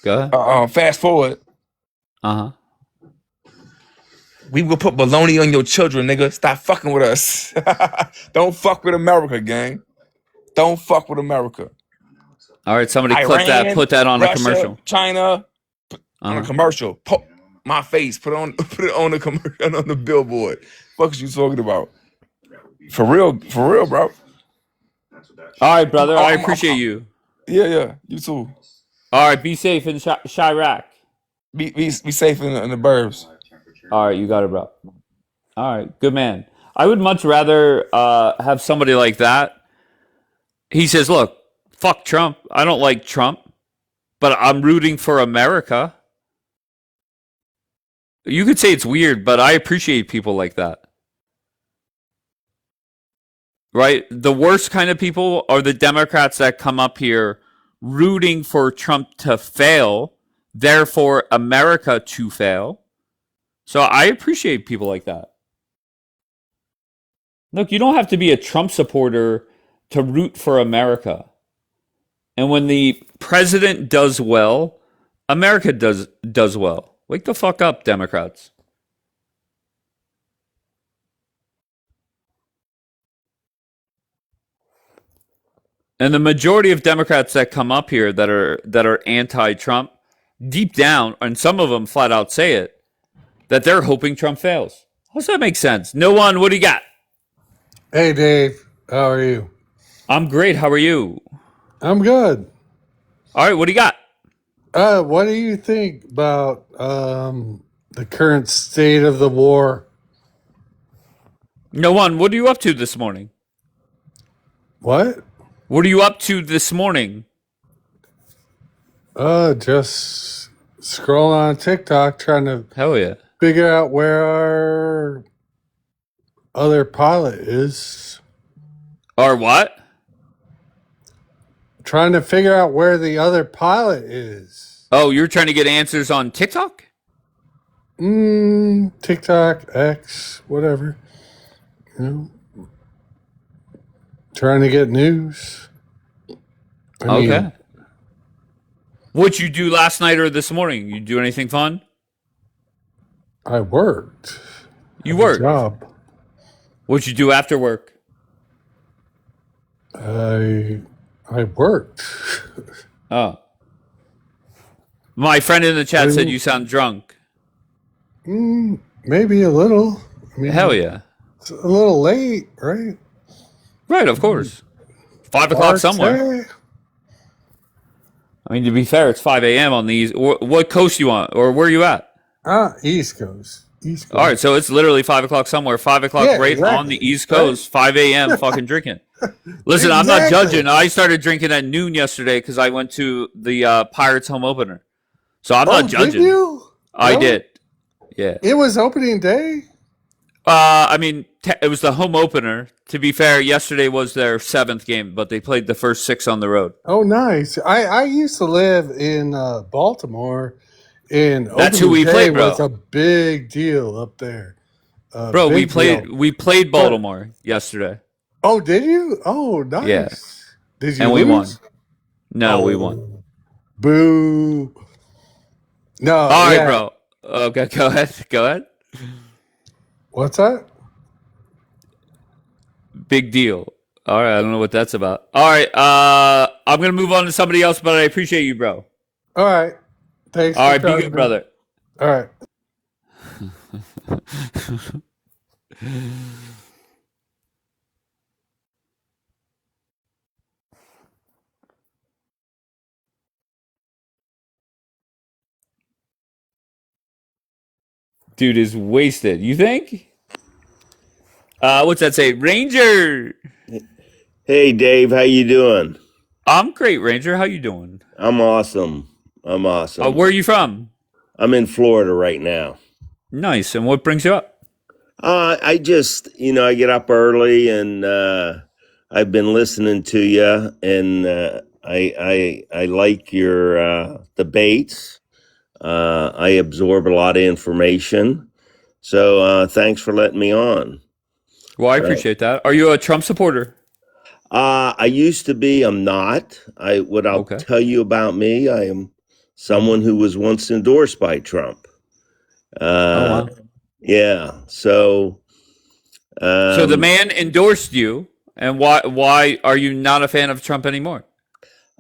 go ahead. Fast forward. We will put baloney on your children, nigga. Stop fucking with us. Don't fuck with America, gang. Don't fuck with America. All right, somebody clip that. Put that on Russia, a commercial. China, on a commercial. My face. Put it on the commercial on the billboard. Fuck is you talking about? For real, bro. All right, brother. I appreciate you. Yeah. You too. All right, be safe in Chirac. Be safe in the burbs. All right, you got it, bro. All right, good man. I would much rather have somebody like that. He says, look, fuck Trump. I don't like Trump, but I'm rooting for America. You could say it's weird, but I appreciate people like that. Right? The worst kind of people are the Democrats that come up here rooting for Trump to fail, therefore America to fail. So I appreciate people like that. Look, you don't have to be a Trump supporter to root for America. And when the president does well, America does well. Wake the fuck up, Democrats. And the majority of Democrats that come up here that are anti-Trump, deep down, and some of them flat out say it, that they're hoping Trump fails. How does that make sense? No one, what do you got? Hey, Dave. How are you? I'm great. How are you? I'm good. All right, what do you got? What do you think about the current state of the war? No one, what are you up to this morning? What? What are you up to this morning? Just scrolling on TikTok trying to Hell yeah. figure out where our other pilot is. Our what? Trying to figure out where the other pilot is. Oh, you're trying to get answers on TikTok? TikTok, X, whatever. You know, trying to get news. I mean, What'd you do last night or this morning? You do anything fun? I worked. You worked? Job. What'd you do after work? I worked. Oh. My friend in the chat said you sound drunk. Maybe a little. I mean, hell yeah. It's a little late, right? Right, of course. 5 o'clock somewhere. I mean, to be fair, it's 5 a.m. on the East. What coast you on? Or where are you at? East Coast. East Coast. All right, so it's literally 5 o'clock somewhere. 5 o'clock right exactly. on the East Coast. 5 a.m. fucking drinking. Listen, I'm not judging. I started drinking at noon yesterday because I went to the Pirates home opener. So I'm not judging. Did you? I did. Yeah. It was opening day? I mean, it was the home opener. To be fair, yesterday was their 7th game, but they played the first 6 on the road. Oh, nice. I used to live in Baltimore, and That's who opening we day played, was bro. a big deal up there. Bro, Big deal. we played But Baltimore yesterday. oh, did you? Oh, Yeah, nice. Did you and we won. lose? No, we won. Oh, boo. No, All right, yeah. bro. Okay, go ahead. Go ahead. What's that? Big deal. All right, I don't know what that's about. All right, I'm gonna move on to somebody else, but I appreciate you, bro. All right. Thanks All for right, be talking good, to me. brother. All right. Dude is wasted. You think? What's that say? Ranger. Hey Dave, how you doing? I'm great, Ranger. How you doing? I'm awesome. I'm awesome. Where are you from? I'm in Florida right now. Nice. And what brings you up? I just, I get up early and I've been listening to you, and I like your debates. I absorb a lot of information. So thanks for letting me on. Well, I appreciate that. Are you a Trump supporter? I used to be. I'm not. I'll Okay. tell you about me. I am someone who was once endorsed by Trump. Oh wow. Yeah. So So the man endorsed you, and why are you not a fan of Trump anymore?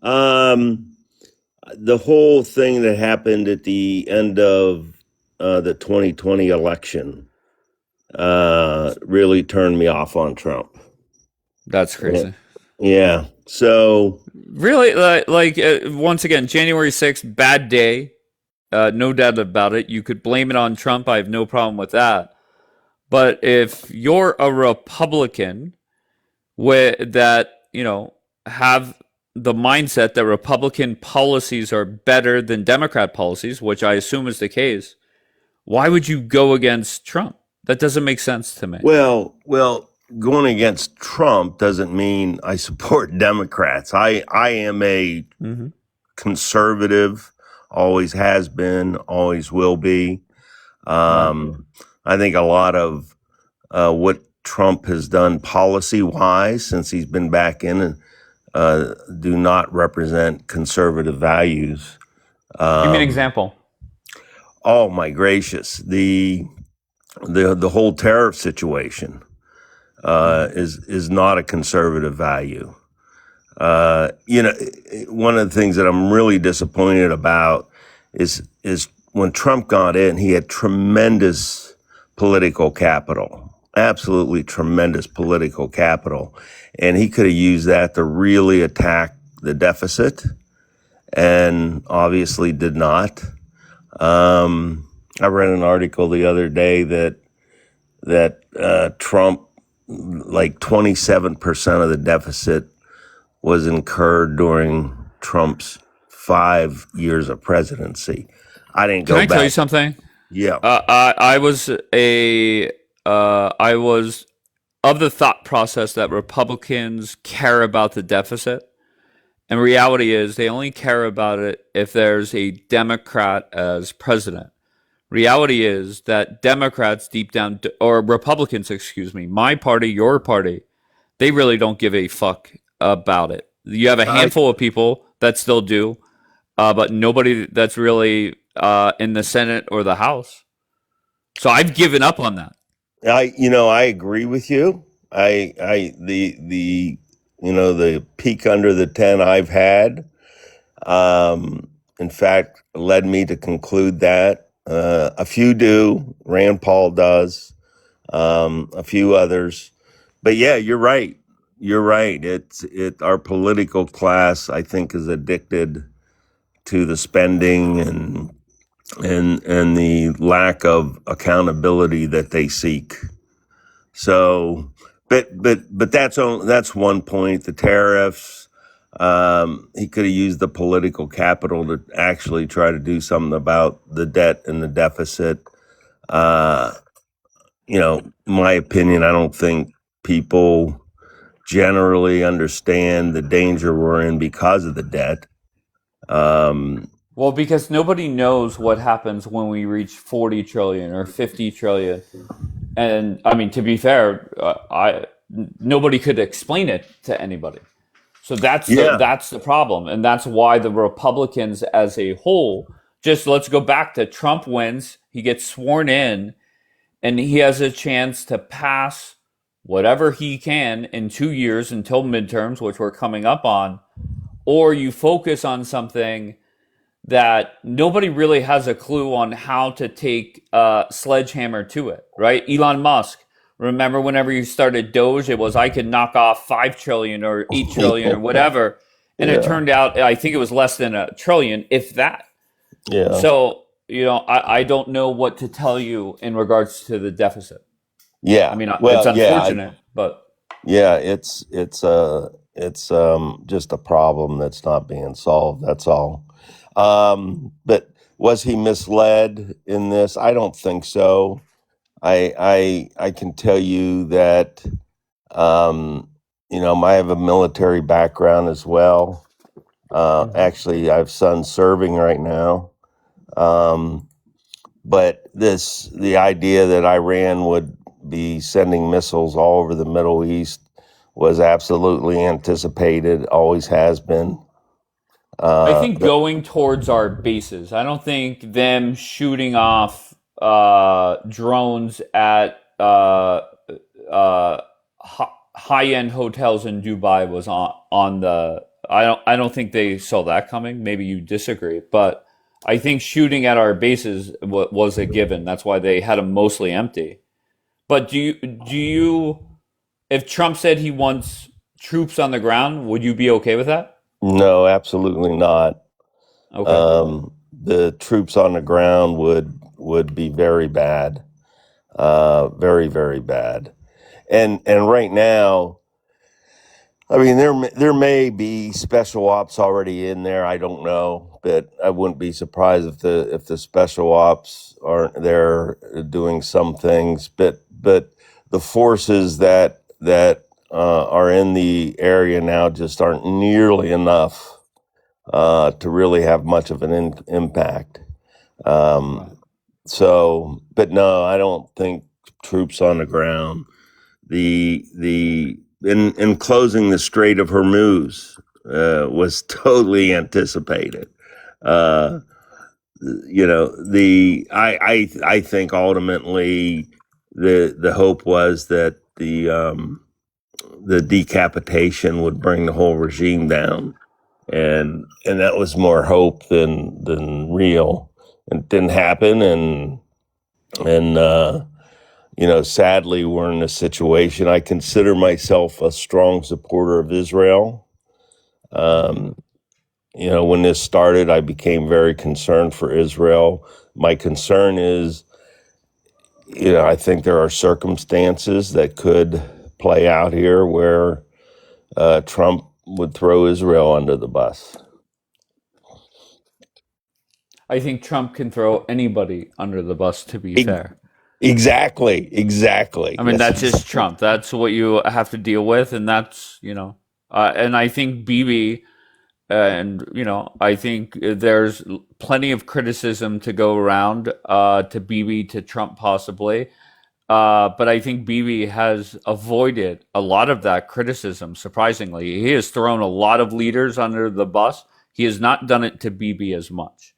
The whole thing that happened at the end of the 2020 election really turned me off on Trump. That's crazy. Yeah. So really, once again, January 6th, bad day. No doubt about it. You could blame it on Trump. I have no problem with that. But if you're a Republican that, have the mindset that Republican policies are better than Democrat policies, which I assume is the case, why would you go against Trump? That doesn't make sense to me. Well, going against Trump doesn't mean I support Democrats. I am a conservative, always has been, always will be. I think a lot of what Trump has done policy-wise since he's been back in do not represent conservative values. Give me an example. Oh my gracious, the whole tariff situation is not a conservative value. One of the things that I'm really disappointed about is when Trump got in, he had tremendous political capital, absolutely tremendous political capital, and he could have used that to really attack the deficit, and obviously did not. I read an article the other day that Trump, like 27% of the deficit was incurred during Trump's 5 years of presidency. I didn't go Can I back. tell you something? Yeah. I was of the thought process that Republicans care about the deficit. And reality is they only care about it if there's a Democrat as president. Reality is that Democrats deep down, or Republicans, excuse me, my party, your party, they really don't give a fuck about it. You have a handful of people that still do, but nobody that's really in the Senate or the House. So I've given up on that. I agree with you. The peak under the 10 I've had, in fact, led me to conclude that a few do. Rand Paul does, a few others, but yeah, you're right. You're right. Our political class, I think, is addicted to the spending and the lack of accountability that they seek. So, but that's one point. The tariffs. He could have used the political capital to actually try to do something about the debt and the deficit. my opinion, I don't think people generally understand the danger we're in because of the debt. Well, because nobody knows what happens when we reach 40 trillion or 50 trillion. And I mean, to be fair, nobody could explain it to anybody. So that's Yeah. the problem, and that's why the Republicans as a whole, just let's go back to Trump wins, he gets sworn in, and he has a chance to pass whatever he can in 2 years until midterms, which we're coming up on, or you focus on something that nobody really has a clue on how to take a sledgehammer to it, right? Elon Musk, remember whenever you started Doge, it was I could knock off 5 trillion or 8 trillion or whatever. And it Yeah. turned out, I think it was less than a trillion, if that. Yeah. So, I don't know what to tell you in regards to the deficit. Yeah. I mean, Well, it's unfortunate, but yeah, it's just a problem that's not being solved. That's all. But was he misled in this? I don't think so. I can tell you that I have a military background as well. Actually, I have sons serving right now. But the idea that Iran would be sending missiles all over the Middle East was absolutely anticipated, always has been. I think But going towards our bases. I don't think them shooting off drones at high-end hotels in Dubai was on the. I don't think they saw that coming. Maybe you disagree, but I think shooting at our bases was a given. That's why they had them mostly empty. But do you if Trump said he wants troops on the ground, would you be okay with that? no, absolutely not. Okay. The troops on the ground would be very bad, very very bad. And right now, I mean, there may be special ops already in there. I don't know, but I wouldn't be surprised if the special ops aren't there doing some things. But the forces that are in the area now just aren't nearly enough to really have much of an impact. So, but no, I don't think troops on the ground. In closing the Strait of Hormuz was totally anticipated. Uh, I think ultimately the hope was that the decapitation would bring the whole regime down, and that was more hope than real. It didn't happen, and sadly, we're in a situation. I consider myself a strong supporter of Israel. Um, when this started, I became very concerned for Israel. My concern is, I think there are circumstances that could play out here where Trump would throw Israel under the bus. I think Trump can throw anybody under the bus, to be E- fair. Exactly. I mean, Yes, that's just Trump. That's what you have to deal with, and and I think Bibi, and I think there's plenty of criticism to go around to Bibi, to Trump possibly, but I think Bibi has avoided a lot of that criticism. Surprisingly, he has thrown a lot of leaders under the bus. He has not done it to Bibi as much.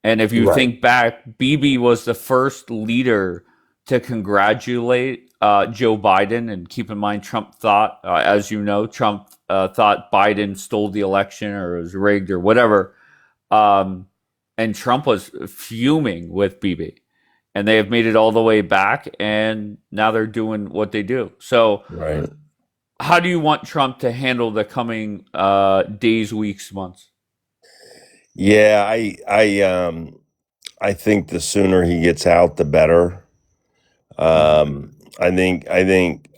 And if you right. think back, Bibi was the first leader to congratulate Joe Biden. And keep in mind, Trump thought, as you know, Trump thought Biden stole the election or was rigged or whatever. And Trump was fuming with Bibi. And they have made it all the way back. And now they're doing what they do. So, Right. how do you want Trump to handle the coming days, weeks, months? Yeah, I think the sooner he gets out, the better. I think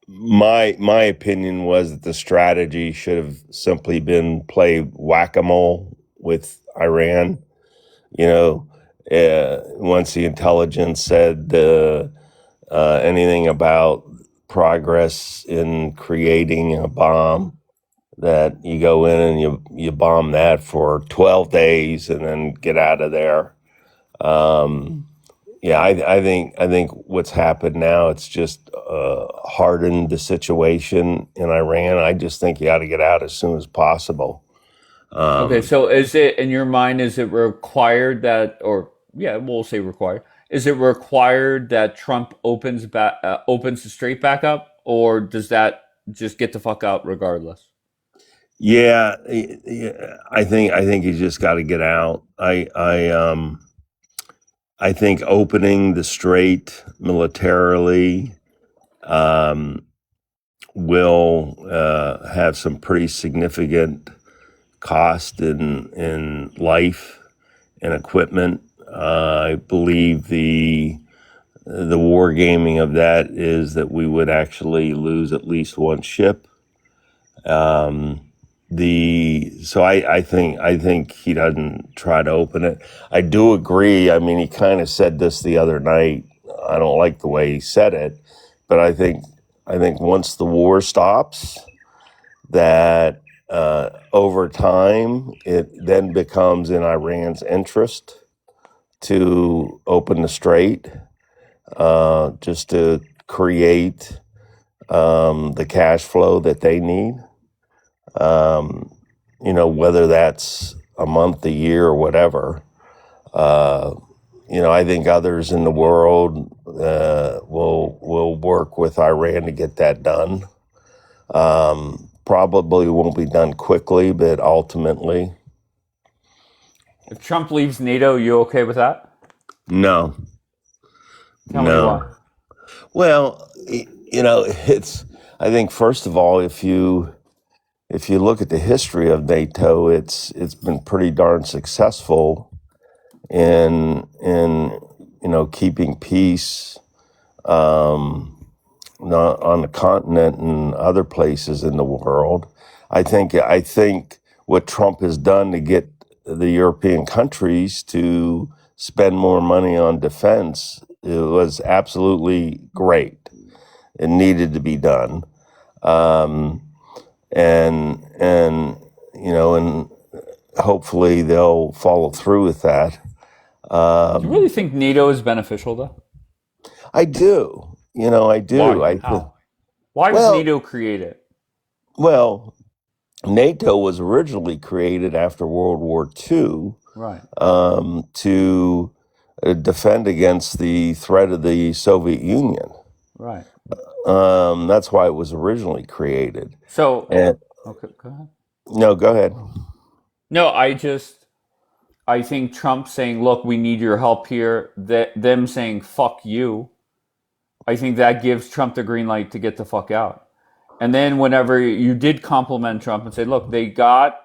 my opinion was that the strategy should have simply been play whack-a-mole with Iran. Once the intelligence said anything about progress in creating a bomb that you go in and you bomb that for 12 days and then get out of there. Yeah, I think what's happened now, it's just hardened the situation in Iran. I just think you got to get out as soon as possible. Okay, so is it in your mind? Is it required that, or yeah, we'll say required. Is it required that Trump opens the strait back up, or does that just get the fuck out regardless? Yeah, I think you just got to get out. I think opening the strait militarily will have some pretty significant cost in life and equipment. I believe the wargaming of that is that we would actually lose at least one ship. So I think he doesn't try to open it. I do agree. I mean, he kind of said this the other night. I don't like the way he said it, but I think once the war stops, that over time it then becomes in Iran's interest to open the strait, just to create the cash flow that they need. Whether that's a month, a year, or whatever. I think others in the world will work with Iran to get that done. Probably won't be done quickly, but ultimately. If Trump leaves NATO, you okay with that? No. Tell me why. Well, it's. I think first of all, if you look at the history of NATO, it's been pretty darn successful in keeping peace on the continent and other places in the world. I think what Trump has done to get the European countries to spend more money on defense, it was absolutely great. It needed to be done. And hopefully they'll follow through with that. Do you really think NATO is beneficial, though? I do. I do. Why? How? Why was NATO created? Well, NATO was originally created after World War II, right, to defend against the threat of the Soviet Union. Right. That's why it was originally created. So, and, okay, go ahead. No, go ahead. No, I think Trump saying, look, we need your help here, them saying, fuck you, I think that gives Trump the green light to get the fuck out. And then whenever you did compliment Trump and say, look, he got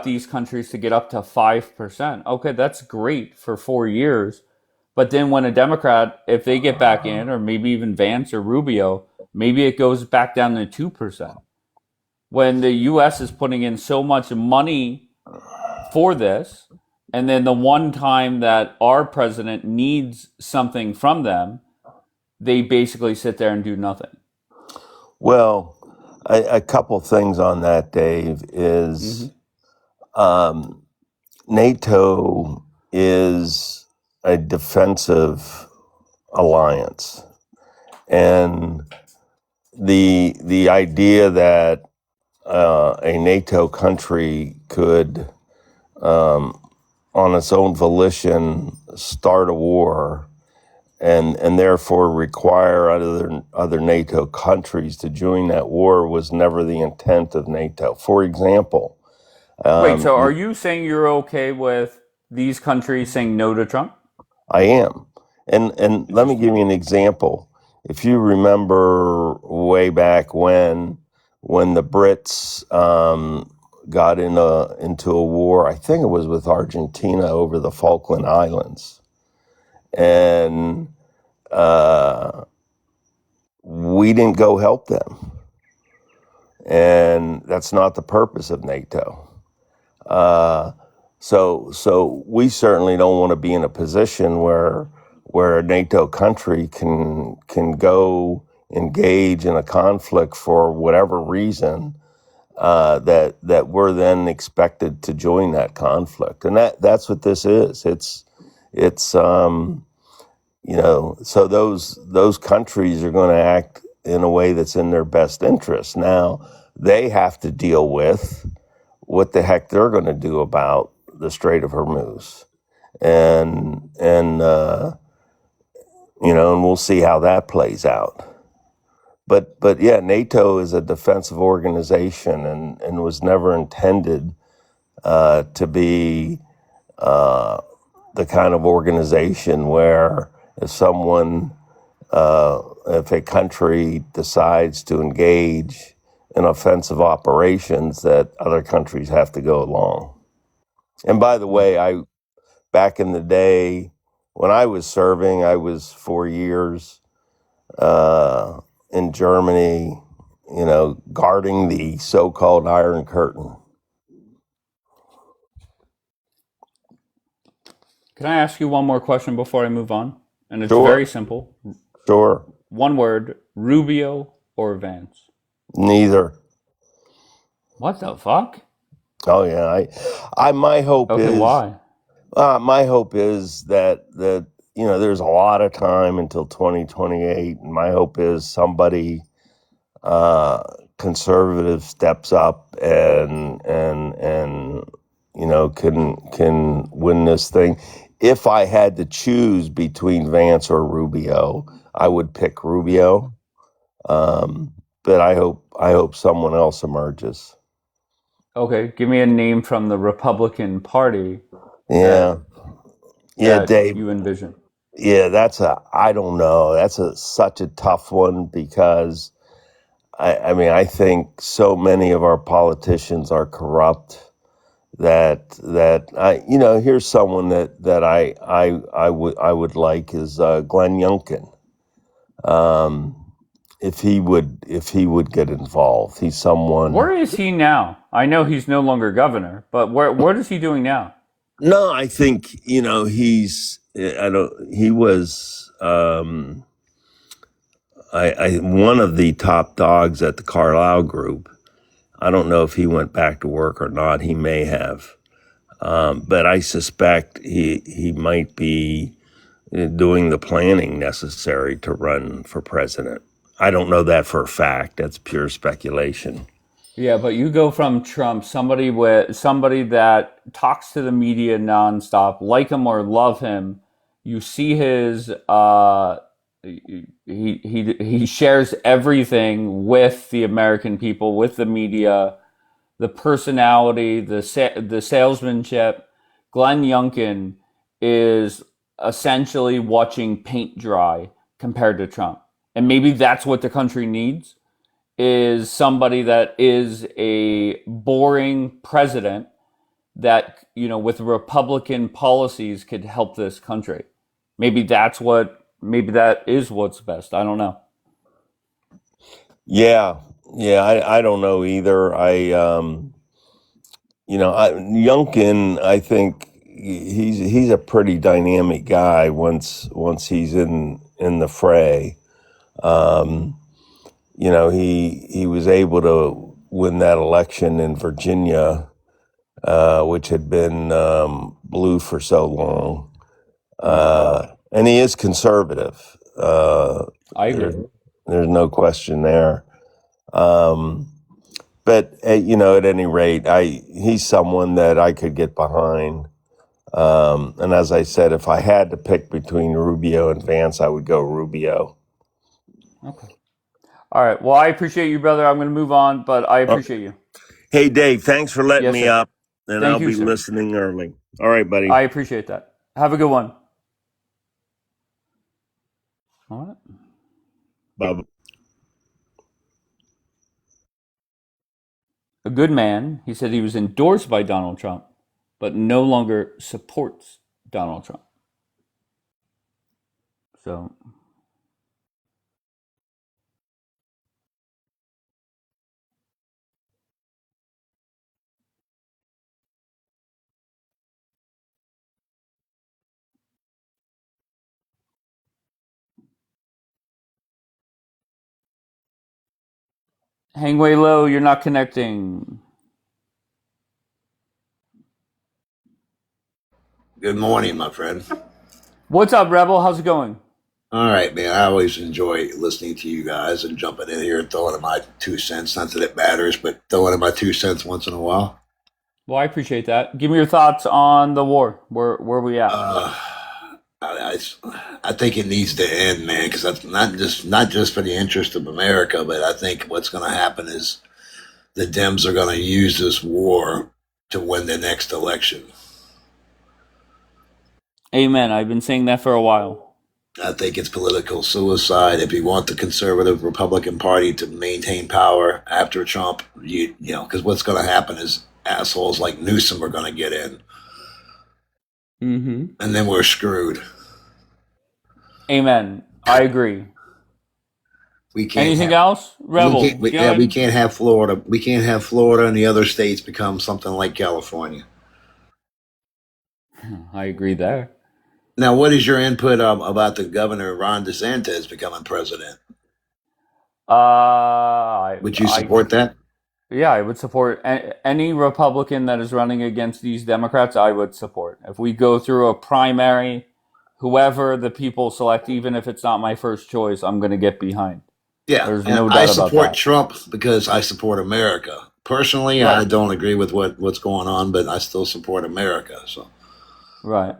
these countries to get up to 5%. Okay, that's great for 4 years. But then when a Democrat, if they get back in, or maybe even Vance or Rubio, maybe it goes back down to 2%. When the U.S. is putting in so much money for this, and then the one time that our president needs something from them, they basically sit there and do nothing. Well, a couple things on that, Dave, is NATO is a defensive alliance. And the idea that a NATO country could, on its own volition, start a war and therefore require other NATO countries to join that war was never the intent of NATO. For example, wait, so are you saying you're okay with these countries saying no to Trump? I am. And let me give you an example. If you remember way back when the Brits got into a war, I think it was with Argentina over the Falkland Islands. And we didn't go help them. And that's not the purpose of NATO. So we certainly don't want to be in a position where where a NATO country can go engage in a conflict for whatever reason, that we're then expected to join that conflict, and that's what this is. It's so those countries are going to act in a way that's in their best interest. Now they have to deal with what the heck they're going to do about the Strait of Hormuz, and and we'll see how that plays out. But yeah, NATO is a defensive organization and was never intended to be the kind of organization where if a country decides to engage in offensive operations, that other countries have to go along. And by the way, back in the day when I was serving, I was 4 years in Germany, guarding the so-called Iron Curtain. Can I ask you one more question before I move on? And it's Sure, very simple. sure. One word: Rubio or Vance? Neither. What the fuck? Oh yeah, I my hope Okay, is why? that there's a lot of time until 2028, and my hope is somebody uh, conservative steps up and can win this thing. If I had to choose between Vance or Rubio, I would pick Rubio. Um, but I hope someone else emerges. Okay, give me a name from the Republican Party Yeah, that yeah, Dave. you envision. Yeah, I don't know. That's such a tough one because I mean, I think so many of our politicians are corrupt that here's someone that I would like is Glenn Youngkin. If he would get involved, he's someone. Where is he now? I know he's no longer governor, but what is he doing now? No, I think he's. I don't. He was. One of the top dogs at the Carlyle Group. I don't know if he went back to work or not. He may have, but I suspect he might be doing the planning necessary to run for president. I don't know that for a fact. That's pure speculation. Yeah, but you go from Trump, somebody that talks to the media nonstop, like him or love him. You see his he shares everything with the American people, with the media, the personality, the salesmanship. Glenn Youngkin is essentially watching paint dry compared to Trump, and maybe that's what the country needs is somebody that is a boring president that, with Republican policies could help this country. Maybe that is what's best. I don't know. Yeah, yeah. I don't know either. Youngkin. I think he's a pretty dynamic guy once he's in the fray. Um, he was able to win that election in Virginia, which had been blue for so long. And he is conservative. I agree. There's no question there. Um, but at any rate, he's someone that I could get behind. And as I said, if I had to pick between Rubio and Vance, I would go Rubio. Okay. All right. Well, I appreciate you, brother. I'm going to move on, but I Oh, appreciate you. hey, Dave, thanks for letting Yes, me sir. up, and I'll Thank you, be sir. listening early. All right, buddy. I appreciate that. Have a good one. All right. Bye. A good man. He said he was endorsed by Donald Trump, but no longer supports Donald Trump. So Hang way low. You're not connecting. Good morning, my friend. What's up, Rebel? How's it going? All right, man. I always enjoy listening to you guys and jumping in here and throwing in my 2 cents. Not that it matters, but throwing in my 2 cents once in a while. Well, I appreciate that. Give me your thoughts on the war. Where we at? I think it needs to end, man, because that's not just for the interest of America, but I think what's going to happen is the Dems are going to use this war to win the next election. Amen. I've been saying that for a while. I think it's political suicide. If you want the conservative Republican Party to maintain power after Trump, you know, because what's going to happen is assholes like Newsom are going to get in. Mm-hmm. And then we're screwed. Amen. I agree. We can't. Anything else, Rebel? We can't have Florida. We can't have Florida and the other states become something like California. I agree there. Now, what is your input about the governor Ron DeSantis becoming president? Would you support that? Yeah, I would support any Republican that is running against these Democrats. I would support. If we go through a primary, whoever the people select, even if it's not my first choice, I'm going to get behind. Yeah, there's no doubt I about support that. Trump because I support America. Personally, Right. I don't agree with what's going on, but I still support America. So, right.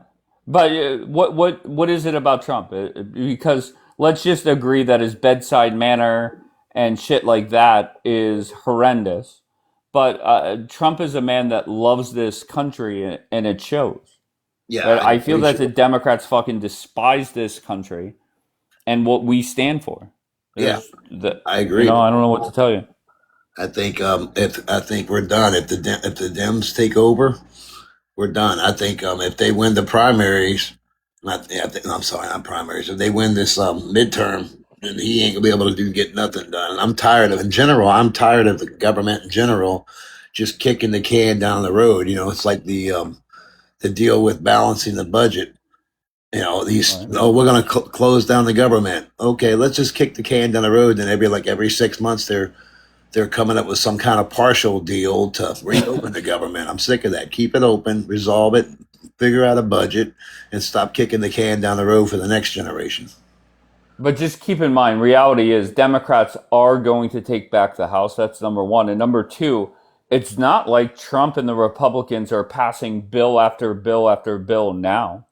But what is it about Trump? Because let's just agree that his bedside manner and shit like that is horrendous. But Trump is a man that loves this country, and it shows. yeah, But I feel that appreciate the Democrats fucking despise this country and what we stand for. Yeah, The, I agree. You know, I don't know what to tell you. I think we're done. If the Dems take over, we're done. I think if they win the primaries, I'm sorry, not primaries. If they win this midterm, then he ain't gonna be able to get nothing done. I'm tired of the government in general just kicking the can down the road. You know, it's like the deal with balancing the budget. You know, we're going to close down the government. Okay, let's just kick the can down the road. And every 6 months, they're coming up with some kind of partial deal to reopen the government. I'm sick of that. Keep it open, resolve it, figure out a budget, and stop kicking the can down the road for the next generation. But just keep in mind, reality is Democrats are going to take back the House. That's number one. And number two, it's not like Trump and the Republicans are passing bill after bill after bill now.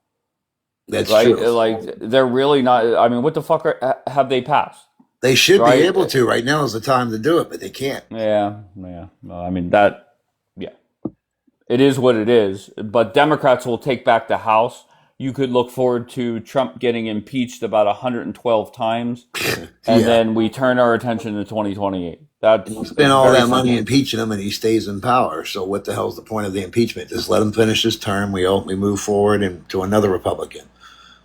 That's right? true. Like, they're really not. I mean, what the fuck have they passed? They should Right? be able to. Right now is the time to do it, but they can't. Yeah. Well, I mean, it is what it is. But Democrats will take back the House. You could look forward to Trump getting impeached about 112 times, and then we turn our attention to 2028. That's Spend all very that money simple. impeaching him, and he stays in power. So what the hell's the point of the impeachment? Just let him finish his term. We move forward to another Republican,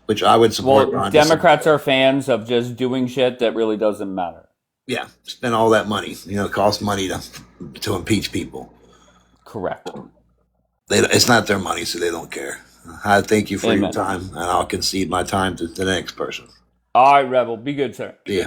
which I would support. Well, Ron Democrats are fans of just doing shit that really doesn't matter. Yeah, spend all that money. You know, it costs money to impeach people. Correct. It's not their money, so they don't care. I thank you for your Amen. time, and I'll concede my time to the next person. All right, Rebel. Be good, sir. Yeah.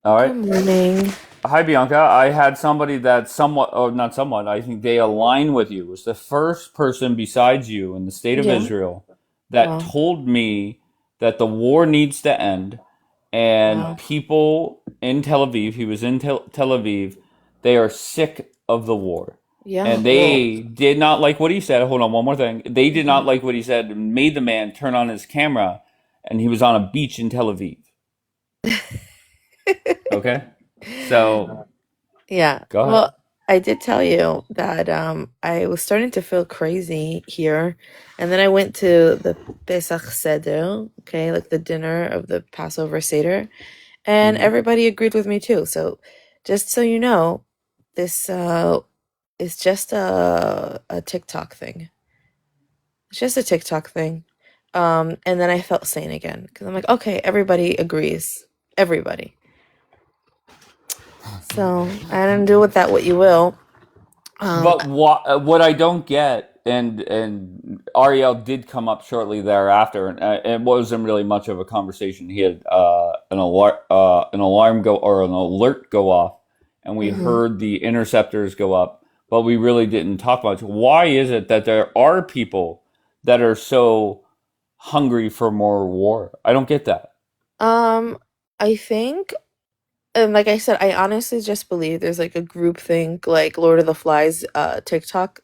All right. Good morning. Hi, Bianca. I had somebody that not somewhat, I think they align with you. It was the first person besides you in the state of Yeah. Israel that Wow. told me that the war needs to end. And Wow. people in Tel Aviv, he was in Tel Aviv, they are sick of the war. Yeah. And they did not like what he said. Hold on, one more thing. They did not like what he said and made the man turn on his camera, and he was on a beach in Tel Aviv. Okay? So, Yeah. go ahead. Well, I did tell you that I was starting to feel crazy here, and then I went to the Pesach Seder, okay, like the dinner of the Passover Seder, and everybody agreed with me too. So, just so you know, this is just a TikTok thing. It's just a TikTok thing. And then I felt sane again because I'm like, okay, everybody agrees. Everybody. So I don't do with that what you will. But what I don't get, and Ariel did come up shortly thereafter, and it wasn't really much of a conversation. He had an alarm go or an alert go off, and we Hmm. heard the interceptors go up, but we really didn't talk about it. Why is it that there are people that are so hungry for more war? I don't get that. I think, and like I said, I honestly just believe there's like a group thing, like Lord of the Flies, TikTok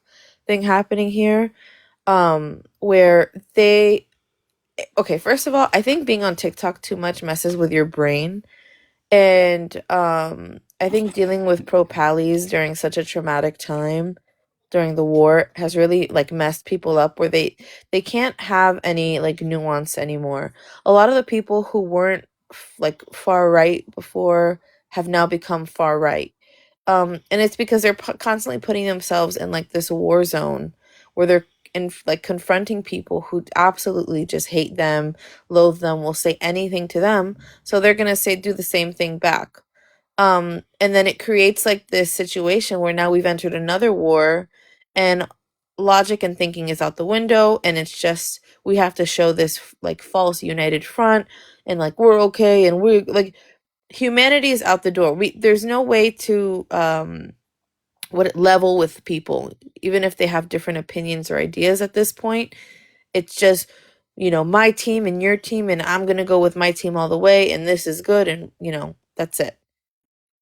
thing happening here, where they, okay, first of all, I think being on TikTok too much messes with your brain. And I think dealing with pro pallies during such a traumatic time during the war has really like messed people up where they can't have any like nuance anymore. A lot of the people who weren't like far right before have now become far right. And it's because they're constantly putting themselves in like this war zone where they're in like confronting people who absolutely just hate them, loathe them, will say anything to them. So they're gonna say do the same thing back. And then it creates like this situation where now we've entered another war and logic and thinking is out the window, and it's just we have to show this like false united front and like we're okay and we're like humanity is out the door. There's no way to level with people even if they have different opinions or ideas at this point. It's just, my team and your team, and I'm going to go with my team all the way, and this is good, and that's it.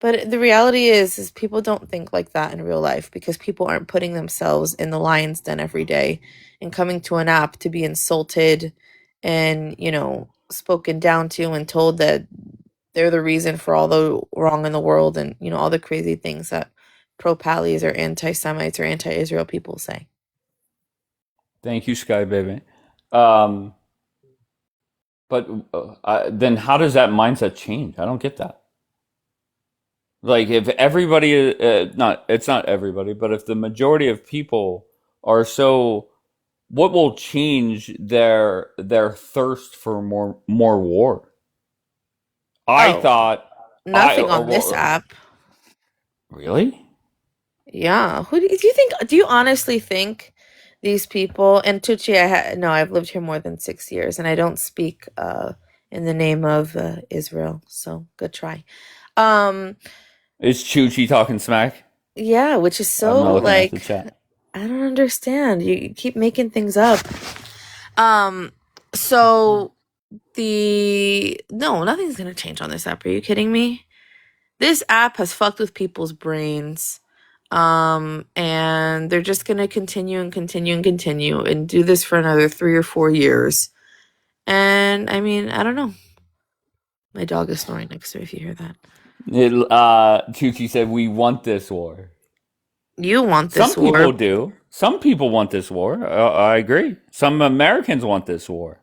But the reality is people don't think like that in real life because people aren't putting themselves in the lion's den every day and coming to an app to be insulted and, spoken down to and told that they're the reason for all the wrong in the world and, all the crazy things that pro-pallies or anti-Semites or anti-Israel people say. Thank you, Sky Baby. But then how does that mindset change? I don't get that. Like if everybody, it's not everybody, but if the majority of people are so, what will change their thirst for more war? I Oh, thought nothing on this app. Really? Yeah. Who do you think? Do you honestly think these people? And Tucci, no, I've lived here more than 6 years, and I don't speak in the name of Israel. So good try. Is Chuchi talking smack? Yeah, which is I'm so not looking at the like chat. I don't understand. You keep making things up. So no, nothing's gonna change on this app. Are you kidding me? This app has fucked with people's brains. And they're just gonna continue and continue and continue and do this for another 3 or 4 years. And I mean, I don't know. My dog is snoring next to me if you hear that. Chuchi said, "We want this war." You want this Some people war. do. Some people want this war. I agree. Some Americans want this war.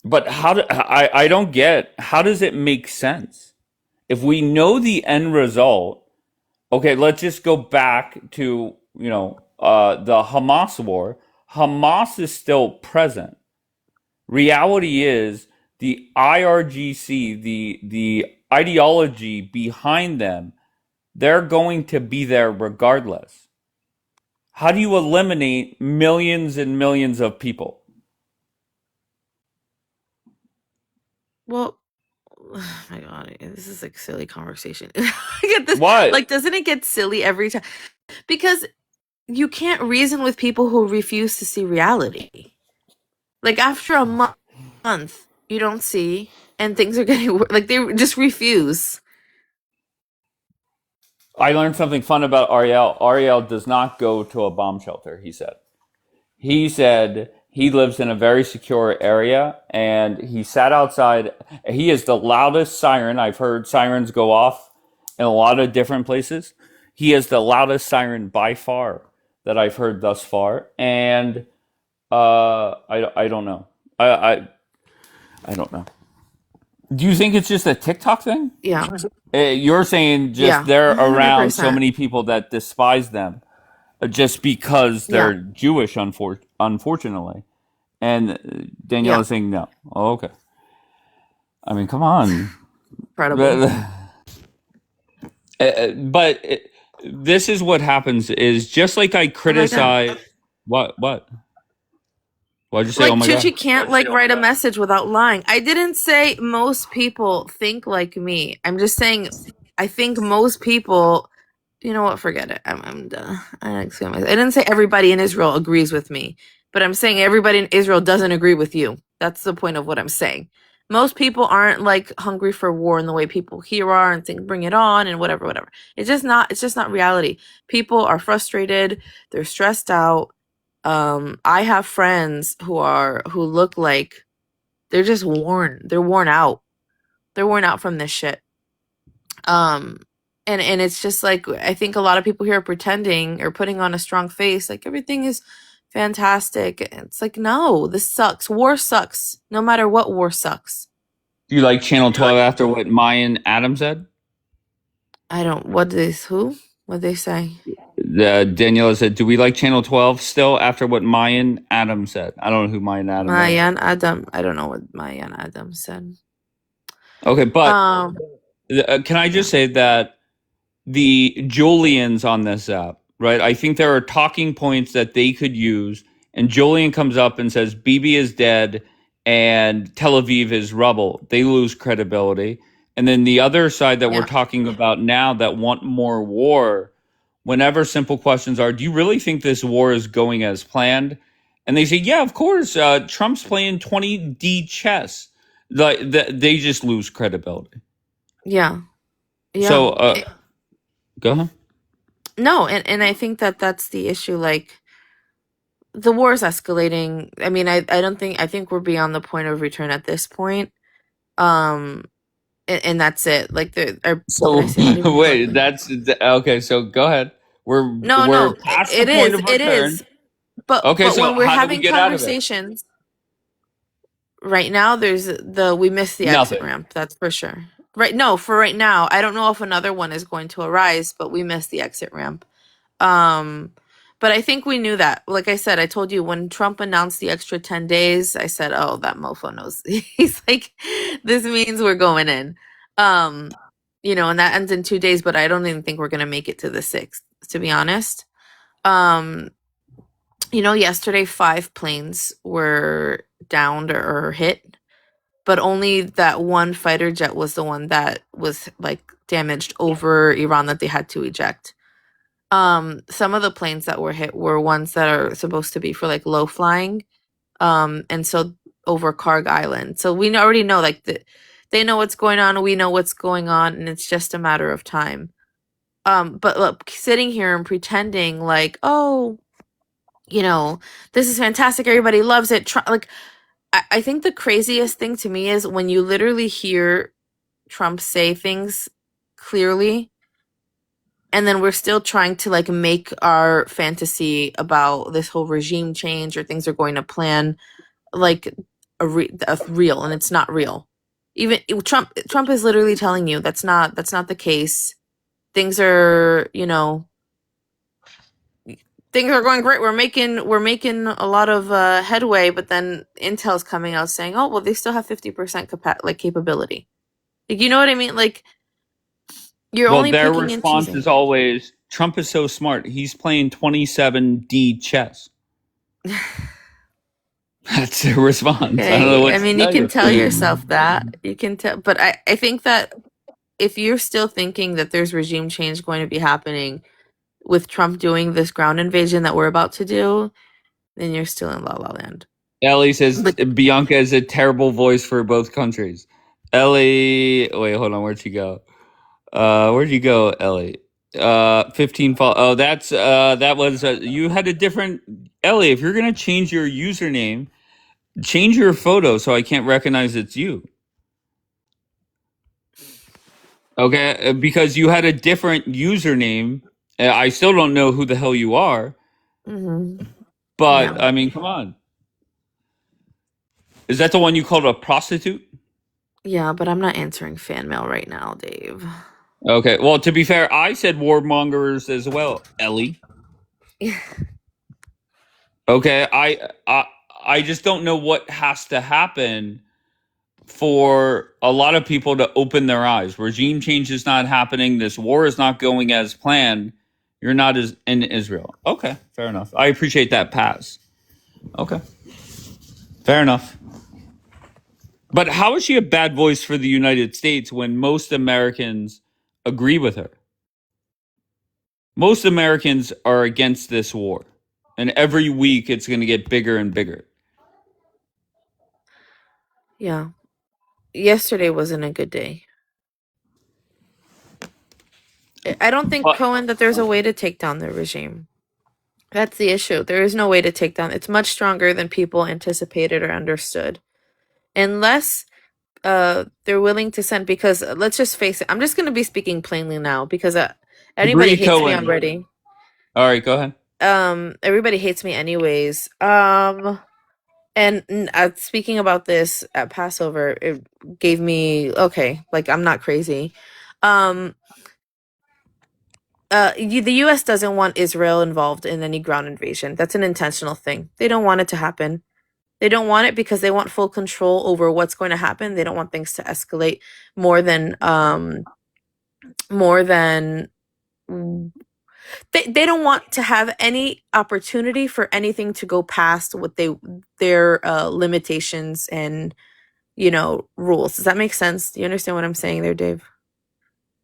But I don't get, how does it make sense? If we know the end result, okay, let's just go back to, the Hamas war. Hamas is still present. Reality is the IRGC, the ideology behind them, they're going to be there regardless. How do you eliminate millions and millions of people? Well, oh my god, this is like silly conversation. I get this. What? Like, doesn't it get silly every time? Because you can't reason with people who refuse to see reality. Like after a month, you don't see, and things are getting like they just refuse. I learned something fun about Ariel. Ariel does not go to a bomb shelter, he said. He said he lives in a very secure area and he sat outside. He is the loudest siren. I've heard sirens go off in a lot of different places. He is the loudest siren by far that I've heard thus far. And I don't know. I don't know. Do you think it's just a TikTok thing? Yeah. You're saying just Yeah, they're around so 100%. many people that despise them just because they're Yeah. Jewish, unfortunately. And Danielle Yeah. is saying no. Oh, okay. I mean, come on. Incredible. But this is what happens is just like I Oh my god. criticize what Why'd you say, Like oh my God? Chuchi can't like write a message without lying. I didn't say most people think like me. I'm just saying I think most people. You know what? Forget it. I'm done. I didn't say everybody in Israel agrees with me, but I'm saying everybody in Israel doesn't agree with you. That's the point of what I'm saying. Most people aren't like hungry for war in the way people here are and think bring it on and whatever. It's just not reality. People are frustrated, they're stressed out. I have friends who look like they're just worn. They're worn out. They're worn out from this shit. And it's just like I think a lot of people here are pretending or putting on a strong face like everything is fantastic. It's like, no, this sucks. War sucks. No matter what, war sucks. Do you like Channel 12 after what Maya and Adam said? I don't. What'd they say? Daniela said, do we like Channel 12 still after what Maya and Adam said? I don't know who Maya and Adam are. Maya and Adam. I don't know what Maya and Adam said. Okay, but can I just say that the Julians on this app, right? I think there are talking points that they could use, and Julian comes up and says Bibi is dead and Tel Aviv is rubble. They lose credibility. And then the other side that we're talking about now that want more war, whenever simple questions are, do you really think this war is going as planned? And they say, yeah, of course. Trump's playing 20D chess. They just lose credibility. Yeah. So, go ahead. No, and I think that's the issue. Like the war is escalating. I mean, I think we're beyond the point of return at this point. And that's it. Like So wait, that's okay. So go ahead. We're past the point of return. It is. But okay, but so when we're how do having we get out of it? conversations, right now we missed the exit ramp. That's for sure. For right now, I don't know if another one is going to arise, but we missed the exit ramp. But I think we knew that. Like I said, I told you when Trump announced the extra 10 days, I said, oh, that mofo knows. He's like, this means we're going in. And that ends in 2 days, but I don't even think we're going to make it to the 6th, to be honest. Yesterday 5 planes were downed or hit, but only that one fighter jet was the one that was like damaged over Iran that they had to eject. Some of the planes that were hit were ones that are supposed to be for like low flying, and so over Karg Island. So we already know like they know what's going on, we know what's going on, and it's just a matter of time. But look, sitting here and pretending like, oh, this is fantastic, everybody loves it. I think the craziest thing to me is when you literally hear Trump say things clearly, and then we're still trying to like make our fantasy about this whole regime change or things are going to plan like a real, and it's not real. Even Trump is literally telling you that's not the case. Things are, things are going great. We're making a lot of headway, but then Intel's coming out saying, "Oh, well, they still have 50% capability." Like, you know what I mean? Like, you're only their picking and response choosing. is always Trump is so smart. He's playing 27D chess. That's their response. Okay. I don't know what I to mean, tell you can you. tell yourself that. You can tell, but I think that if you're still thinking that there's regime change going to be happening with Trump doing this ground invasion that we're about to do, then you're still in La La Land. Ellie says Bianca is a terrible voice for both countries. Ellie, wait, hold on. Where'd she go? Where'd you go, Ellie? 15 follow. Oh, that was you had a different Ellie. If you're gonna change your username, change your photo so I can't recognize it's you. Okay, because you had a different username. I still don't know who the hell you are. Mm-hmm. But Yeah. I mean, come on. Is that the one you called a prostitute? Yeah, but I'm not answering fan mail right now, Dave. Okay. Well, to be fair, I said warmongers as well, Ellie. Okay. I just don't know what has to happen for a lot of people to open their eyes. Regime change is not happening. This war is not going as planned. You're not in Israel. Okay, fair enough. I appreciate that pass. Okay. Fair enough. But how is she a bad voice for the United States when most Americans agree with her? Most Americans are against this war. And every week it's going to get bigger and bigger. Yeah. Yesterday wasn't a good day. I don't think, Cohen, that there's a way to take down the regime. That's the issue. There is no way to take down. It's much stronger than people anticipated or understood. Unless they're willing to send, because let's just face it. I'm just going to be speaking plainly now because anybody Agree, hates me Cohen. already. All right, go ahead. Everybody hates me anyways. And speaking about this at Passover, it gave me, okay, like I'm not crazy. The U.S. doesn't want Israel involved in any ground invasion. That's an intentional thing. They don't want it to happen. They don't want it because they want full control over what's going to happen. They don't want things to escalate more than they don't want to have any opportunity for anything to go past what their limitations and rules. Does that make sense? Do you understand what I'm saying there, Dave?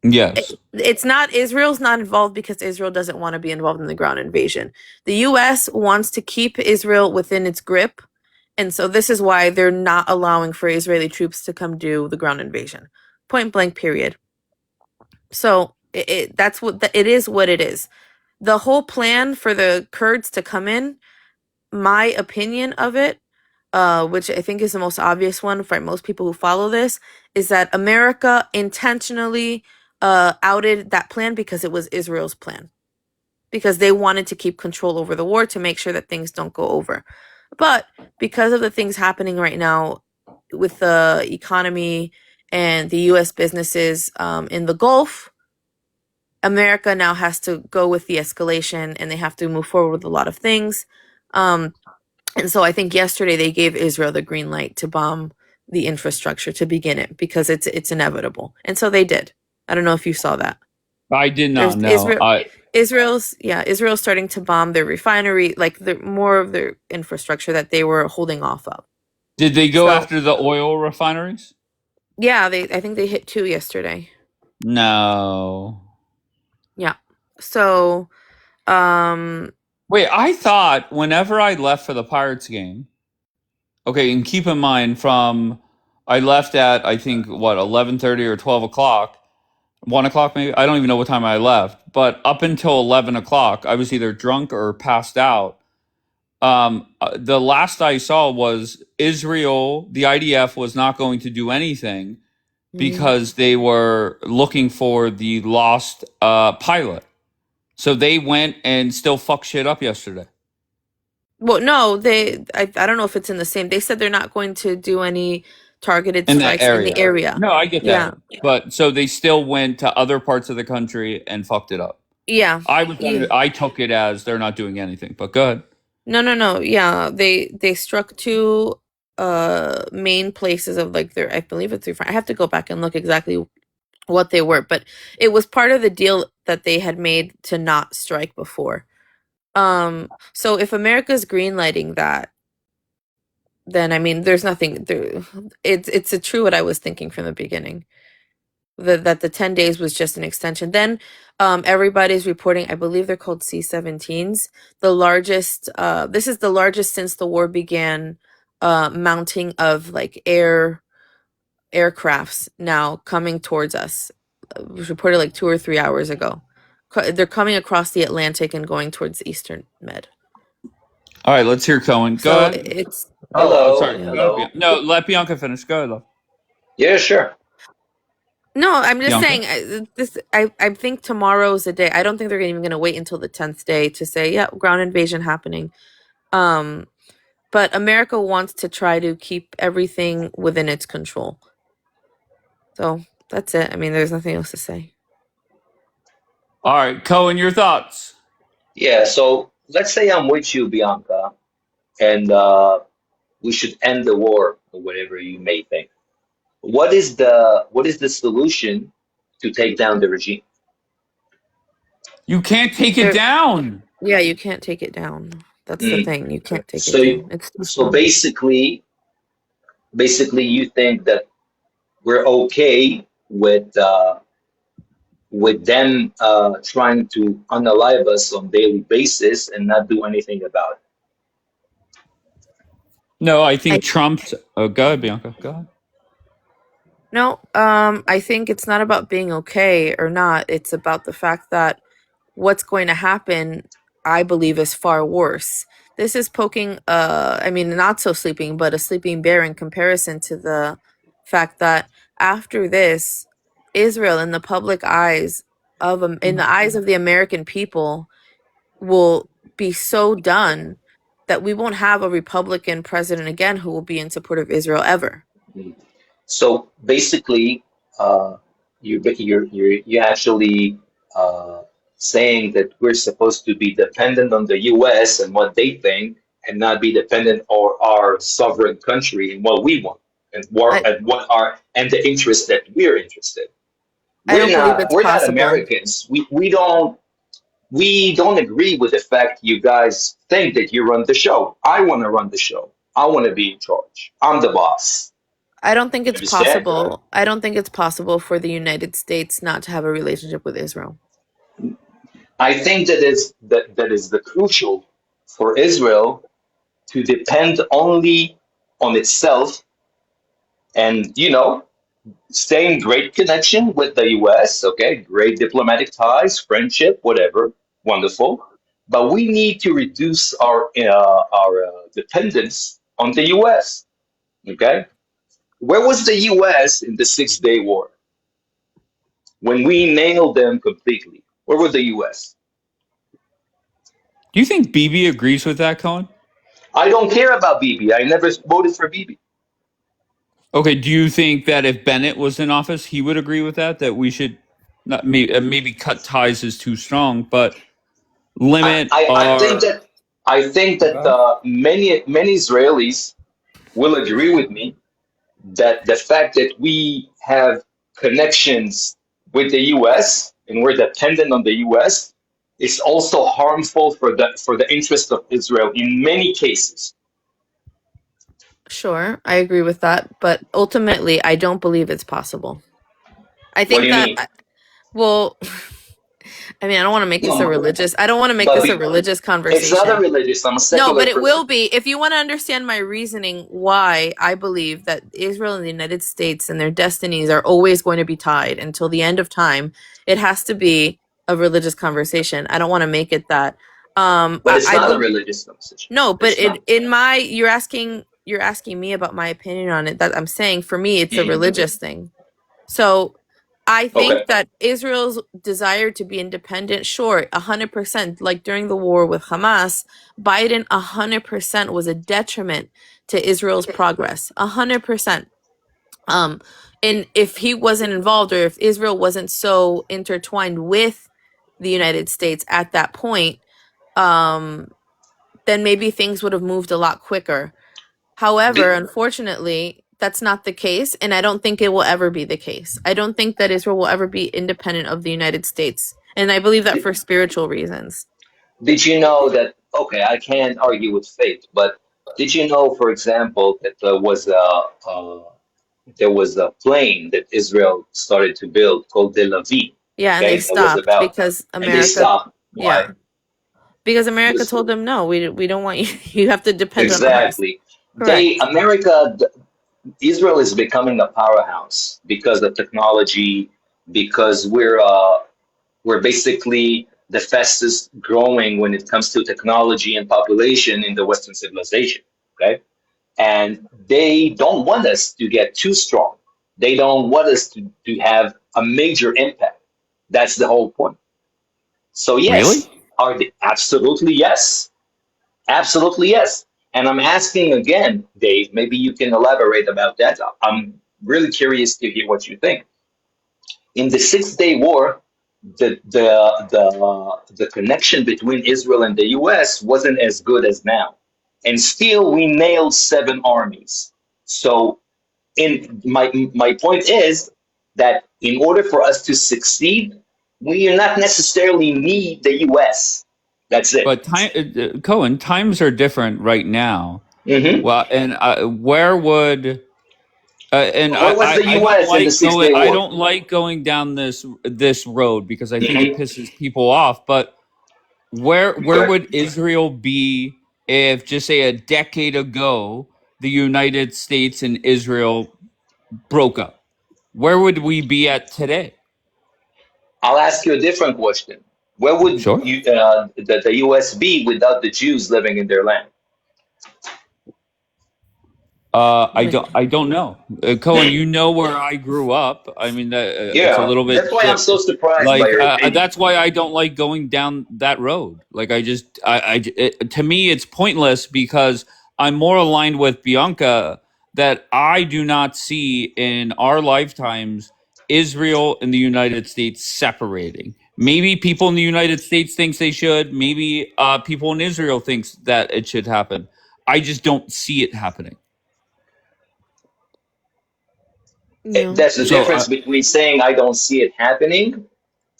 Yes. It's not, Israel's not involved because Israel doesn't want to be involved in the ground invasion. The US wants to keep Israel within its grip, and so this is why they're not allowing for Israeli troops to come do the ground invasion. Point blank, period. So that's what it is. What it is. The whole plan for the Kurds to come in, my opinion of it, which I think is the most obvious one for most people who follow this, is that America intentionally outed that plan because it was Israel's plan. Because they wanted to keep control over the war to make sure that things don't go over. But because of the things happening right now with the economy and the U.S. businesses in the Gulf, America now has to go with the escalation and they have to move forward with a lot of things. And so I think yesterday they gave Israel the green light to bomb the infrastructure to begin it because it's inevitable. And so they did. I don't know if you saw that. I did not know. Israel's starting to bomb their refinery, like more of their infrastructure that they were holding off of. Did they go after the oil refineries? Yeah, I think they hit 2 yesterday. No. Yeah. So, wait, I thought whenever I left for the Pirates game, okay, and keep in mind I left at, I think, 11:30 or 12 o'clock, 1 o'clock maybe? I don't even know what time I left. But up until 11 o'clock, I was either drunk or passed out. The last I saw was Israel, the IDF was not going to do anything because they were looking for the lost pilot. So they went and still fucked shit up yesterday. Well, no, I don't know if it's in the same. They said they're not going to do any targeted strikes in the area. No, I get that. Yeah. But so they still went to other parts of the country and fucked it up. Yeah. I took it as they're not doing anything. But go ahead. No. Yeah, they struck 2 main places of like I believe it's 3. I have to go back and look exactly what they were, but it was part of the deal that they had made to not strike before. So if America's greenlighting that, then I mean, there's nothing there. It's true what I was thinking from the beginning. That the 10 days was just an extension. Then everybody's reporting, I believe they're called C-17s, the largest, this is the largest since the war began, mounting of like aircrafts now coming towards us. It was reported like 2 or 3 hours ago. They're coming across the Atlantic and going towards the Eastern Med. All right, let's hear Cohen. Go ahead. It's sorry. Hello. No, let Bianca finish. Go ahead, love. Yeah, sure. No, I'm just Bianca? saying I think tomorrow's the day. I don't think they're even going to wait until the 10th day to say, yeah, ground invasion happening. But America wants to try to keep everything within its control. So that's it. I mean, there's nothing else to say. All right, Cohen, your thoughts? Yeah, so let's say I'm with you, Bianca, and we should end the war or whatever you may think. What is the solution to take down the regime? You can't take it down. Yeah, you can't take it down. That's the thing. You can't take So it down. It's too so strong. basically, basically you think that we're okay with them trying to unalive us on daily basis and not do anything about it. No, I think I Trump's. Oh, go ahead, Bianca. Go ahead. No, I think it's not about being okay or not. It's about the fact that what's going to happen, I believe, is far worse. This is poking, I mean, not so sleeping, but a sleeping bear in comparison to the fact that after this, Israel, in the public eyes in the eyes of the American people, will be so done that we won't have a Republican president again who will be in support of Israel ever. So basically, you're actually saying that we're supposed to be dependent on the U.S. and what they think, and not be dependent on our sovereign country and what we want, and the interests that we're interested. I don't believe it's We're not possible. Americans. We don't agree with the fact you guys think that you run the show. I want to run the show. I want to be in charge. I'm the boss. I don't think it's Understand? possible. I don't think it's possible for the United States not to have a relationship with Israel. I think that is the crucial for Israel to depend only on itself and stay in great connection with the US, okay, great diplomatic ties, friendship, whatever, wonderful. But we need to reduce our dependence on the US, okay? Where was the US in the 6 Day War when we nailed them completely? Where was the US? Do you think Bibi agrees with that, Cohen? I don't care about Bibi. I never voted for Bibi. Okay. Do you think that if Bennett was in office, he would agree with that? That we should not maybe cut ties is too strong, but limit I think our. that many Israelis will agree with me that the fact that we have connections with the US and we're dependent on the US is also harmful for the interest of Israel in many cases. Sure, I agree with that, but ultimately, I don't believe it's possible. I What do think you that, mean? well, I mean, I don't want to make this a No, religious. I don't want to make but this a religious it's not a conversation. religious. I'm a No, secular but it will person. be. If you want to understand my reasoning why I believe that Israel and the United States and their destinies are always going to be tied until the end of time, it has to be a religious conversation. I don't want to make it that. But it's I not a believe religious conversation. no, but It's not. you're asking me about my opinion on it. That I'm saying for me, it's a religious thing. So I Okay. think that Israel's desire to be independent, sure, 100%, like during the war with Hamas, Biden 100% was a detriment to Israel's progress. 100%. And if he wasn't involved or if Israel wasn't so intertwined with the United States at that point, then maybe things would have moved a lot quicker. However, Did, unfortunately, that's not the case, and I don't think it will ever be the case. I don't think that Israel will ever be independent of the United States, and I believe that for spiritual reasons. did you know that? Okay, I can't argue with faith, but did you know, for example, that there was a plane that Israel started to build called the Lavi. Yeah, and they Okay, that was stopped about, because and they America, stopped. yeah, Why? because America Because told them no, we don't want you. You have to depend on us. exactly, Correct. Israel is becoming a powerhouse because of technology, because we're basically the fastest growing when it comes to technology and population in the Western civilization. Okay, and they don't want us to get too strong. They don't want us to have a major impact. That's the whole point. So Really? yes, absolutely yes, absolutely yes. And I'm asking again, Dave. Maybe you can elaborate about that. I'm really curious to hear what you think. In the 6 Day War, the connection between Israel and the U.S. wasn't as good as now, and still we nailed 7 armies. So, in my point is that in order for us to succeed, we not necessarily need the U.S. That's it. But Cohen, times are different right now. Hmm. Well, and where would And What was the I don't U.S. in the like Six going. Day I War? don't like going down this road because I think it Hmm. pisses people off. But where Okay. would Israel be if, just say, a decade ago, the United States and Israel broke up? Where would we be at today? I'll ask you a different question. Where would Sure. the U.S. be without the Jews living in their land? I don't know. Cohen, you know where I grew up. I mean, it's a Yeah, little that's bit why I'm so surprised by like your opinion. that's why I don't like going down that road. Like I just, to me, it's pointless because I'm more aligned with Bianca that I do not see in our lifetimes Israel and the United States separating. Maybe people in the United States thinks they should. Maybe people in Israel thinks that it should happen. I just don't see it happening. No. That's the So, difference between saying I don't see it happening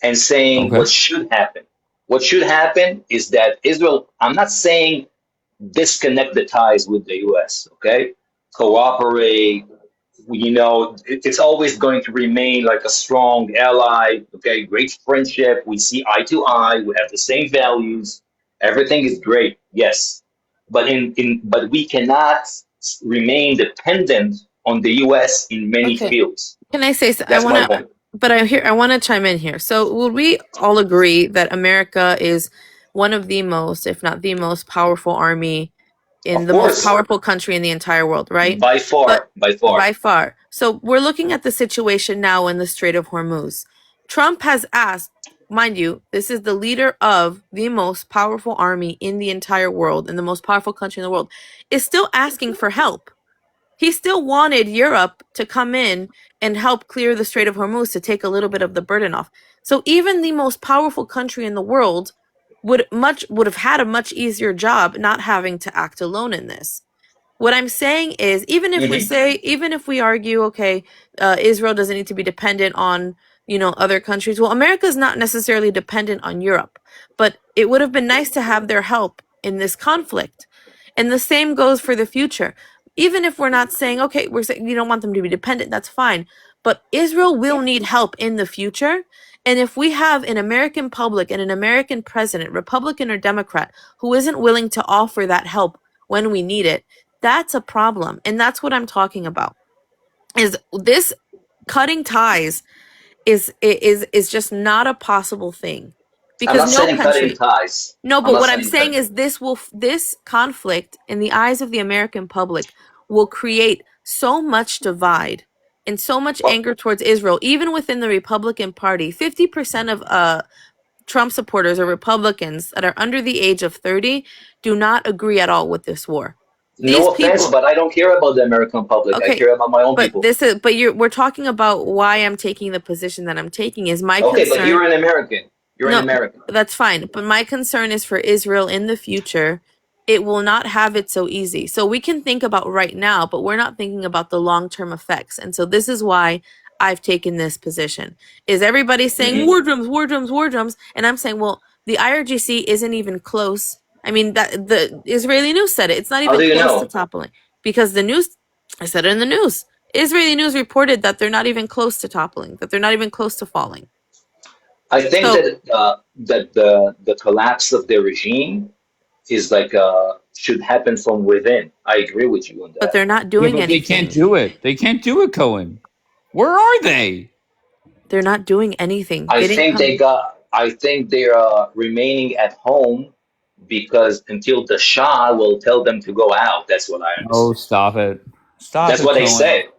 and saying okay. what should happen. What should happen is that Israel, I'm not saying disconnect the ties with the US, okay? Cooperate, it's always going to remain like a strong ally, okay? Great friendship. We see eye to eye, we have the same values. Everything is great, yes. But we cannot remain dependent on the US in many Okay. fields. Can I say I That's want my to point. but I want to chime in here. So, would we all agree that America is one of the most, if not the most powerful army in Of the most course, powerful country in the entire world, right? by But far, by far. by far. So, we're looking at the situation now in the Strait of Hormuz. Trump has asked, mind you, this is the leader of the most powerful army in the entire world, in the most powerful country in the world, is still asking for help. He still wanted Europe to come in and help clear the Strait of Hormuz to take a little bit of the burden off. So even the most powerful country in the world would have had a much easier job not having to act alone in this. What I'm saying is, even if we argue, okay, Israel doesn't need to be dependent on, other countries. Well, America is not necessarily dependent on Europe, but it would have been nice to have their help in this conflict. And the same goes for the future. Even if we're not saying, okay, we're saying you don't want them to be dependent, that's fine. But Israel will need help in the future. And if we have an American public and an American president, Republican or Democrat, who isn't willing to offer that help when we need it, that's a problem. And that's what I'm talking about. Is this cutting ties is just not a possible thing. I'm Because not no saying cutting country. ties. No, I'm but not what I'm saying saying cutting. is this conflict in the eyes of the American public will create so much divide and so much Well, anger towards Israel, even within the Republican Party. 50% of Trump supporters or Republicans that are under the age of 30 do not agree at all with this war. These no offense, people, but I don't care about the American public. I okay, care about my own people. we're talking about why I'm taking the position that I'm taking is my Okay, but concern. you're an American. You're an No, American. that's fine. But my concern is for Israel in the future. It will not have it so easy. So we can think about right now, but we're not thinking about the long-term effects. And so this is why I've taken this position. Is everybody saying Hmm. war drums, war drums, war drums? And I'm saying, well, the IRGC isn't even close. I mean, that the Israeli news said it. It's not How even do you close to know? toppling because the news, I said it in the news. Israeli news reported that they're not even close to toppling, that they're not even close to falling. I think So that the collapse of the regime is like should happen from within. I agree with you on but that. they're not Yeah, doing but they can't anything. do it. They can't do it, Cohen. Where are they? They're not doing anything. I They didn't think come. I think they're remaining at home because until the Shah will tell them to go out. That's what I Oh, understand. stop it. Stop That's it, what they Cohen. say.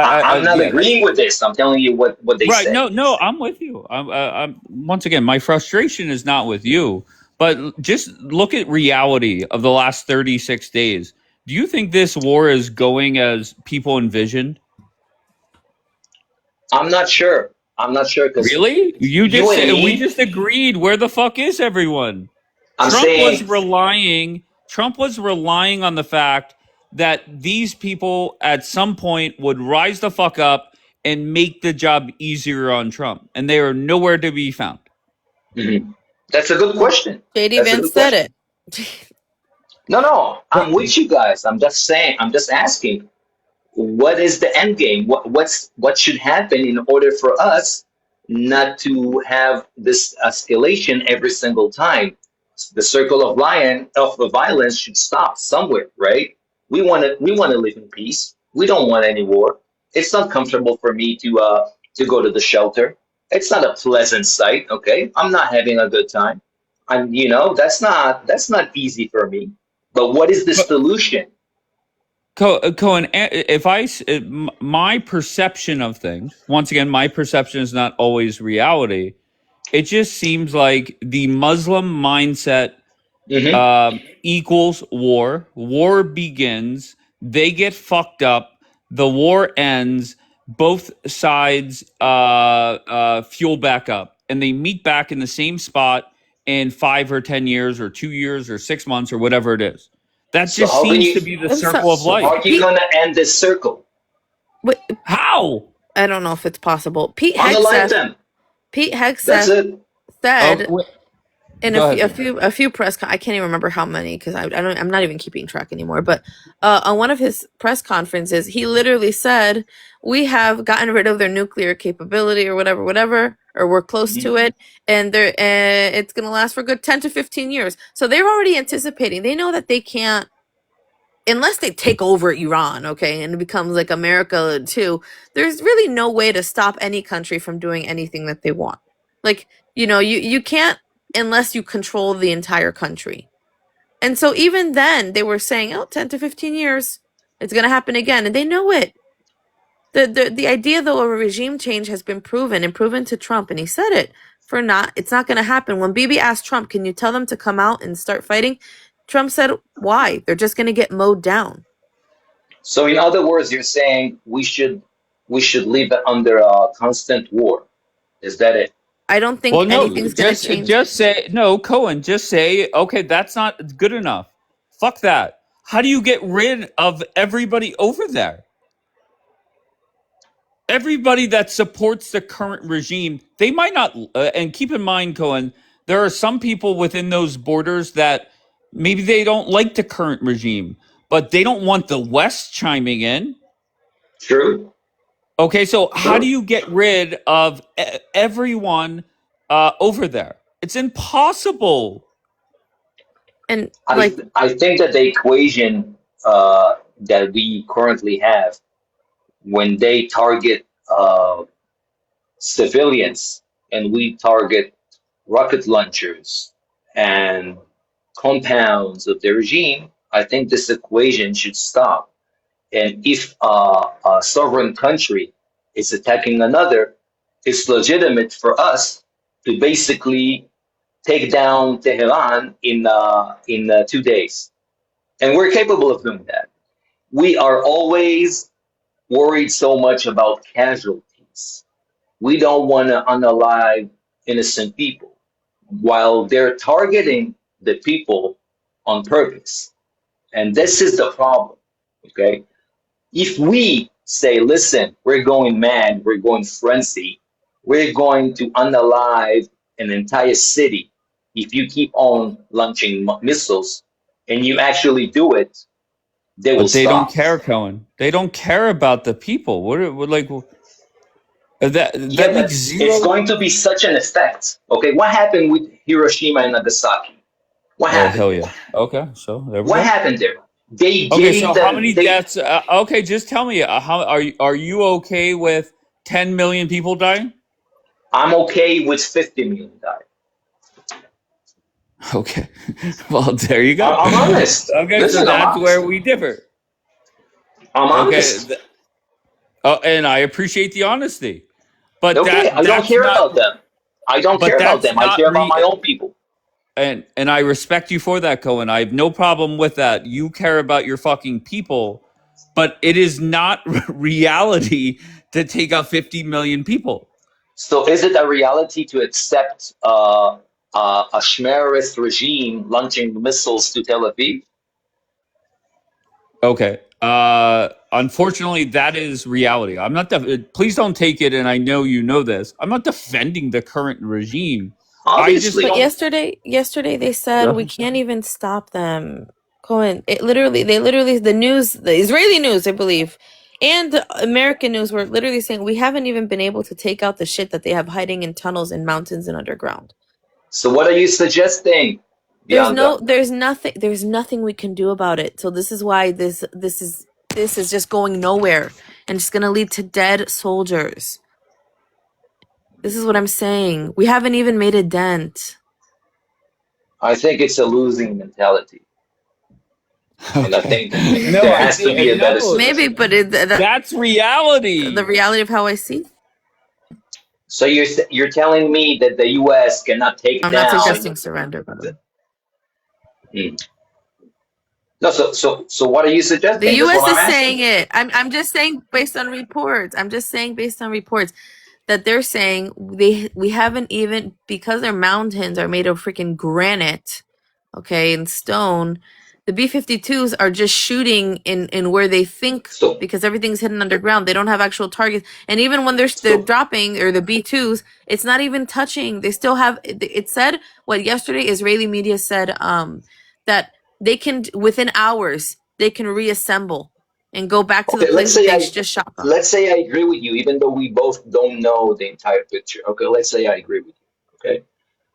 I'm not Yeah, agreeing with this. I'm telling you what they right. say. No, I'm with you. I'm once again, my frustration is not with you, but just look at reality of the last 36 days. Do you think this war is going as people envisioned? I'm not sure. I'm not sure because Really? You you just and said we me. just agreed. Where the fuck is everyone? I'm saying Trump was relying on the fact that these people at some point would rise the fuck up and make the job easier on Trump, and they are nowhere to be found. mhm. That's a good Well, question. JD That's a Vance good said question. it. No, But I'm with you guys. I'm just saying. I'm just asking. what is the end game? What should happen in order for us not to have this escalation every single time? The circle of the violence should stop somewhere, right? We want to live in peace. We don't want any war. It's not comfortable for me to go to the shelter. It's not a pleasant sight, okay? I'm not having a good time. That's not easy for me. But what is the solution? Cohen, if my perception of things, once again, my perception is not always reality. It just seems like the Muslim mindset equals war. War begins. They get fucked up. The war ends. Both sides fuel back up, and they meet back in the same spot in 5 or 10 years, or 2 years, or 6 months, or whatever it is. That So just how can seems to you be the circle of so how life. are you gonna end this circle? Wait, How? I don't know if it's possible. Pete Unalive them. That's Hegseth it. said Wait, in go ahead. a few I can't even remember how many, because I'm not even keeping track anymore. But on one of his press conferences, he literally said, "We have gotten rid of their nuclear capability, or whatever, or we're close to it, and it's going to last for a good 10 to 15 years." So they're already anticipating. They know that they can't, unless they take over Iran, okay, and it becomes like America too. There's really no way to stop any country from doing anything that they want. Like, you can't, unless you control the entire country. And so even then they were saying, 10 to 15 years, it's going to happen again. And they know it. The idea, though, of a regime change has been proven to Trump. And he said it it's not going to happen. When Bibi asked Trump, can you tell them to come out and start fighting? Trump said, why? They're just going to get mowed down. So in other words, you're saying we should live under a constant war. Is that it? I don't think Well, no, anything's going to change. just say no, Cohen. Just say, okay, that's not good enough. Fuck that. How do you get rid of everybody over there? Everybody that supports the current regime, they might not. And keep in mind, Cohen, there are some people within those borders that maybe they don't like the current regime, but they don't want the West chiming in. True. Okay, so how do True. you get rid of everyone over there? It's impossible. And I think that the equation that we currently have, when they target civilians and we target rocket launchers and compounds of the regime, I think this equation should stop. And if a sovereign country is attacking another, it's legitimate for us to basically take down Tehran in 2 days, and we're capable of doing that. We are always worried so much about casualties. We don't want to unalive innocent people, while they're targeting the people on purpose. And this is the problem. Okay, if we say, listen, we're going mad, we're going frenzy, we're going to unalive an entire city if you keep on launching missiles and you actually do it, they will But they don't stop. care, Cohen. They don't care about the people. What like that Yeah, makes but it's zero. going to be such an effect. Okay, what happened with Hiroshima and Nagasaki? What Oh happened hell there? yeah. Okay, so there we What go. happened there? They Okay, so gave how them, many they, deaths? Okay, just tell me. How are you okay with 10 million people dying? I'm okay with 50 million dying. Okay, well there you go. I'm honest. Okay, so Listen, I'm that's where honest. we differ. I'm Okay, honest. and I appreciate the honesty, but Okay, I don't that's care not. about them. I don't But care about that's them. I not care about my own people. and I respect you for that, Cohen. I have no problem with that. You care about your fucking people, but it is not reality to take out 50 million people. So is it a reality to accept a Shmerist regime launching missiles to Tel Aviv? Okay. Unfortunately, that is reality. I'm not. Please don't take it. And I know you know this. I'm not defending the current regime. I just Obviously. But don't. yesterday they said we Yeah. can't even stop them. Cohen, the Israeli news, I believe, And American news were literally saying we haven't even been able to take out the shit that they have hiding in tunnels and mountains and underground. So what are you suggesting, Bianca? There's nothing we can do about it. So this is why this is just going nowhere, and it's gonna lead to dead soldiers. This is what I'm saying. We haven't even made a dent. I think it's a losing mentality. And I think No, there has to be a better solution. Maybe, but that's reality. The reality of how I see. So you're telling me that the U.S. cannot take I'm down. not suggesting surrender, by the way. No, so what are you suggesting? The That's U.S. what is I'm saying asking. it. I'm just saying based on reports. That they're saying we haven't even, because their mountains are made of freaking granite, okay, and stone. The B-52s are just shooting in where they think, because everything's hidden underground. They don't have actual targets, and even when they're dropping, or the B-2s, it's not even touching. They still have. It said what yesterday Israeli media said that they can, within hours, they can reassemble and go back to the Okay, place that they just shot from. let's say I agree with you, even though we both don't know the entire picture. Okay, let's say I agree with you. Okay,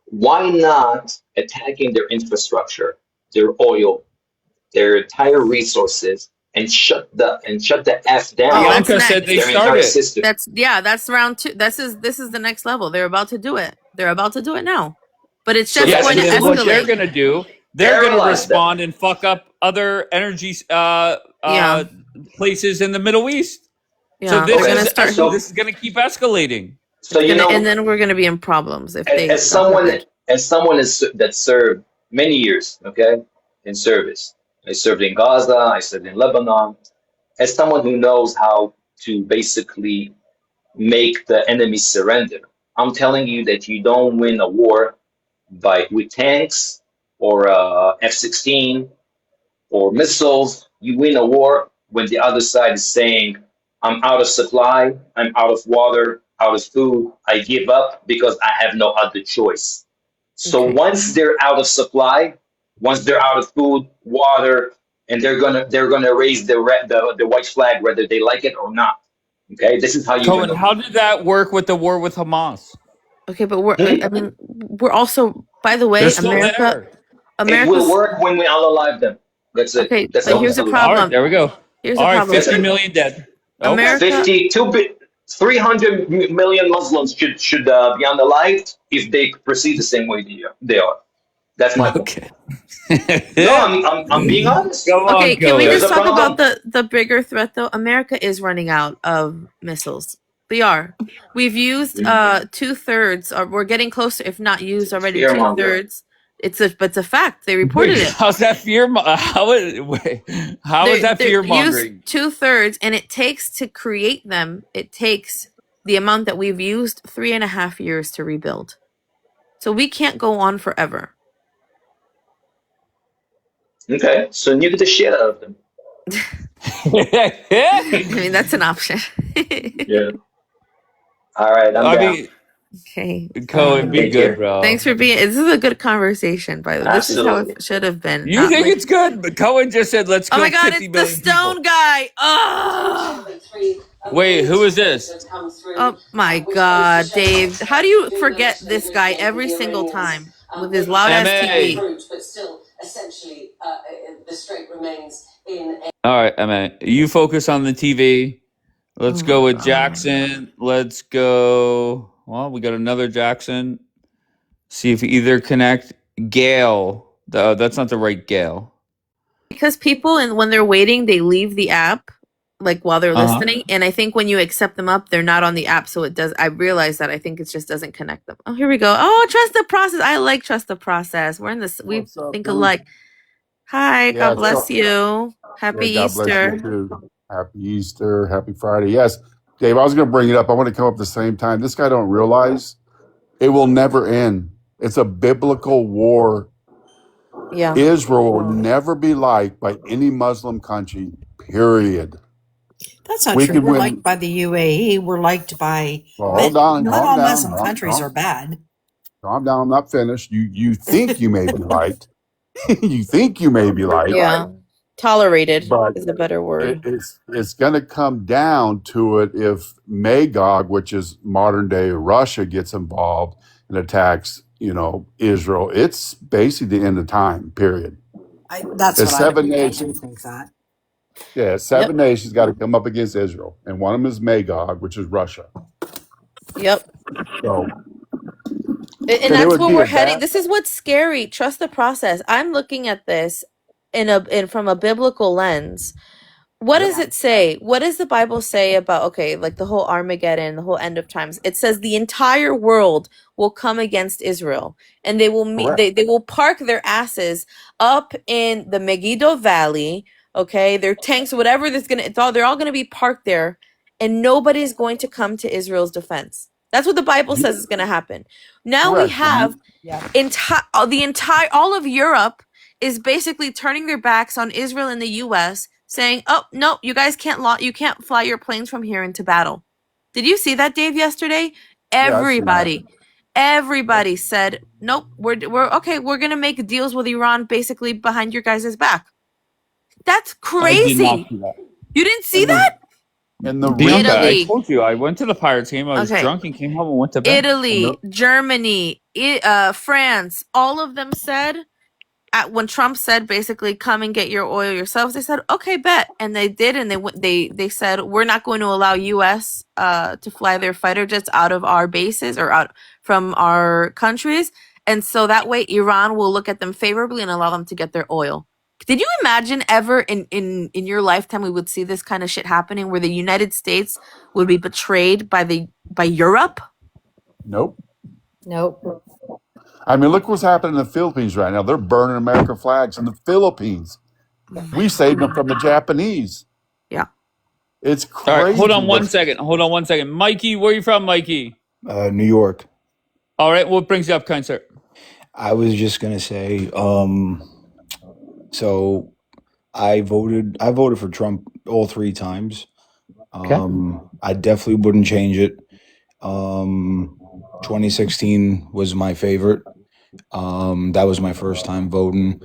why not attacking their infrastructure, their oil, their entire resources, and shut the F down? Bianca said they their entire started. system. That's round 2. This is the next level. They're about to do it. They're about to do it now. But it's just going to and then what they're escalate. gonna do, they're gonna respond and fuck up other energy places in the Middle East. So Yeah, they're gonna start. this is gonna keep escalating. So and then we're gonna be in problems if they. as someone that served many years, okay, in service. I served in Gaza. I served in Lebanon. As someone who knows how to basically make the enemy surrender, I'm telling you that you don't win a war with tanks or F-16 or missiles. You win a war when the other side is saying, I'm out of supply, I'm out of water, out of food, I give up because I have no other choice. So once they're out of supply, once they're out of food, water, and they're gonna raise the white flag whether they like it or not. Okay, this is how you. Cohen, how did that work with the war with Hamas? Okay, but we're also, by the way, They're still America. It will work when we unalive them. That's it. Okay, That's but here's the problem. All right, there we go. Here's all the right, problem. 50 million dead. America, 300 million Muslims should be unalived if they proceed the same way they are. That's my point. No, I'm being honest. Okay, can we just talk about the bigger threat though? America is running out of missiles. We are. We've used 2/3, or we're getting closer, if not used already. 2/3. It's a fact. They reported it. How's that fear? How is that fear mongering? 2/3, and it takes to create them. It takes the amount that we've used 3.5 years to rebuild. So we can't go on forever. Okay, so nuke the shit out of them. I mean, that's an option. Yeah. All right, I'm down. Okay. Cohen, be good, bro. Thanks for being. This is a good conversation, by the way. This is how Absolutely. it should have been. You think it's good, but Cohen just said, "Let's go." Oh my God! 50 It's the stone guy. Oh. Wait, who is this? Oh my God, Dave! How do you forget this guy every single time with his loud ass TV? All right, Emma, you focus on the TV. Let's go with Jackson. Let's go. Well, we got another Jackson. See if either connect. Gail. That's not the right Gail. Because people, and when they're waiting, they leave the app, like while they're listening. And I think when you accept them up, they're not on the app, so it does. I realize that. I think it just doesn't connect them. Oh, here we go. Oh, trust the process. I like trust the process. We're in this. We think alike. Hi, God bless you. Happy God bless Easter. you too. Happy Easter. Happy Friday. Yes, Dave, I was going to bring it up. I want to come up at the same time. This guy don't realize it will never end. It's a biblical war. Yeah. Israel will never be liked by any Muslim country, period. That's not true. We're liked by the UAE. We're liked by. Well, hold on. Not all Muslim countries are bad. Calm down. I'm not finished. You think you may be liked. You think you may be liked. Yeah. Tolerated but is a better word. it's going to come down to it if Magog, which is modern day Russia, gets involved and attacks, Israel. It's basically the end of time. Period. That's It's what I seven do nations. think that. Yeah, seven nations got to come up against Israel, and one of them is Magog, which is Russia. Yep. So, And and it that's would where be we're a heading. bad. This is what's scary. Trust the process. I'm looking at this in from a biblical lens. What Yep. does it say? What does the Bible say about, okay, like the whole Armageddon, the whole end of times? It says the entire world will come against Israel, and they will meet, Correct. they will park their asses up in the Megiddo Valley, okay? Their tanks, whatever they're all gonna be parked there, and nobody's going to come to Israel's defense. That's what the Bible says is gonna happen. Now we Correct. have all of Europe is basically turning their backs on Israel and the U.S., saying, "Oh no, you guys you can't fly your planes from here into battle." Did you see that, Dave, yesterday? Yeah, I've seen that. Everybody said, "Nope, we're okay. We're gonna make deals with Iran, basically behind your guys' back." That's I did not crazy. see that. You didn't see And that? the Bianca, I Italy. told you I went to the Pirates game. I was Okay. drunk and came home and went to bed. Italy, Germany, France, all of them said, when Trump said basically come and get your oil yourselves, they said okay, bet, and they did, and they said we're not going to allow U.S. To fly their fighter jets out of our bases or out from our countries, and so that way Iran will look at them favorably and allow them to get their oil. Did you imagine ever in your lifetime we would see this kind of shit happening, where the United States would be betrayed by Europe? Nope. Nope. I mean, look what's happening in the Philippines right now. They're burning American flags in the Philippines. We saved them from the Japanese. Yeah. It's All crazy. right, hold on one second. Mikey, where are you from, Mikey? New York. All right, what brings you up, kind sir? I was just gonna say, so I voted for Trump all 3 times. I definitely wouldn't change it. 2016 was my favorite. That was my first time voting.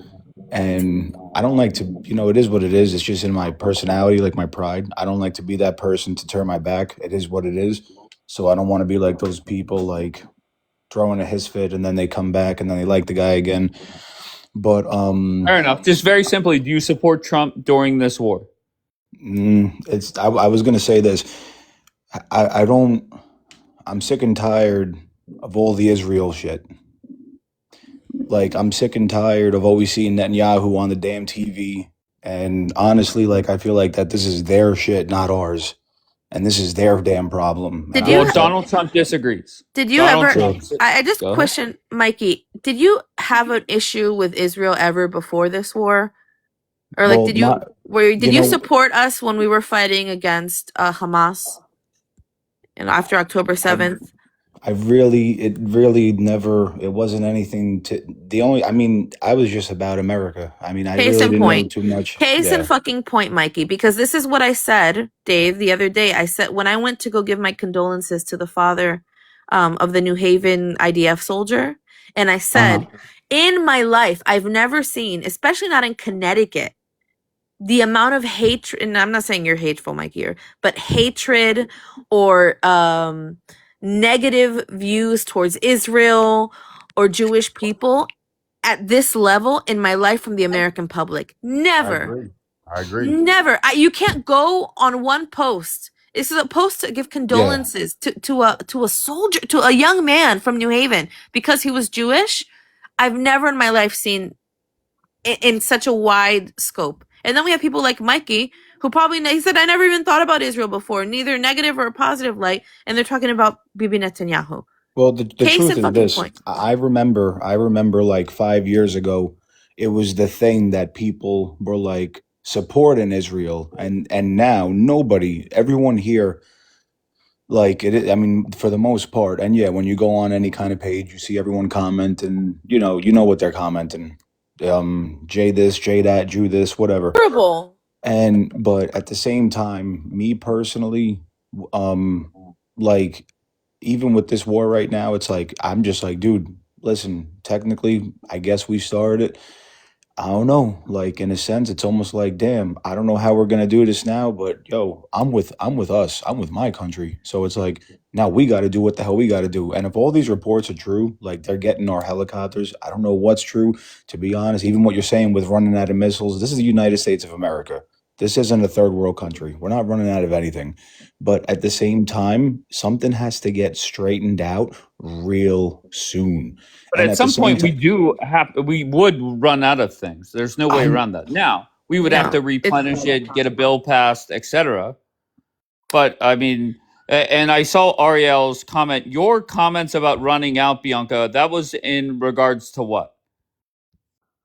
And I don't like to, it is what it is. It's just in my personality, like my pride. I don't like to be that person to turn my back. It is what it is. So I don't want to be like those people, like throwing a hiss fit and then they come back and then they like the guy again. But Fair enough. Just very simply, do you support Trump during this war? I was gonna say this. I don't. I'm sick and tired of all the Israel shit. Like, I'm sick and tired of always seeing Netanyahu on the damn TV. And honestly, like, I feel like that this is their shit, not ours. And this is their damn problem. Did you? Well, Donald Trump disagrees. Did you Donald ever? Trump. I just Go ahead. question, Mikey. Did you have an issue with Israel ever before this war, or like Well, did you? not, Did you you know, support us when we were fighting against Hamas, and after October 7th? it really never, it wasn't anything I mean, I was just about America. I mean, I Case really in didn't know point. too much. Case in Yeah. fucking point, Mikey, because this is what I said, Dave, the other day. I said when I went to go give my condolences to the father of the New Haven IDF soldier, and I said, in my life, I've never seen, especially not in Connecticut, the amount of hatred, and I'm not saying you're hateful, Mikey, but hatred or negative views towards Israel or Jewish people at this level in my life from the American public. Never. I agree. Never. You can't go on one post. This is a post to give condolences to a soldier, to a young man from New Haven because he was Jewish. I've never in my life seen in such a wide scope. And then we have people like Mikey, who probably, he said, I never even thought about Israel before, neither negative or a positive light. And they're talking about Bibi Netanyahu. Well, the Case truth in is fucking this. point. I remember like 5 years ago, it was the thing that people were like supporting Israel, and now everyone here, like I mean, for the most part, and yeah, when you go on any kind of page, you see everyone comment, and you know what they're commenting. Jay this, Jay that, Jew this, whatever. Horrible. But at the same time, me personally, like, even with this war right now, it's like, I'm just like, dude, listen, technically, I guess we started it. I don't know. Like in a sense, it's almost like, damn, I don't know how we're gonna do this now, but yo, I'm with us. I'm with my country. So it's like now we got to do what the hell we got to do. And if all these reports are true, like they're getting our helicopters, I don't know what's true. To be honest, even what you're saying with running out of missiles, this is the United States of America. This isn't a third world country. We're not running out of anything. But at the same time, something has to get straightened out real soon. But And at at the some same point, time, we would run out of things. There's no way I around that. Now, we would have No, to it's replenish it, get a bill passed, etc. But I mean, and I saw Ariel's comment. Your comments about running out, Bianca, that was in regards to what?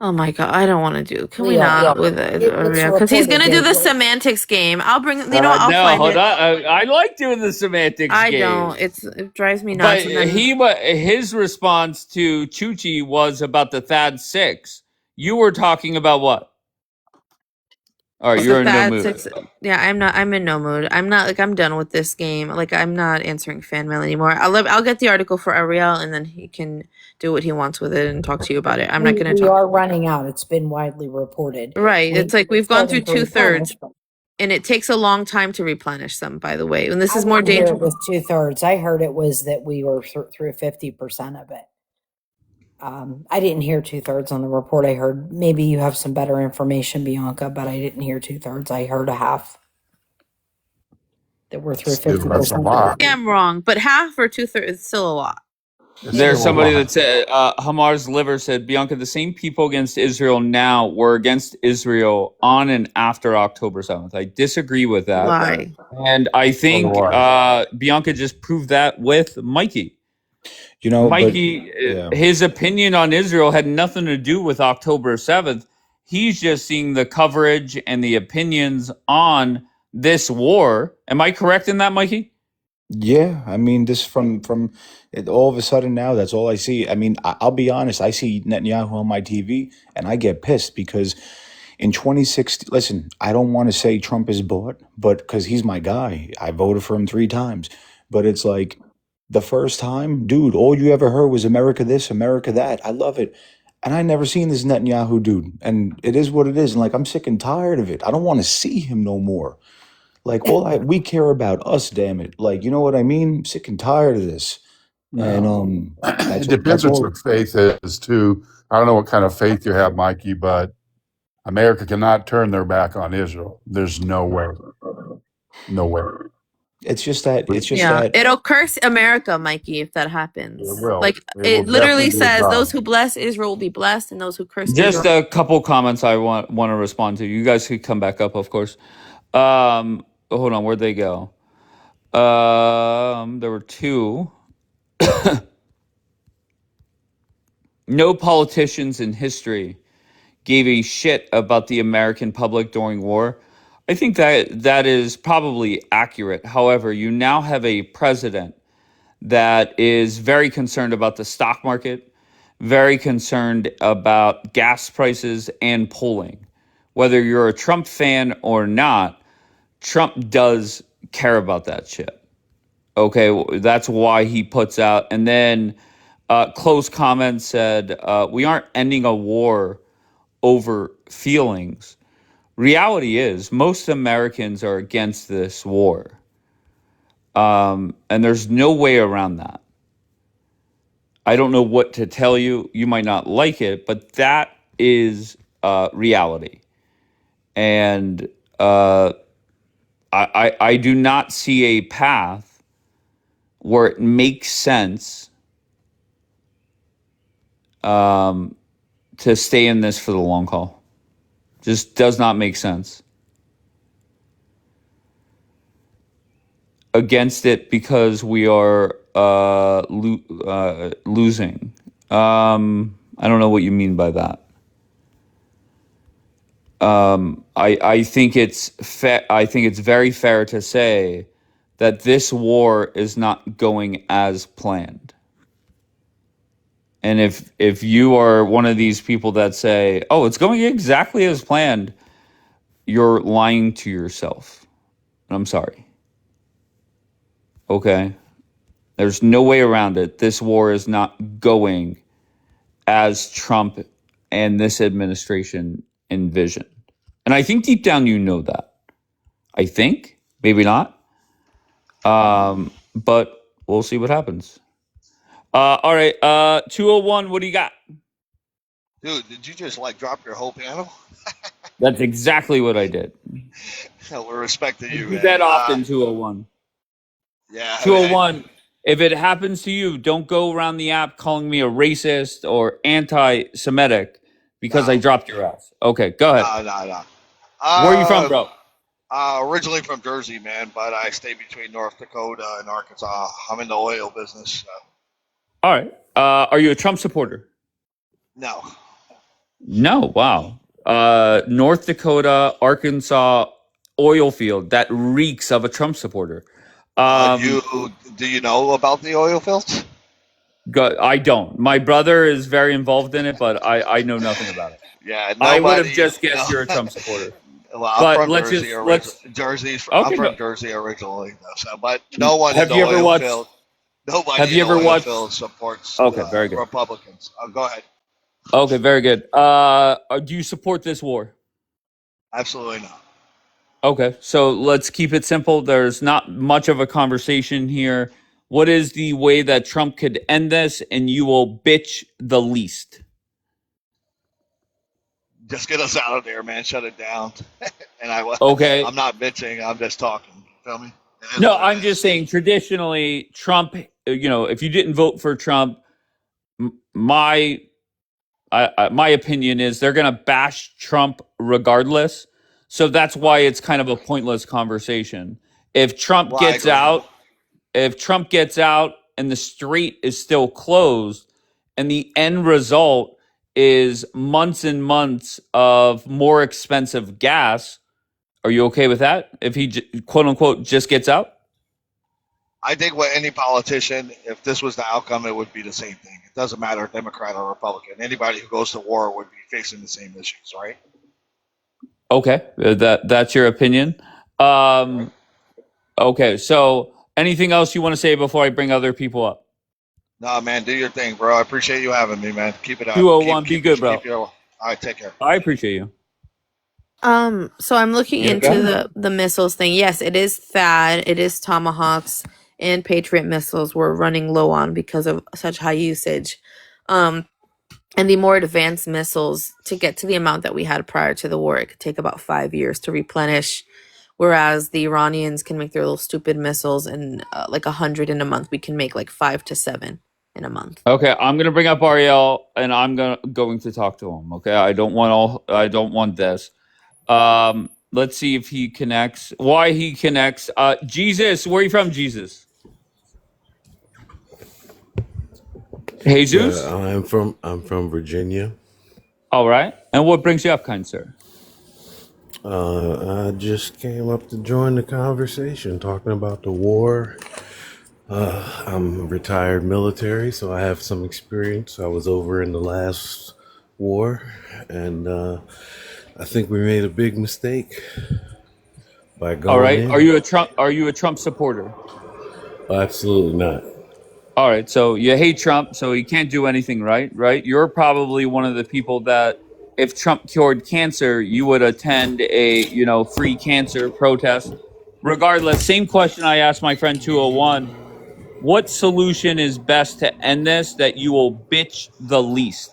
oh my god, I don't want to do. Can we Leo, not with it's because he's reported gonna do there the were. semantics game. I'll bring. You know what? I'll No, find hold it. on. I like doing the semantics I game. don't. It drives me But nuts. And then his response to Chuchi was about the THAAD 6. You were talking about what? All right, the you're in no Thad mood. six. Yeah, I'm not. I'm in no mood. I'm not like I'm done with this game. Like I'm not answering fan mail anymore. I'll get the article for Ariel, and then he can do what he wants with it and talk to you about it. I'm not going to We talk. are running out. It's been widely reported. Right. It's like We're we've gone through starting to replenish, 2/3, but and it takes a long time to replenish them. By the way, and this I is more didn't hear it dangerous. was 2/3. I heard it was that we were through 50% of it. I didn't hear 2/3 on the report. I heard maybe you have some better information, Bianca, but I didn't hear 2/3. I heard a half that we're through Still, that's a 50% of the lot. report. I'm wrong, but half or 2/3 is still a lot. It's You There's still a know. somebody lot. that said, Hamar's liver said, Bianca, the same people against Israel now were against Israel on and after October 7th. I disagree with that. Lie. And I So do think I. Bianca just proved that with Mikey. you know, but Mikey, yeah. his opinion on Israel had nothing to do with October 7th. He's just seeing the coverage and the opinions on this war. Am I correct in that, Mikey? Yeah, I mean, this from it, all of a sudden now, that's all I see. I mean, I'll be honest, I see Netanyahu on my TV and I get pissed because in 2016, listen, I don't want to say Trump is bought, but because he's my guy, I voted for him 3 times. But it's like the first time, dude, all you ever heard was America this, America that. I love it. And I never seen this Netanyahu dude. And it is what it is. And like, I'm sick and tired of it. I don't want to see him no more. Like we care about us, damn it. Like, you know what I mean? I'm sick and tired of this. And No. It depends that's what your all. faith is, too. I don't know what kind of faith you have, Mikey, but America cannot turn their back on Israel. There's no way. No way. It's just Yeah, that it'll curse America, Mikey, if that It happens. will. Like It will it literally definitely be a says, "Those problem. who bless Israel will be blessed, and those who curse Just Israel." a couple comments I want to respond to. You guys could come back up, of course. Hold on, where'd they go? There were two. No politicians in history gave a shit about the American public during war. I think that is probably accurate. However, you now have a president that is very concerned about the stock market, very concerned about gas prices and polling. Whether you're a Trump fan or not, Trump does care about that shit. Okay, that's why he puts out. And then close comments said, we aren't ending a war over feelings. Reality is, most Americans are against this war. And there's no way around that. I don't know what to tell you. You might not like it, but that is reality. And I do not see a path where it makes sense to stay in this for the long haul. Just does not make sense. Against it because we are losing. I don't know what you mean by that. I think it's I think it's very fair to say that this war is not going as planned. And if you are one of these people that say, "Oh, it's going exactly as planned," you're lying to yourself. And I'm sorry. Okay? There's no way around it. This war is not going as Trump and this administration envision. And I think deep down you know that. I think, maybe not. But we'll see what happens. All right, 201, what do you got? Dude, did you just like drop your whole panel? That's exactly what I did. We're respecting I you, do man. that often, 201. Yeah, 201, if it happens to you, don't go around the app calling me a racist or anti-Semitic because I dropped your ass. Okay, go ahead. no. Where are you from, bro? Originally from Jersey, man, but I stay between North Dakota and Arkansas. I'm in the oil business. So. All right. Are you a Trump supporter? No. No. Wow. North Dakota, Arkansas oil field that reeks of a Trump supporter. Do you know about the oil fields? I don't. My brother is very involved in it, but I know nothing about it. Yeah, I would have nobody. just guessed No. you're a Trump supporter. Well, I'm But from let's Jersey. just let's. I'm Okay. from Jersey originally, though, so, but no one in Have the you ever oil watched? field. Nobody Have in you the ever oil watched? field supports Okay, very good. Republicans. Go ahead. Okay, very good. Do you support this war? Absolutely not. Okay, so let's keep it simple. There's not much of a conversation here. What is the way that Trump could end this and you will bitch the least? Just get us out of there, man. Shut it down. And Okay. I'm not bitching. I'm just talking. Feel me? It is No, what it I'm is. just saying traditionally, Trump, if you didn't vote for Trump, my opinion is they're going to bash Trump regardless. So that's why it's kind of a pointless conversation. If Trump Well, I gets agree. out, if Trump gets out and the strait is still closed and the end result is months and months of more expensive gas, are you okay with that? If he quote unquote just gets out? I think with any politician, if this was the outcome, it would be the same thing. It doesn't matter, Democrat or Republican. Anybody who goes to war would be facing the same issues, right? Okay, that's your opinion. Okay, so anything else you want to say before I bring other people up? No, man, do your thing, bro. I appreciate you having me, man. Keep it up. 201, be good, bro. All right, take care. I appreciate you. So I'm looking into the missiles thing. Yes, it is THAAD, it is Tomahawks, and Patriot missiles we're running low on because of such high usage. And the more advanced missiles, to get to the amount that we had prior to the war, it could take about 5 years to replenish. Whereas the Iranians can make their little stupid missiles in like 100 in a month. We can make like 5 to 7 in a month. Okay, I'm gonna bring up Ariel and I'm going to talk to him. Okay, I don't want this. Let's see if he connects. Why he connects? Jesus, where are you from, Jesus? Jesus? I'm from Virginia. All right. And what brings you up, kind sir? I just came up to join the conversation talking about the war. I'm retired military, so I have some experience. I was over in the last war, and I think we made a big mistake by going All right. in. Are you a Trump supporter? Absolutely not. All right. So you hate Trump, so he can't do anything right, right? You're probably one of the people that if Trump cured cancer, you would attend a, free cancer protest. Regardless, same question I asked my friend 201. What solution is best to end this that you will bitch the least?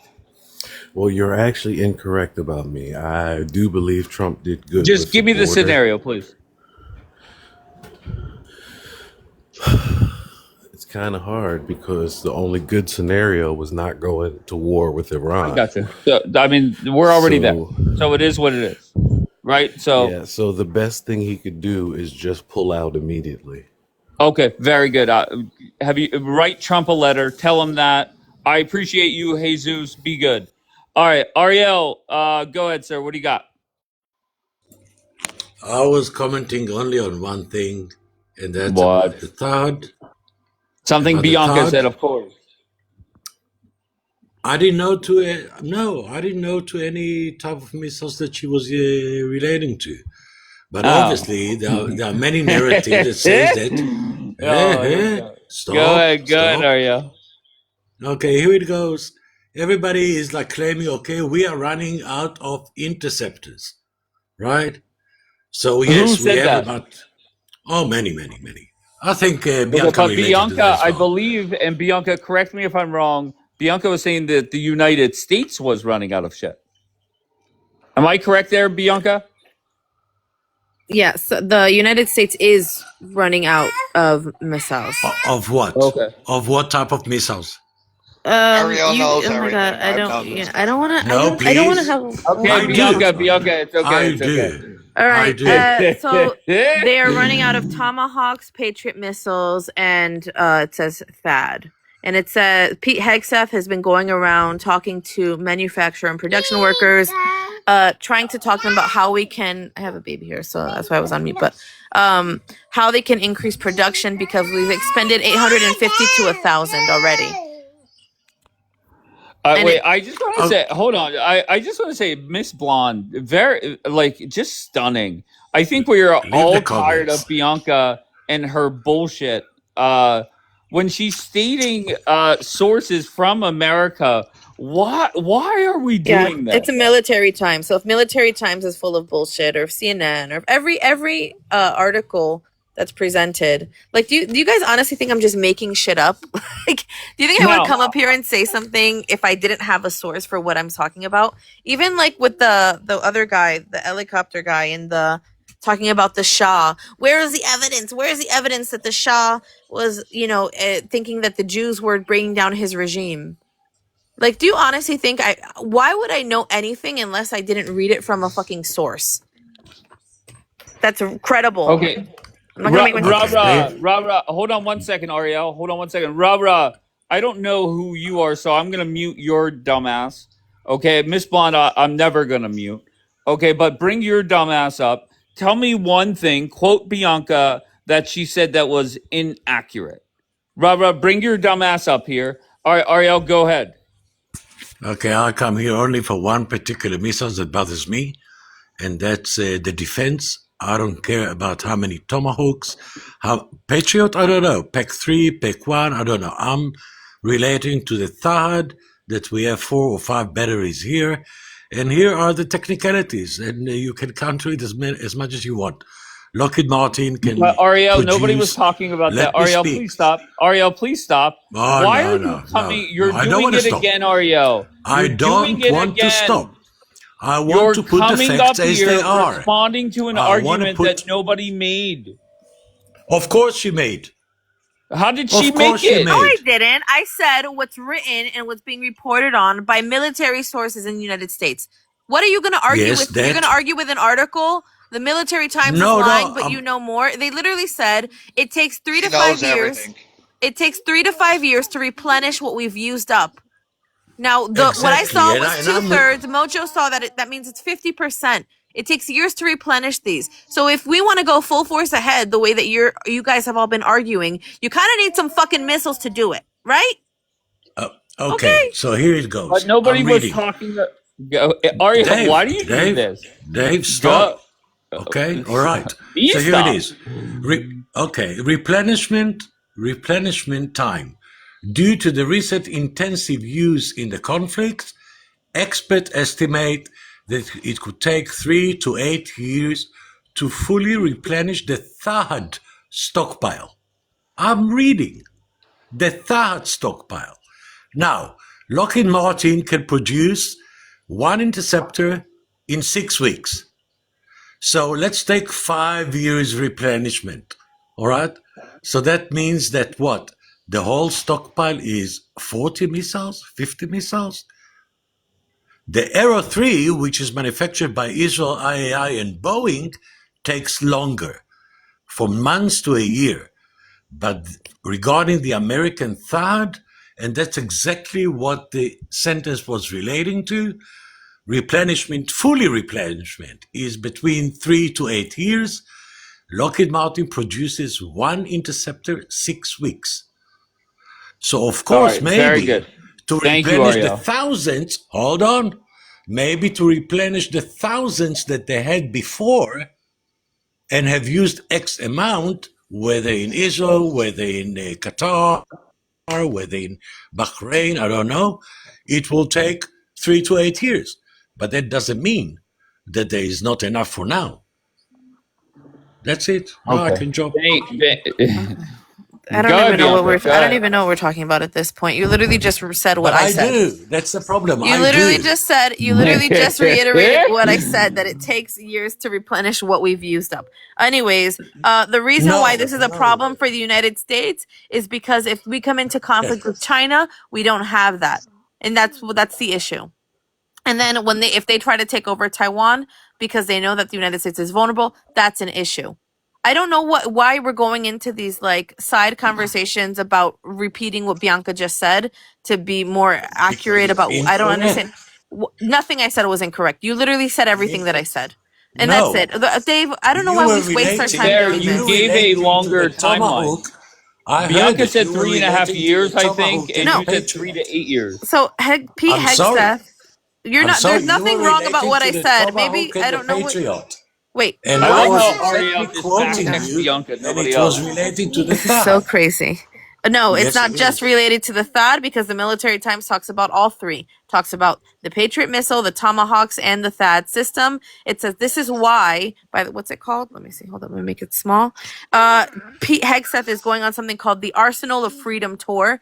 Well, you're actually incorrect about me. I do believe Trump did good. Just give me the scenario, please. It's kind of hard because the only good scenario was not going to war with Iran. I gotcha. So, I mean, we're already there. So it is what it is. Right? So so the best thing he could do is just pull out immediately. Okay, very good. Have you write Trump a letter, tell him that. I appreciate you, Jesus. Be good. All right, Ariel, go ahead, sir. What do you got? I was commenting only on one thing, and that's What? about the THAAD. Something About the Bianca THAAD. said, of course. I didn't know I didn't know to any type of missiles that she was relating to. But obviously, there are many narratives that says that. Stop. Go ahead, Ariel. Okay, here it goes. everybody is like claiming, okay, we are running out of interceptors, right? So Who yes, we said have that? about many, many, many. I think Okay, Bianca but related to that Bianca, as I well. believe, and Bianca, correct me if I'm wrong. Bianca was saying that the United States was running out of shit. Am I correct there, Bianca? Yes, the United States is running out of missiles. Of what? Okay. Of what type of missiles? Ariel knows Oh my God, everything. I've known this I guy. don't want to, No, I don't want to please. have. Okay, I do. Bianca, it's okay, I it's okay. do. All I right. do. So they are running out of Tomahawks, Patriot missiles, and it says THAAD. And it says Pete Hegseth has been going around talking to manufacturer and production workers, trying to talk to them about how we can. I have a baby here, so that's why I was on mute. But how they can increase production because we've expended 850 to 1,000 already. Wait, I just want to say, hold on. I just want to say, Miss Blonde, very, like, just stunning. I think we are Leave all the tired comments. of Bianca and her bullshit. When she's stating sources from America, why are we doing that? It's a Military Times. So if Military Times is full of bullshit, or if CNN, or if every article that's presented, like, do you guys honestly think I'm just making shit up? Like, do you think I would No. come up here and say something if I didn't have a source for what I'm talking about? Even like with the other guy, the helicopter guy, and the talking about the Shah. Where is the evidence? Where is the evidence that the Shah was, thinking that the Jews were bringing down his regime? Like, do you honestly think why would I know anything unless I didn't read it from a fucking source that's credible? Okay. I'm not gonna make myself. Rah. Hold on one second, Ariel. Hold on one second. Rah. I don't know who you are, so I'm gonna mute your dumbass. Okay, Miss Blonde, I'm never gonna mute. Okay, but bring your dumbass up. Tell me one thing. Quote Bianca that she said that was inaccurate. Rah, bring your dumbass up here. All right, Ariel, go ahead. Okay, I'll come here only for one particular missile that bothers me, and that's the defense. I don't care about how many Tomahawks, how Patriot, I don't know, Pack 3, Pack 1, I don't know. I'm relating to the THAAD, that we have 4 or 5 batteries here, and here are the technicalities, and you can counter it as much as you want. Lockheed Martin can Ariel, nobody was produce. talking about that. Let me Ariel, speak. please stop. Ariel, please stop. Oh, Why no, are no, you coming? no. You're I don't doing want to it stop. again, Ariel. I You're doing don't it want to again. stop. I want You're to put the coming facts up as here they are. responding to an I want to argument put. that nobody made. Of course she made. How did she Of course make she it? No, I made. didn't. I said what's written and what's being reported on by military sources in the United States. What are you going to argue Yes, with? You're going to that. argue with an article? The Military Times is No, lying, no. but you know more. They literally said it takes 3 He to knows 5 years. everything. It takes 3 to 5 years to replenish what we've used up. Now, what I Exactly. saw And was I'm 2/3. Mojo saw that that means it's 50%. It takes years to replenish these. So if we want to go full force ahead, the way that you guys have all been arguing, you kind of need some fucking missiles to do it, right? okay. So here it But goes. nobody I'm was reading. talking. Ariel, why do you do this? Dave, stop. Go. Okay. All right. You So here it stop. is. Replenishment time. Due to the recent intensive use in the conflict, experts estimate that it could take 3 to 8 years to fully replenish the THAAD stockpile. I'm reading the THAAD stockpile. Now, Lockheed Martin can produce one interceptor in 6 weeks. So let's take 5 years replenishment. All right? So that means that what? The whole stockpile is 40 missiles, 50 missiles? The Aero 3, which is manufactured by Israel, IAI, and Boeing, takes longer, from months to a year. But regarding the American THAAD, and that's exactly what the sentence was relating to, fully replenishment, is between 3 to 8 years. Lockheed Martin produces one interceptor 6 weeks. So, of All course, right, very maybe good. to Thank you, replenish the Ariel. thousands, hold on, maybe to replenish the thousands that they had before and have used X amount, whether in Israel, whether in Qatar, whether in Bahrain, I don't know, it will take 3 to 8 years. But that doesn't mean that there is not enough for now. That's it. Now I Okay. can jump. I don't Go even ahead, know what Bianca. I don't even know what we're talking about at this point. You literally just said what But I I said. do. That's the problem. You I literally do. just said, you literally just reiterated what I said, that it takes years to replenish what we've used up. Anyways, the reason why this is a problem for the United States is because if we come into conflict with China, we don't have that. And that's the issue. And then if they try to take over Taiwan because they know that the United States is vulnerable, that's an issue. I don't know why we're going into these like side conversations about repeating what Bianca just said to be more accurate about. I don't understand. Nothing I said was incorrect. You literally said everything that I said, and that's it. Dave, I don't know why we waste our time There, doing you this. gave a longer timeline. I heard Bianca that said you were 3.5 relating to years, the I think, Tomahawk and and you the said 3 to 8 years. So Pete I'm sorry. Hegseth, you're I'm not. sorry. There's You nothing were wrong about relating what to I the said. Maybe Tomahawk and I the don't know what. Patriot. Wait, And I I love was how exactly Ariel just quoting fact checks you, Bianca, and nobody it was else. relating to the So THAAD. crazy. No, it's Yes, not it just is. related to the THAAD because the Military Times talks about all three. Talks about the Patriot missile, the Tomahawks, and the THAAD system. It says this is why. What's it called? Let me see. Hold on. Let me make it small. Pete Hegseth is going on something called the Arsenal of Freedom tour,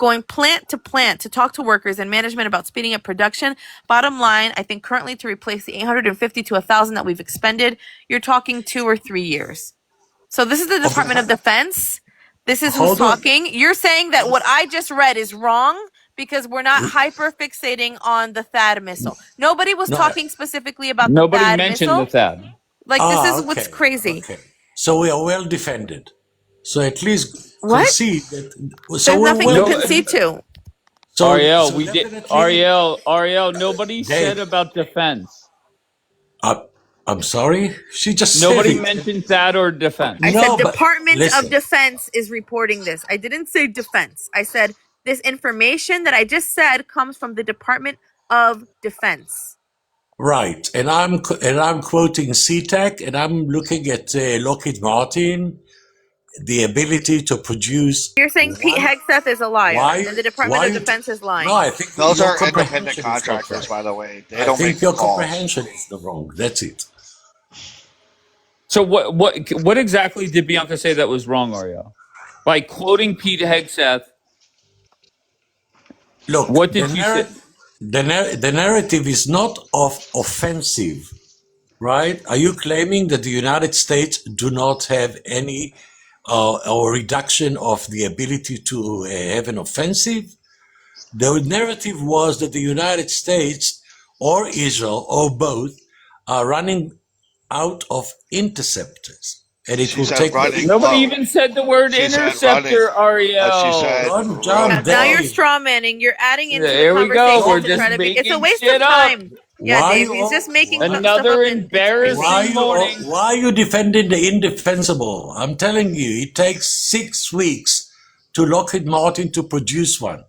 going plant to plant to talk to workers and management about speeding up production. Bottom line, I think currently to replace the 850 to 1,000 that we've expended, you're talking 2 or 3 years. So this is the Department of Defense. This is who's Hold on. talking. You're saying that what I just read is wrong because we're not hyper fixating on the THAAD missile. Nobody was No. talking specifically about the Nobody THAAD mentioned the missile. THAAD. Like this is what's Okay. crazy. Okay. So we are well defended. So at least What? concede that. So There's we're nothing well to concede defended. to. So Ariel, so we did. definitely, Ariel, nobody said Dave. about defense. I'm sorry. She just said Nobody it. mentioned THAAD or defense. I said No, but Department of listen. Defense is reporting this. I didn't say defense. I said this information that I just said comes from the Department of Defense. Right, and I'm quoting CTEC, and I'm looking at Lockheed Martin, the ability to produce. You're saying Pete Hegseth is a liar, Why? and the Department of Defense is lying. No, I think Those your are independent comprehension is not contractors, right. by the way. They I don't think make the your calls. comprehension is the wrong. That's it. So what exactly did Bianca say that was wrong, Ariel? By quoting Pete Hegseth, Look, what did she say? the narrative is not of offensive, right? Are you claiming that the United States do not have any or reduction of the ability to have an offensive? The narrative was that the United States or Israel or both are running out of interceptors, and it She will said take. running Nobody low. even said the word She said running. interceptor, She Ariel. said John, Now you're Dave. straw manning. You're adding into the There we go. conversation We're to just try to be. It's a making waste shit of up. time. Yeah, Why Dave. you He's just making stuff Another up, and it's crazy. embarrassing morning. why are you defending the indefensible? I'm telling you, it takes 6 weeks to Lockheed Martin to produce one.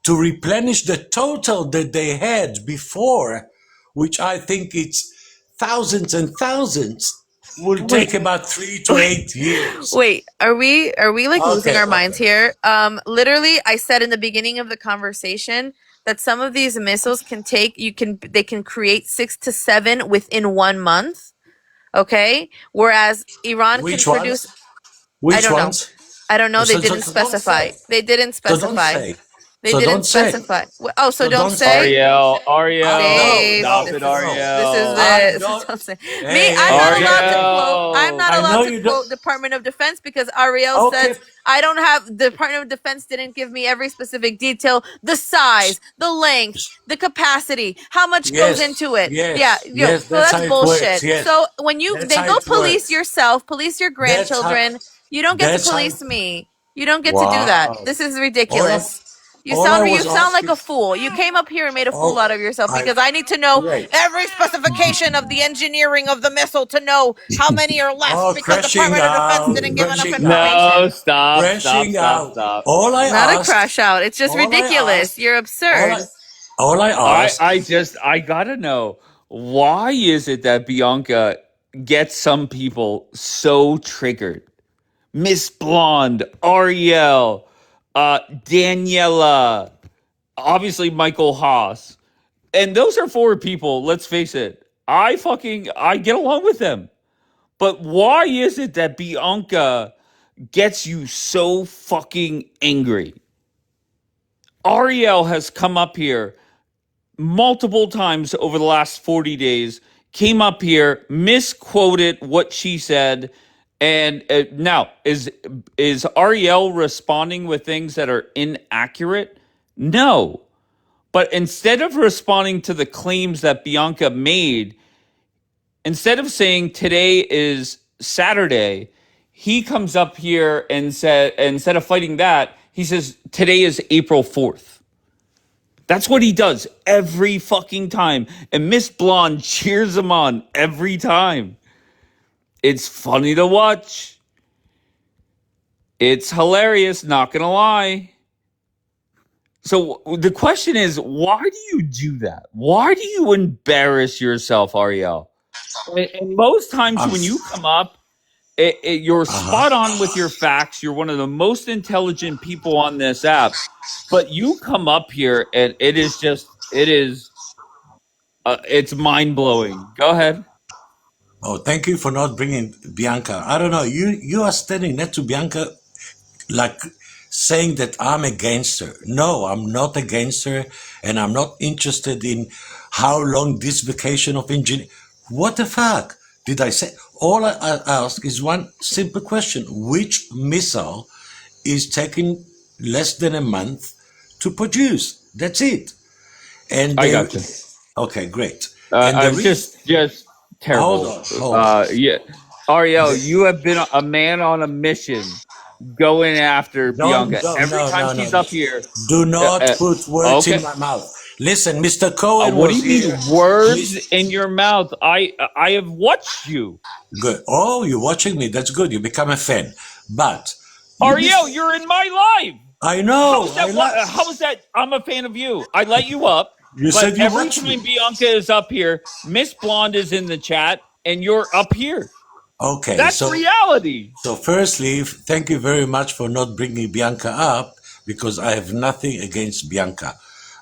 To replenish the total that they had before, which I think it's thousands and thousands, will take about 3 to 8 years. Wait, are we like losing Okay, our minds okay. here? Literally, I said in the beginning of the conversation that some of these missiles they can create 6 to 7 within 1 month. Okay, whereas Iran can Which produce. ones? I Which don't know. ones? I don't know. They So didn't don't specify. say. They didn't So don't specify. say. They So didn't don't say. specify. Oh, so So don't don't say. say. Ariel, No, Dave, stop no, it, this is Ariel. I the don't. don't say. Me, Hey, I'm hey, not hey, allowed to hey. quote. I'm not I know allowed to you quote don't. Department of Defense because Ariel Okay. says I don't have. The Department of Defense didn't give me every specific detail, the size, the length, the capacity, how much goes Yes, into it. Yeah, yes. so That's how that's it works. bullshit. Yes, So when that's they how go it police works. yourself, police your That's how. grandchildren. You don't get to That's how. police me. You don't get to do that. Wow. This is All I, ridiculous. You all I sound was like asking. a fool. You came up here and made a fool Oh, out of yourself I because I need to know great. every specification of the engineering of the missile to know how many are left Oh, because crashing Department of Defense out, didn't give enough crashing out, No, information. crashing out. stop. All I Not a asked. crash out. It's just All I ridiculous. asked. You're All I. absurd. All I asked. I gotta know, why is it that Bianca gets some people so triggered? Miss Blonde, Ariel, Daniela, obviously Michael Haas. And those are four people, let's face it. I get along with them. But why is it that Bianca gets you so fucking angry? Ariel has come up here multiple times over the last 40 days, came up here, misquoted what she said. And now, is Ariel responding with things that are inaccurate? No. But instead of responding to the claims that Bianca made, instead of saying today is Saturday, he comes up here and said, instead of fighting that, he says today is April 4th. That's what he does every fucking time. And Miss Blonde cheers him on every time. It's funny to watch. It's hilarious, not gonna lie. So the question is, why do you do that? Why do you embarrass yourself, Ariel? And most times when you come up, you're spot on with your facts. You're one of the most intelligent people on this app. But you come up here and it's mind blowing. Go ahead. Oh, thank you for not bringing Bianca. I don't know. You are standing next to Bianca like saying that I'm against her. No, I'm not against her, and I'm not interested in how long this vacation of engineering. What the fuck did I say? All I ask is one simple question: which missile is taking less than a month to produce? That's it. And I there, got you. okay, great. And there is Just terrible. hold on. Yeah, Ariel, you have been a man on a mission, going after Bianca every time she's up here. Do not put words in Okay. my mouth. Listen, Mr. Cohen What do was you here. mean words in your mouth? I have watched you. Good. Oh, you're watching me. That's good. You become a fan. But Ariel, you're in my life. I know. How is that? I'm a fan of you. I let you up. You but said you every watch time me. Bianca is up here, Miss Blonde is in the chat, and you're up here. Okay. That's reality. So firstly, thank you very much for not bringing Bianca up, because I have nothing against Bianca,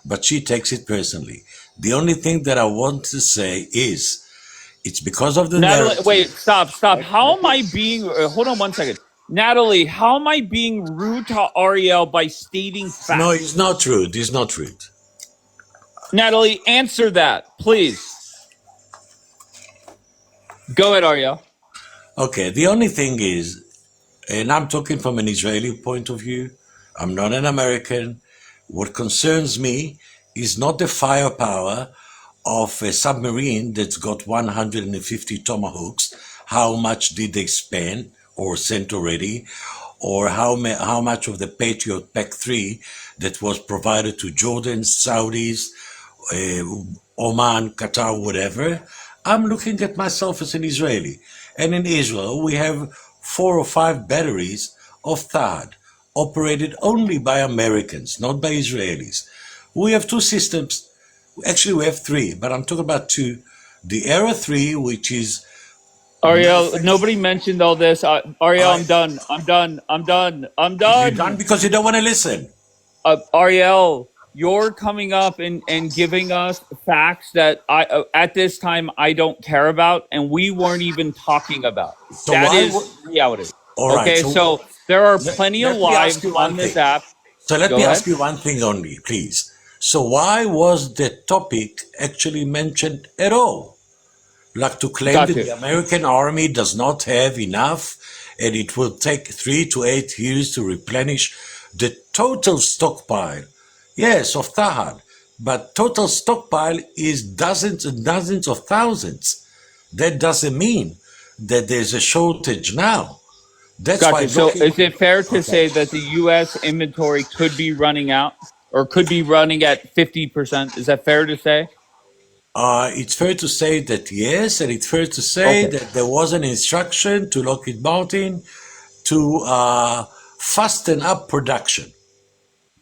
but she takes it personally. The only thing that I want to say is it's because of the Natalie, narrative. wait, stop. How am I being? Hold on one second, Natalie. How am I being rude to Ariel by stating facts? No, it's not rude. It's not rude. Natalie, answer that, please. Go ahead, Ariel. Okay. The only thing is, and I'm talking from an Israeli point of view, I'm not an American. What concerns me is not the firepower of a submarine that's got 150 tomahawks. How much did they spend or sent already? Or how much of the Patriot PAC-3 that was provided to Jordan, Saudis, Oman, Qatar, whatever. I'm looking at myself as an Israeli. And in Israel, we have 4 or 5 batteries of THAAD, operated only by Americans, not by Israelis. We have 2 systems. Actually, we have 3, but I'm talking about 2. The Era 3, which is... Ariel, nobody mentioned all this. Ariel, I'm done. You're done because you don't want to listen. Ariel, you're coming up and giving us facts that I at this time I don't care about, and we weren't even talking about. So that why is reality. All right. Okay, so there are plenty of let me ask lives you on one this thing. app. So let Go me ahead. ask you one thing only, please. So why was the topic actually mentioned at all? Like to claim Got that you. the American army does not have enough and it will take 3 to 8 years to replenish the total stockpile. Yes, of THAAD. But total stockpile is dozens and dozens of thousands. That doesn't mean that there's a shortage now. That's Got why you. So looking... is it fair to say that the U.S. inventory could be running out, or could be running at 50%? Is that fair to say? It's fair to say that yes, and it's fair to say that there was an instruction to Lockheed Martin to fasten up production.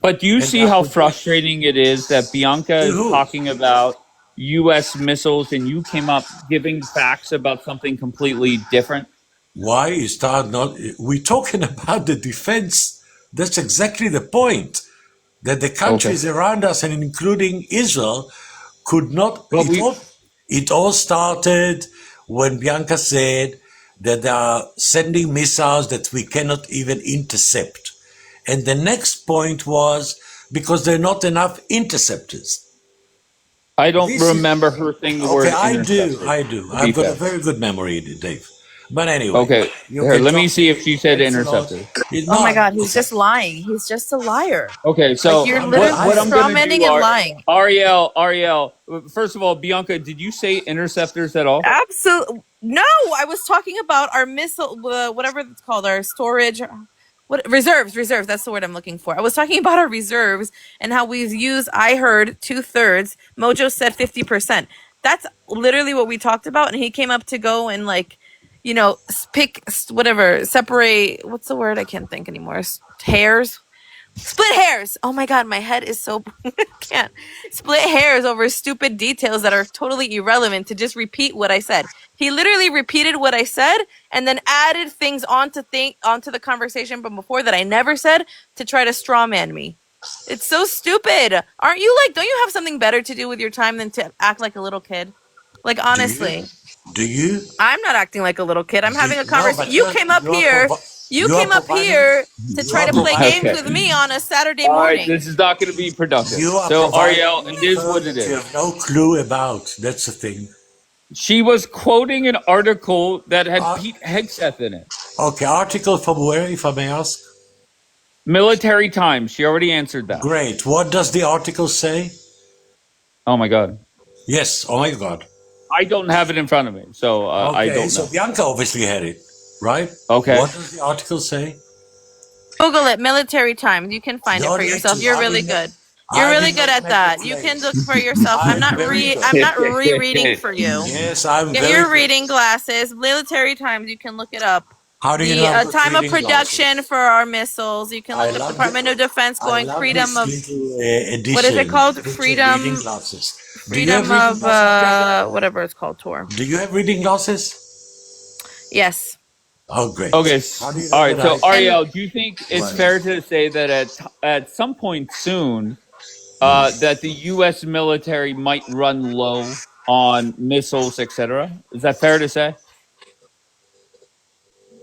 But do you And see how frustrating it is that Bianca is talking about U.S. missiles and you came up giving facts about something completely different? Why you start not? We're talking about the defense That's exactly the point. That the countries around us, and including Israel, could not. But It all started when Bianca said that they are sending missiles that we cannot even intercept. And the next point was because there are not enough interceptors. I don't This is remember her saying the okay. word I do. interceptor, I do. to be I've got a fair. very good memory, Dave. But anyway, Okay, you here, can let me talk. see if she said Thanks a lot. interceptor. Oh my No, God, he's okay. just lying. He's just a liar. Okay, Like so you're I'm not literally what I'm lying. gonna strawmanning do, and lying. Ariel. First of all, Bianca, did you say interceptors at all? Absolutely no. I was talking about our missile, whatever it's called, our storage. What reserves? Reserves. That's the word I'm looking for. I was talking about our reserves and how we've used. I heard 2/3. Mojo said 50%. That's literally what we talked about. And he came up to go and like, pick whatever, separate. What's the word? I can't think anymore. Hairs. Split hairs. Oh my God, my head is so can't split hairs over stupid details that are totally irrelevant to just repeat what I said. He literally repeated what I said and then added things onto the conversation from before that I never said to try to straw man me. It's so stupid. Aren't you like? Don't you have something better to do with your time than to act like a little kid? Like Do you? honestly. Do you? I'm not acting like a little kid. I'm having a No, conversation. but You came up here. You you are came up providing. here to You try are to play games providing. Okay. with me on a Saturday All right, morning. this is not going to be productive. You are So, providing Ariel, it is info what it that you is. have no clue about. That's the thing. She was quoting an article that had Uh, Pete Hegseth in it. okay, article from where, if I may ask? Military Times. She already answered that. Great. What does the article say? Oh my God. Yes. Oh my God. I don't have it in front of me, so I Okay, don't so know. Bianca obviously had it, right? Okay. What does the article say? Google it, Military Times. You can find it Don't for need yourself. to. You're really good. You're I really did good not at make the that. You claim. can look for yourself. I'm very good. I'm not rereading for you. Yes, I'm Get very your good. reading glasses. Military Times. You can look it up. How do you The know I've got time of reading production glasses? for our missiles. You can I look up love Department of Defense I going love freedom this of little what is it edition, called? little reading glasses. Do you have Freedom reading of glasses, Bianca? whatever it's called tour. Do you have reading glasses? Yes. Oh, great. Okay. How do you All know right. that So, I? Ariel, do you think it's Right. fair to say that at some point soon, that the U.S. military might run low on missiles, etc.? Is that fair to say?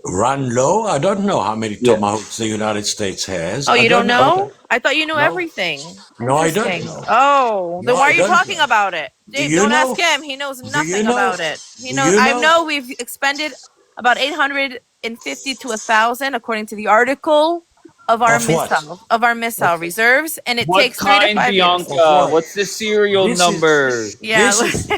Run low? I don't know how many Yeah. tomahawks the United States has. Oh, I you don't don't know. Okay. know? I thought you knew No, everything. no, I don't Interesting. know. Oh, No, then why I are you don't talking know. about it? Do Dave, you don't ask know? him. He knows Do you nothing know? about it. He Do knows you I know? know we've expended about 850 to 1,000 according to the article of our Of what? missile Of, reserves, and it What takes 3 to kind, 5 years. of Bianca? what? What's the serial This is number? Yeah. this is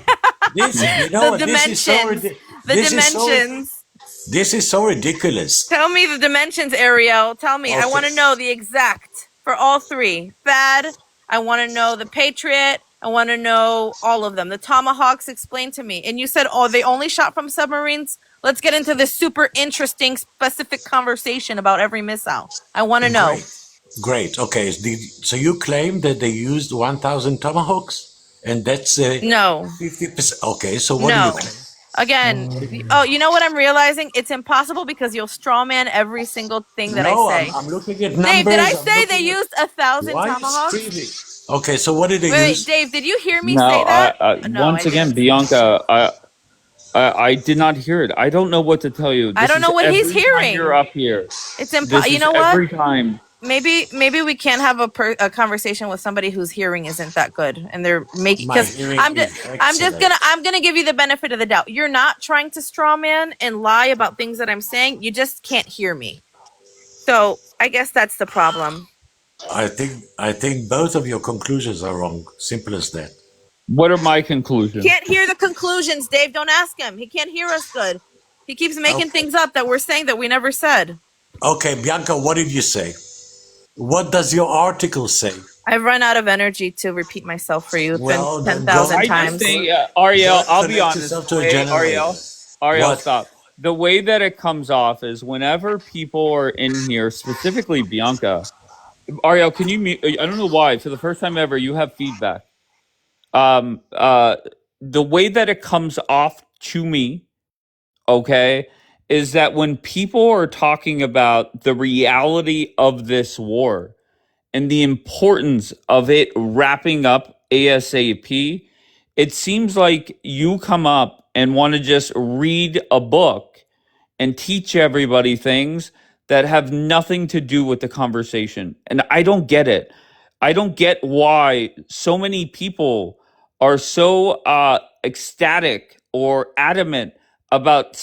this. You know The what? This is so dimensions. The this is so dimensions. this is so ridiculous. Tell me the dimensions, Ariel. Tell me. I want Okay. to know the exact for all three. Thad, I want to know the Patriot. I want to know all of them. The Tomahawks, explain to me. And you said, oh, they only shot from submarines? Let's get into this super interesting, specific conversation about every missile. I want to know. Great. Okay. So you claim that they used 1,000 tomahawks, and that's No. 50%. Okay. So what do you No. claim? Again, oh, you know what I'm realizing? It's impossible because you'll straw man every single thing that I No, say. I'm looking at Dave, did I numbers. I'm say they looking at used 1,000 why are you tomahawks? screaming? Okay. So what did they Wait, use? Dave, did you hear me No, say that? No, once I again, didn't. Bianca, I did not hear it. I don't know what to tell you. I This don't is know what he's every time you're hearing. up here. It's This you is know what? every time. Maybe we can't have a conversation with somebody whose hearing isn't that good, and they're making My because hearing I'm is excellent. I'm gonna give you the benefit of the doubt. You're not trying to straw man and lie about things that I'm saying. You just can't hear me. So I guess that's the problem. I think both of your conclusions are wrong. Simple as that. What are my conclusions? Can't hear the conclusions, Dave. Don't ask him. He can't hear us good. He keeps making things up that we're saying that we never said. Okay, Bianca, what did you say? What does your article say? I've run out of energy to repeat myself for you Well, then 10,000 I times. just think, Ariel, I'll be connect honest. yourself The to a way, generator. Ariel, What? stop. The way that it comes off is whenever people are in here, specifically Bianca. Ariel, can you mute? I don't know why. For the first time ever, you have feedback. The way that it comes off to me, okay, is that when people are talking about the reality of this war and the importance of it wrapping up ASAP, it seems like you come up and want to just read a book and teach everybody things that have nothing to do with the conversation. And I don't get it. I don't get why so many people are so ecstatic or adamant about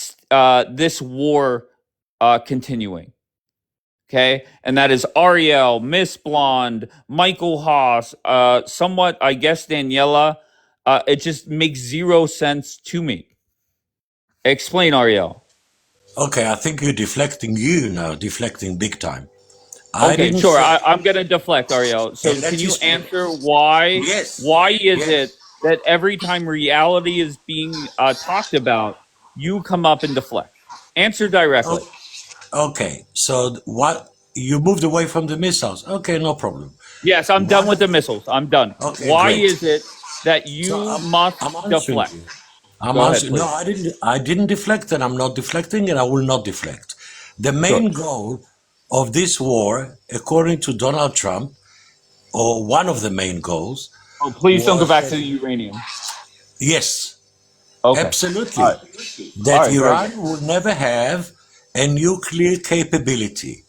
this war continuing. Okay. And that is Ariel, Miss Blonde, Michael Haas, somewhat, I guess, Daniela. It just makes zero sense to me. Explain, Ariel. Okay, I think you're deflecting big time. I Okay, didn't sure. say, I'm gonna deflect, Ariel. So and can let me you speak. answer why? Yes, Why is it yes. that every time reality is being talked about, you come up and deflect? Answer directly. Oh, okay, so what? You moved away from the missiles. Okay, no problem. Yes, I'm done One with the of missiles. I'm done. okay, Why great. is it that So you I'm must answering deflect? you. I'm Go ahead, answering. No, please. I didn't deflect, and I'm not deflecting, and I will not deflect. The Sure. main goal of this war, according to Donald Trump, or one of the main goals, Oh, please don't go was back that to the uranium. yes, Okay. All absolutely, right. All that right. Very good. Iran will never have a nuclear capability.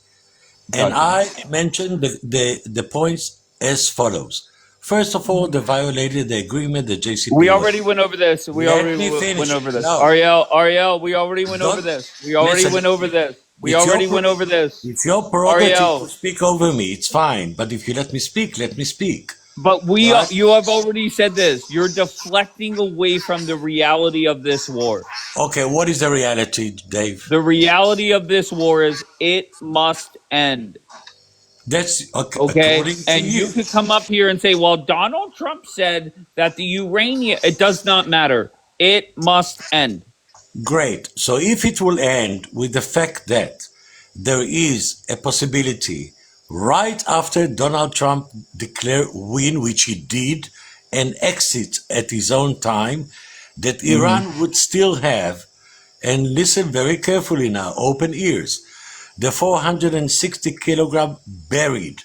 And Gotcha. I mentioned the points as follows. First of all, they violated the agreement, the We JCPOA. already went over this. We Let already me went finish. over this. No, Ariel, we already went over don't this. We already listen. went over this. We It's your already went over this. it's your prerogative to Ariel, speak over me. It's fine, but if you let me speak, let me speak. but Right? you have already said this. You're deflecting away from the reality of this war. Okay. What is the reality, Dave? The reality of this war is it must end. That's okay, Okay? according to And you you. could come up here and say, well, Donald Trump said that the uranium, it does not matter. It must end. Great. So if it will end with the fact that there is a possibility right after Donald Trump declared win, which he did, and exit at his own time, that Mm-hmm. Iran would still have, and listen very carefully now, open ears, the 460 kilogram buried,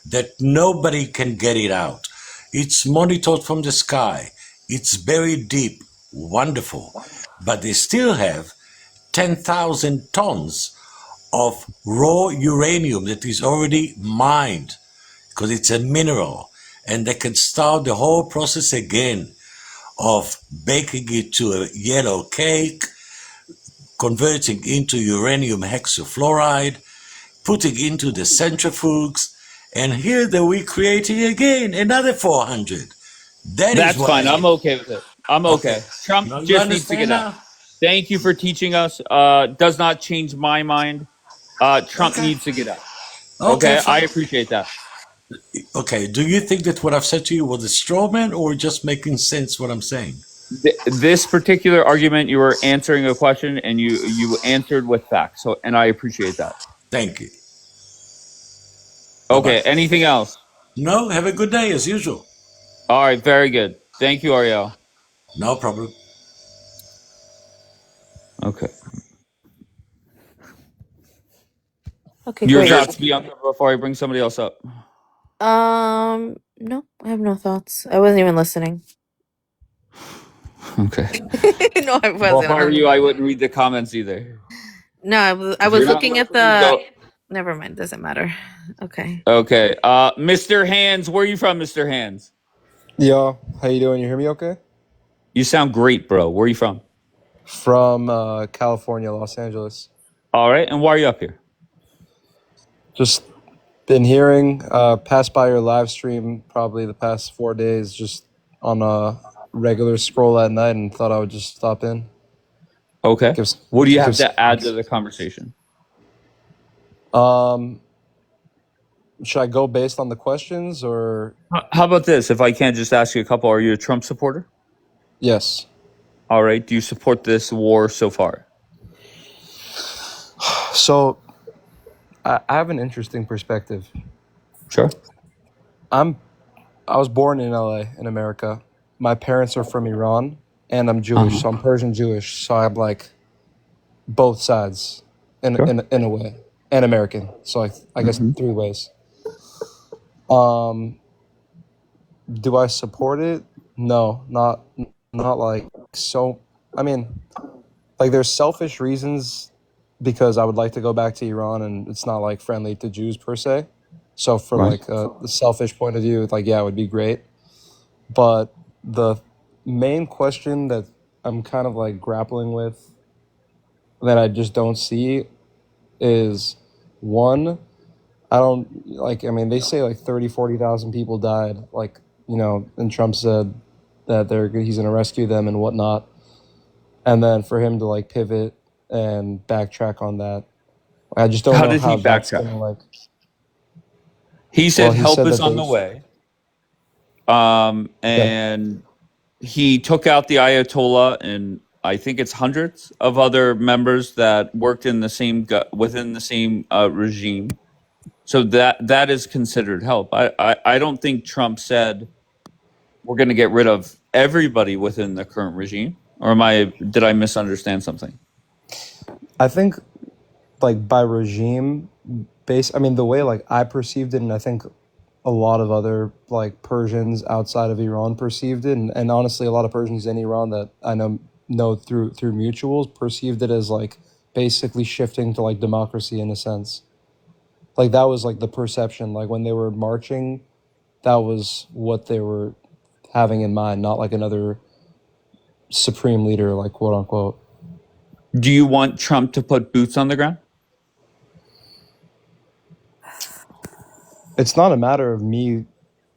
that nobody can get it out. It's monitored from the sky. It's buried deep. Wonderful. But they still have 10,000 tons of raw uranium that is already mined because it's a mineral. And they can start the whole process again of baking it to a yellow cake, converting into uranium hexafluoride, putting into the centrifuges, and here they we're creating again another 400. That is That's what fine. I. I'm okay with it. I'm Okay. okay. Trump Now you just needs to understand get out. now? Thank you for teaching us. Does not change my mind. Trump Okay. needs to get out. Okay, Okay, I fine. appreciate that. Okay. Do you think that what I've said to you was a straw man or just making sense what I'm saying? This particular argument, you were answering a question, and you answered with facts. So, and I appreciate that. Thank you. Bye bye. Okay. Anything else? No, have a good day as usual. All right. Very good. Thank you, Ariel. No problem. Okay. Okay, Your great. thoughts, Bianca, before I bring somebody else up. No, I have no thoughts. I wasn't even listening. Okay. No, I Well, if wasn't. I were you, I wouldn't read the comments either. No, I If you're was not looking at listening, the. go. Never mind. Doesn't matter. Okay. Okay. Mr. Hands, where are you from, Mr. Hands? Yo, how you doing? You hear me okay? You sound great, bro. Where are you from? From California, Los Angeles. All right. And why are you up here? Just been hearing, passed by your live stream probably the past 4 days, just on a regular scroll at night, and thought I would just stop in. Okay. Give, What do you have give to add to the conversation? Should I go based on the questions or? How about this? If I can't just ask you a couple, are you a Trump supporter? Yes. All right. Do you support this war so far? So, I have an interesting perspective. Sure. I was born in LA, in America. My parents are from Iran, and I'm Jewish, so I'm Persian Jewish. So I'm like, both sides Sure. in a way, and American. So I guess Mhm. 3 ways. Um, do I support it? No, not like so. I mean, like there's selfish reasons because I would like to go back to Iran, and it's not like friendly to Jews per se. So from Right. like the selfish point of view, like yeah, it would be great. But the main question that I'm kind of like grappling with that I just don't see is one, I don't like, I mean, they say like 40,000 people died, like, and Trump said that he's going to rescue them and whatnot. And then for him to like pivot and backtrack on that, I just don't How know did he how that's backtrack? going to like, He well, said he help said is that on the they, way. yeah, And he took out the Ayatollah and I think it's hundreds of other members that worked in the same within the same regime. So that is considered help. I don't think Trump said we're going to get rid of everybody within the current regime. Or did I misunderstand something? I think like by regime base, I mean, the way like I perceived it, and I think a lot of other like Persians outside of Iran perceived it, and honestly, a lot of Persians in Iran that I know through mutuals perceived it as like basically shifting to like democracy in a sense. Like that was like the perception. Like when they were marching, that was what they were having in mind, not like another supreme leader, like quote unquote. Do you want Trump to put boots on the ground? It's not a matter of me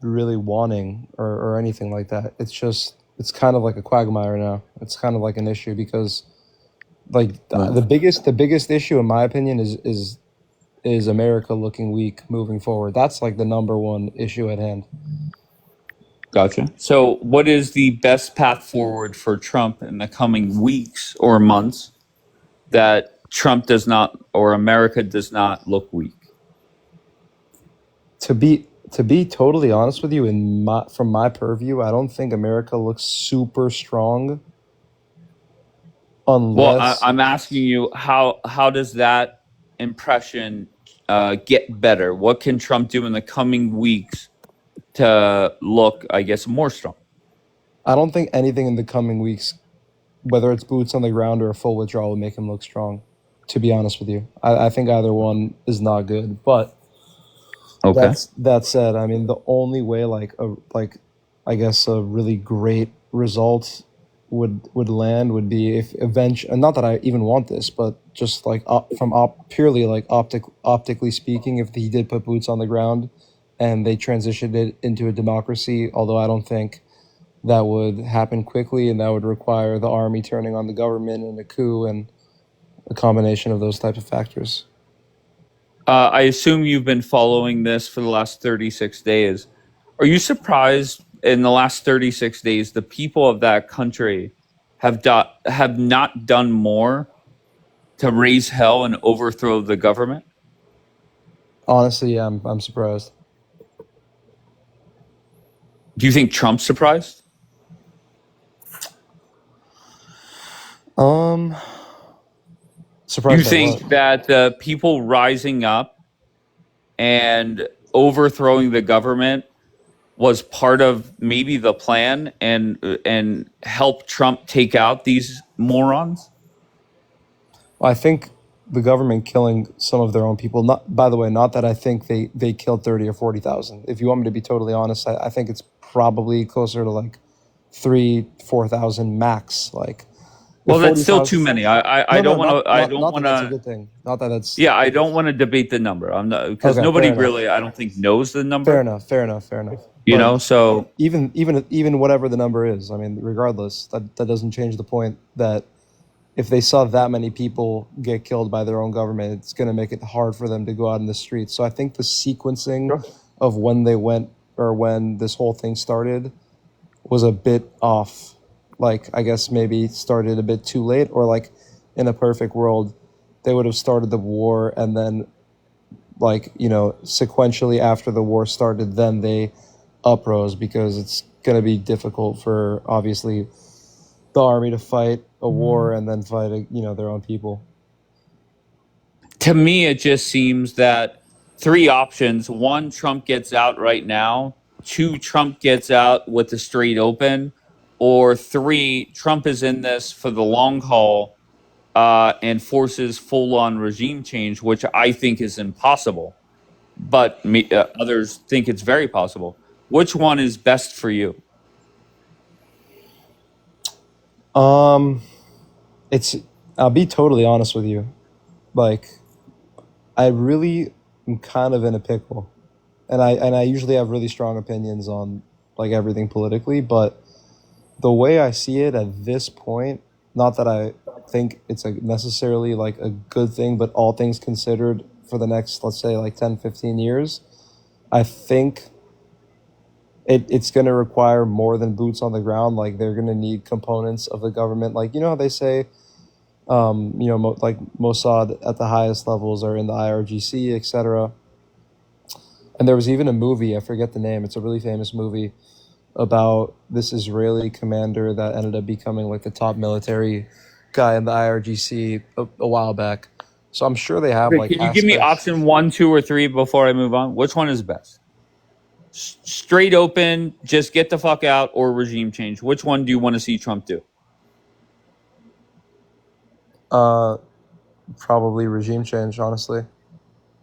really wanting or anything like that. It's just it's kind of like a quagmire now. It's kind of like an issue because like Right. the biggest issue in my opinion is America looking weak moving forward. That's like the number one issue at hand. Gotcha. So, what is the best path forward for Trump in the coming weeks or months that Trump does not or America does not look weak? To be totally honest with you, from my purview, I don't think America looks super strong Well, unless I'm asking you how does that impression get better? What can Trump do in the coming weeks to look, I guess, more strong? I don't think anything in the coming weeks, whether it's boots on the ground or a full withdrawal, will make him look strong. To be honest with you, I think either one is not good. But Okay. that said, I mean the only way I guess a really great result would land would be if eventually, not that I even want this, but just like purely like optically speaking, if he did put boots on the ground and they transitioned it into a democracy, although I don't think that would happen quickly, and that would require the army turning on the government and a coup and a combination of those types of factors. I assume you've been following this for the last 36 days. Are you surprised in the last 36 days the people of that country have not done more to raise hell and overthrow the government? Honestly, yeah, I'm surprised. Do you think Trump's surprised? Um, Do you surprised by what? think that the people rising up and overthrowing the government was part of maybe the plan and help Trump take out these morons? Well, I think the government killing some of their own people. Not, by the way, not that I think they killed 30 or 40,000. If you want me to be totally honest, I think it's probably closer to like 3,000-4,000 max. Like, Well, if that's still 40,000. too many. I No, don't want not to. I don't not that want that's a to. good thing. Not that that's Yeah, I don't want to debate the number. I'm not because okay. nobody Fair enough. really, I don't think, knows the Fair number. enough. Fair enough. Fair enough. You But know, so even whatever the number is, I mean, regardless, that doesn't change the point that if they saw that many people get killed by their own government, it's going to make it hard for them to go out in the streets. So I think the sequencing of when they went or when this whole thing started was a bit off. Like, I guess maybe started a bit too late, or like in a perfect world, they would have started the war and then like, sequentially after the war started, then they uprose, because it's going to be difficult for obviously the army to fight a war and then fight their own people. To me, it just seems that three options: one, Trump gets out right now; two, Trump gets out with the street open; or three, Trump is in this for the long haul and forces full-on regime change, which I think is impossible. But others think it's very possible. Which one is best for you? It's I'll be totally honest with you. Like, I really am kind of in a pickle. And I usually have really strong opinions on like everything politically, but the way I see it at this point, not that I think it's necessarily like a good thing, but all things considered for the next, let's say, like 10, 15 years, I think it's going to require more than boots on the ground. Like, they're going to need components of the government. Like, you know how they say, like Mossad at the highest levels are in the IRGC, etc. And there was even a movie, I forget the name, it's a really famous movie about this Israeli commander that ended up becoming like the top military guy in the IRGC a while back. So I'm sure they have Okay, like can you give me option 1, 2, or 3 before I move on? Which one is best? Straight open, just get the fuck out, or regime change? Which one do you want to see Trump do? Probably regime change, honestly.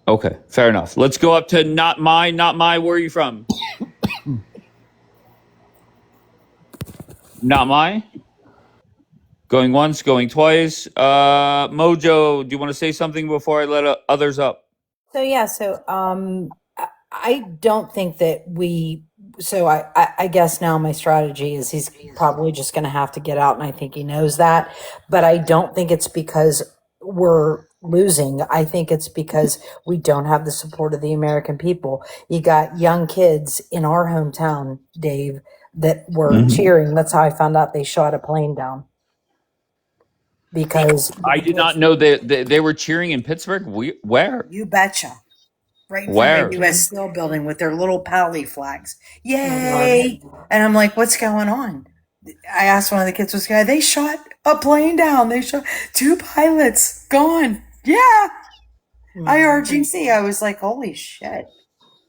Okay, fair enough. Let's go up to not my. Where are you from? Not my. Going once, going twice. Mojo, do you want to say something before I let others up? So yeah, I don't think that we. So I guess now my strategy is he's probably just going to have to get out, and I think he knows that. But I don't think it's because we're losing. I think it's because we don't have the support of the American people. You got young kids in our hometown, Dave, that were cheering. That's how I found out they shot a plane down. Because I did not know that they were cheering in Pittsburgh. Where? You betcha. Right in front Where? of the U.S. Steel building with their little pally flags. Yay! And I'm like, what's going on? I asked one of the kids, what's going on? They shot a plane down. They shot 2 pilots. Gone. Yeah. IRGC. I was like, holy shit.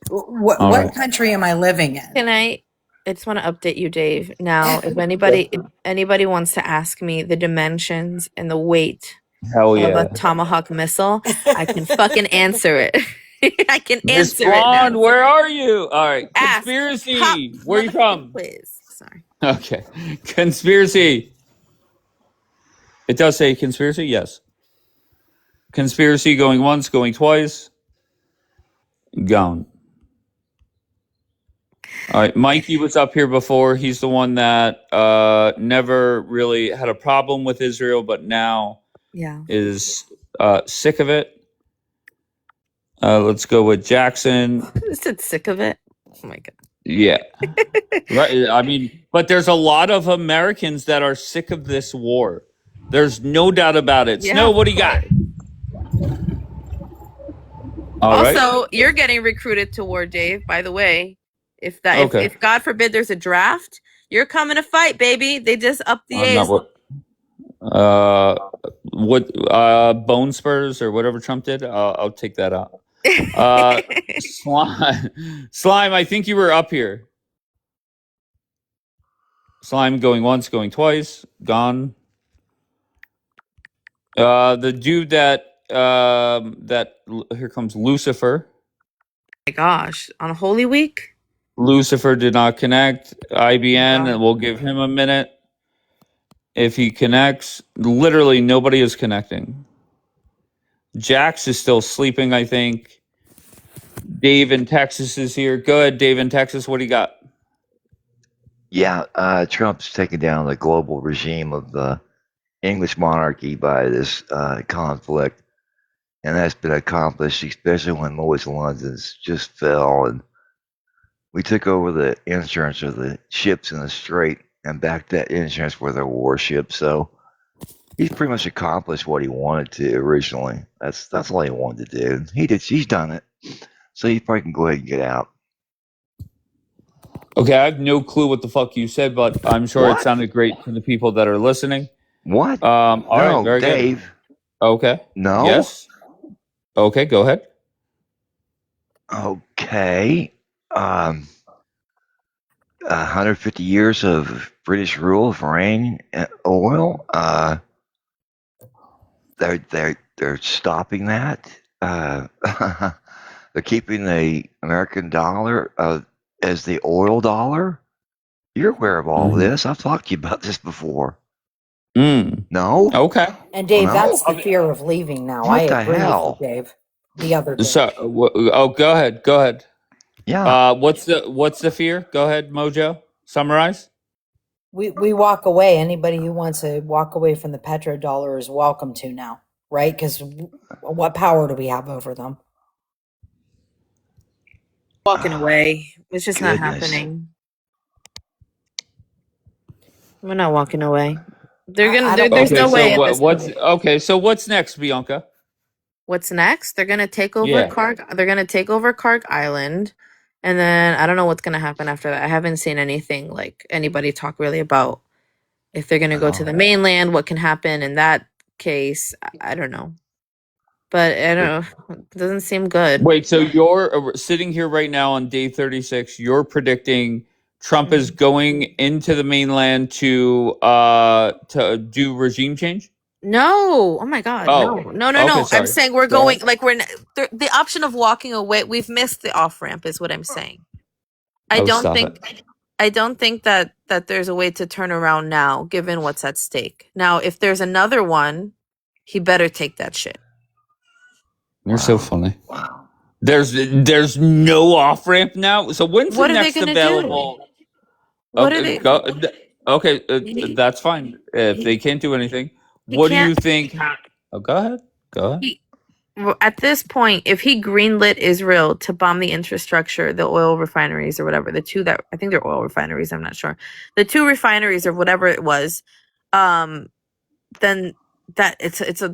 What country am I living in? I just want to update you, Dave. Now, if anybody wants to ask me the dimensions and the weight Hell of yeah. a Tomahawk missile, I can fucking answer it. I can Miss answer it now. Blonde, where are you? All right. Ask. Conspiracy. Where are you from? Please. Sorry. Okay. Conspiracy. It does say conspiracy? Yes. Conspiracy going once, going twice. Gone. All right. Mikey was up here before. He's the one that never really had a problem with Israel, but now is sick of it. Let's go with Jackson. I said sick of it. Oh my God. Yeah. Right. I mean, but there's a lot of Americans that are sick of this war. There's no doubt about it. Yeah. Snow, what do you got? Also, you're getting recruited to war, Dave, by the way. If God forbid there's a draft, you're coming to fight, baby. They just upped the age. Bone spurs or whatever Trump did? I'll take that out. Slime, I think you were up here. Slime going once, going twice, gone. The dude that here comes Lucifer. Oh my gosh, on Holy Week? Lucifer did not connect. IBN, and we'll give him a minute. If he connects, literally nobody is connecting. Jax is still sleeping, I think. Dave in Texas is here. Go ahead, Dave in Texas. What do you got? Yeah, Trump's taken down the global regime of the English monarchy by this conflict, and that's been accomplished, especially when Lloyd's of London's just fell, and we took over the insurance of the ships in the strait and backed that insurance with our warships. So he's pretty much accomplished what he wanted to originally. That's all he wanted to do. He's done it. So he probably can go ahead and get out. Okay, I have no clue what the fuck you said, but I'm sure it sounded great to the people that are listening. What? All right, very Dave. good. Okay. No. Yes. Okay, go ahead. Okay. 150 years of British rule of rain and oil. They're stopping that. They're keeping the American dollar as the oil dollar. You're aware of all this. I've talked to you about this before. No? Okay. And Dave, No? that's the fear of leaving now. I What the agree with you, hell? Dave. The other Dave. So, go ahead. Go ahead. Yeah. What's the fear? Go ahead, Mojo. Summarize. We walk away. Anybody who wants to walk away from the petrodollar is welcome to now, right? Because what power do we have over them? Walking away. It's just not Goodness. happening. We're not walking away. They're gonna. I don't There's Okay, no think way so at this what's point. okay? So what's next, Bianca? What's next? They're gonna take over Yeah. Karg. They're gonna take over Karg Island, and then I don't know what's gonna happen after that. I haven't seen anything like anybody talk really about if they're gonna go to the mainland. What can happen in that case? I don't know, but I don't know. It doesn't seem good. Wait, so you're sitting here right now on day 36. You're predicting Trump is Mhm. going into the mainland to do regime change? No, oh my God, no, Oh, no, no, okay, no. I'm sorry. saying we're Go going ahead. like the option of walking away. We've missed the off ramp, is what I'm saying. I Oh, don't stop think it. I don't think that there's a way to turn around now, given what's at stake. Now, if there's another one, he better take that shit. You're so funny. There's no off ramp now. So when's the What are they next gonna do? available? What are Okay, they? okay, He, that's fine. If they he, can't do anything, he what do can't. you think? Oh, go ahead. Go ahead. He, well, at this point, if he greenlit Israel to bomb the infrastructure, the oil refineries or whatever, the two that I think they're oil refineries, I'm not sure, the two refineries or whatever it was, then that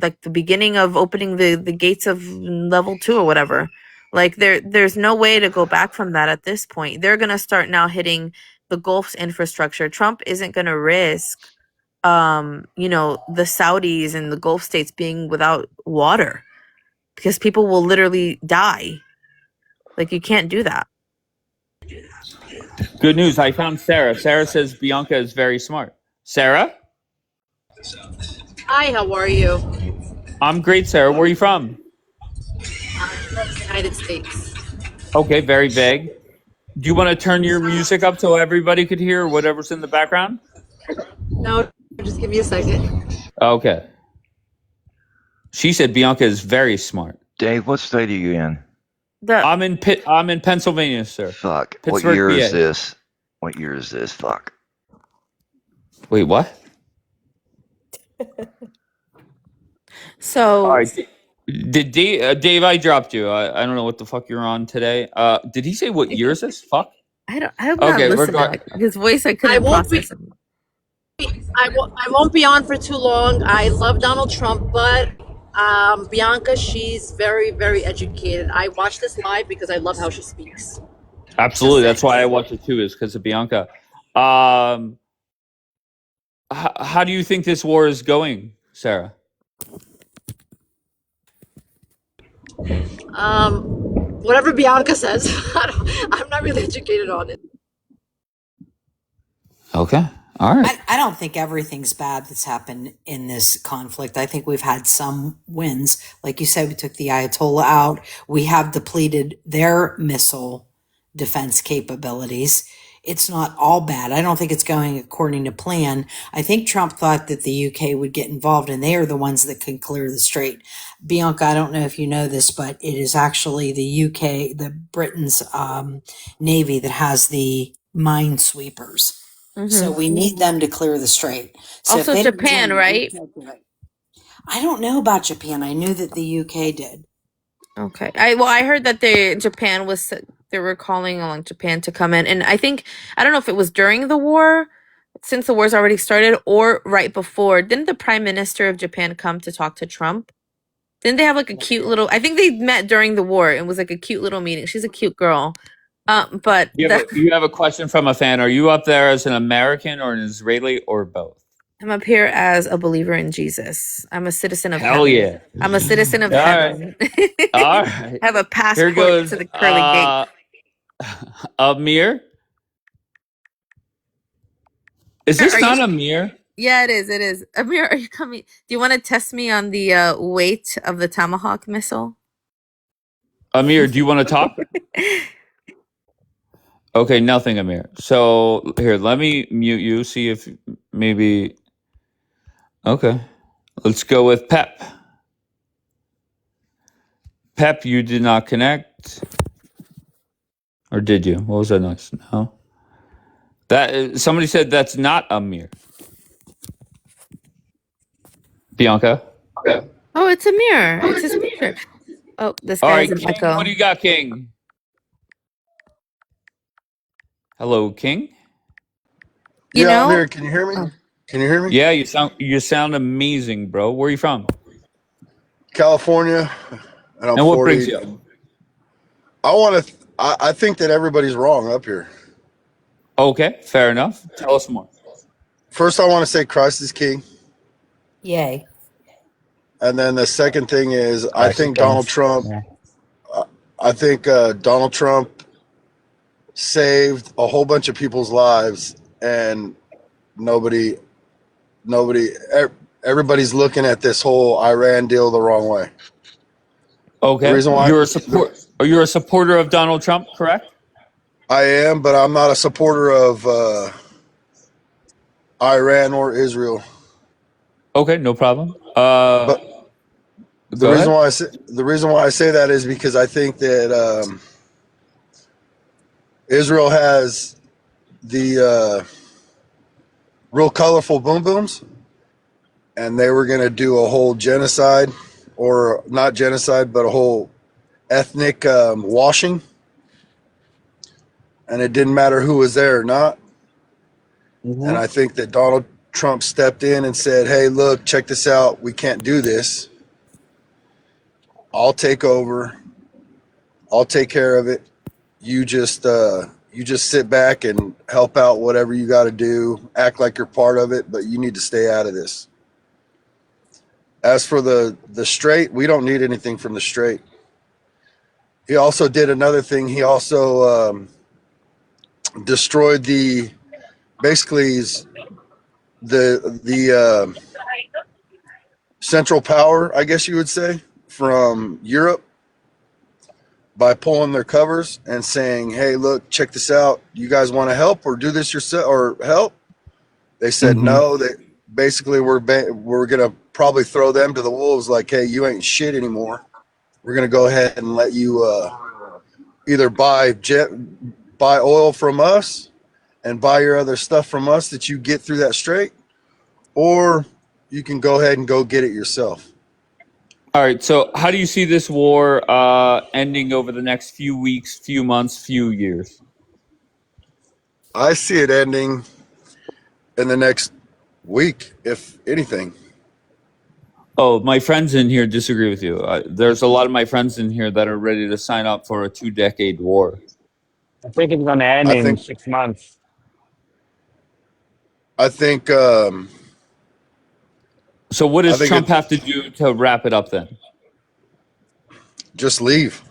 like the beginning of opening the gates of level 2 or whatever. Like there's no way to go back from that at this point. They're gonna start now hitting the Gulf's infrastructure. Trump isn't gonna risk the Saudis and the Gulf states being without water because people will literally die. Like you can't do that. Good news. I found Sarah. Sarah says Bianca is very smart. Sarah? Hi, how are you? I'm great, Sarah. Where are you from? From the United States. Okay, very vague. Do you want to turn your music up so everybody could hear whatever's in the background? No, just give me a second. Okay. She said Bianca is very smart. Dave, what state are you in? I'm in Pennsylvania, sir. Fuck. What Pittsburgh, year is PA. this? What year is this? Fuck. Wait, what? So All right. Did Dave? I dropped you. I don't know what the fuck you're on today. Did he say what year is this? Fuck. I'm not Okay, we're listening. going. Like, his voice, I I couldn't won't be. process him. I won't be on for too long. I love Donald Trump, but Bianca, she's very, very educated. I watch this live because I love how she speaks. Absolutely. That's why I watch it too. Is because of Bianca. How do you think this war is going, Sarah? Whatever Bianca says, I'm not really educated on it. Okay. All right. I don't think everything's bad that's happened in this conflict. I think we've had some wins. Like you said, we took the Ayatollah out. We have depleted their missile defense capabilities. It's not all bad. I don't think it's going according to plan. I think Trump thought that the UK would get involved, and they are the ones that can clear the strait. Bianca, I don't know if you know this, but it is actually the UK, the Britain's Navy that has the minesweepers. So we need them to clear the strait. So Also, if they don't Japan, join, right? I don't know about Japan. I knew that the UK did. Okay. I heard that Japan was they were calling on Japan to come in, and I don't know if it was during the war, since the war's already started, or right before. Didn't the Prime Minister of Japan come to talk to Trump? Didn't they have like a cute little? I think they met during the war. It was like a cute little meeting. She's a cute girl. But You have a question from a fan. Are you up there as an American or an Israeli or both? I'm up here as a believer in Jesus. I'm a citizen of Hell heaven. yeah. I'm a citizen of All right. heaven. All I right. have a Here passport to goes the pearly gates. Amir. Is this Are you? not Amir? Yeah, it is. It is. Amir, are you coming? Do you want to test me on the weight of the Tomahawk missile? Amir, do you want to talk? Okay, nothing, Amir. So here, let me mute you. See if maybe. Okay, let's go with Pep. Pep, you did not connect, or did you? What was that noise? No. That somebody said that's not Amir. Bianca. Oh, it's Amir. It's his picture. Oh, this All guy has right, an King. What echo. do you got, King? Hello, King. You Yeah, I'm know? here. Can you hear me? Oh. Can you hear me? Yeah, you sound amazing, bro. Where are you from? California, and I'm And what brings 40. you up? I want to. I think that everybody's wrong up here. Okay, fair enough. Tell us more. First, I want to say Christ is king, Yay. and then the second thing is I think Donald Questions. Trump. Yeah. I think Donald Trump saved a whole bunch of people's lives, and nobody, nobody, everybody's looking at this whole Iran deal the wrong way. The Okay, reason why you're a supporter of Donald Trump, correct? I am, but I'm not a supporter of Iran or Israel. Okay, no problem. But Go ahead. the reason why I say that is because I think that Israel has the real colorful boom booms, and they were going to do a whole genocide, or not genocide, but a whole ethnic washing, and it didn't matter who was there or not. And I think that Donald Trump stepped in and said, "Hey, look, check this out. We can't do this. I'll take over. I'll take care of it. You just sit back and help out whatever you got to do. Act like you're part of it, but you need to stay out of this." As for the straight, we don't need anything from the straight. He also did another thing. He also destroyed the basically the central power, I guess you would say, from Europe by pulling their covers and saying, "Hey, look, check this out. You guys want to help or do this yourself or help?" They said no. They basically we're gonna probably throw them to the wolves. Like, "Hey, you ain't shit anymore. We're gonna go ahead and let you either buy oil from us and buy your other stuff from us that you get through that strait, or you can go ahead and go get it yourself." All right. So, how do you see this war ending over the next few weeks, few months, few years? I see it ending in the next week, if anything. Oh, my friends in here disagree with you. There's a lot of my friends in here that are ready to sign up for a 2-decade war. I think it's gonna end I in think 6 months. I think So, what I does think it Trump have to do to wrap it up then? just leave.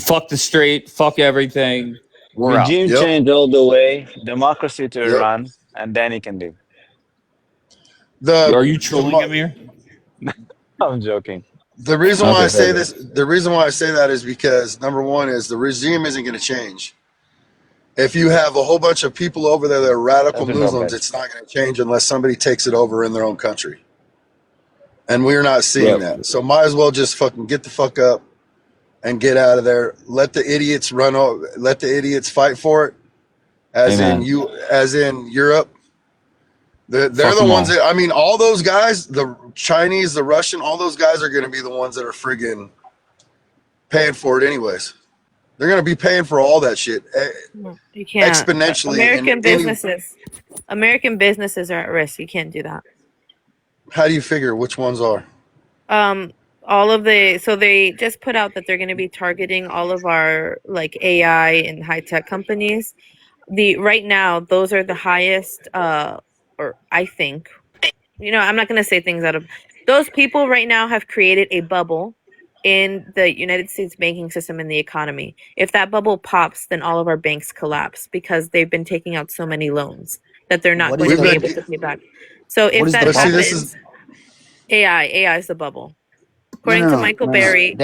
Fuck the straight, fuck everything. We're out. Regime Yep. change all the way, democracy to Yep. Iran, and then he can leave. The Are you the trolling, Amir? I'm joking. the reason why I Okay, say fair. this, the reason why I say that is because number one is the regime isn't going to change. If you have a whole bunch of people over there that are radical That's a dope Muslims, bet. it's not going to change unless somebody takes it over in their own country. And we're not seeing Yep. that. So might as well just fucking get the fuck up and get out of there. Let the idiots let the idiots fight for it. Amen. As in Europe. They're Fuck the them ones all. that, I mean, all those guys, the Chinese, the Russian, all those guys are going to be the ones that are friggin' paying for it anyways. They're going to be paying for all that shit You can't. exponentially in American any. businesses are at risk. You can't do that. How do you figure which ones are? All of the so they just put out that they're going to be targeting all of our like AI and high tech companies. the right now those are the highest or I think, I'm not going to say things out of those people right now have created a bubble in the United States banking system and the economy. If that bubble pops, then all of our banks collapse because they've been taking out so many loans that they're not What is going to We've be the been, able to pay back. So what if is that the but see, this bubble? is happens, AI is the bubble. No, According no, to no, Michael no, no. Berry,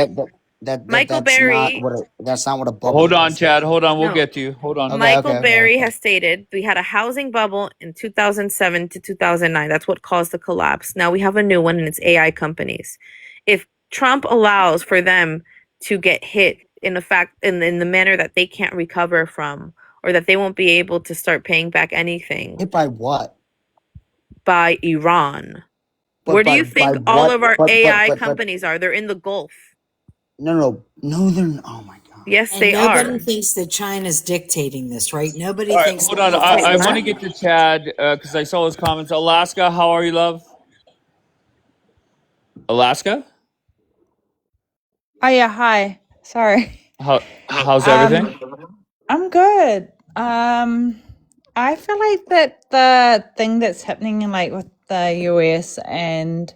That's not what a Hold bubble on, is. Chad. Hold on. We'll no, get to you. Hold on. Okay, Michael okay, okay, Berry okay. has stated we had a housing bubble in 2007 to 2009. That's what caused the collapse. Now we have a new one, and it's AI companies. If Trump allows for them to get hit in the manner that they can't recover from, or that they won't be able to start paying back anything Hit by what? by Iran, But where do you by think all what? of our But AI but companies are? They're in the Gulf. no, they're. Oh my god. Yes, And they nobody are. thinks that China's dictating this, right? Nobody All right. thinks Hold that on. the Wait, I president's want what? to doing get to it. Chad because I saw his comments. Alaska, how are you, love? Alaska? Oh yeah, hi. Sorry. How's everything? I'm good. I feel like that the thing that's happening in like with the US and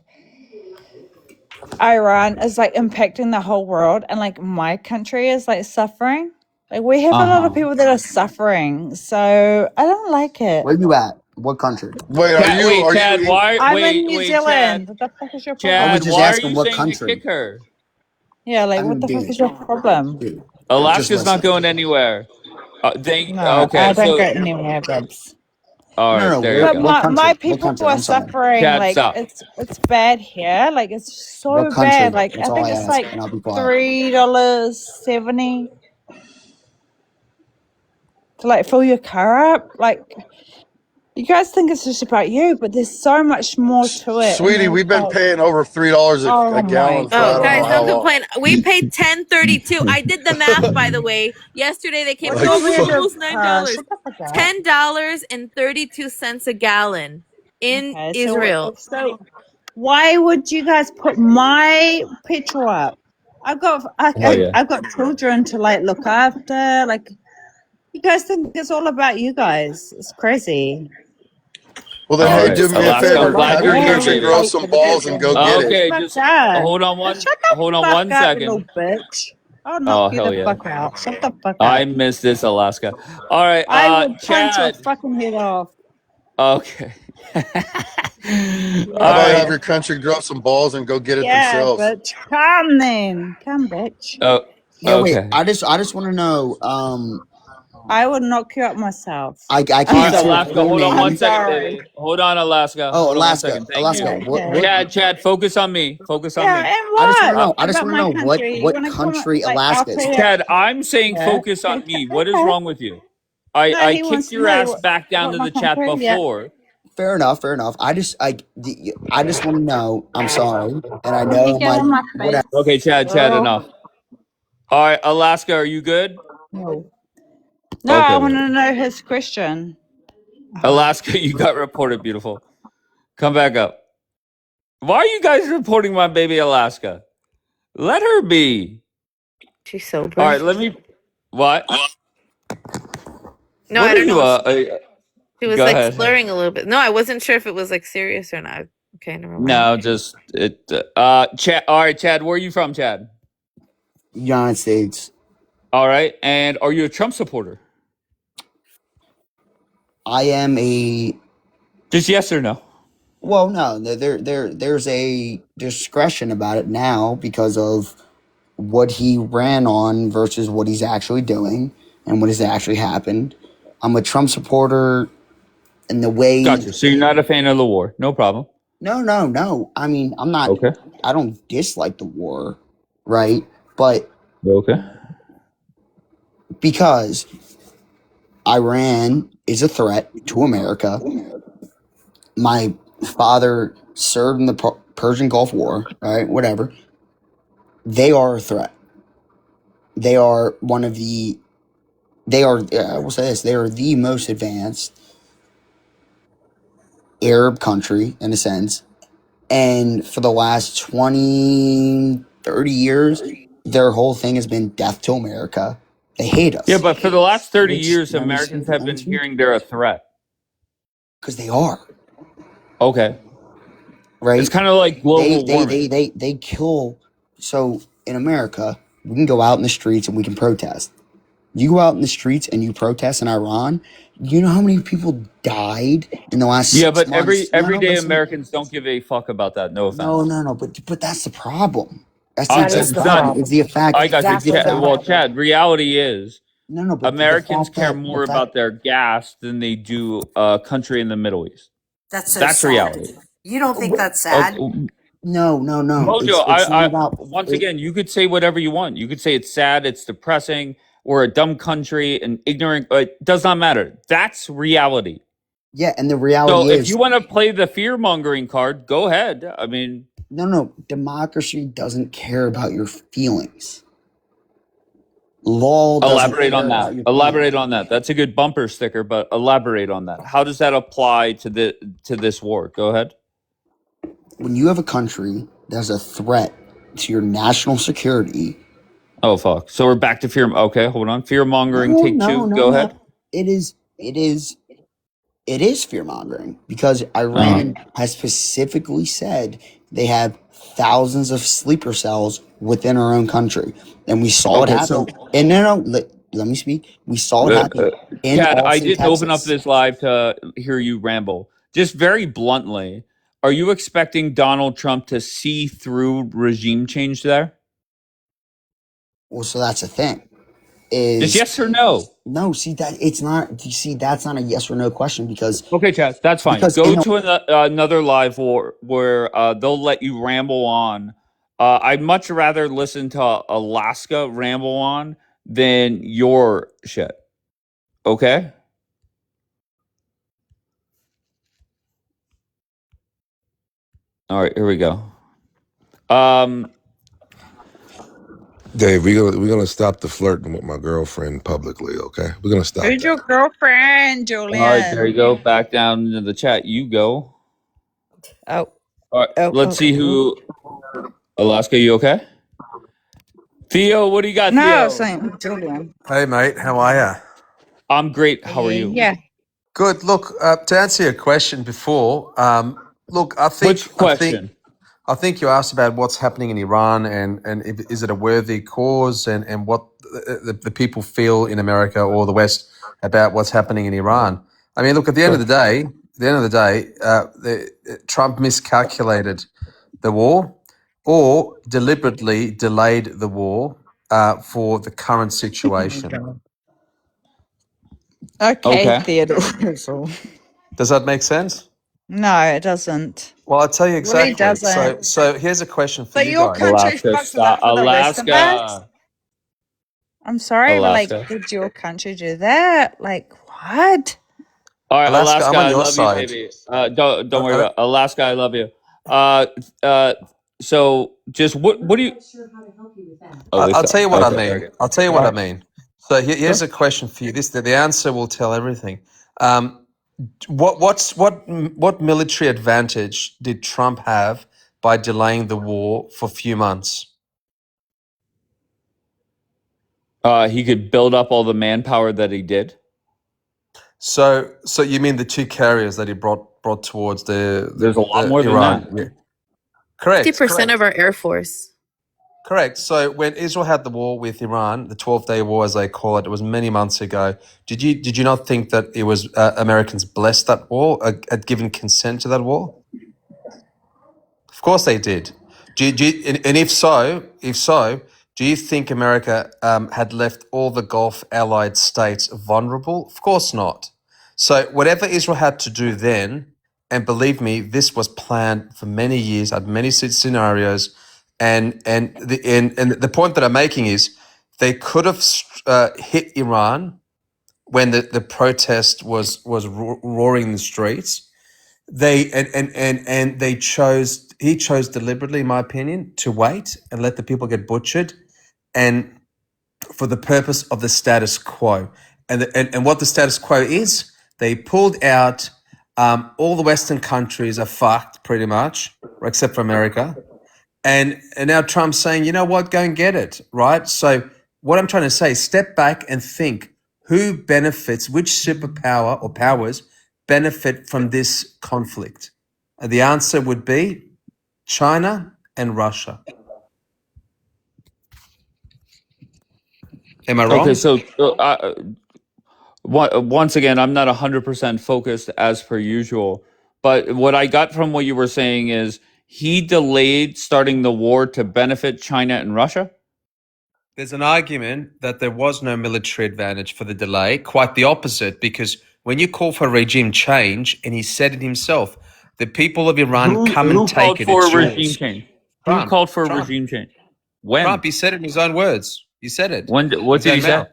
Iran is like impacting the whole world, and like my country is like suffering. Like we have a lot of Uh-huh. people that are suffering, so I don't like it. Where you at? What country? wait. Chad, wait, Are you Chad, why? I'm in Wait, New wait, Chad. Zealand. What the fuck is your I was Chad, problem? just why are asking you what saying to country. kick her? Yeah, I like what mean, the fuck dude, is your problem? dude, just Alaska's not listen. going anywhere. No, I Okay, don't so go anywhere, babes. all No, right, no. there you Where? But go. What my country? What people country? are I'm sorry. suffering. Chad, Like stop. it's bad here. Like it's What so bad. country? Like That's I all think I it's ask, like and I'll be quiet. $3.70 to like fill your car up. Like you guys think it's just about you, but there's so much more to it. And sweetie? then We've it's been like, paying over $3 oh a my gallon for Oh, I don't guys, know god, how don't long. complain. We paid $10.32. I did the math, by the way. Yesterday they came. what's Like No, wrong it was with fuck. your almost car? $9. Shut the fuck up. $10.32 a gallon in Okay, Israel. so why would you guys put my petrol up? Hell yeah. I've got children to like look after. Like you guys think it's all about you guys. It's crazy. Well then, All hey, Like right, do just me a go through Alaska. the I'm favor. glad Have your you're here, country wars, grow baby. like some balls and go get it. Okay, fuck just that. Shut the hold on fuck one up, you little second. bitch. I'll knock Oh you hell the yeah. fuck out. Shut the fuck I up. miss this, Alaska. All right, I will punch your Chad. fucking head off. Okay. All How about Yeah. have right. your country grow some balls and go get it Yeah, themselves? bitch. Come then. Come, bitch. Oh, Yeah, wait. okay. I just want to know. I will knock you out myself. I All I'm can't right, say sorry. Alaska. full Hold on one I'm name. second, sorry. baby. Hold on, Alaska. Oh, Hold on one Alaska, second. Thank Alaska. you. Okay. Chad, focus on me. Focus on Yeah, me. and I just want to what? know. I just About want to my know country. You what want to come, country like, I'll Alaska tell is. you. Chad, I'm saying Yeah. focus on me. What is Okay. wrong with you? I No, I he wants kicked to your know ass back down what to my the chat country. Yeah. before. Fair enough. Fair enough. I just want to know. I'm sorry, and I You know get my on my face. whatever. Okay, Chad, Oh, enough. All right, Alaska, are you good? no. No, I Okay, want baby. to know his question. Alaska, you got reported, beautiful. Come back up. Why are you guys reporting my baby Alaska? Let her be. She's All sober. right, let me. What? No, What I are don't you? know. She was Go like ahead. slurring a little bit. No, I wasn't sure if it was like serious or not. Okay, never mind. No, just it. Chad. All right, Chad. Where are you from, Chad? United States. All right, and are you a Trump supporter? I am a. Just yes or no. Well, no, there's a discretion about it now because of what he ran on versus what he's actually doing and what has actually happened. I'm a Trump supporter in the way. Gotcha. So you're not a fan of the war. No problem. No, no, no. I mean, I'm not. Okay. I don't dislike the war, right? But Okay. because Iran is a threat to America, my father served in the Persian Gulf War, right? Whatever. They are a threat. They are one of the. They are. I will say this. They are the most advanced Arab country in a sense. And for the last 20, 30 years, their whole thing has been death to America. They hate Yeah, us. but for the last 30 Which, years, let me see, Americans have been hearing they're a threat. because they are, Okay. right? It's kind of like global warming. They kill. So in America, we can go out in the streets and we can protest. You go out in the streets and you protest in Iran. You know how many people died in the last Yeah, 6 but months? No, everyday listen. Americans don't give a fuck about that. No offense. No. But that's the problem. That's the I, That exact is the it's not. problem. Is problem. the fact I got you. Exactly the that. Well, fact. Chad, reality is No, but the Americans fact care that more about their gas than they do a country in the Middle East. That's so That's sad. reality. You don't think that's sad? Okay. No. Mojo, It's not about once it. again, you could say whatever you want. You could say it's sad, it's depressing, we're a dumb country and ignorant. It does not matter. That's reality. Yeah, and the So reality if you is want to play the fear mongering card, go ahead. I mean, no. Democracy doesn't care about your feelings. Law doesn't elaborate on care that. about your feelings. Elaborate on that. That's a good bumper sticker, but elaborate on that. How does that apply to this war? Go ahead. When you have a country that's a threat to your national security. Oh fuck. So we're back to fear. Okay, hold on. Fear mongering. Take two. Go No. ahead. It is fear mongering because Uh-huh. Iran has specifically said they have thousands of sleeper cells within our own country, and we saw it Okay, happen. so And no, let me speak. We saw it happen in Chad, I Austin, didn't open up Texas. this live to hear you ramble. Just very bluntly, are you expecting Donald Trump to see through regime change there? Well, so that's the thing. Just Is yes or no? no, see that it's not. You see, that's not a yes or no question because Okay, Chad, that's fine. in Go the to another live where they'll let you ramble on. I'd much rather listen to Alaska ramble on than your shit. Okay? All right, here we go. Dave, we're gonna stop the flirting with my girlfriend publicly, okay? We're gonna stop Who's that. your girlfriend, All right, there you Julian? go. Back down into the chat. You go. Oh, All right, oh, let's oh, see oh. who. Alaska, you okay? Theo, what do you got, No, Theo? Saint Julian. Hey, mate, how are you? I'm great. How are you? Yeah. Good. Look, to answer your question before, look, Which question? I think you asked about what's happening in Iran and is it a worthy cause and what the people feel in America or the West about what's happening in Iran. I mean, look, at the end of the day, Trump miscalculated the war or deliberately delayed the war for the current situation. Okay, Okay. Theodore. Does that make sense? No, it doesn't. Well, I'll tell you Really exactly. doesn't. So here's a question for But you your guys. country Alaska, fucked it stop. up for the rest of us. Alaska. I'm sorry, but like, Alaska. did your country do that? Like, what? All right, Alaska, Alaska, I'm on I your love you, side. baby. Don't worry I about it. Alaska. I love you. So just what do you? Oh, they I'll tell you stopped. what I Okay, mean. okay. I'll tell you All what I right. mean. So here's Sure. a question for you. The answer will tell everything. What military advantage did Trump have by delaying the war for a few months? He could build up all the manpower that he did. So you mean the two carriers that he brought towards There's a lot more than Iran? that. Yeah. Correct. 50% of our Air Force. Correct. So when Israel had the war with Iran, the 12-day war, as they call it, it was many months ago. Did you not think that it was Americans blessed that war, had given consent to that war? Of course they did. And if so, do you think America had left all the Gulf allied states vulnerable? Of course not. So whatever Israel had to do then, and believe me, this was planned for many years, had many scenarios, and the point that I'm making is they could have hit Iran when the protest was roaring in the streets. He chose deliberately, in my opinion, to wait and let the people get butchered, and for the purpose of the status quo. And what the status quo is, they pulled out. All the Western countries are fucked pretty much, except for America. And now Trump's saying, you know what, go and get it, right? So what I'm trying to say is step back and think who benefits, which superpower or powers benefit from this conflict. And the answer would be China and Russia. Am I Okay, wrong? so once again, I'm not 100% focused as per usual, but what I got from what you were saying is he delayed starting the war to benefit China and Russia? There's an argument that there was no military advantage for the delay, quite the opposite, because when you call for regime change, and he said it himself, the people of Iran come and Who take called it, for it's a regime yours. change? Who Trump, called for a Trump, regime change? When? Trump, he said it in his own words. He said it When? in What his did he own say? mouth.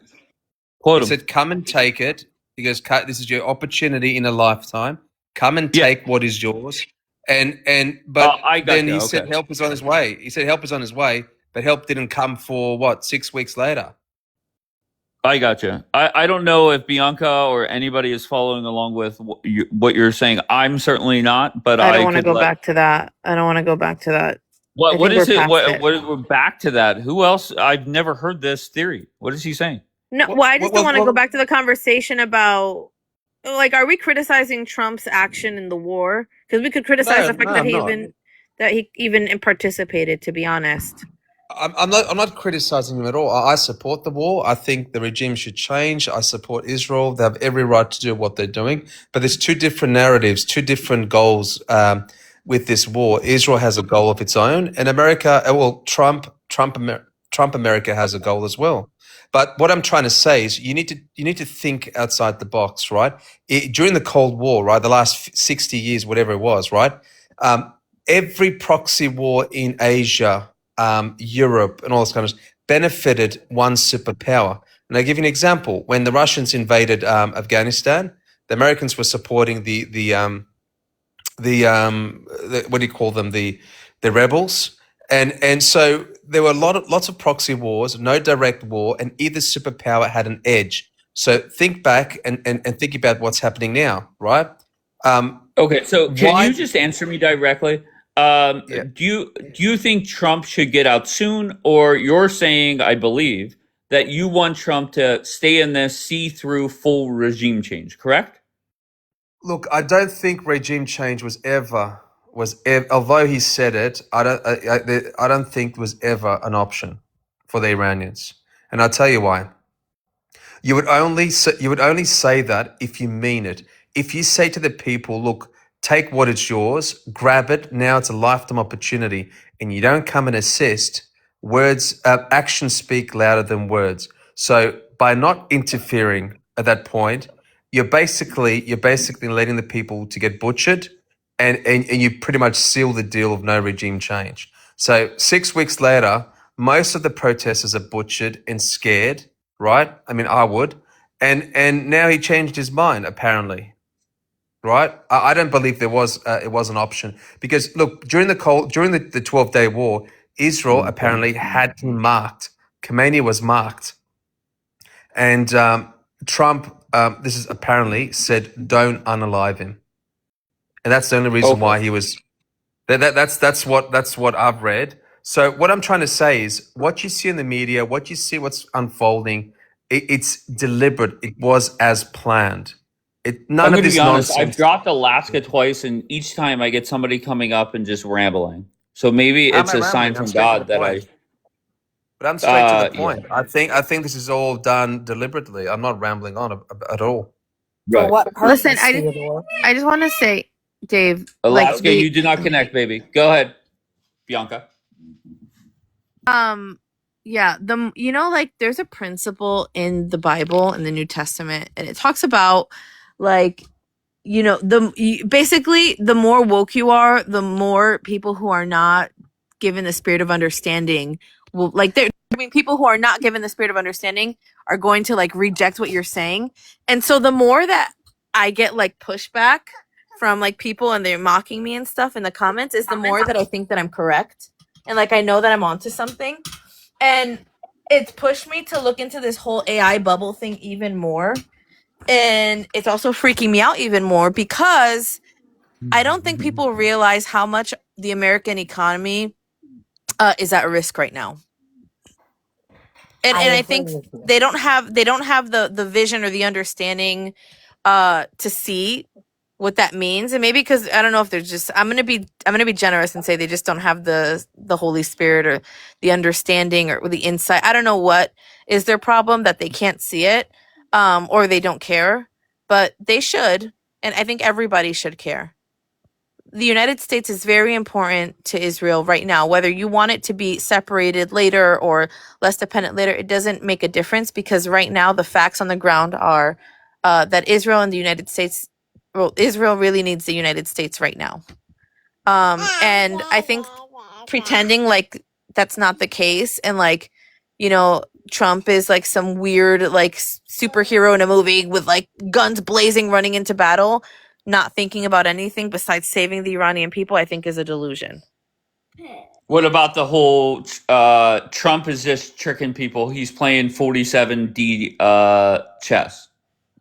Quote He him. said, come and take it. He goes, this is your opportunity in a lifetime. Come and Yeah. take what is yours. But I got then you. he Okay. said help is on his way. He said help is on his way, but help didn't come for what, 6 weeks later. I got you. I don't know if Bianca or anybody is following along with what you're saying. I'm certainly not, but I don't I want to could go let. back to that. I don't want to go back to that. I What think we're is it? past it. We're back to that. Who else? I've never heard this theory. What is he saying? No, well, I just don't want to go back to the conversation about, like, are we criticizing Trump's action in the war? Because we could criticize the fact No, that I'm not. he even participated. To be honest, I'm not criticizing him at all. I support the war. I think the regime should change. I support Israel. They have every right to do what they're doing. But there's two different narratives, two different goals with this war. Israel has a goal of its own, and America, Trump America has a goal as well. But what I'm trying to say is you need to think outside the box, right? During the Cold War, right, the last 60 years, whatever it was, right? Every proxy war in Asia, Europe, and all this kind of benefited one superpower. And I'll give you an example. When the Russians invaded Afghanistan, the Americans were supporting the what do you call them, the rebels, and so there were lots of proxy wars, no direct war, and either superpower had an edge. So think back and think about what's happening now, right? Okay, so can Why? you just answer me directly? Yeah. Do you think Trump should get out soon, or you're saying, I believe, that you want Trump to stay in this see-through full regime change, correct? Look, I don't think regime change was ever, although he said it, I don't think was ever an option for the Iranians, and I'll tell you why. You would only say that if you mean it. If you say to the people, look, take what is yours, grab it, now it's a lifetime opportunity, and you don't come and assist, actions speak louder than words. So by not interfering at that point, you're basically letting the people to get butchered, and you pretty much seal the deal of no regime change. So 6 weeks later, most of the protesters are butchered and scared, right? I mean, I would. And now he changed his mind, apparently, right? I don't believe it was an option, because look, during the 12-day war, Israel apparently had him marked. Khamenei was marked, and Trump, this is apparently said, don't unalive him, and that's the only reason why he was. That's what I've read. So what I'm trying to say is, what you see in the media, what you see, what's unfolding, it's deliberate. It was as planned. I'm None going of to this be honest. I've nonsense. dropped Alaska twice, and each time I get somebody coming up and just rambling. So maybe I'm it's not a sign rambling. I'm from straight to God the that I. point. But I'm straight to the Yeah. point. I think this is all done deliberately. I'm not rambling on at all. For Right. what purpose, listen, Theodore? I just want to say, Dave, like Alaska, you did not connect, baby. Go ahead, Bianca. yeah, like there's a principle in the Bible, in the New Testament, and it talks about, like, basically the more woke you are, the more people who are not given the spirit of understanding will, like, people who are not given the spirit of understanding are going to, like, reject what you're saying. And so the more that I get, like, pushback from, like, people and they're mocking me and stuff in the comments, is the more that I think that I'm correct, and, like, I know that I'm onto something. And it's pushed me to look into this whole AI bubble thing even more. And it's also freaking me out even more, because I don't think people realize how much the American economy is at risk right now. I I agree think with you. they don't have the vision or the understanding to see what that means. And maybe because I don't know if they're just I'm gonna be generous and say they just don't have the Holy Spirit or the understanding or the insight. I don't know what is their problem, that they can't see it, or they don't care, but they should, and I think everybody should care. The United States is very important to Israel right now. Whether you want it to be separated later or less dependent later, it doesn't make a difference, because right now the facts on the ground are that Israel and the United States, well, Israel really needs the United States right now. And I think pretending like that's not the case, and like, Trump is like some weird like superhero in a movie with like guns blazing running into battle, not thinking about anything besides saving the Iranian people, I think is a delusion. What about the whole Trump is just tricking people? He's playing 47D chess.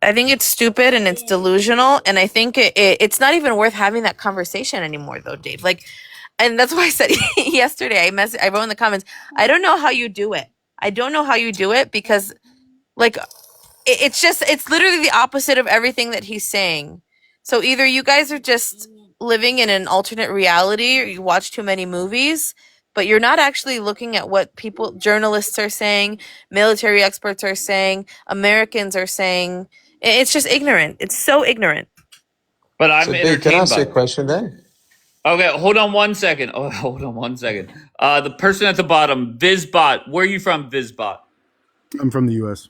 I think it's stupid and it's delusional, and I think it's not even worth having that conversation anymore, though, Dave. Like, and that's why I said yesterday. I wrote in the comments, I don't know how you do it. I don't know how you do it, because, like, it's literally the opposite of everything that he's saying. So either you guys are just living in an alternate reality, or you watch too many movies, but you're not actually looking at what journalists are saying, military experts are saying, Americans are saying. It's just ignorant. It's so ignorant. But I'm So, Dave, can I entertained ask by you a it. question then? Okay, hold on one second. The person at the bottom, Vizbot. Where are you from, Vizbot? I'm from the U.S.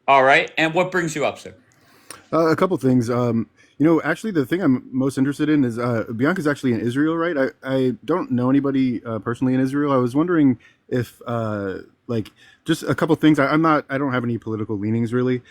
All right. And what brings you up, sir? A couple things. Actually, the thing I'm most interested in is Bianca's actually in Israel, right? I don't know anybody personally in Israel. I was wondering if, just a couple things. I don't have any political leanings really.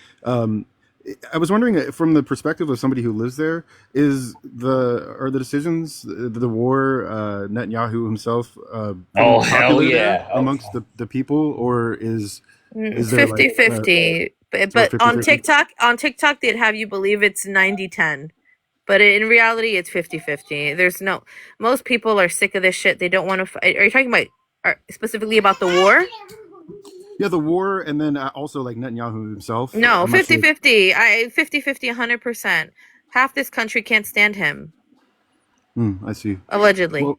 I was wondering, from the perspective of somebody who lives there, are the decisions, the war, Netanyahu himself, pretty Oh, hell popular there yeah. amongst the people, or is there like 50-50. or But 50 on 50? TikTok, they'd have you believe it's 90-10. But in reality, it's 50-50. Most people are sick of this shit. They don't want to fight. Are you talking about specifically about the war? Yeah, the war, and then also like Netanyahu himself. No, I'm not sure. 50-50. 50-50, 100%. Half this country can't stand him. I see. Allegedly. Well,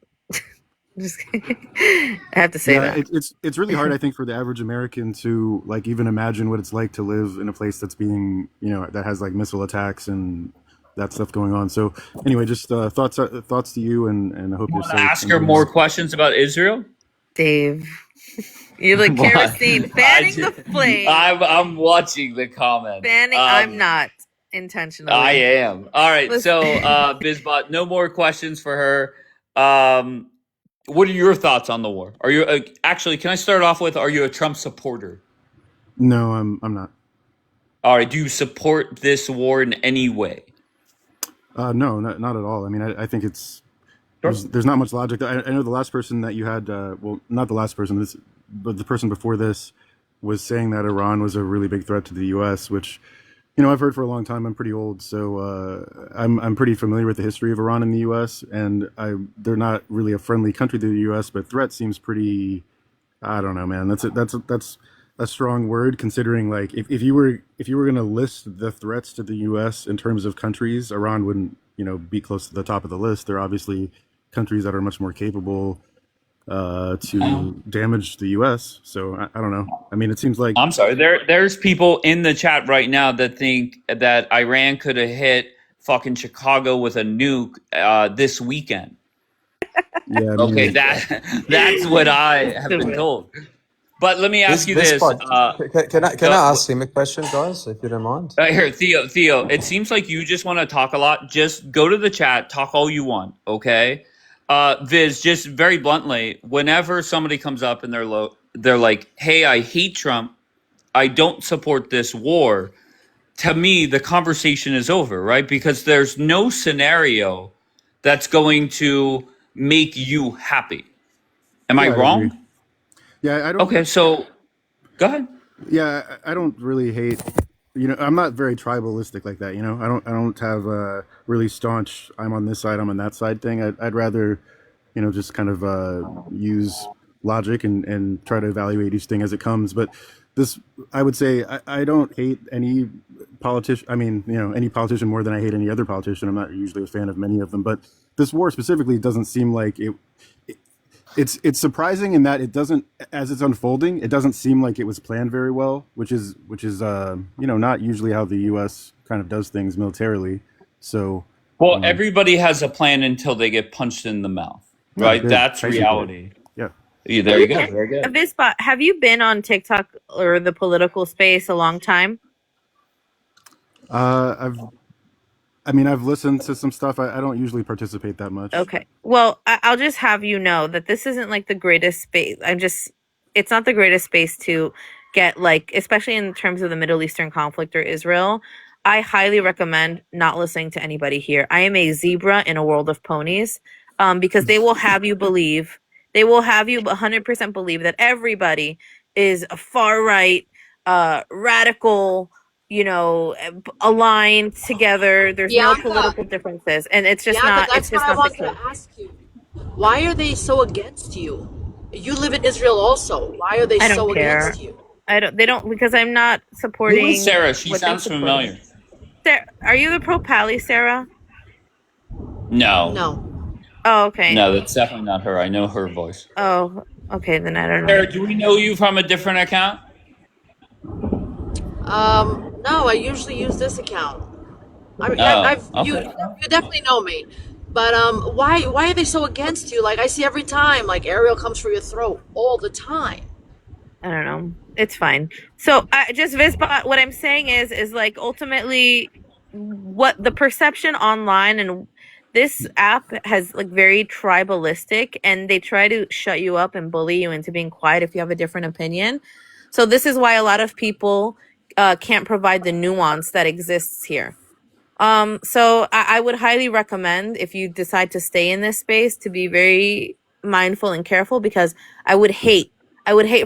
Just kidding. I have to say yeah, that. it's really hard, I think, for the average American to like even imagine what it's like to live in a place that's being, that has like missile attacks and that stuff going on. So anyway, just thoughts to you, and I hope you're Want to safe. ask her more questions about Israel? Dave. You're like kerosene fanning the flame. I'm watching the comments. I'm not intentionally. I am. All right. Listen. So, Bizbot, no more questions for her. What are your thoughts on the war? Are you actually? Can I start off with? Are you a Trump supporter? No, I'm not. All right. Do you support this war in any way? No, not at all. I mean, I think it's there's not much logic. I know the last person that you had, well, not the last person, but the person before this was saying that Iran was a really big threat to the U.S., which, I've heard for a long time. I'm pretty old, so I'm pretty familiar with the history of Iran in the U.S., and they're not really a friendly country to the U.S., but threat seems pretty. I don't know, man. That's a strong word, considering like if you were going to list the threats to the U.S. in terms of countries, Iran wouldn't be close to the top of the list. They're obviously countries that are much more capable to damage the U.S. So I don't know. I mean, it seems like I'm sorry. There's people in the chat right now that think that Iran could have hit fucking Chicago with a nuke this weekend. Yeah. Okay, that's what I have been told. But let me ask you this. Can I ask him a question, guys, if you don't mind? Here, Theo, it seems like you just want to talk a lot. Just go to the chat, talk all you want, okay? Viz, just very bluntly, whenever somebody comes up and they're like, hey, I hate Trump, I don't support this war, to me, the conversation is over, right? Because there's no scenario that's going to make you happy. Am I I wrong? agree. Yeah, I don't. Okay, so go ahead. Yeah, I don't really hate. I'm not very tribalistic like that. I don't have a really staunch "I'm on this side, I'm on that side" thing. I'd rather, just kind of use logic and try to evaluate each thing as it comes. But this, I would say, I don't hate any politician. I mean, any politician more than I hate any other politician. I'm not usually a fan of many of them, but this war specifically doesn't seem like it's surprising in that it doesn't, as it's unfolding, it doesn't seem like it was planned very well, which is not usually how the U.S. kind of does things militarily. So, Well, everybody has a plan until they get punched in the mouth, yeah, right? good. That's Basically. reality. Yeah. There you go. Very good. Vispa, have you been on TikTok or the political space a long time? I've listened to some stuff. I don't usually participate that much. Okay. Well, I'll just have you know that this isn't like the greatest space. It's not the greatest space to get, like, especially in terms of the Middle Eastern conflict or Israel. I highly recommend not listening to anybody here. I am a zebra in a world of ponies, because they will have you 100% believe that everybody is a far right, radical, aligned together. There's no Bianca, political differences, and it's just Bianca, not. It's that's what just I not the wanted case. to ask you. Why are they so against you? You live in Israel also. Why are they I don't so care. against you? They don't, because I'm not supporting. Who is Sarah? She what they're sounds supporting. familiar. Sarah, are you the pro Pally, Sarah? No. No. Oh, okay. No, that's definitely not her. I know her voice. Oh, okay. Then I don't know. Sarah, do we know you from a different account? No, I usually use this account. You Okay. definitely know me. But why are they so against you? Like, I see every time, like, Ariel comes for your throat all the time. I don't know. It's fine. So just Vispa, what I'm saying is like, ultimately, what the perception online, and this app has like very tribalistic, and they try to shut you up and bully you into being quiet if you have a different opinion. So this is why a lot of people can't provide the nuance that exists here. So I would highly recommend, if you decide to stay in this space, to be very mindful and careful, because I would hate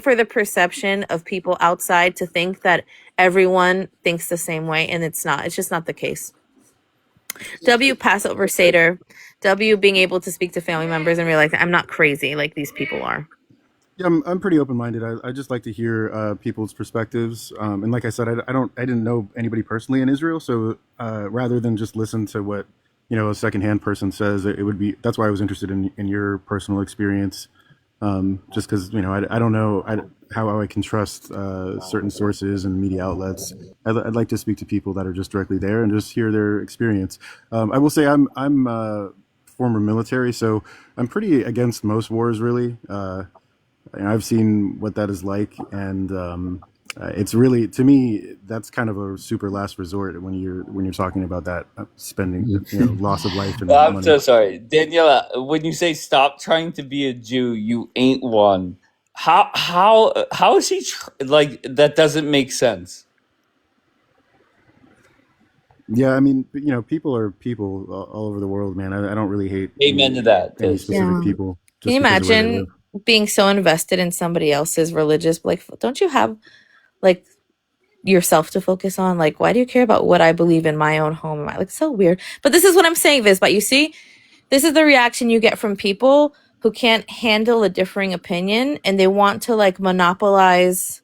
for the perception of people outside to think that everyone thinks the same way, and it's not. It's just not the case. W, Passover Seder. W, being able to speak to family members and realize I'm not crazy like these people are. Yeah, I'm pretty open-minded. I just like to hear people's perspectives. And like I said, I didn't know anybody personally in Israel, so rather than just listen to what a secondhand person says, that's why I was interested in your personal experience. Just because I don't know how I can trust certain sources and media outlets. I'd like to speak to people that are just directly there and just hear their experience. I will say I'm former military, so I'm pretty against most wars, really. I've seen what that is like, and it's really, to me, that's kind of a super last resort when you're talking about that spending, loss of life and I'm money. so sorry, Daniela. When you say stop trying to be a Jew, you ain't one. How is he like? That doesn't make sense. Yeah, I mean, people are people all over the world, man. I don't really hate Amen to that. any specific Yeah. people. Can you because of where they imagine live. being so invested in somebody else's religious, like, don't you have like yourself to focus on? Like, why do you care about what I believe in my own home? Like, so weird. But this is what I'm saying, Viz. But you see, this is the reaction you get from people who can't handle a differing opinion, and they want to like monopolize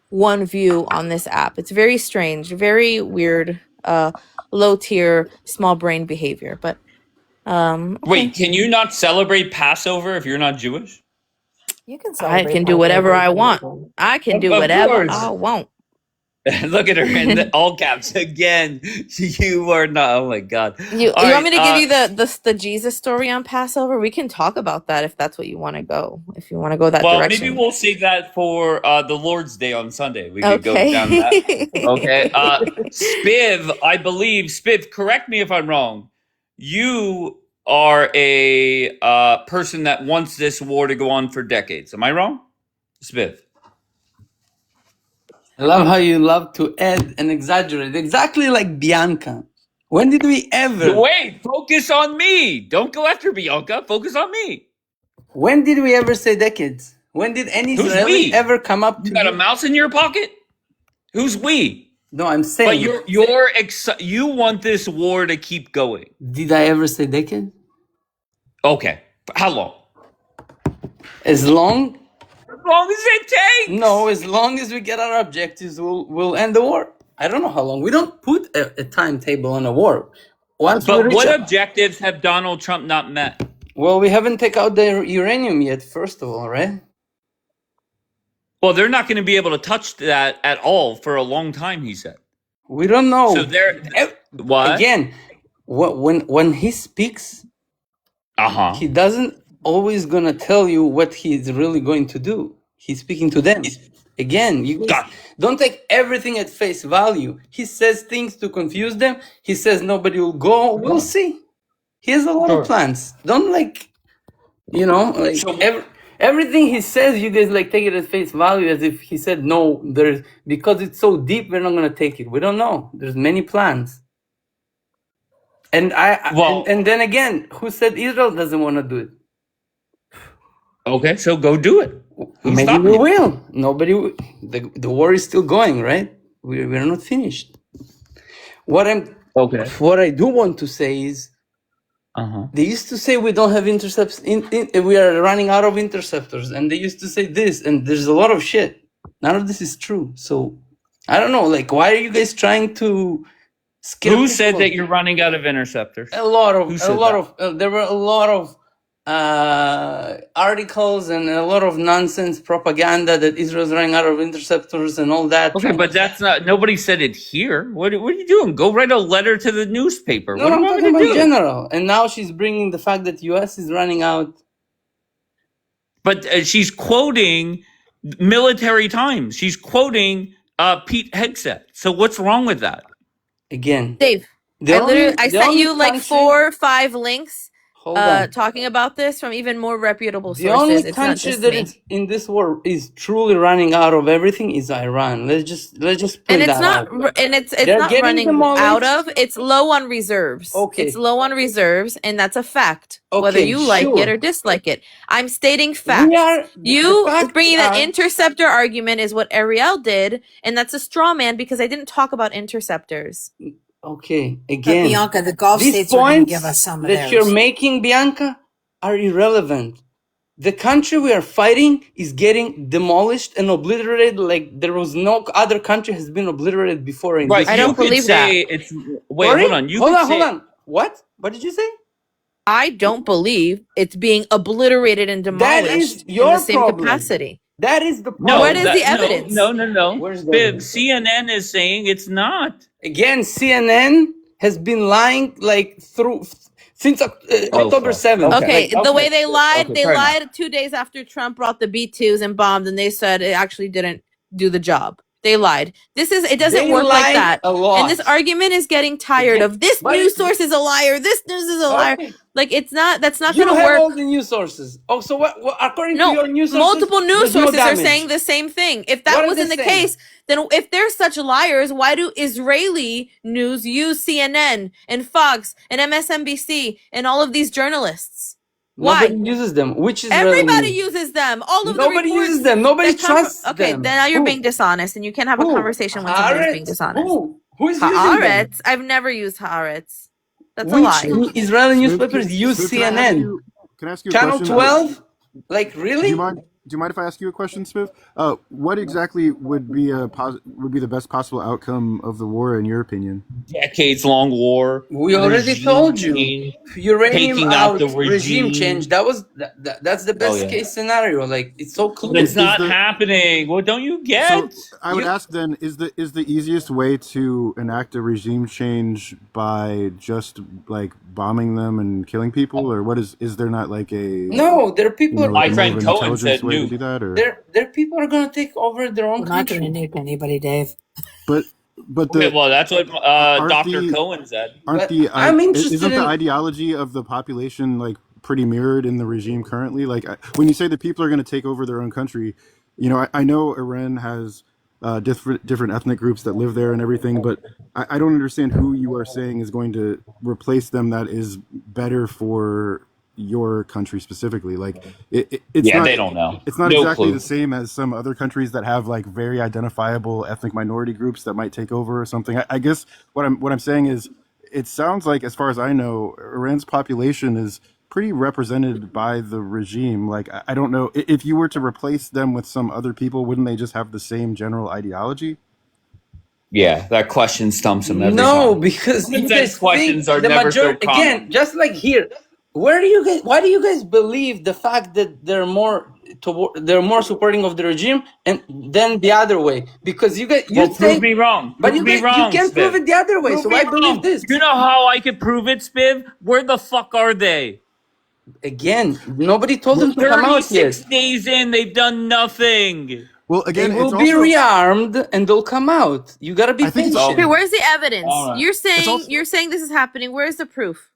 one view on this app. It's very strange, very weird, low tier, small brain behavior. But okay. Wait, can you not celebrate Passover if you're not Jewish? You can I celebrate can do whatever Passover I if you're want. Jewish. I can do Of whatever course. I want. Look at her in the all caps again. You are not. Oh my God. You All want me to give right. you the Jesus story on Passover? We can talk about that if that's what you want to go. If you want to go that Well, direction. maybe we'll save that for the Lord's Day on Sunday. We could go down that. Okay. Okay. Spiv, I believe, Spiv, correct me if I'm wrong. You are a person that wants this war to go on for decades. Am I wrong? Spiv. I love how you love to add and exaggerate, exactly like Bianca. When did we ever? Wait, focus on me. Don't go after Bianca. Focus on me. When did we ever say decades? When did any Who's Israeli we? ever come up You to got you? a mouse in your pocket? Who's we? No, I'm But saying. you want this war to keep going. Did I ever say decade? Okay. How long? As long As long as it takes. No, as long as we get our objectives, we'll end the war. I don't know how long. We don't put a timetable on a war. Once we But reach what a, objectives have Donald Trump not met? well, we haven't taken out the uranium yet, first of all, right? Well, they're not going to be able to touch that at all for a long time, he said. We don't know. So they're what? Again, when he speaks, he doesn't always gonna tell you what he's really going to do. He's speaking to them. Again, you guys don't take everything at face value. He says things to confuse them. He says nobody will go. We'll see. He has a lot of plans. Don't everything he says, you guys take it at face value as if he said no. Because it's so deep, we're not gonna take it. We don't know. There's many plans. And and then again, who said Israel doesn't want to do it? Okay, so go do it. Maybe we will. Nobody. The war is still going, right? We're not finished. What I do want to say is, they used to say we don't have intercepts. We are running out of interceptors, and they used to say this, and there's a lot of shit. None of this is true. So I don't know. Why are you guys trying to? Who said that you're running out of interceptors? There were a lot of articles and a lot of nonsense propaganda that Israel's running out of interceptors and all that. Okay, but that's not. Nobody said it here. What are you doing? Go write a letter to the newspaper. No, what do I'm you want talking me to about do? general. And now she's bringing the fact that U.S. is running out. But she's quoting Military Times. She's quoting Pete Hegseth. So what's wrong with that? Again, Dave, I sent you 4 or 5 links talking about this from even more reputable The only sources. It's not country just that me. is in this war is truly running out of everything is Iran. Let's just put And it's that not, out. and it's They're not getting running demolished. out of. It's low on reserves. Okay. It's low on reserves, and that's a fact. Whether Okay, you like it sure. or dislike it, I'm stating facts. You bringing that interceptor argument is what Ariel did, and that's a straw man because I didn't talk about interceptors. Okay, But again, Bianca, the Gulf these states are going to points give us some of that those. you're making, Bianca, are irrelevant. The country we are fighting is getting demolished and obliterated like there was no other country has been obliterated before in Right, this. you could say it's. Wait, Sorry? hold on. Hold on. What? What did you say? I don't believe it's being obliterated and demolished is in your the same problem. capacity. That is the No, problem. What is the evidence? No. Where's the Bib, evidence? CNN is saying it's not. Again, CNN has been lying since October 7th. Okay, the way they lied, Okay, they fair lied 2 days after Trump brought the B-2s and bombed, and they said it actually didn't do the job. They lied. It doesn't They work like lied that. a lot. And this argument is getting tired of this news source is a liar. This news is a liar. Okay. That's not You going to have work. all the news sources. Oh, so what according to No, your news sources, multiple news there's no sources are damage. saying the same thing. If What that are wasn't they the saying? case, then if they're such liars, why do Israeli news use CNN and Fox and MSNBC and all of these journalists? Why? Nobody uses them. Which Israeli Everybody news? uses them. All of Nobody the reports uses them. Nobody that come from- trusts Okay, them. then now you're Who? being dishonest, and you can't have a Who? conversation when somebody's being Haaretz? dishonest. Who is using them? Haaretz? I've never used Haaretz. That's a Which lie. Israeli Smooth, newspapers use Smooth, can I ask CNN? you- Can I ask you a Channel question? 12? Like really? Do you mind if I ask you a question, Smith? What exactly would be the best possible outcome of the war in your opinion? Decades-long war. We already regime told you. change, Uranium taking out, the regime change. That's the best yeah. case scenario. Like it's so clear. But it's not happening. What don't you get? So I would ask then: is the easiest way to enact a regime change by just like bombing them and killing people, or what is there not like a No, there are people. My more friend of an Cohen intelligence said way to nuke. do that, or There people are gonna take over their own We're not country. going to nuke anybody, Dave. but Okay, well, that's what aren't Dr. the- Cohen said. aren't the I'm interested isn't the in- ideology of the population like pretty mirrored in the regime currently? Like when you say that people are going to take over their own country, you know, I know Iran has different ethnic groups that live there and everything, but I don't understand who you are saying is going to replace them that is better for your country specifically. Like it's Yeah, not, they don't know. It's not No exactly clue. the same as some other countries that have like very identifiable ethnic minority groups that might take over or something. I guess what I'm saying is, it sounds like, as far as I know, Iran's population is pretty represented by the regime. Like, I don't know if you were to replace them with some other people, wouldn't they just have the same general ideology? Yeah, that question stumps him every No, time. because Common you sense guys questions think are the never so majority, again, common. just like here, where do you guys, why do you guys believe the fact that they're more supporting of the regime and then the other way? Because you guys, you Well, prove say, me wrong. but Prove you me guys, you wrong, can't prove Spiv. it the other way. Prove So me I believe wrong. this. You know how I could prove it, Spiv? Where the fuck are they? Again, nobody told them to come out 36 yet. days in, they've done nothing. Well, They again, will it's be also, rearmed and they'll come out. You gotta be I think it's Oh, Okay, patient. where's the evidence? all right. You're it's also, saying this is happening. Where's the proof?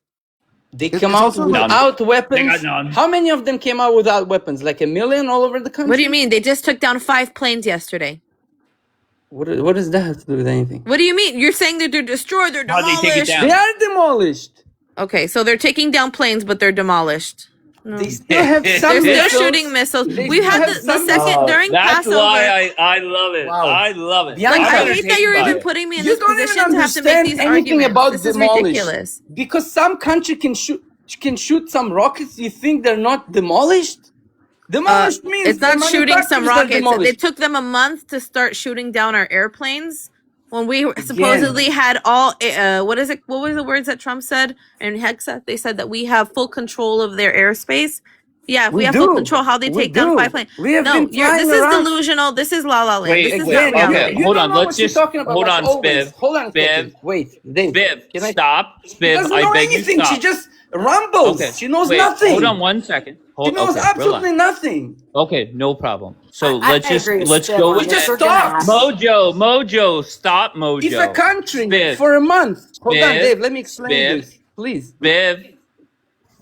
They come it's out also like, None. without They weapons. got none. How many of them came out without weapons? Like 1 million all over the country? What do you mean? They just took down 5 planes yesterday. What does that have to do with anything? What do you mean? You're saying that they're destroyed, they're How'd they take it demolished. They down? are demolished. Okay, so they're taking down planes, but they're demolished. No. They still have some They're still missiles. shooting missiles. They We still had have the some second missiles. during That's Passover. why I love it. Wow. I love it. Bianca, Like, I'm I hate that you're entertained by even it. putting me in You this don't even position to have to make understand these anything arguments. about This is demolished. ridiculous. Because some country can shoot some rockets, you think they're not demolished? Demolished means It's not the shooting some manufacturers are rockets. They demolished. took them a month to start shooting down our airplanes. When we Again, supposedly had all, what is it? What were the words that Trump said? And Hegseth, they said that we have full control of their airspace. Yeah, if we we have full do. control, how they We take down 5 do. planes? We have No, been flying this is around. delusional. This is la la land. Wait, This is wait. not Again, Okay, reality. you hold don't on. know Let's what you're just talking about, hold like on, always. Spiv. Hold on a Spiv. second. Wait, Dave. Spiv. Can I? Stop. She Spiv. doesn't I know beg you, anything. She stop. just rumbles. Okay. She knows Wait. Hold on nothing. 1 second. She knows Okay. absolutely Relax. nothing. Okay. No problem. So I let's agree with let's Spiv go on with She this. just that. We're gonna talks. ask. Mojo. Stop, If a Mojo. country Spiv. for a month. Hold on, Dave. Spiv. Let me explain Spiv. this, please. Spiv.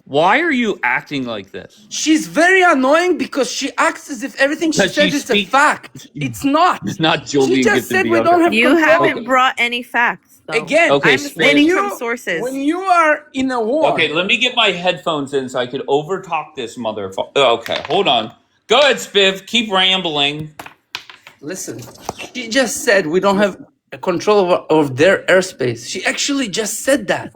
Why are you acting like this? She's very annoying because she acts as if everything she Because she says is a speaks. fact. It's not. It's not She Julian just Gibson said we don't Bianca. have You control. haven't Okay. brought any facts, though. Again, Okay, I'm Spiv. stating from sources. when you are in a war, Okay, let me get my headphones in so I could overtalk this motherfucker. Okay, hold on. Go ahead, Spiv. Keep rambling. listen, she just said we don't have control of their airspace. She actually just said that.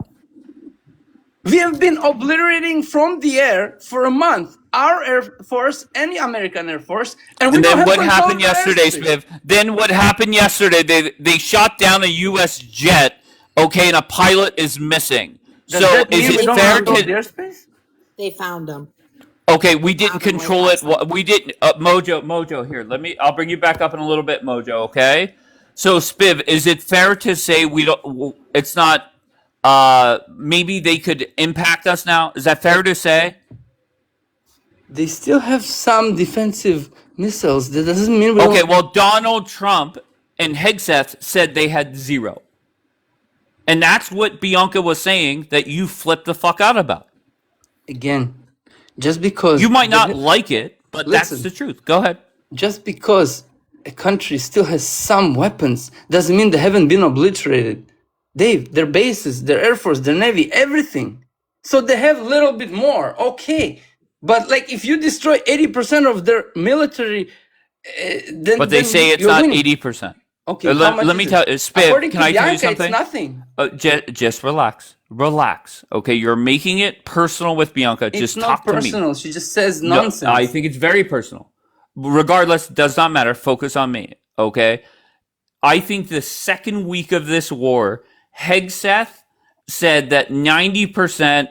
We have been obliterating from the air for a month, our Air Force and the American Air Force, and we And don't then have what control happened of their yesterday, airspace. Spiv? Then what happened yesterday? They shot down a U.S. jet. Okay, and a pilot is missing. Does So that is mean we it don't fair control the to? airspace? They found them. Okay, we didn't Found them late control it. last night. We didn't. Mojo. Here, I'll bring you back up in a little bit, Mojo. Okay. So, Spiv, is it fair to say we don't? It's not. Maybe they could impact us now. Is that fair to say? They still have some defensive missiles. That doesn't mean we Okay. don't. Well, Donald Trump and Hegseth said they had 0, and that's what Bianca was saying that you flipped the fuck out about. Again, just because You might not like it, but that's listen, the truth. Go ahead. just because a country still has some weapons doesn't mean they haven't been obliterated. Dave, their bases, their air force, their navy, everything. So they have a little bit more, okay. But like if you destroy 80% of their military, then But they say it's you're not winning. 80%. Okay, how much let me is tell it? you, Spiv, According can to I tell you Bianca, something? it's nothing. Just relax. Relax. Okay, you're making it personal with Bianca. It's Just not talk to me. personal. She just says No, nonsense. I think it's very personal. Regardless, does not matter. Focus on me. Okay? I think the second week of this war, Hegseth said that 90%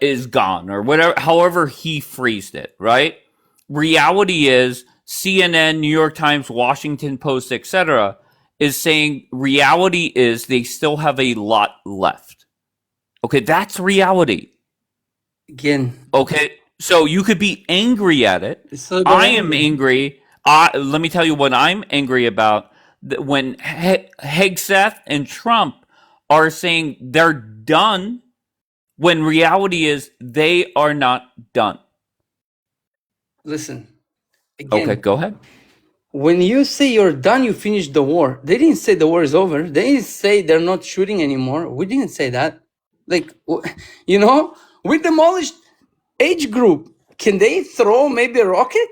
is gone, or whatever, however he phrased it, right? Reality is CNN, New York Times, Washington Post, etc., is saying reality is they still have a lot left. Okay, that's reality. Again, Okay, so you could be angry at it. it's not about I am anger. angry. Let me tell you what I'm angry about. When Hegseth and Trump are saying they're done, when reality is they are not done. Listen, Okay, again, go ahead. when you say you're done, you finished the war. They didn't say the war is over. They didn't say they're not shooting anymore. We didn't say that. Like, we demolished age group. Can they throw maybe a rocket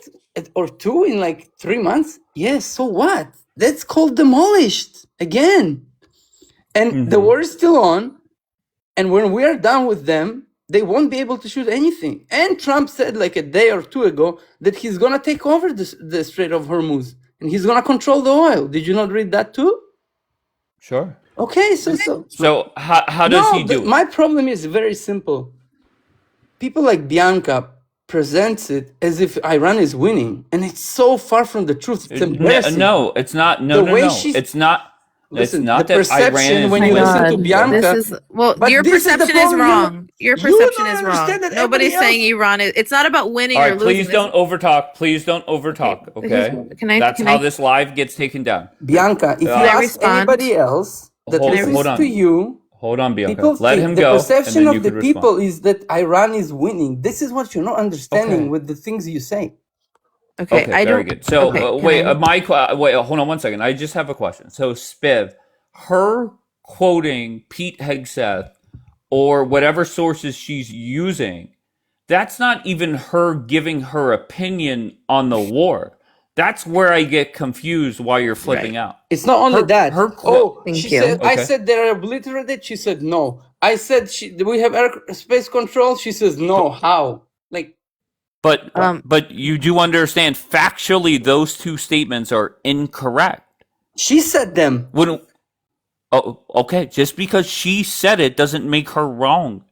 or two in like 3 months? Yes, so what? That's called demolished again. And the war is still on. And when we are done with them, they won't be able to shoot anything. And Trump said like a day or two ago that he's gonna take over the Strait of Hormuz and he's gonna control the oil. Did you not read that too? Sure. Okay, So how does he do it? My problem is very simple. People like Bianca presents it as if Iran is winning, and it's so far from the truth. It's embarrassing. No, it's not. The No, way no. she's- It's not. Listen, it's not the that Iran perception is when you winning. listen to Bianca. This is but your this the perception is problem. wrong. Your You perception don't is wrong. understand that Nobody's everybody saying Iran is. It's not about winning All or right, losing. please don't overtalk. Please don't overtalk. Okay. That's Can how I- this live gets taken down. Bianca, if you Can I ask respond? anybody else that Hold listens on. to you, Hold on, Bianca. people Let think him the go, and perception then you of the can people respond. is that Iran is winning. This is what you're not understanding Okay. with the things you say. Okay, I very don't. good. So okay, can wait, I- wait, hold on one second. I just have a question. So Spiv, her quoting Pete Hegseth or whatever sources she's using, that's not even her giving her opinion on the war. That's where I get confused why you're flipping out. It's not only that. Thank She you. said, I Okay. said they're obliterated. She said no. I said, do we have space control? She says no. How? Like, But you do understand factually those two statements are incorrect. She said them. Oh, okay. Just because she said it doesn't make her wrong.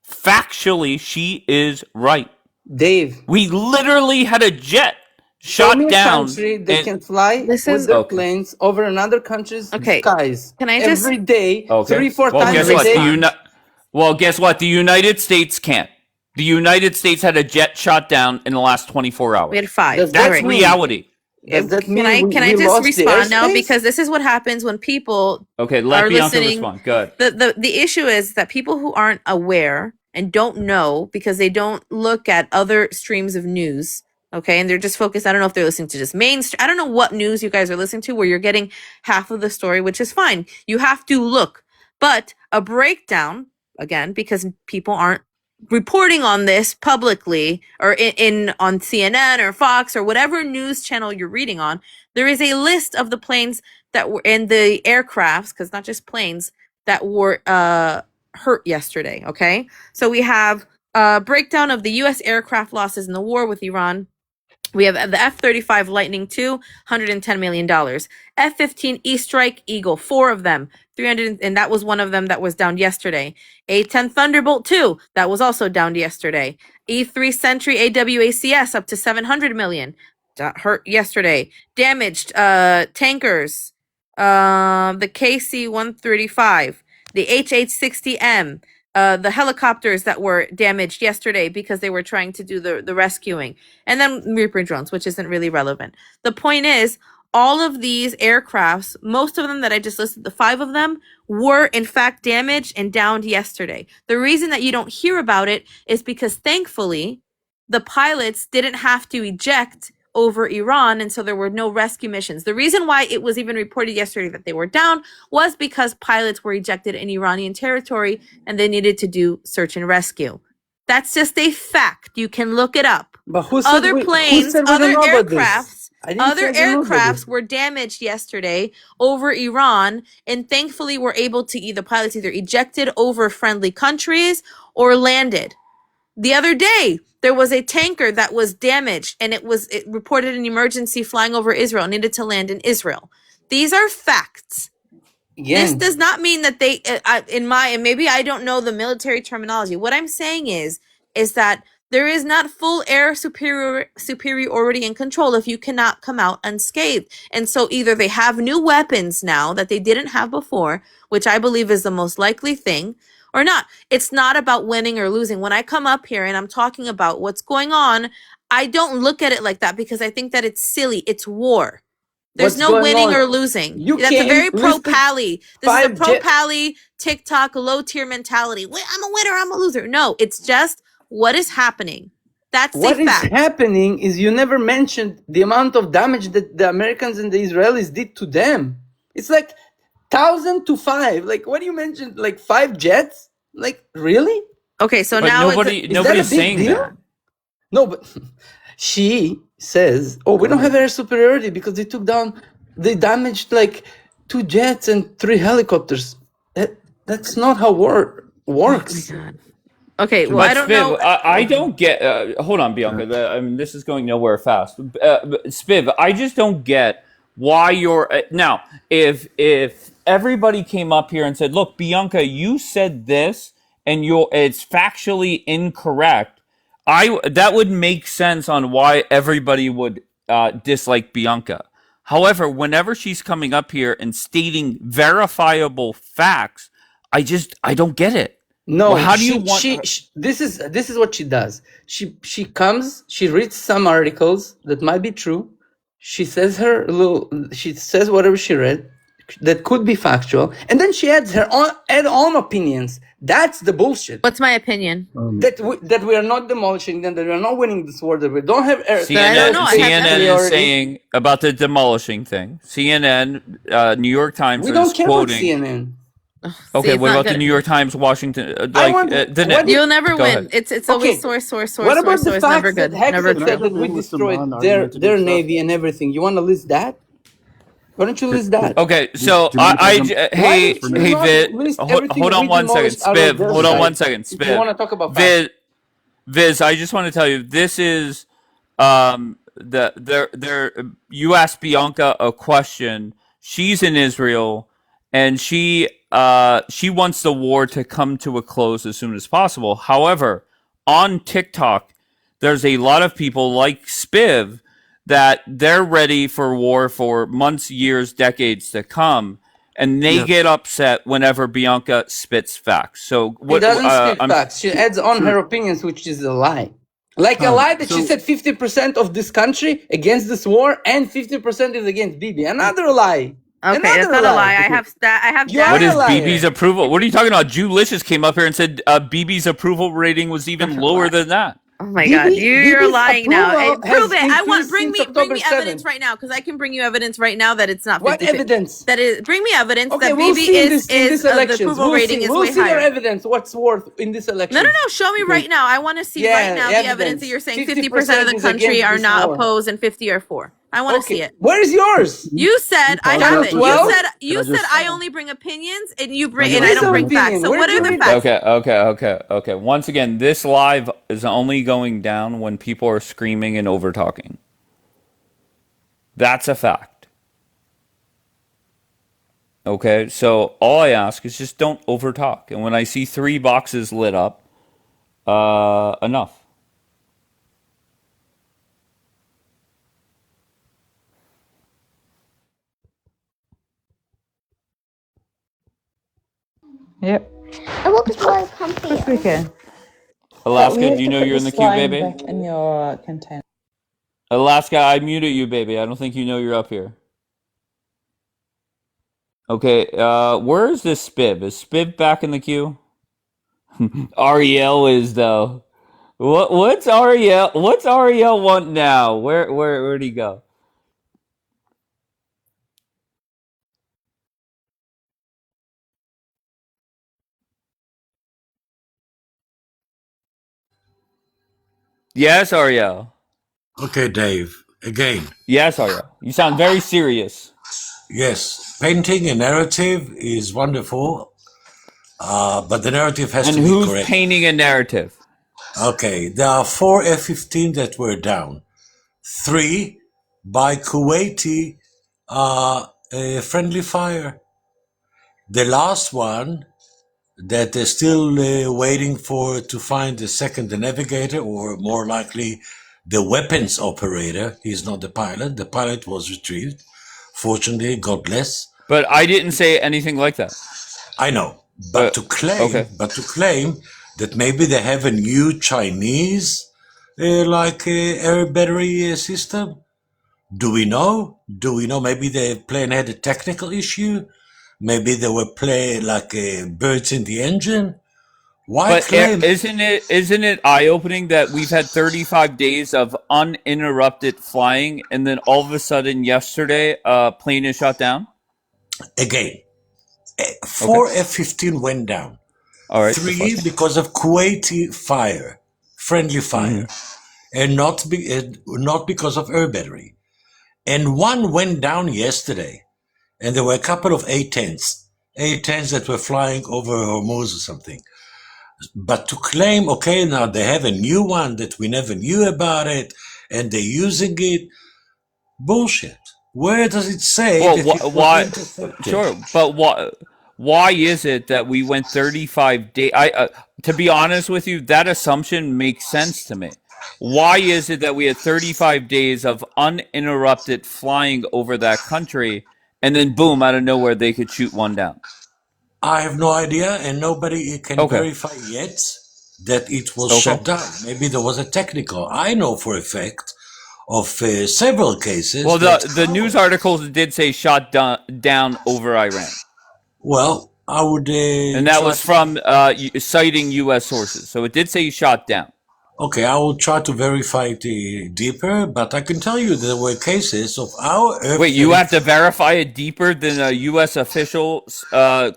Factually, she is right. Dave, we literally had a jet show shot me a down. country that and- can fly This with is- their Okay. planes over another country's Okay. skies. Can I just- every day, Okay. 3-4 well, times guess a what? day? Well, guess what? The United States can't. The United States had a jet shot down in the last 24 hours. We had 5. Does that That's mean- reality. Does that mean Can I we just lost the respond now? airspace? Because this is what happens when people Okay, let are Bianca listening. respond. Good. The issue is that people who aren't aware and don't know because they don't look at other streams of news, okay, and they're just focused. I don't know if they're listening to just mainstream. I don't know what news you guys are listening to where you're getting half of the story, which is fine. You have to look, but a breakdown again because people aren't reporting on this publicly or in on CNN or Fox or whatever news channel you're reading on. There is a list of the planes that were in the aircrafts, because not just planes that were hurt yesterday. Okay, so we have a breakdown of the U.S. aircraft losses in the war with Iran. We have the F-35 Lightning II, $110 million. F-15 E-Strike Eagle, 4 of them, 300, and that was one of them that was downed yesterday. A-10 Thunderbolt II, that was also downed yesterday. E-3 Sentry AWACS up to $700 million, that hurt yesterday. Damaged tankers, the KC-135, the H-860M, the helicopters that were damaged yesterday because they were trying to do the rescuing, and then Reaper drones, which isn't really relevant. The point is, all of these aircrafts, most of them that I just listed, the 5 of them, were in fact damaged and downed yesterday. The reason that you don't hear about it is because thankfully, the pilots didn't have to eject over Iran, and so there were no rescue missions. The reason why it was even reported yesterday that they were down was because pilots were ejected in Iranian territory and they needed to do search and rescue. That's just a fact. You can look it up. But who said Other we planes, don't other know about this? aircrafts, I didn't other say we know about aircrafts this. were damaged yesterday over Iran, and thankfully were able to pilots either ejected over friendly countries or landed. The other day, there was a tanker that was damaged, and it reported an emergency flying over Israel, needed to land in Israel. These are facts. This does not mean that they, and maybe I don't know the military terminology. What I'm saying is that there is not full air superiority and control if you cannot come out unscathed. And so either they have new weapons now that they didn't have before, which I believe is the most likely thing, or not. It's not about winning or losing. When I come up here and I'm talking about what's going on, I don't look at it like that because I think that it's silly. It's war. There's What's no going winning on? or losing. You That's a came very listed pro-pally. This is a 5 pro-pally TikTok low-tier mentality. I'm a winner, I'm a loser. No, it's just what is happening. That's What a is fact. happening is you never mentioned the amount of damage that the Americans and the Israelis did to them. It's like 1,000 to 5. Like, what do you mention? Like 5 jets? Like, really? Okay, so But now nobody's Is that a big saying deal? that. No, but she says, "Oh, we don't have air superiority because they damaged like 2 jets and 3 helicopters." That's not how war works. Okay, well, I But don't know. Spiv, I don't get. Hold on, Bianca. I mean, this is going nowhere fast. Spiv, I just don't get why you're now. If everybody came up here and said, "Look, Bianca, you said this, and it's factually incorrect," that would make sense on why everybody would dislike Bianca. However, whenever she's coming up here and stating verifiable facts, I don't get it. Well, No, how do you want? this is what she does. She comes, she reads some articles that might be true. She says she says whatever she read that could be factual, and then she adds her own opinions. That's the bullshit. What's my opinion? That we are not demolishing them, that we are not winning this war, that we don't have air. CNN is saying about the demolishing thing. CNN, New York Times We is don't care about quoting. CNN. Okay, it's what not about the gonna- New York Times, Washington? You'll never Go win. ahead. It's always source. What about the Never fact good. that Hex Never said true. that we destroyed their navy and everything? You want to list that? Why don't you list that? Okay, so hey Viz, hold on one second, Spiv. Hold on one second, If you want to Spiv. talk about facts. Viz, I just want to tell you, this is you asked Bianca a question. She's in Israel, and she wants the war to come to a close as soon as possible. However, on TikTok, there's a lot of people like Spiv that they're ready for war for months, years, decades to come, and they get upset whenever Bianca spits facts. So She what? doesn't spit facts. She adds on her opinions, which is a lie. Like a lie that she said 50% of this country against this war and 50% is against Bibi. Another lie. Okay, that's not a lie. I have What is BB's approval? What are you talking about? Julicious came up here and said BB's approval rating was even lower than that. Oh my God, you're lying now. approval Prove has it. Bring increased me since evidence right now, because I can bring you evidence right now that it's not. What 50, evidence? That is. Bring me evidence Okay, that we'll BB see in is this the election. approval rating is We'll way see your higher. evidence. What's worth in this election? No. Show me right now. I want to see right now the evidence that you're saying 50% of the is country against are this not war. opposed and 50 are for. I want to see it. Where is yours? You said I Can I have have it. 12? You said I only bring opinions and you bring and I Where's don't your bring facts. opinion? So Where what do are you the read facts? Okay. Once again, this live is only going down when people are screaming and over talking. That's a fact. Okay, so all I ask is just don't over talk. And when I see 3 boxes lit up, enough. Yep. I will be more comfy. Yes, we can. Alaska, do you know you're in the queue, baby? Back in your container. Alaska, I muted you, baby. I don't think you know you're up here. Okay, where is this Spiv? Is Spiv back in the queue? Ariel is though. What's Ariel want now? Where'd he go? Yes, Ariel. Okay, Dave. Again. Yes, Ariel. You sound very serious. Yes, painting a narrative is wonderful, but the narrative has And to be who's correct. painting a narrative? Okay, there are 4 F-15 that were down. 3 by Kuwaiti friendly fire. The last one that they're still waiting for to find the second navigator, or more likely the weapons operator. He's not the pilot. The pilot was retrieved. Fortunately, God bless. But I didn't say anything like that. I know, but to claim that maybe they have a new Chinese air battery system. Do we know? Maybe the plane had a technical issue. Maybe they were playing like birds in the engine. Why But claim? isn't it eye-opening that we've had 35 days of uninterrupted flying, and then all of a sudden yesterday, a plane is shot down? Again, 4 F-15 went down. All right. 3 because of Kuwaiti fire, friendly fire, and not because of air battery. And 1 went down yesterday, and there were a couple of A-10s that were flying over Hormuz or something. But to claim, okay, now they have a new one that we never knew about it, and they're using it, bullshit. Where does it say Well, that it was why? intercepted? Sure, but why is it that we went 35 days? To be honest with you, that assumption makes sense to me. Why is it that we had 35 days of uninterrupted flying over that country, and then boom, out of nowhere, they could shoot one down? I have no idea, and nobody can Okay. verify yet that it was Okay. shut down. Maybe there was a technical. I know for a fact of several cases Well, that the news articles did say shot down over Iran, well, I would and that try was to. from citing U.S. sources. So it did say shot down. Okay, I will try to verify it deeper, but I can tell you there were cases of our Wait, you have to verify it deeper than a U.S. official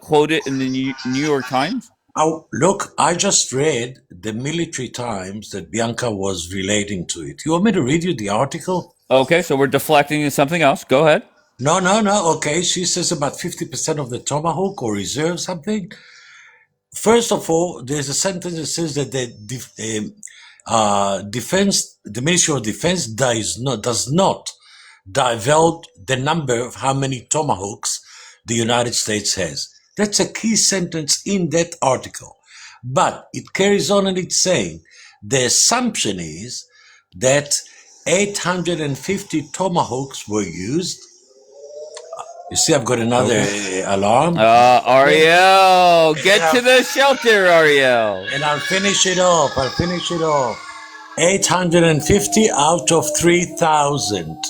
quoted in the New York Times? Oh, look, I just read the Military Times that Bianca was relating to it. You want me to read you the article? Okay, so we're deflecting to something else. Go ahead. No. Okay, she says about 50% of the Tomahawk or reserve something. First of all, there's a sentence that says that the Ministry of Defense does not divulge the number of how many Tomahawks the United States has. That's a key sentence in that article. But it carries on and it's saying the assumption is that 850 Tomahawks were used. You see, I've got another alarm. Ariel, get to the shelter, Ariel. And I'll finish it off. 850 out of 3,000.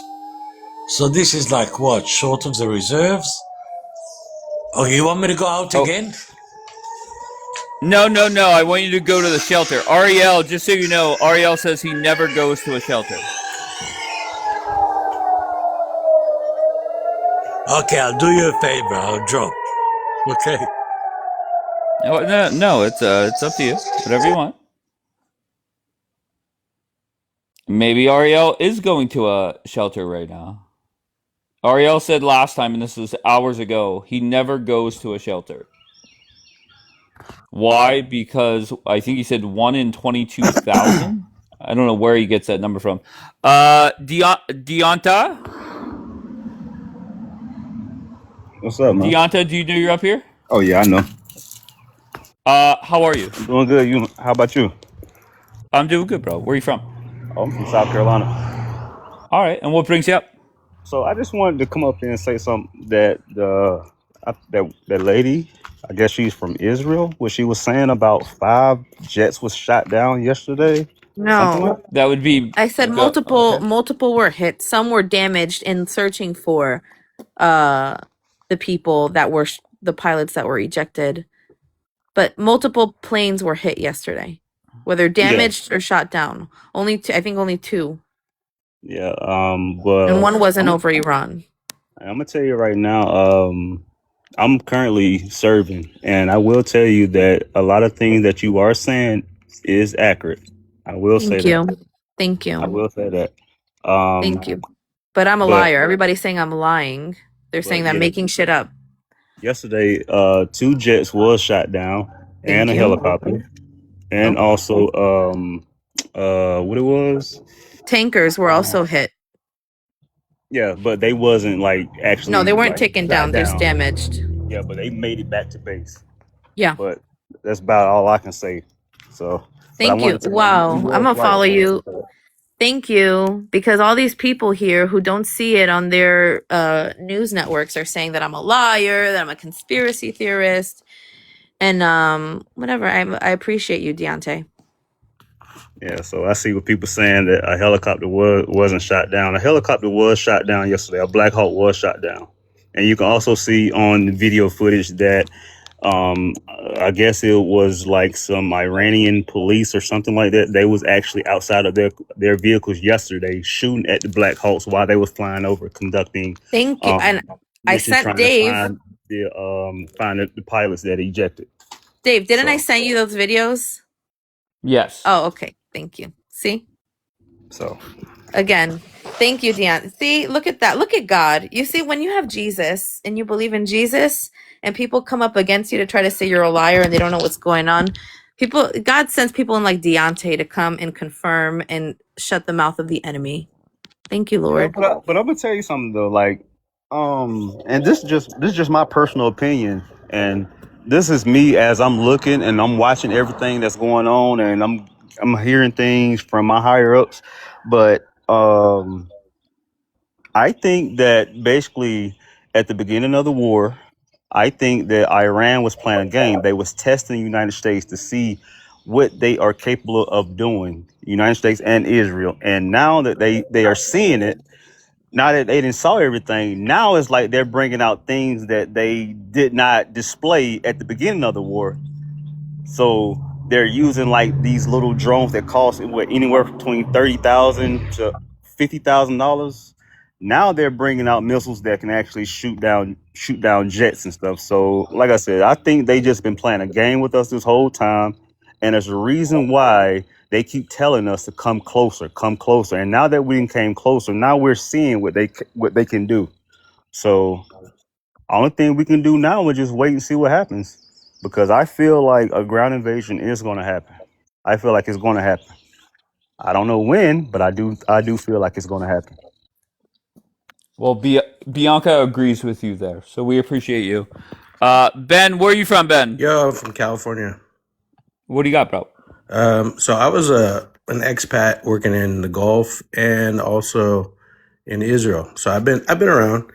So this is like what? Short of the reserves? Oh, you want me to go out again? No. I want you to go to the shelter. Ariel, just so you know, Ariel says he never goes to a shelter. Okay, I'll do you a favor. I'll drop. Okay. No, it's up to you. Whatever you want. Maybe Ariel is going to a shelter right now. Ariel said last time, and this was hours ago, he never goes to a shelter. Why? Because I think he said 1 in 22,000. I don't know where he gets that number from. Deonta? What's up, man? Deonta, do you know you're up here? Oh yeah, I know. How are you? I'm doing good. You? How about you? I'm doing good, bro. Where are you from? Oh, I'm from South Carolina. All right, and what brings you up? So I just wanted to come up here and say something that that lady, I guess she's from Israel, what she was saying about 5 jets was shot down yesterday. Something No, like that. That would be. I said multiple were hit. Some were damaged in searching for the people that were the pilots that were ejected. But multiple planes were hit yesterday, whether damaged or shot down. Only two, I think only 2. Yeah. But And one wasn't over Iran. I'm gonna tell you right now. I'm currently serving, and I will tell you that a lot of things that you are saying is accurate. I will say Thank you. that. Thank I you. will say that. Thank you. But I'm a But liar. Everybody's saying I'm lying. They're saying that I'm yeah, making shit up. yesterday, 2 jets was shot down and Thank a you. helicopter, and also what it was? Tankers were also hit. Yeah, but they wasn't like actually No, they weren't like taken shot down. They're down. damaged. Yeah, but they made it back to base. Yeah. But that's about all I can say. So, but I Thank you. wanted to Wow. you I'm was gonna right. follow you. Thank you. Because all these people here who don't see it on their news networks are saying that I'm a liar, that I'm a conspiracy theorist, and whatever. I appreciate you, Deontay. Yeah, so I see what people saying that a helicopter wasn't shot down. A helicopter was shot down yesterday. A Black Hawk was shot down, and you can also see on the video footage that I guess it was like some Iranian police or something like that. They was actually outside of their vehicles yesterday shooting at the Black Hawks while they was flying over, conducting Thank you. And I mission sent trying Dave. to find the pilots that ejected. Dave, didn't I send you those videos? Yes. Oh, okay. Thank you. See? So again, thank you, Deon. See, look at that. Look at God. You see, when you have Jesus and you believe in Jesus and people come up against you to try to say you're a liar and they don't know what's going on, God sends people in like Deontay to come and confirm and shut the mouth of the enemy. Thank you, Yeah, Lord. but I'm gonna tell you something though, like, and this is just my personal opinion, and this is me as I'm looking and I'm watching everything that's going on, and I'm hearing things from my higher ups, but I think that basically at the beginning of the war, I think that Iran was playing a game. They was testing the United States to see what they are capable of doing, United States and Israel, and now that they are seeing it, now that they didn't saw everything, now it's like they're bringing out things that they did not display at the beginning of the war. So they're using like these little drones that cost anywhere between $30,000 to $50,000. Now they're bringing out missiles that can actually shoot down jets and stuff. So like I said, I think they just been playing a game with us this whole time, and there's a reason why they keep telling us to come closer, come closer. And now that we came closer, now we're seeing what they can do. So only thing we can do now is just wait and see what happens, because I feel like a ground invasion is going to happen. I feel like it's going to happen. I don't know when, but I do feel like it's going to happen. Well, Bianca agrees with you there, so we appreciate you. Ben, where are you from, Ben? Yo, I'm from California. What do you got, bro? So I was an expat working in the Gulf and also in Israel. So I've been around,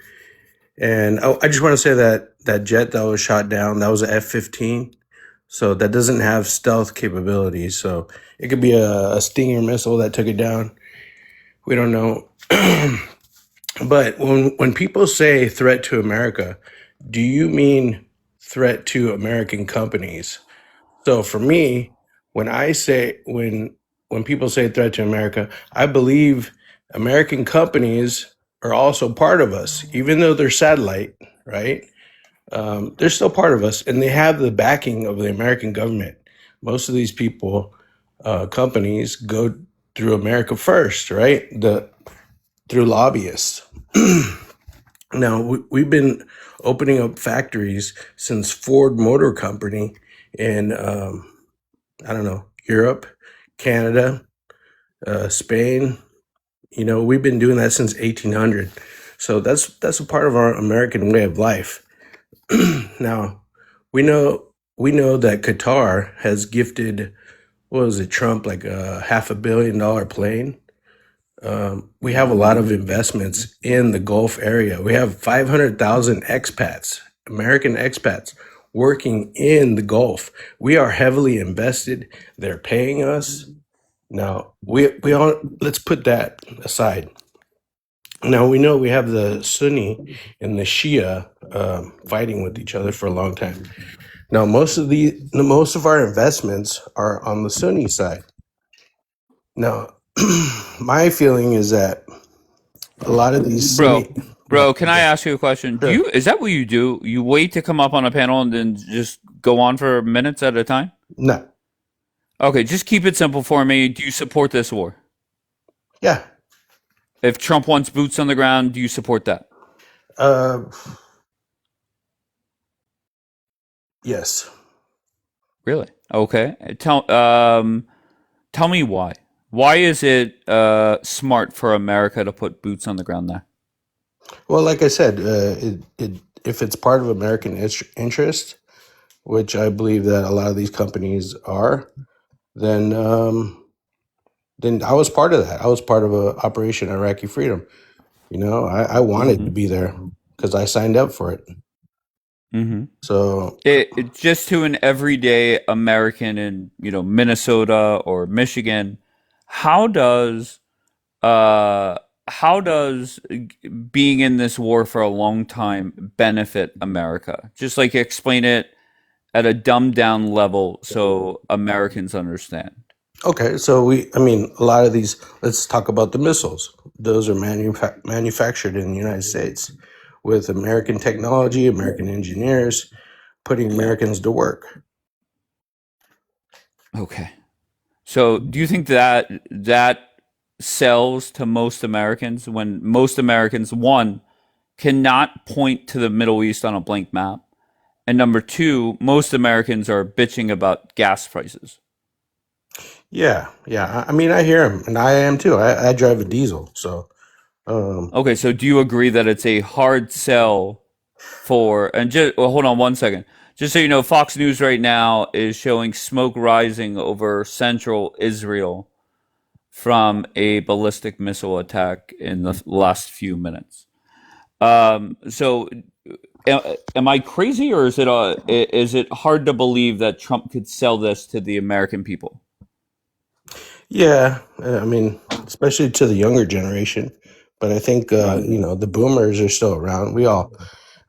and I just want to say that that jet that was shot down, that was an F-15. So that doesn't have stealth capabilities. So it could be a Stinger missile that took it down. We don't know. But when people say threat to America, do you mean threat to American companies? So for me, when people say threat to America, I believe American companies are also part of us, even though they're satellite, right? They're still part of us, and they have the backing of the American government. Most of these companies go through America first, right? Through lobbyists. Now, we've been opening up factories since Ford Motor Company in, I don't know, Europe, Canada, Spain. You know, we've been doing that since 1800. So that's a part of our American way of life. Now, we know that Qatar has gifted, what was it, Trump, like a $500 million plane. We have a lot of investments in the Gulf area. We have 500,000 expats, American expats, working in the Gulf. We are heavily invested. They're paying us. Now, we all, let's put that aside. Now, we know we have the Sunni and the Shia fighting with each other for a long time. Now, most of our investments are on the Sunni side. Now, my feeling is that a lot of these Sunni. Bro, can I ask you a question? Is that what you do? You wait to come up on a panel and then just go on for minutes at a time? No. Okay, just keep it simple for me. Do you support this war? Yeah. If Trump wants boots on the ground, do you support that? Yes. Really? Okay. Tell me why. Why is it smart for America to put boots on the ground there? Well, like I said, if it's part of American interest, which I believe that a lot of these companies are, then I was part of that. I was part of Operation Iraqi Freedom. You know, I wanted to be there because I signed up for it. Mm-hmm. So it just to an everyday American in Minnesota or Michigan, how does being in this war for a long time benefit America? Just like explain it at a dumbed down level so Americans understand. okay, so a lot of these. Let's talk about the missiles. Those are manufactured in the United States with American technology, American engineers, putting Americans to work. Okay. So do you think that sells to most Americans when most Americans, one, cannot point to the Middle East on a blank map, And number two, most Americans are bitching about gas prices. Yeah, yeah. I mean, I hear him, and I am too. I drive a diesel, so Okay, so do you agree that it's a hard sell for, and just well, hold on one second. Just so you know, Fox News right now is showing smoke rising over central Israel from a ballistic missile attack in the last few minutes. So am I crazy, or is it hard to believe that Trump could sell this to the American people? yeah. I mean, especially to the younger generation. But I think Right. the boomers are still around.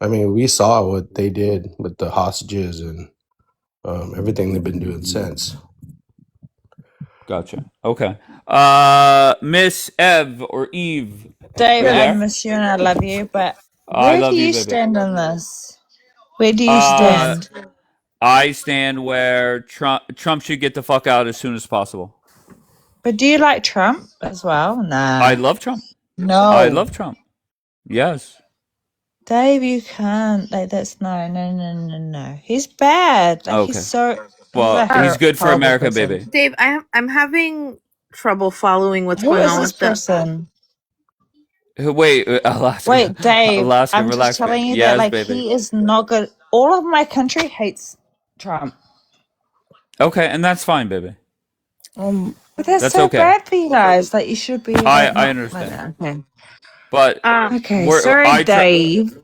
I mean, we saw what they did with the hostages and everything they've been doing since. Gotcha. Okay. Miss Ev or Eve, Dave, you I there? miss you and I love you, but I where do love you, you baby. stand on this? Where do you Uh, stand? I stand where Trump should get the fuck out as soon as possible. But do you like Trump as well? I Nah. love Trump. I No. love Trump. Yes. Dave, you can't. Like, that's no. He's bad. Like, he's Okay. so. He's Well, a he's good for horrible America, person. baby. Dave, I'm having trouble following what's Who going is on this with the. person? Wait, Alaska. Wait, Dave, Alaska, I'm just relax, baby. telling you that, Yes, like, baby. he is not good. All of my country hates Trump. Okay, and that's fine, baby. But that's That's so okay. bad for you guys. Like, you should be, like, I not like understand. that. Okay. But Okay, we're sorry, I try. Dave.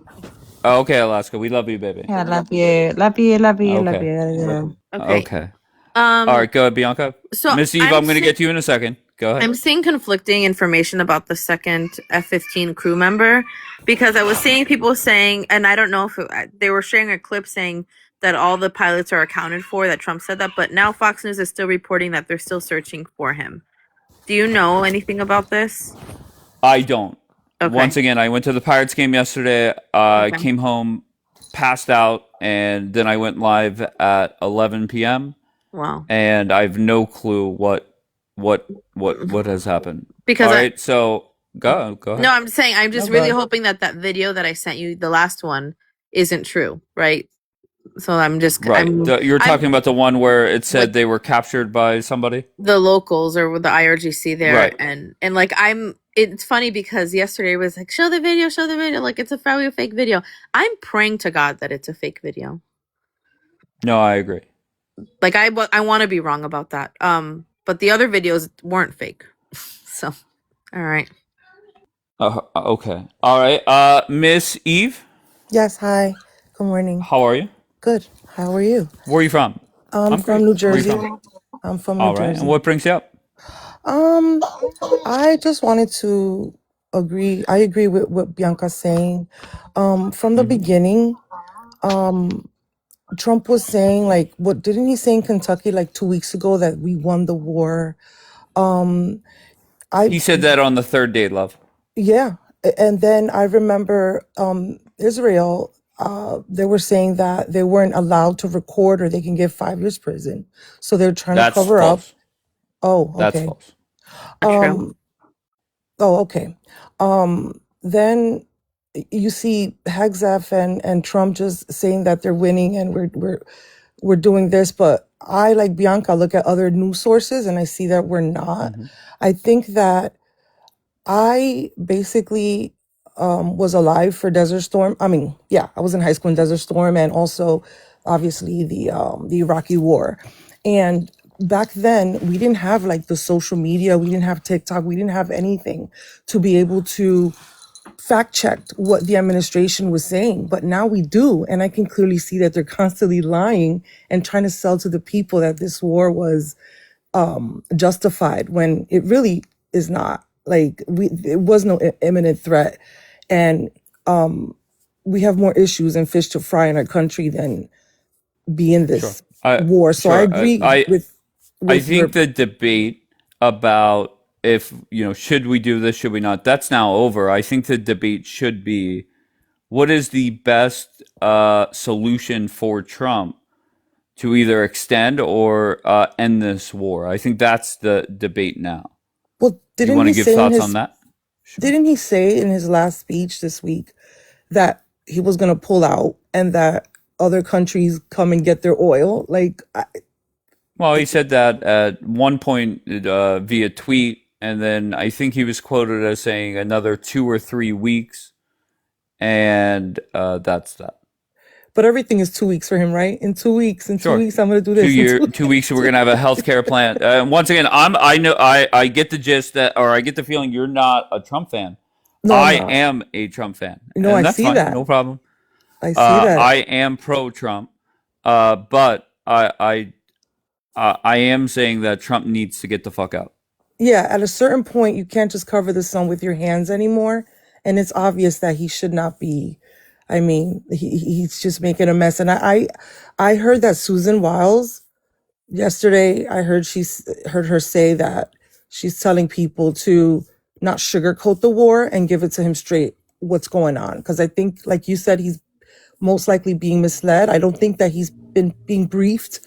Okay, Alaska, we love you, baby. Yeah, love you. Love you, love you, love Okay. you. Love you. Okay. Okay. All right, go ahead, Bianca. So Miss Eve, I'm going to get to you in a second. Go ahead. I'm seeing conflicting information about the second F-15 crew member because I was seeing people saying, and I don't know if they were sharing a clip saying that all the pilots are accounted for, that Trump said that, but now Fox News is still reporting that they're still searching for him. Do you know anything about this? I don't. Okay. Once again, I went to the Pirates game yesterday. Okay. Came home, passed out, and then I went live at 11 p.m. Wow. And I have no clue what has happened. Because all right, so go ahead. No, I'm saying I'm just No, go really ahead. hoping that video that I sent you, the last one, isn't true, right? So I'm just Right. You're I'm- talking about the one where it said they were captured by somebody? the locals or with the IRGC there, Right. and like it's funny because yesterday it was like show the video, like it's probably a fake video. I'm praying to God that it's a fake video. No, I agree. Like I want to be wrong about that. But the other videos weren't fake. So, all right. Okay. All right. Miss Eve, Yes, hi. Good morning. how are you? Good. How are you? Where are you from? I'm great. from New Where are you Jersey. from? I'm from New All right. Jersey. And what brings you up? I just wanted to agree. I agree with what Bianca's saying. From the beginning, Trump was saying like, what didn't he say in Kentucky like 2 weeks ago that we won the war? He said that on the third day, love. Yeah. And then I remember Israel, they were saying that they weren't allowed to record or they can get 5 years prison. So they're trying to That's cover up. false. Oh, That's okay. false. True. Oh, okay. Then you see Hegseth and Trump just saying that they're winning and we're doing this, but I, like Bianca, look at other news sources and I see that we're not. I think that I basically was alive for Desert Storm. I mean, yeah, I was in high school in Desert Storm and also obviously the Iraqi War. And back then we didn't have like the social media, we didn't have TikTok, we didn't have anything to be able to fact check what the administration was saying. But now we do. And I can clearly see that they're constantly lying and trying to sell to the people that this war was justified when it really is not. Like it was no imminent threat, and we have more issues and fish to fry in our country than be in this war. So I agree with I your think the debate about if, should we do this, should we not, that's now over. I think the debate should be, what is the best solution for Trump to either extend or end this war? I think that's the debate now. Well, you want to give thoughts on that? Didn't he say in his last speech this week that he was going to pull out and that other countries come and get their oil. Like, Well, he said that at one point via tweet, and then I think he was quoted as saying another 2 or 3 weeks, and that's that. but everything is 2 weeks for him, right? In 2 weeks, Sure. I'm going to do 2 this. year, 2 weeks, we're gonna have a healthcare plan. Once again, I get the gist that, or I get the feeling you're not a Trump fan. No, I I'm not. am a Trump fan, No, and I that's see fine, that. no problem. I see that. I am pro-Trump, but I am saying that Trump needs to get the fuck out. Yeah, at a certain point, you can't just cover the sun with your hands anymore. And it's obvious that he should not be. I mean, he's just making a mess. And I heard that Susan Wiles yesterday, I heard heard her say that she's telling people to not sugarcoat the war and give it to him straight what's going on. Because I think, like you said, he's most likely being misled. I don't think that he's been being briefed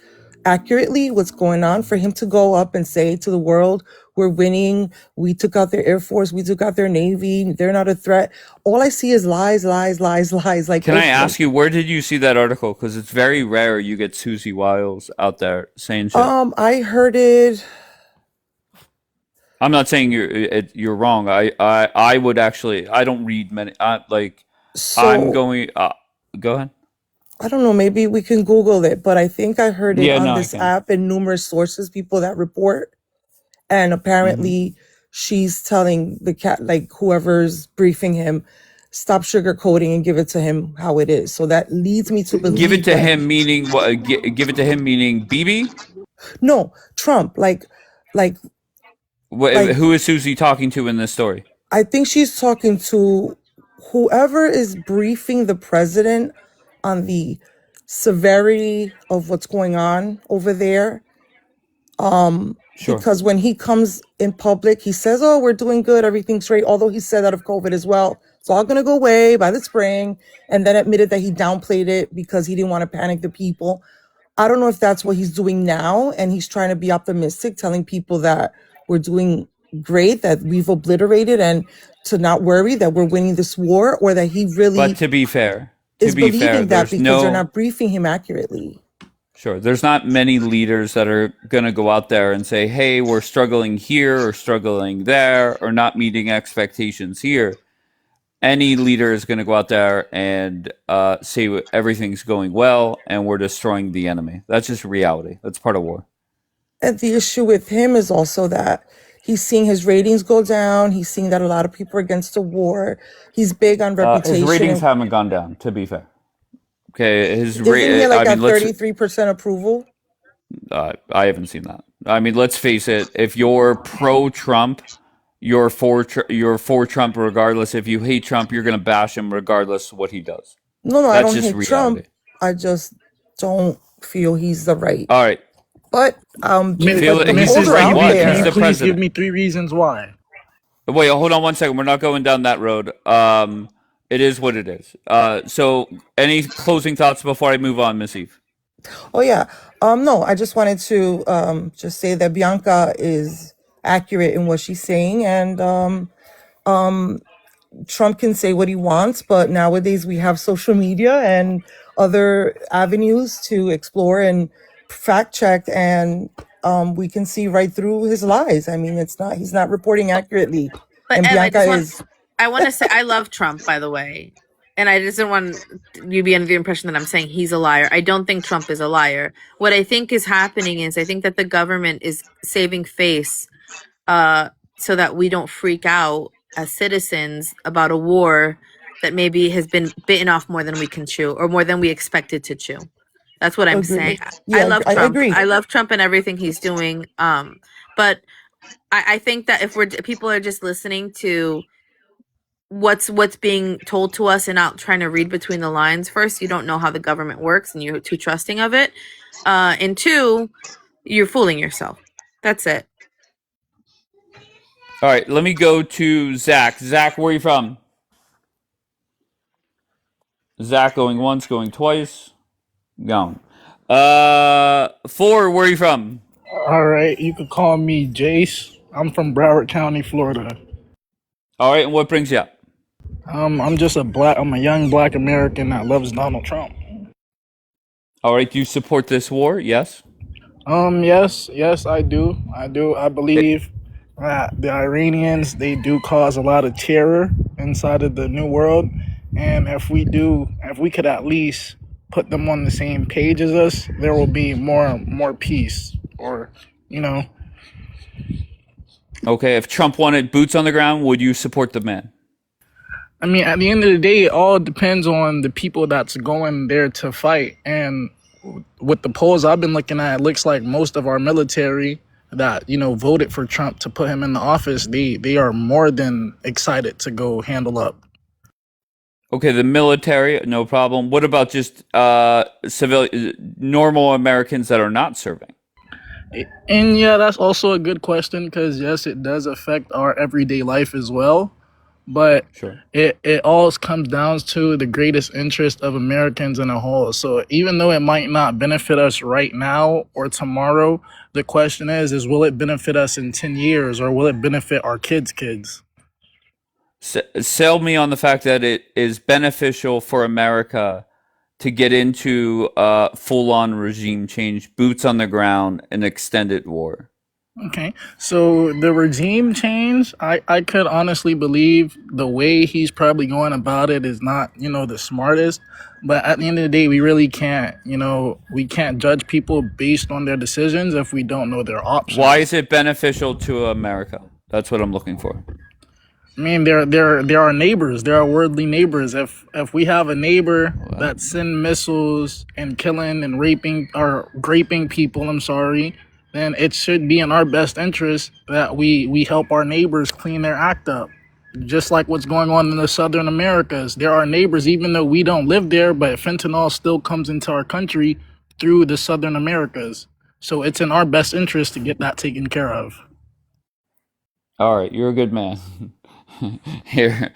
accurately what's going on. For him to go up and say to the world, we're winning, we took out their Air Force, we took out their Navy, they're not a threat. All I see is lies, lies, lies, lies. Like, Can I ask you, where did you see that article? Because it's very rare you get Susie Wiles out there saying shit. I heard it. I'm not saying you're wrong. I would actually. I don't read many. I'm going. Go ahead. I don't know, maybe we can Google it, but I think I heard it Yeah, on no, I this can. app and numerous sources, people that report. And apparently she's telling the cat, like whoever's briefing him, stop sugarcoating and give it to him how it is. So that leads me to believe Give it to that him, meaning what? Give it to him, meaning BB. no, Trump, like Who is Susie talking to in this story? I think she's talking to whoever is briefing the president on the severity of what's going on over there. Sure. Because when he comes in public, he says, oh, we're doing good, everything's great, although he said that of COVID as well. It's all going to go away by the spring, and then admitted that he downplayed it because he didn't want to panic the people. I don't know if that's what he's doing now, and he's trying to be optimistic, telling people that we're doing great, that we've obliterated, and to not worry, that we're winning this war, or that he really But to be fair, is believing that there's because they're not briefing him accurately. Sure. There's not many leaders that are going to go out there and say, hey, we're struggling here or struggling there or not meeting expectations here. Any leader is going to go out there and say everything's going well and we're destroying the enemy. That's just reality. That's part of war. And the issue with him is also that he's seeing his ratings go down. He's seeing that a lot of people are against the war. He's big on reputation. His ratings haven't gone down, to be fair. Okay, Isn't he like at 33% approval? I haven't seen that. I mean, let's face it. If you're pro-Trump, you're for Trump regardless. If you hate Trump, you're going to bash him regardless of what he does. No, That's I don't just hate reality. Trump. I just don't feel he's the right. All right. But he's Mrs. right. What? Can He's you the please president. give me 3 reasons why? Wait, hold on one second. We're not going down that road. It is what it is. So, any closing thoughts before I move on, Miss Eve? Oh yeah. No, I just wanted to just say that Bianca is accurate in what she's saying, and Trump can say what he wants, but nowadays we have social media and other avenues to explore and fact check, and we can see right through his lies. I mean, he's not reporting accurately. But And Em, Bianca is I want to say I love Trump, by the way. And I just don't want you to be under the impression that I'm saying he's a liar. I don't think Trump is a liar. What I think is happening is I think that the government is saving face so that we don't freak out as citizens about a war that maybe has been bitten off more than we can chew or more than we expected to chew. That's what I'm Agreed. saying. Yeah, I love I Trump. agree. I love Trump and everything he's doing. But I think that if people are just listening to what's being told to us and not trying to read between the lines, first, you don't know how the government works and you're too trusting of it. And two, you're fooling yourself. That's it. All right, let me go to Zach. Zach, where are you from? Zach going once, going twice. Gone. 4, where are you from? All right, you could call me Jace. I'm from Broward County, Florida. All right, and what brings you up? I'm a young black American that loves Donald Trump. All right. Do you support this war? Yes. Yes, I do. I believe that the Iranians, they do cause a lot of terror inside of the New World, and if we could at least put them on the same page as us, there will be more peace. Or, you know, Okay. If Trump wanted boots on the ground, would you support the man? I mean, at the end of the day, it all depends on the people that's going there to fight. And with the polls I've been looking at, it looks like most of our military that, voted for Trump to put him in the office, they are more than excited to go handle up. Okay, the military, no problem. What about just normal Americans that are not serving? And yeah, that's also a good question because yes, it does affect our everyday life as well. But Sure. it all comes down to the greatest interest of Americans in a whole. So even though it might not benefit us right now or tomorrow, the question is will it benefit us in 10 years or will it benefit our kids' kids? Sell me on the fact that it is beneficial for America to get into full-on regime change, boots on the ground, an extended war. Okay, so the regime change, I could honestly believe the way he's probably going about it is not, the smartest. But at the end of the day, we really can't, we can't judge people based on their decisions if we don't know their options. Why is it beneficial to America? That's what I'm looking for. I mean, they're our neighbors. They're our worldly neighbors. If we have a neighbor that send missiles and killing and raping or graping people, I'm sorry, then it should be in our best interest that we help our neighbors clean their act up. Just like what's going on in the Southern Americas. They're our neighbors, even though we don't live there, but fentanyl still comes into our country through the Southern Americas. So it's in our best interest to get that taken care of. All right, you're a good man. Here,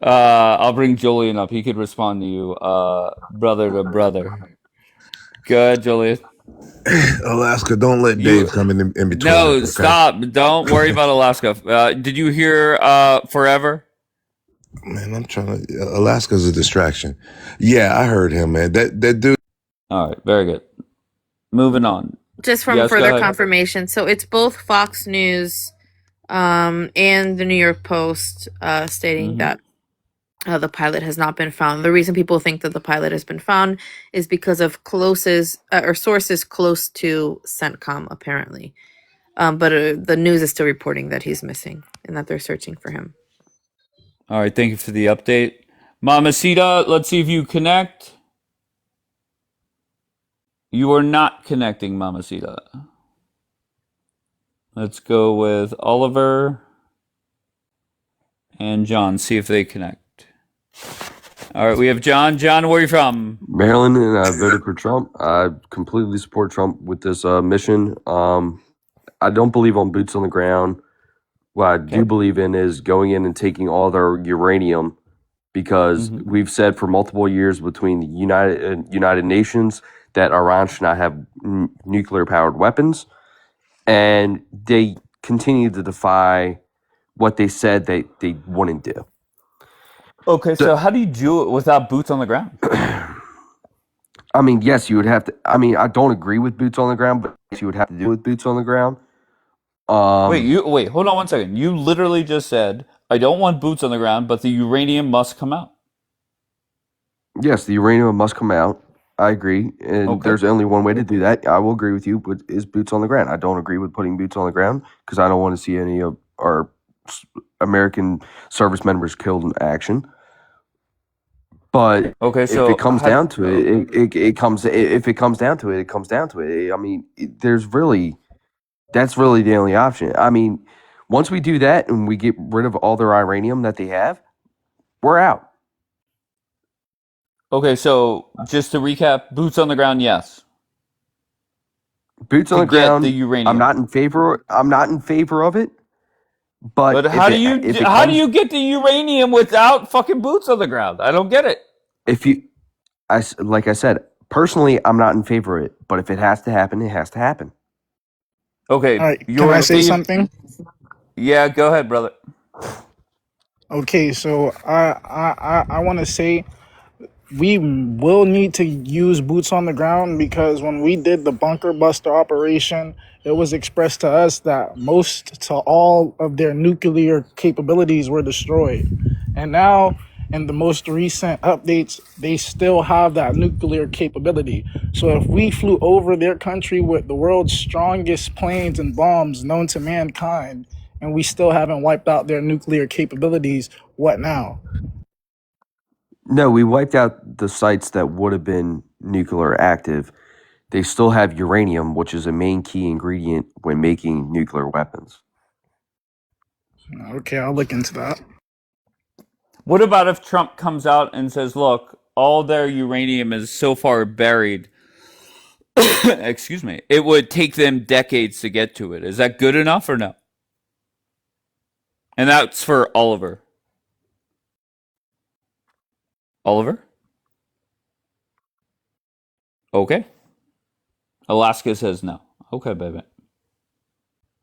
I'll bring Julian up. He could respond to you, brother to brother. Go ahead, Julian. Alaska, don't let Dave come in between. No, us, okay? stop. Don't worry about Alaska. Did you hear Forever? Man, I'm trying to. Alaska's a distraction. Yeah, I heard him, man. That dude. All right, very good. Moving on. Just from Yes, go further ahead. confirmation. So it's both Fox News and the New York Post stating that the pilot has not been found. The reason people think that the pilot has been found is because of sources close to CENTCOM, apparently. But the news is still reporting that he's missing and that they're searching for him. All right, thank you for the update. Mamacita, let's see if you connect. You are not connecting, Mamacita. Let's go with Oliver and John, see if they connect. All right, we have John. John, where are you from? Maryland, and I voted for Trump. I completely support Trump with this mission. I don't believe on boots on the ground. What I do believe in is going in and taking all their uranium, because we've said for multiple years between the United Nations that Iran should not have nuclear-powered weapons, and they continue to defy what they said they wouldn't do. Okay, so how do you do it without boots on the ground? I mean, yes, you would have to. I mean, I don't agree with boots on the ground, but you would have to do with boots on the ground. Wait, hold on one second. You literally just said, I don't want boots on the ground, but the uranium must come out. Yes, the uranium must come out. I agree, and there's only one way to do that. I will agree with you, but is boots on the ground. I don't agree with putting boots on the ground because I don't want to see any of our American service members killed in action. But if it comes down to it, it comes. If it comes down to it, it comes down to it. I mean, that's really the only option. I mean, once we do that and we get rid of all their uranium that they have, we're out. Okay, so just to recap, boots on the ground, yes. Boots on the get ground. the uranium. I'm not in favor of it. But how do you get the uranium without fucking boots on the ground? I don't get it. Like I said, personally, I'm not in favor of it. But if it has to happen, it has to happen. Okay. All right, can I say something? Yeah, go ahead, brother. Okay, so I want to say we will need to use boots on the ground, because when we did the bunker buster operation, it was expressed to us that most to all of their nuclear capabilities were destroyed. And now, in the most recent updates, they still have that nuclear capability. So if we flew over their country with the world's strongest planes and bombs known to mankind, and we still haven't wiped out their nuclear capabilities, what now? No, we wiped out the sites that would have been nuclear active. They still have uranium, which is a main key ingredient when making nuclear weapons. Okay, I'll look into that. What about if Trump comes out and says, look, all their uranium is so far buried, excuse me, it would take them decades to get to it. Is that good enough or no? And that's for Oliver. Oliver? Okay. Alaska says no. Okay, baby.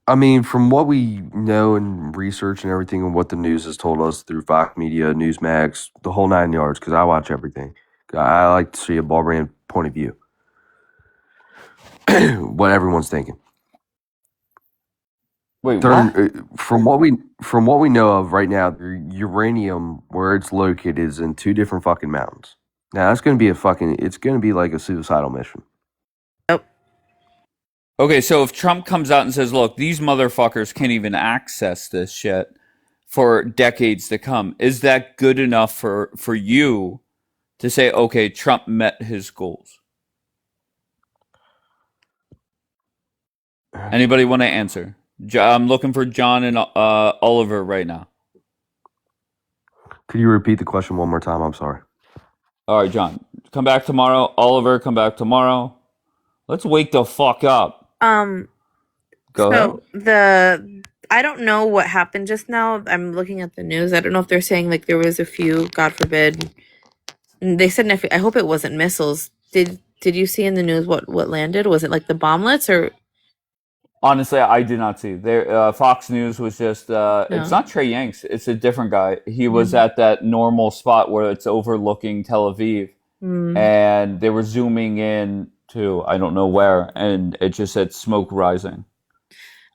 I mean, from what we know and research and everything, and what the news has told us through Fox Media, Newsmax, the whole 9 yards, because I watch everything. I like to see a ball brand point of view. What everyone's thinking. Wait, what? From what we know of right now, the uranium where it's located is in 2 different fucking mountains. Now that's gonna be it's gonna be like a suicidal mission. Okay, so if Trump comes out and says, look, these motherfuckers can't even access this shit for decades to come, is that good enough for you to say, okay, Trump met his goals? Anybody want to answer? I'm looking for John and Oliver right now. Could you repeat the question one more time? I'm sorry. All right, John, come back tomorrow. Oliver, come back tomorrow. Let's wake the fuck up. Go ahead. I don't know what happened just now. I'm looking at the news. I don't know if they're saying like there was a few, God forbid. They said I hope it wasn't missiles. Did you see in the news what landed? Was it like the bomblets or? Honestly, I did not see. There, Fox News was just. It's not Trey Yanks. It's a different guy. He was at that normal spot where it's overlooking Tel Aviv, and they were zooming in to I don't know where, and it just said smoke rising.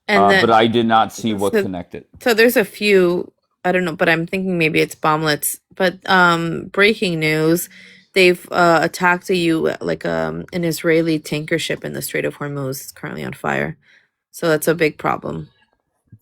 But I did not see what connected. So there's a few. I don't know, but I'm thinking maybe it's bomblets. But breaking news: they've attacked an Israeli tanker ship in the Strait of Hormuz. It's currently on fire. So that's a big problem.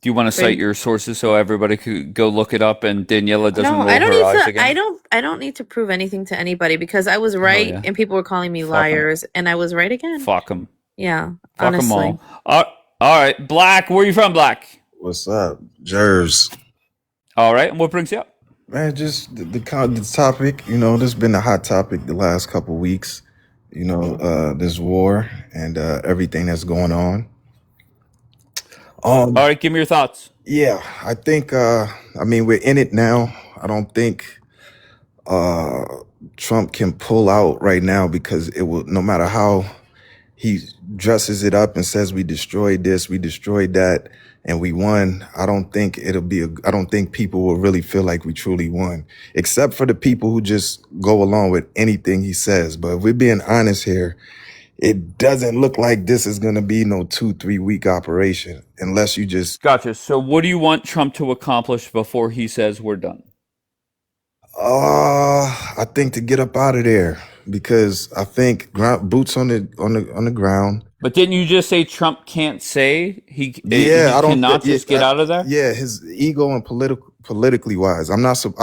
Do you want to cite your sources so everybody could go look it up and Daniela doesn't roll I don't her need eyes to. again? I don't need to prove anything to anybody because I was right and people were calling me liars and I was right again. Fuck them. Yeah, Fuck honestly. them all. All right, Black. Where are you from, Black? What's up, Jervs? All right, and what brings you up? Man, just the topic. You know, this has been a hot topic the last couple weeks. You know, this war and everything that's going on. All right, give me your thoughts. Yeah, I think. I mean, we're in it now. I don't think Trump can pull out right now because it will. No matter how he dresses it up and says we destroyed this, we destroyed that, and we won. I don't think it'll be. I don't think people will really feel like we truly won, except for the people who just go along with anything he says. But if we're being honest here, it doesn't look like this is going to be no 2-3 week operation unless you just. Gotcha. So what do you want Trump to accomplish before he says we're done? I think to get up out of there because I think boots on the ground. But didn't you just say Trump can't say he I don't cannot just get out of there? Yeah, his ego and politically wise, I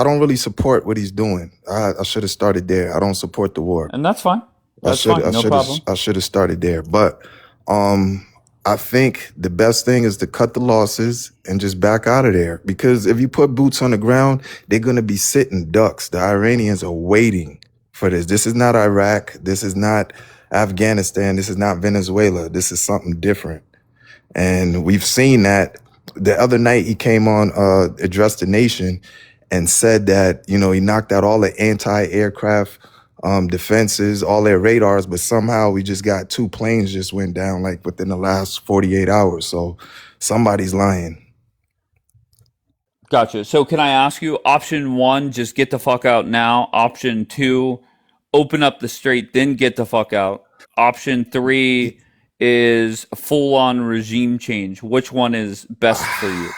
don't really support what he's doing. I should have started there. I don't support the war, and that's fine. That's fine. No problem. I should have started there, but I think the best thing is to cut the losses and just back out of there. Because if you put boots on the ground, they're going to be sitting ducks. The Iranians are waiting for this. This is not Iraq. This is not Afghanistan. This is not Venezuela. This is something different. And we've seen that. The other night he came on, addressed the nation and said that, you know, he knocked out all the anti-aircraft defenses, all their radars, but somehow we just got 2 planes just went down like within the last 48 hours. So somebody's lying. Gotcha. So can I ask you, option 1, just get the fuck out now. Option 2, open up the strait, then get the fuck out. Option 3 is full on regime change. Which one is best for you?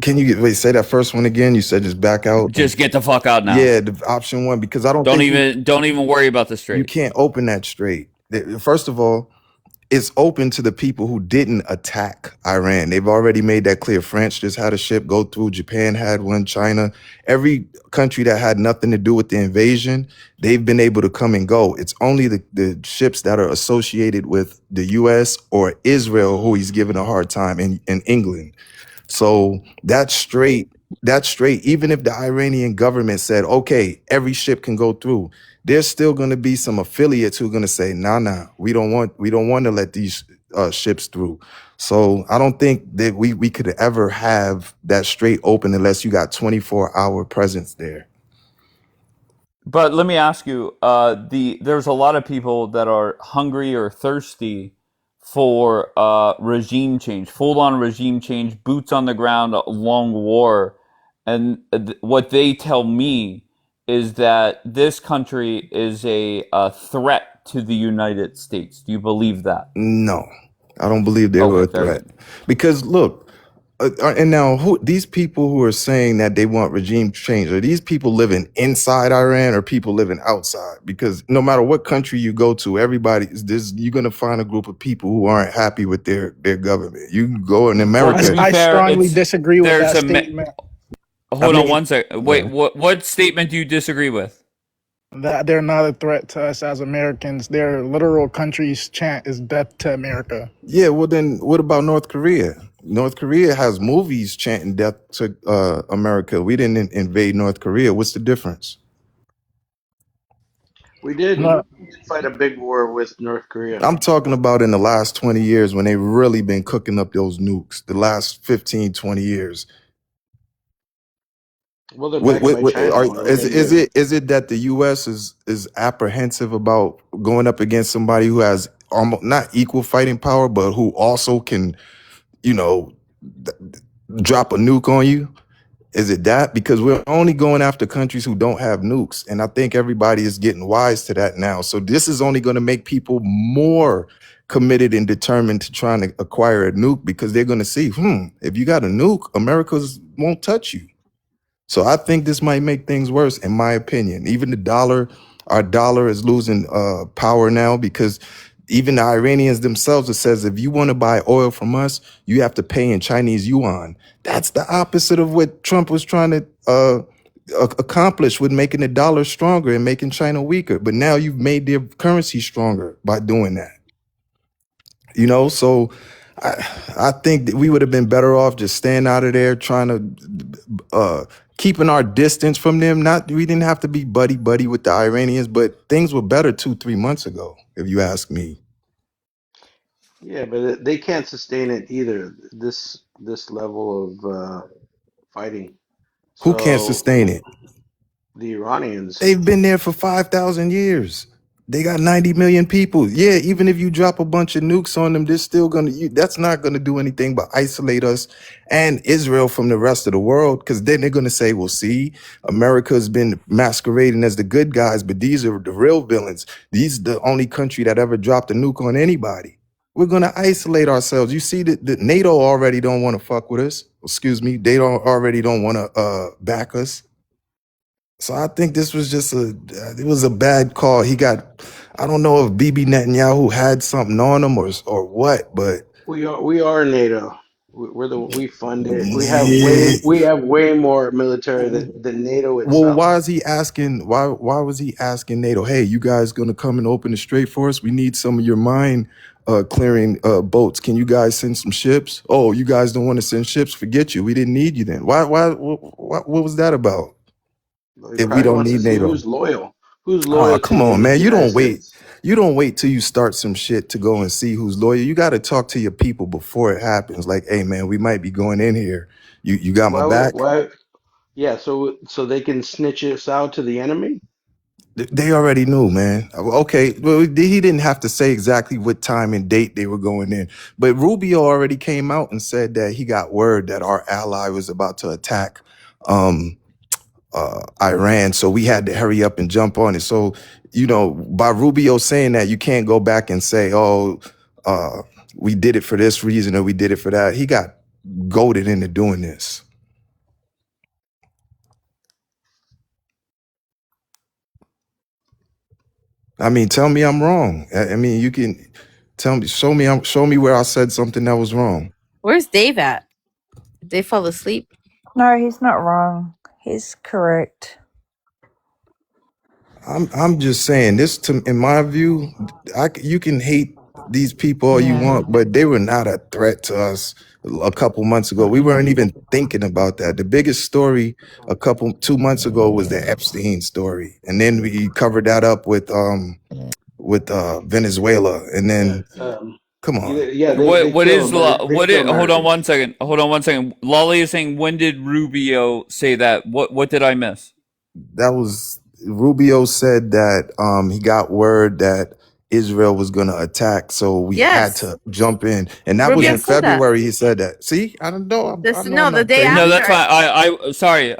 Can you say that first one again? You said just back out. Just get the fuck out now. Yeah, the option 1, because I don't Don't think even worry about the you strait. can't open that strait. First of all, it's open to the people who didn't attack Iran. They've already made that clear. France just had a ship go through. Japan had one. China. Every country that had nothing to do with the invasion, they've been able to come and go. It's only the ships that are associated with the U.S. or Israel who he's giving a hard time in England. So that's straight, even if the Iranian government said, okay, every ship can go through, there's still going to be some affiliates who are going to say, nah, we don't want to let these ships through. So I don't think that we could ever have that strait open unless you got 24-hour presence there. But let me ask you, there's a lot of people that are hungry or thirsty for regime change, full-on regime change, boots on the ground, a long war. And what they tell me is that this country is a threat to the United States. Do you believe that? No, I don't believe they were a threat. Because look, and now these people who are saying that they want regime change, are these people living inside Iran or people living outside? Because no matter what country you go to, you're going to find a group of people who aren't happy with their government. You can go in America. I strongly disagree with that statement. Hold on one second. Wait, what statement do you disagree with? That they're not a threat to us as Americans. Their literal country's chant is death to America. Yeah, well then what about North Korea? North Korea has movies chanting death to America. We didn't invade North Korea. What's the difference? We did fight a big war with North Korea. I'm talking about in the last 20 years when they've really been cooking up those nukes. The last 15, 20 years. Well, they're backed by China. Is it that the U.S. is apprehensive about going up against somebody who has almost not equal fighting power, but who also can, drop a nuke on you? Is it that? Because we're only going after countries who don't have nukes, and I think everybody is getting wise to that now. So this is only going to make people more committed and determined to trying to acquire a nuke, because they're going to see, if you got a nuke, America won't touch you. So I think this might make things worse, in my opinion. Even our dollar is losing power now, because even the Iranians themselves, it says, if you want to buy oil from us, you have to pay in Chinese yuan. That's the opposite of what Trump was trying to accomplish with making the dollar stronger and making China weaker. But now you've made their currency stronger by doing that. So I think that we would have been better off just staying out of there, trying to keeping our distance from them. We didn't have to be buddy with the Iranians, but things were better 2-3 months ago, if you ask me. Yeah, but they can't sustain it either. This level of fighting. Who can't sustain it? The Iranians. They've been there for 5,000 years. They got 90 million people. Yeah, even if you drop a bunch of nukes on them, that's not gonna do anything but isolate us and Israel from the rest of the world. Because then they're gonna say, well, see, America's been masquerading as the good guys, but these are the real villains. These are the only country that ever dropped a nuke on anybody. We're gonna isolate ourselves. You see that NATO already don't want to fuck with us. Excuse me, they already don't want to back us. So I think this was just it was a bad call. I don't know if Bibi Netanyahu had something on him or what, but we are NATO. We fund it. We have way more military than NATO itself. Well, why is he asking? Why was he asking NATO? Hey, you guys gonna come and open the strait for us? We need some of your mine clearing boats. Can you guys send some ships? Oh, you guys don't want to send ships? Forget you. We didn't need you then. Why? What was that about? If we don't need NATO, who's loyal? Who's loyal? Come on, man. You don't wait. You don't wait till you start some shit to go and see who's loyal. You got to talk to your people before it happens. Like, hey, man, we might be going in here. You got my back. Why? Yeah, so they can snitch us out to the enemy. They already knew, man. Okay, well, he didn't have to say exactly what time and date they were going in, but Rubio already came out and said that he got word that our ally was about to attack Iran, so we had to hurry up and jump on it. So by Rubio saying that, you can't go back and say, oh, we did it for this reason or we did it for that. He got goaded into doing this. I mean, tell me I'm wrong. I mean, you can show me where I said something that was wrong. Where's Dave at? Did Dave fall asleep? No, he's not wrong. He's correct. I'm just saying this in my view, you can hate these people all you want, but they were not a threat to us a couple months ago. We weren't even thinking about that. The biggest story 2 months ago was the Epstein story. And then we covered that up with Venezuela. And then come on. Hold on one second. Lolly is saying, when did Rubio say that? What did I miss? That was Rubio said that he got word that Israel was going to attack, so we had to jump in, and that Rubio was in said that. February. He said that. See, I don't know. The day after. No, that's fine. Sorry.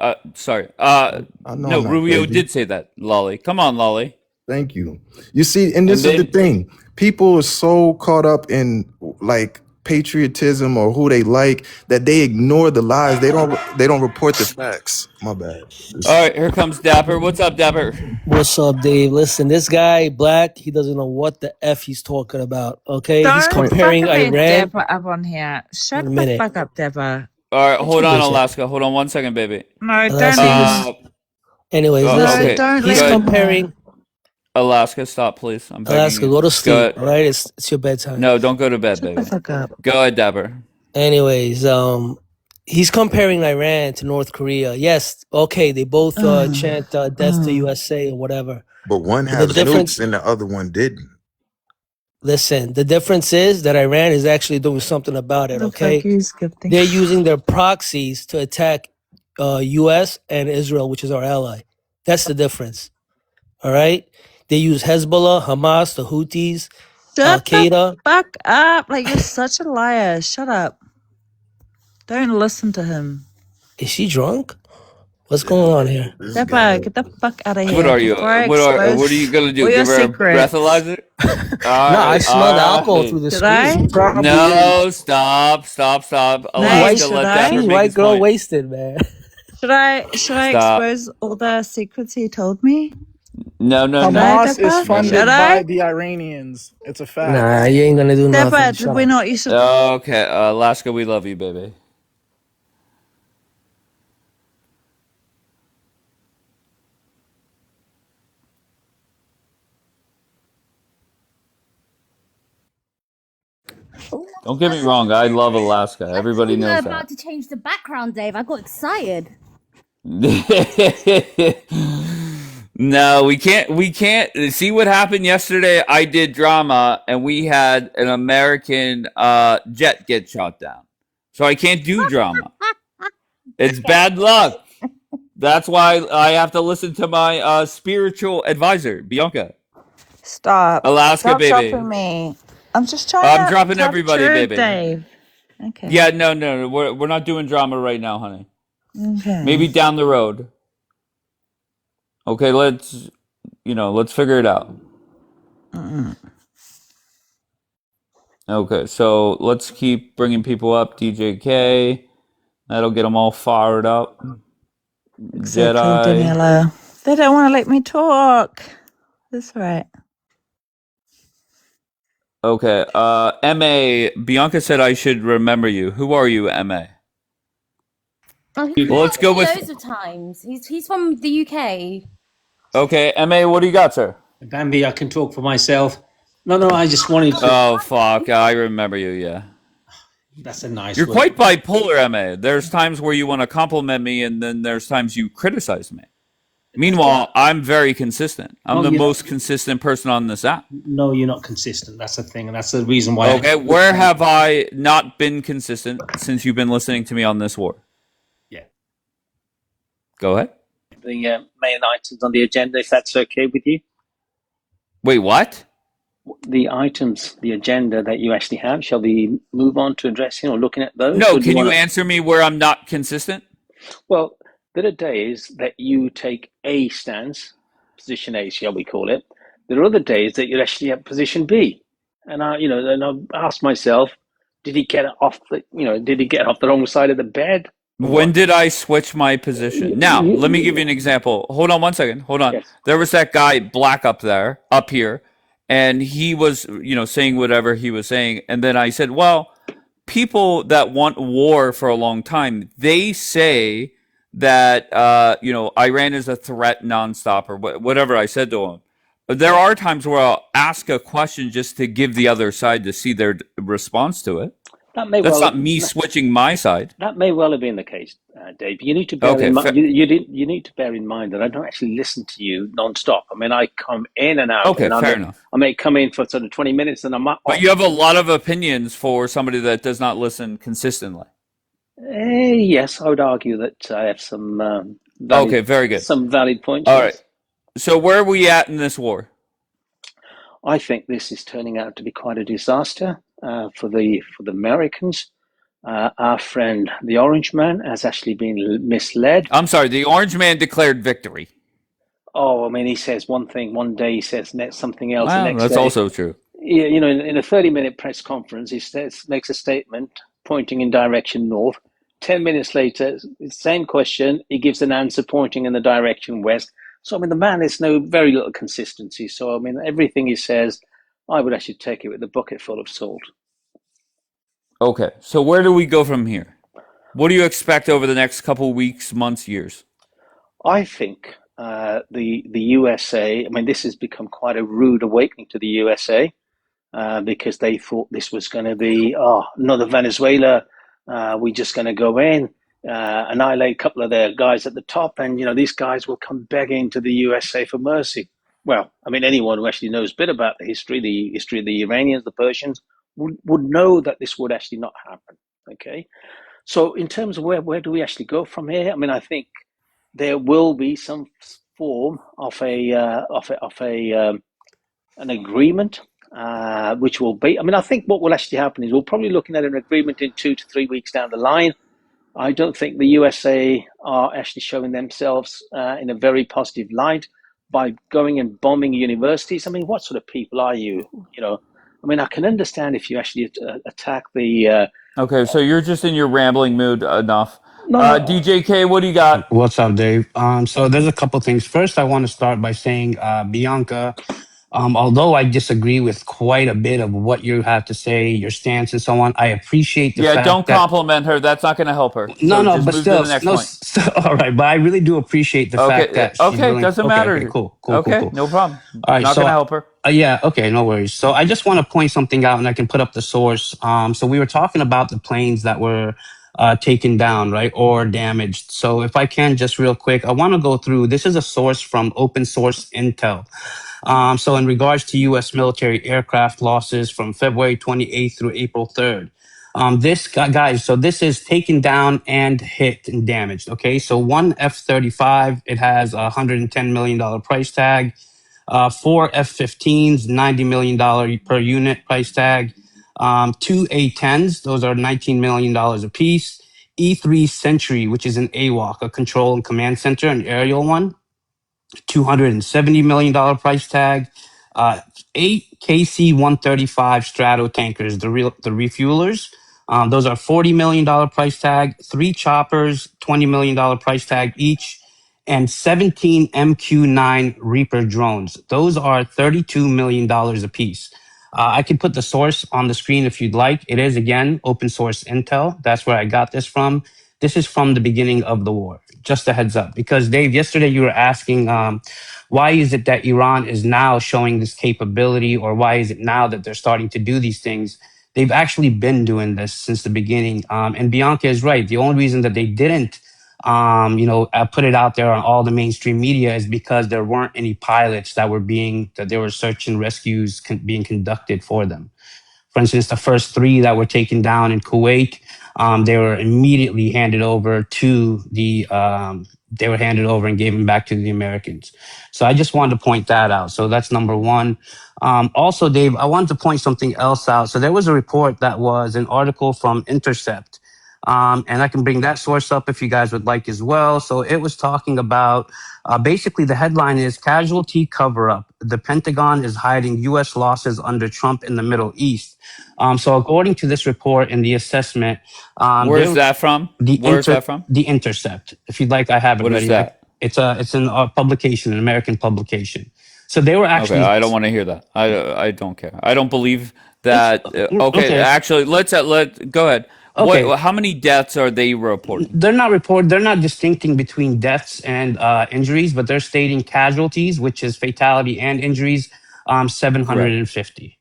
No, I'm not Rubio crazy. did say that. Lolly, come on, Lolly. Thank you. You see, and this is the thing. People are so caught up in like patriotism or who they like that they ignore the lies. They don't report the facts. My bad. All right, here comes Dapper. What's up, Dapper? What's up, Dave? Listen, this guy, Black, he doesn't know what the F he's talking about, okay? He's comparing Iran. Dapper up on here. Shut Wait a the minute. fuck up, Dapper. All right, hold on, Listen. Alaska. Hold on 1 second, baby. No, Alaska, anyways, listen. Okay. don't He's let him comparing. Alaska, stop, please. I'm begging Alaska, you. go to sleep, ahead. all right? It's your bedtime. No, don't go to bed, baby. Go ahead, Dapper. Anyways, he's comparing Iran to North Korea. Yes, okay, they both chant death to USA or whatever. But one The has difference, nukes and the other one didn't. listen, the difference is that Iran is actually doing something about it, okay? They're using their proxies to attack US and Israel, which is our ally. That's the difference. All right? They use Hezbollah, Hamas, the Houthis, Al Shut the Qaeda. fuck up. Like, you're such a liar. Shut up. Don't listen to him. Is she drunk? What's going on here? Dapper, get the fuck out of here. What are you? Before I What are expose you gonna do? all your Give her a secrets. breathalyzer? No, I smelled alcohol through the Should I? screen. Probably No, stop. Alaska, White, let Dapper she's make white his girl point. wasted, man. Should I Stop. expose all the secrets he told me? No. Hamas is Dapper? funded Should I? by the Iranians. It's a fact. Nah, you ain't gonna do nothing. Dapper, Shut did we up. not used to... Okay, Alaska, we love you, baby. Don't get me wrong, I love Alaska. Everybody You were knows about to change the background, Dave. I got excited. that. No, we can't see what happened yesterday. I did drama and we had an American jet get shot down. So I can't do drama. It's bad luck. That's why I have to listen to my spiritual advisor, Bianca. Stop. Alaska, Stop baby. dropping me. I'm just trying I'm to dropping tell everybody, the truth, baby. Dave. Okay. Yeah, no. We're not doing drama right now, honey. Okay. Maybe down the road. Okay, let's figure it out. Okay, so let's keep bringing people up. DJK, that'll get them all fired up. Exactly, Jedi. Daniela. They don't want to let me talk. That's right. Okay, MA, Bianca said I should remember you. Who are you, MA? Oh, he's Well, let's go with... loads of times. He's from the UK. Okay, MA, what do you got, sir? Bambi, I can talk for myself. No, I just wanted to... Oh, fuck, I remember you, yeah. That's a nice You're word. quite bipolar, MA. There's times where you want to compliment me, and then there's times you criticize me. Meanwhile, I'm very consistent. I'm the most consistent person on this app. No, you're not consistent. That's the thing, and that's the reason why... Okay, where have I not been consistent since you've been listening to me on this war? Yeah. Go ahead. The main items on the agenda, if that's okay with you. Wait, what? The items, the agenda that you actually have, shall we move on to addressing or looking at those? No, Or do can you wanna- answer me where I'm not consistent? Well, there are days that you take a stance, position A, shall we call it, There are other days that you're actually at position B. And I asked myself, did he get off the wrong side of the bed? Or When what? did I switch my position? Now, let me give you an example. Hold on one second. Hold on. Yes. There was that guy Black up here, and he was, saying whatever he was saying, and then I said, well, people that want war for a long time, they say that Iran is a threat nonstop or whatever I said to him. There are times where I'll ask a question just to give the other side to see their response to it. That may That's well not me switching my side. that may well have been the case, Dave. You need to bear Okay, in mind. You need to bear in mind that I don't actually listen to you non-stop. I mean, I come in and out, okay, and fair enough. I may come in for sort of 20 minutes, and I'm off. But you have a lot of opinions for somebody that does not listen consistently. Yes, I would argue that I have some Okay, very good. valid points. All Yes. right. So where are we at in this war? I think this is turning out to be quite a disaster for the Americans. Our friend, the Orange Man, has actually been misled. I'm sorry, the Orange Man declared victory. Oh, I mean, he says one thing one day, he says something else the Well, next that's day. also true. Yeah, in a 30-minute press conference, he makes a statement pointing in direction north. 10 minutes later, same question, he gives an answer pointing in the direction west. So, I mean, the man has very little consistency. So, I mean, everything he says, I would actually take it with a bucket full of salt. Okay, so where do we go from here? What do you expect over the next couple weeks, months, years? I think the USA, I mean, this has become quite a rude awakening to the USA because they thought this was going to be, another Venezuela. We're just going to go in, annihilate a couple of their guys at the top, and, these guys will come begging to the USA for mercy. Well, I mean, anyone who actually knows a bit about the history of the Iranians, the Persians, would know that this would actually not happen. Okay, so in terms of where do we actually go from here? I mean, I think there will be some form of an agreement, which will be. I mean, I think what will actually happen is we're probably looking at an agreement in 2 to 3 weeks down the line. I don't think the USA are actually showing themselves in a very positive light by going and bombing universities. I mean, what sort of people are you? I mean, I can understand if you actually attack the. Okay, so you're just in your rambling mood enough. No. DJK, what do you got? What's up, Dave? So there's a couple things. First, I want to start by saying, Bianca, although I disagree with quite a bit of what you have to say, your stance and so on, I appreciate the fact Don't that compliment her. That's not going to help her. no, So no, just but move still, to the next no, point. all right. But I really do appreciate the fact that she's Okay, willing. doesn't Okay, matter. okay, cool, Okay, no problem. All right, Not so going to help her. yeah, okay, no worries. So I just want to point something out, and I can put up the source. So we were talking about the planes that were taken down, right, or damaged. So if I can, just real quick, I want to go through. This is a source from Open Source Intel. So in regards to U.S. military aircraft losses from February 28th through April 3rd. Guys, so this is taken down and hit and damaged. Okay, so one F-35, it has a $110 million price tag. 4 F-15s, $90 million per unit price tag. 2 A-10s, those are $19 million a piece. E-3 Sentry, which is an AWAC, a control and command center, an aerial one. $270 million price tag. 8 KC-135 Strato tankers, the refuelers. Those are $40 million price tag. 3 choppers, $20 million price tag each. And 17 MQ-9 Reaper drones. Those are $32 million a piece. I can put the source on the screen if you'd like. It is, again, open source intel. That's where I got this from. This is from the beginning of the war. Just a heads up. Because, Dave, yesterday you were asking why is it that Iran is now showing this capability, or why is it now that they're starting to do these things? They've actually been doing this since the beginning. And Bianca is right. The only reason that they didn't put it out there on all the mainstream media is because there weren't any pilots that there were search and rescues being conducted for them. For instance, the first 3 that were taken down in Kuwait, they were immediately handed over and given back to the Americans. So I just wanted to point that out. So that's number one. Also, Dave, I wanted to point something else out. So there was a report that was an article from Intercept. And I can bring that source up if you guys would like as well. So it was talking about basically the headline is Casualty Cover-Up. The Pentagon is hiding U.S. losses under Trump in the Middle East. So according to this report and the assessment, Where's that from? Where's that from? The Intercept. If you'd like, I have it What is ready. that? It's in a publication, an American publication. So they were Okay, actually I don't want to hear that. I don't care. I don't believe that. Okay, actually, let go ahead. Okay. How many deaths are they reporting? They're not distincting between deaths and injuries, but they're stating casualties, which is fatality and injuries, 750.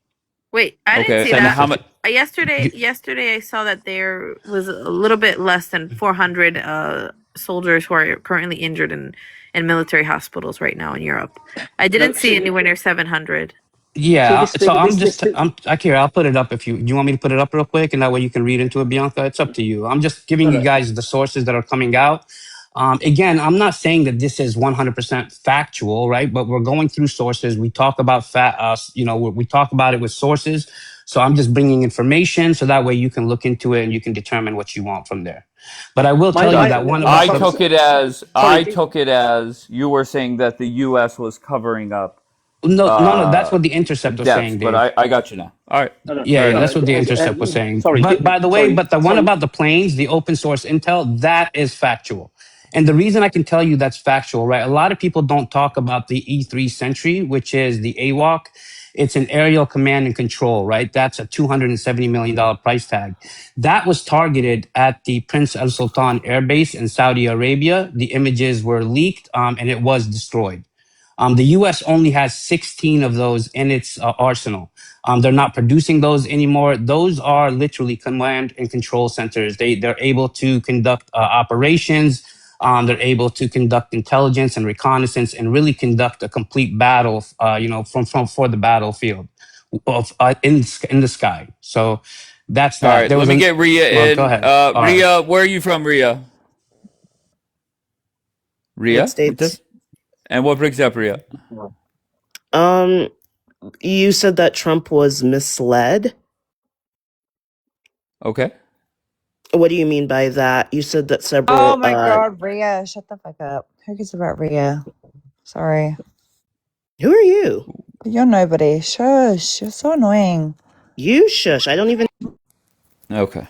Wait, I didn't Okay, see and that. how much? Yesterday I saw that there was a little bit less than 400 soldiers who are currently injured in military hospitals right now in Europe. I didn't see anywhere near 700. Yeah, so I'll put it up if you want me to put it up real quick, and that way you can read into it, Bianca. It's up to you. I'm just giving you guys the sources that are coming out. Again, I'm not saying that this is 100% factual, right? But we're going through sources. We talk about we talk about it with sources. So I'm just bringing information, so that way you can look into it and you can determine what you want from there. But I will tell you that one about I took it as you were saying that the U.S. was covering up. No, that's what the Intercept was saying, Dave. But I got you now. All right. Yeah, that's what the Intercept was saying. But by the way, the one about the planes, the open source intel, that is factual. And the reason I can tell you that's factual, right? A lot of people don't talk about the E3 Sentry, which is the AWAC. It's an aerial command and control, right? That's a $270 million price tag. That was targeted at the Prince Al Sultan Air Base in Saudi Arabia. The images were leaked, and it was destroyed. The U.S. only has 16 of those in its arsenal. They're not producing those anymore. Those are literally command and control centers. They're able to conduct operations. They're able to conduct intelligence and reconnaissance and really conduct a complete battle, for the battlefield in the sky. So that's that. All right, let me get Ria in. Go ahead. Ria, where are you from, Ria? Ria? States. And what brings up Ria? You said that Trump was misled. Okay. What do you mean by that? You said that several. Oh my God, Rhea, shut the fuck up. Who cares about Rhea? Sorry. Who are you? You're nobody. Shush. You're so annoying. You shush. I don't even. Okay.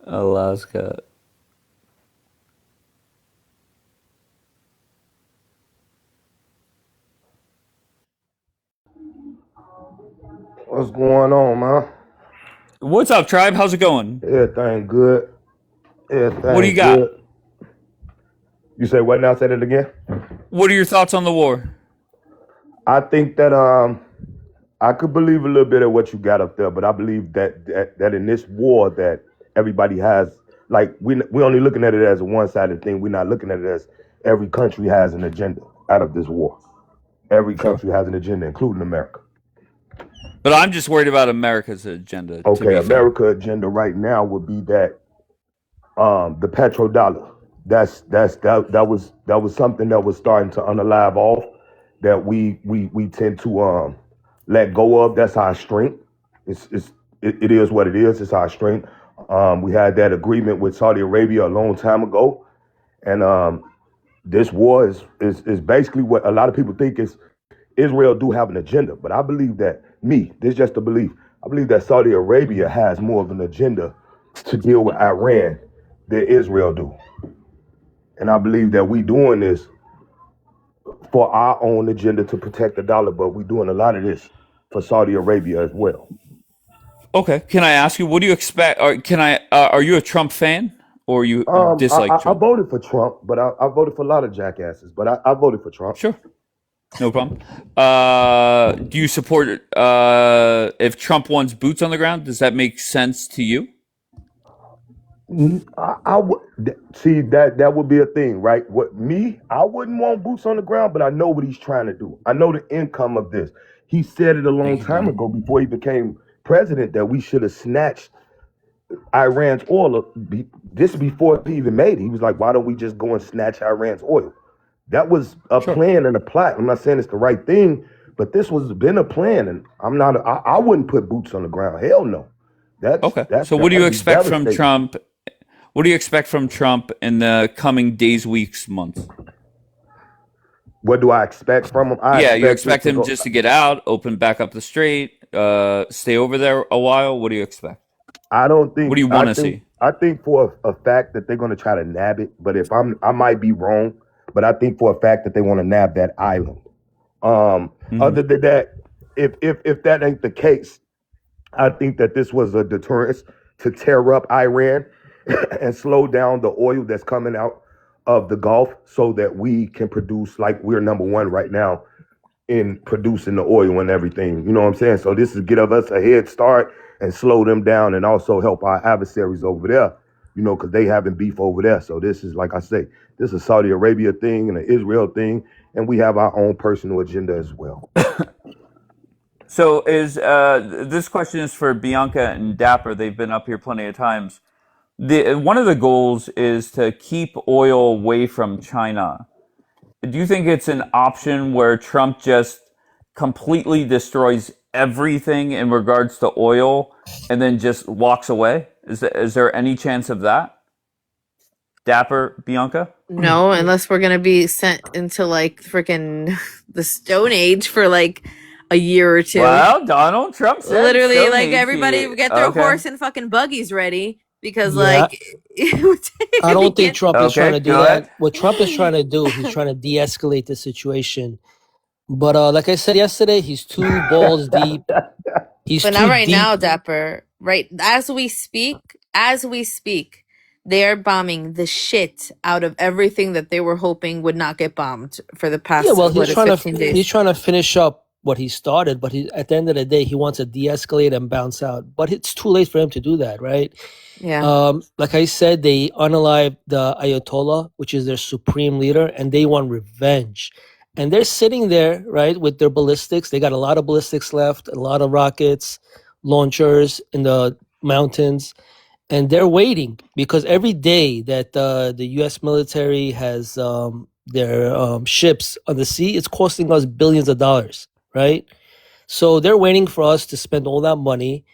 Alaska. What's going on, man? What's up, tribe? How's it going? Everything good. Everything What do you got? good. You say what now? Say that again. What are your thoughts on the war? I think that I could believe a little bit of what you got up there, but I believe that in this war that everybody has, like we're only looking at it as a one-sided thing. We're not looking at it as every country has an agenda out of this war. Every country has an agenda, including America. But I'm just worried about America's agenda. Okay, America's agenda right now would be that the petrodollar. That was something that was starting to unalive off that we tend to let go of. That's our strength. It is what it is. It's our strength. We had that agreement with Saudi Arabia a long time ago, and this war is basically what a lot of people think is. Israel do have an agenda, but I believe that this is just a belief. I believe that Saudi Arabia has more of an agenda to deal with Iran than Israel do. And I believe that we doing this for our own agenda to protect the dollar, but we doing a lot of this for Saudi Arabia as well. Okay. Can I ask you, what do you expect? Are you a Trump fan or you dislike Trump? I voted for Trump, but I voted for a lot of jackasses, but I voted for Trump. Sure. No problem. Do you support if Trump wants boots on the ground? Does that make sense to you? I would see that would be a thing, right? I wouldn't want boots on the ground, but I know what he's trying to do. I know the income of this. He said it a long time ago before he became president that we should have snatched Iran's oil. This before he even made it. He was like, why don't we just go and snatch Iran's oil? That was a plan and a plot. I'm not saying it's the right thing, But this was been a plan, and I wouldn't put boots on the ground. Hell no. Okay. So what do you That'd be expect from devastating. Trump? What do you expect from Trump in the coming days, weeks, months? What do I expect from him? I Yeah, you expect this expect to him go. just to get out, open back up the strait, stay over there a while. What do you expect? I don't What do think. you want to see? I think for a fact that they're going to try to nab it. But I might be wrong. But I think for a fact that they want to nab that island. Other than that, if that ain't the case, I think that this was a deterrent to tear up Iran and slow down the oil that's coming out of the Gulf, so that we can produce, like we're number one right now in producing the oil and everything. You know what I'm saying? So this is give us a head start and slow them down, and also help our adversaries over there, because they having beef over there. So this is, like I say, this is a Saudi Arabia thing and an Israel thing, and we have our own personal agenda as well. So is this question is for Bianca and Dapper. They've been up here plenty of times. One of the goals is to keep oil away from China. Do you think it's an option where Trump just completely destroys everything in regards to oil and then just walks away? Is there any chance of that? Dapper, Bianca? No, unless we're gonna be sent into like freaking the Stone Age for like a year or two. Well, Donald Trump said Literally, Stone like Age everybody he- get their okay. horse and fucking buggies ready because Yeah, like it would take I we don't think can't- Trump is trying Okay, to do go that. ahead. What Trump is trying to do, he's trying to de-escalate the situation. But like I said yesterday, he's two balls deep. He's But too not right deep. now, Dapper. Right as we speak, they are bombing the shit out of everything that they were hoping would not get bombed for the Yeah, past well, he's trying 15 to days. finish up what he started, but at the end of the day, he wants to de-escalate and bounce out. But it's too late for him to do that, right? Yeah. Like I said, they unalived the Ayatollah, which is their supreme leader, and they want revenge. And they're sitting there, right, with their ballistics. They got a lot of ballistics left, a lot of rockets, launchers in the mountains, and they're waiting because every day that the U.S. military has their ships on the sea, it's costing us billions of dollars, right? So they're waiting for us to spend all that money.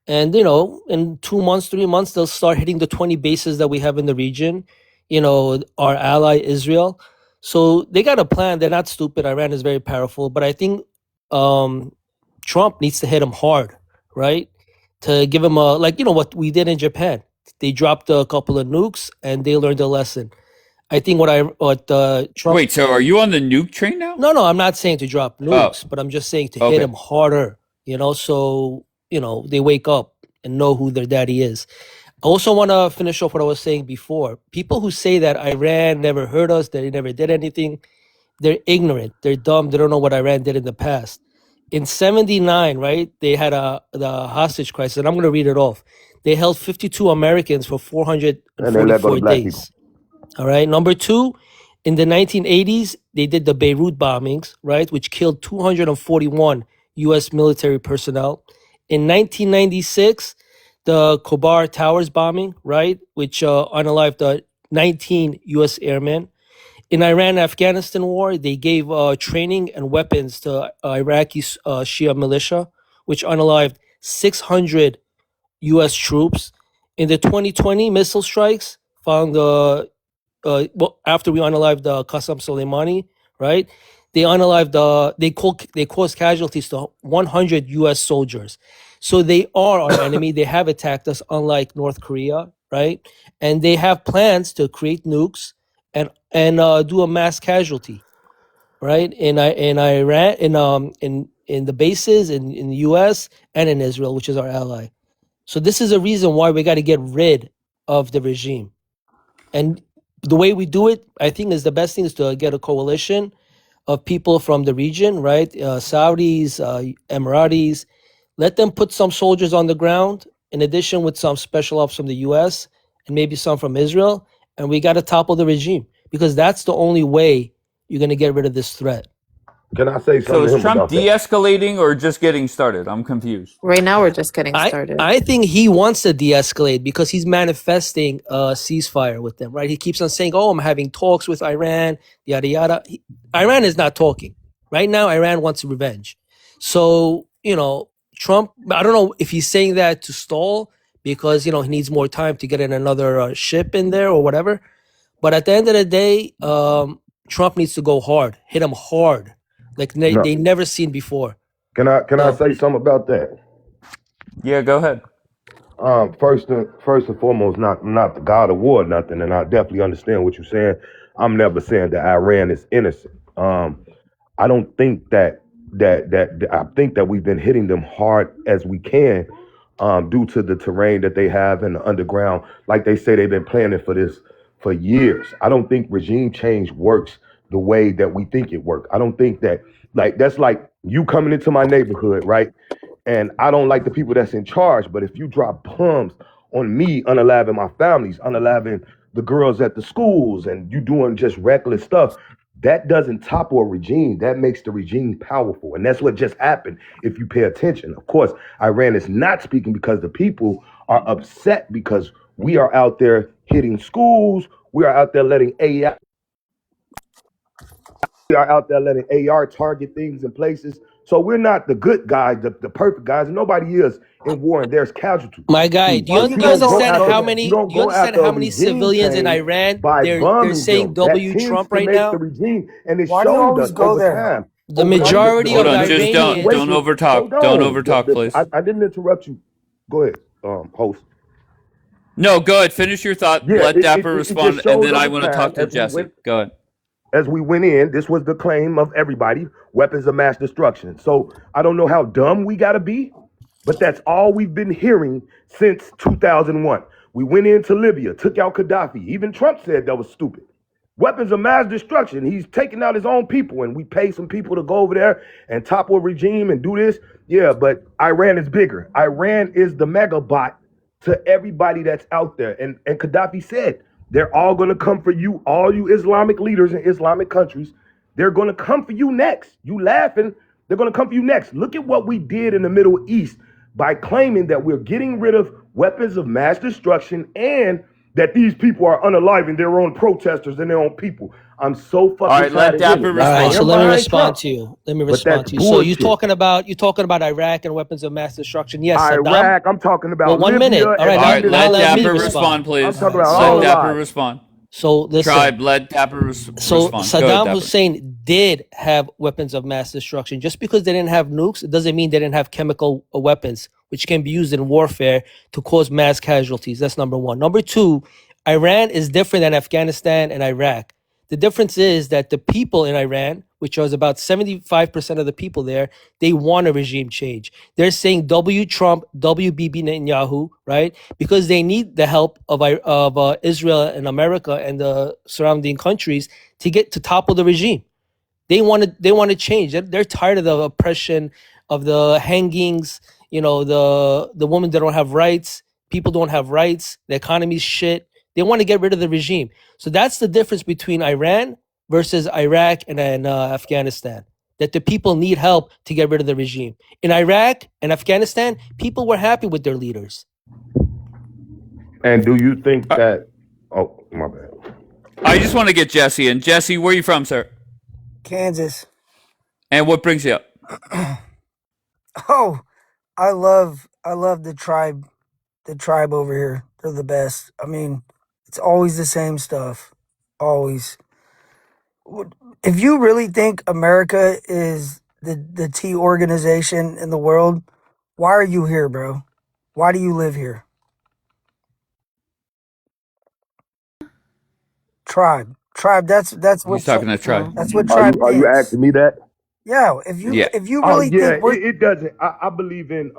And, in 2 months, 3 months, they'll start hitting the 20 bases that we have in the region, our ally Israel. So they got a plan. They're not stupid. Iran is very powerful. But I think Trump needs to hit them hard, right? To give them what we did in Japan. They dropped a couple of nukes and they learned a lesson. I think what Trump. Wait, so are you on the nuke train now? No, I'm not saying to drop nukes, but I'm just saying to hit Okay. them harder, so, they wake up and know who their daddy is. I also want to finish off what I was saying before. People who say that Iran never hurt us, that they never did anything, they're ignorant. They're dumb. They don't know what Iran did in the past. In 79, right, they had the hostage crisis, and I'm going to read it off. They held 52 Americans for And they let go 444 to black days. All right. Number two, in the 1980s, they did the Beirut bombings, right, which killed 241 U.S. military personnel. In 1996, the Khobar Towers bombing, right, which unalived 19 U.S. airmen. In Iran-Afghanistan war, they gave training and weapons to Iraqi Shia militia, which unalived 600 U.S. troops. In the 2020 missile strikes, found after we unalived Qasem Soleimani, right? They unalived they caused casualties to 100 U.S. soldiers. So they are our enemy. They have attacked us, unlike North Korea, right? And they have plans to create nukes and do a mass casualty, right? In Iran, in the bases in the U.S. and in Israel, which is our ally. So this is a reason why we got to get rid of the regime. And the way we do it, I think, is the best thing is to get a coalition of people from the region, right? Saudis, Emiratis. Let them put some soldiers on the ground, in addition with some special ops from the U.S. and maybe some from Israel. And we got to topple the regime because that's the only way you're going to get rid of this threat. Can I say So something to is him Trump about that? de-escalating or just getting started? I'm confused. Right now we're just getting started. I think he wants to de-escalate because he's manifesting a ceasefire with them, right? He keeps on saying, "Oh, I'm having talks with Iran, yada yada." Iran is not talking, Right now, Iran wants revenge. So, Trump, I don't know if he's saying that to stall because, he needs more time to get in another ship in there or whatever. But at the end of the day, Trump needs to go hard, hit him hard, like No. they never seen before. Can I So, say something about that? Yeah, go ahead. First and foremost, not the God of war, nothing, and I definitely understand what you're saying. I'm never saying that Iran is innocent. I don't think that I think that we've been hitting them hard as we can, due to the terrain that they have in the underground. Like they say, they've been planning for this for years. I don't think regime change works the way that we think it works. I don't think that that's like you coming into my neighborhood, right? And I don't like the people that's in charge, but if you drop bombs on me, unaliving my families, unaliving the girls at the schools, and you doing just reckless stuff, that doesn't topple a regime. That makes the regime powerful. And that's what just happened if you pay attention. Of course, Iran is not speaking because the people are upset because we are out there hitting schools. We are out there letting AI. We are out there letting AR target things in places. So we're not the good guys, the perfect guys. Nobody is in war, and there's casualties. my guy, do But you, you do you don't go understand after how you many? don't Do you go understand after a how many regime civilians in change Iran by they're bombing saying them. That W tends Trump to right make the now? regime, and it Why do you showed always us go over there? time. The Over time, majority Hold of the on, the just don't Iranians. situation. overtalk. Hold Don't on. overtalk, please. I didn't interrupt you. Go ahead, host. No, go ahead. Finish your thought. Yeah, Let Dapper it just respond, and showed then I over want to time talk to Jesse. Go ahead. as we went in, this was the claim of everybody, weapons of mass destruction. So I don't know how dumb we gotta be, but that's all we've been hearing since 2001. We went into Libya, took out Gaddafi. Even Trump said that was stupid. Weapons of mass destruction. He's taking out his own people, and we pay some people to go over there and topple a regime and do this. Yeah, but Iran is bigger. Iran is the megabot to everybody that's out there. And Gaddafi said, they're all going to come for you, all you Islamic leaders in Islamic countries. They're going to come for you next. You laughing, they're going to come for you next. Look at what we did in the Middle East by claiming that we're getting rid of weapons of mass destruction and that these people are unaliving their own protesters and their own people. I'm so All fucking right, let tired of hearing Dapper it. Now, All I right, so respond. am let me behind respond Trump, to you. Let me but respond that's to you. So you bullshit. talking about Iraq and weapons of mass destruction? Yes, Saddam. Iraq, I'm talking Well, about 1 minute. Libya All and right, All right, now let let me Dapper respond. respond, please. I'm talking All right, about Let all so Dapper lives. respond. So listen. Tribe, let Dapper So respond. Go ahead, Saddam Dapper. Hussein did have weapons of mass destruction. Just because they didn't have nukes, it doesn't mean they didn't have chemical weapons, which can be used in warfare to cause mass casualties. That's number one. Number two, Iran is different than Afghanistan and Iraq. The difference is that the people in Iran, which was about 75% of the people there, they want a regime change. They're saying W Trump, W Bibi Netanyahu, right? Because they need the help of Israel and America and the surrounding countries to topple the regime. They want to change. They're tired of the oppression, of the hangings. The women that don't have rights. People don't have rights. The economy's shit. They want to get rid of the regime. So that's the difference between Iran versus Iraq and Afghanistan. That the people need help to get rid of the regime. In Iraq and Afghanistan, people were happy with their leaders. And do you think that? Oh, my bad. I just want to get Jesse in. Jesse, where are you from, sir? Kansas. And what brings you up? Oh, I love the tribe over here. They're the best. I mean, it's always the same stuff. Always. If you really think America is the T organization in the world, why are you here, bro? Why do you live here? Tribe. That's He's what talking to Tribe. that's what Are tribe you thinks. asking me that? Yeah, Yeah. if you Oh really yeah, think we're it doesn't. I believe in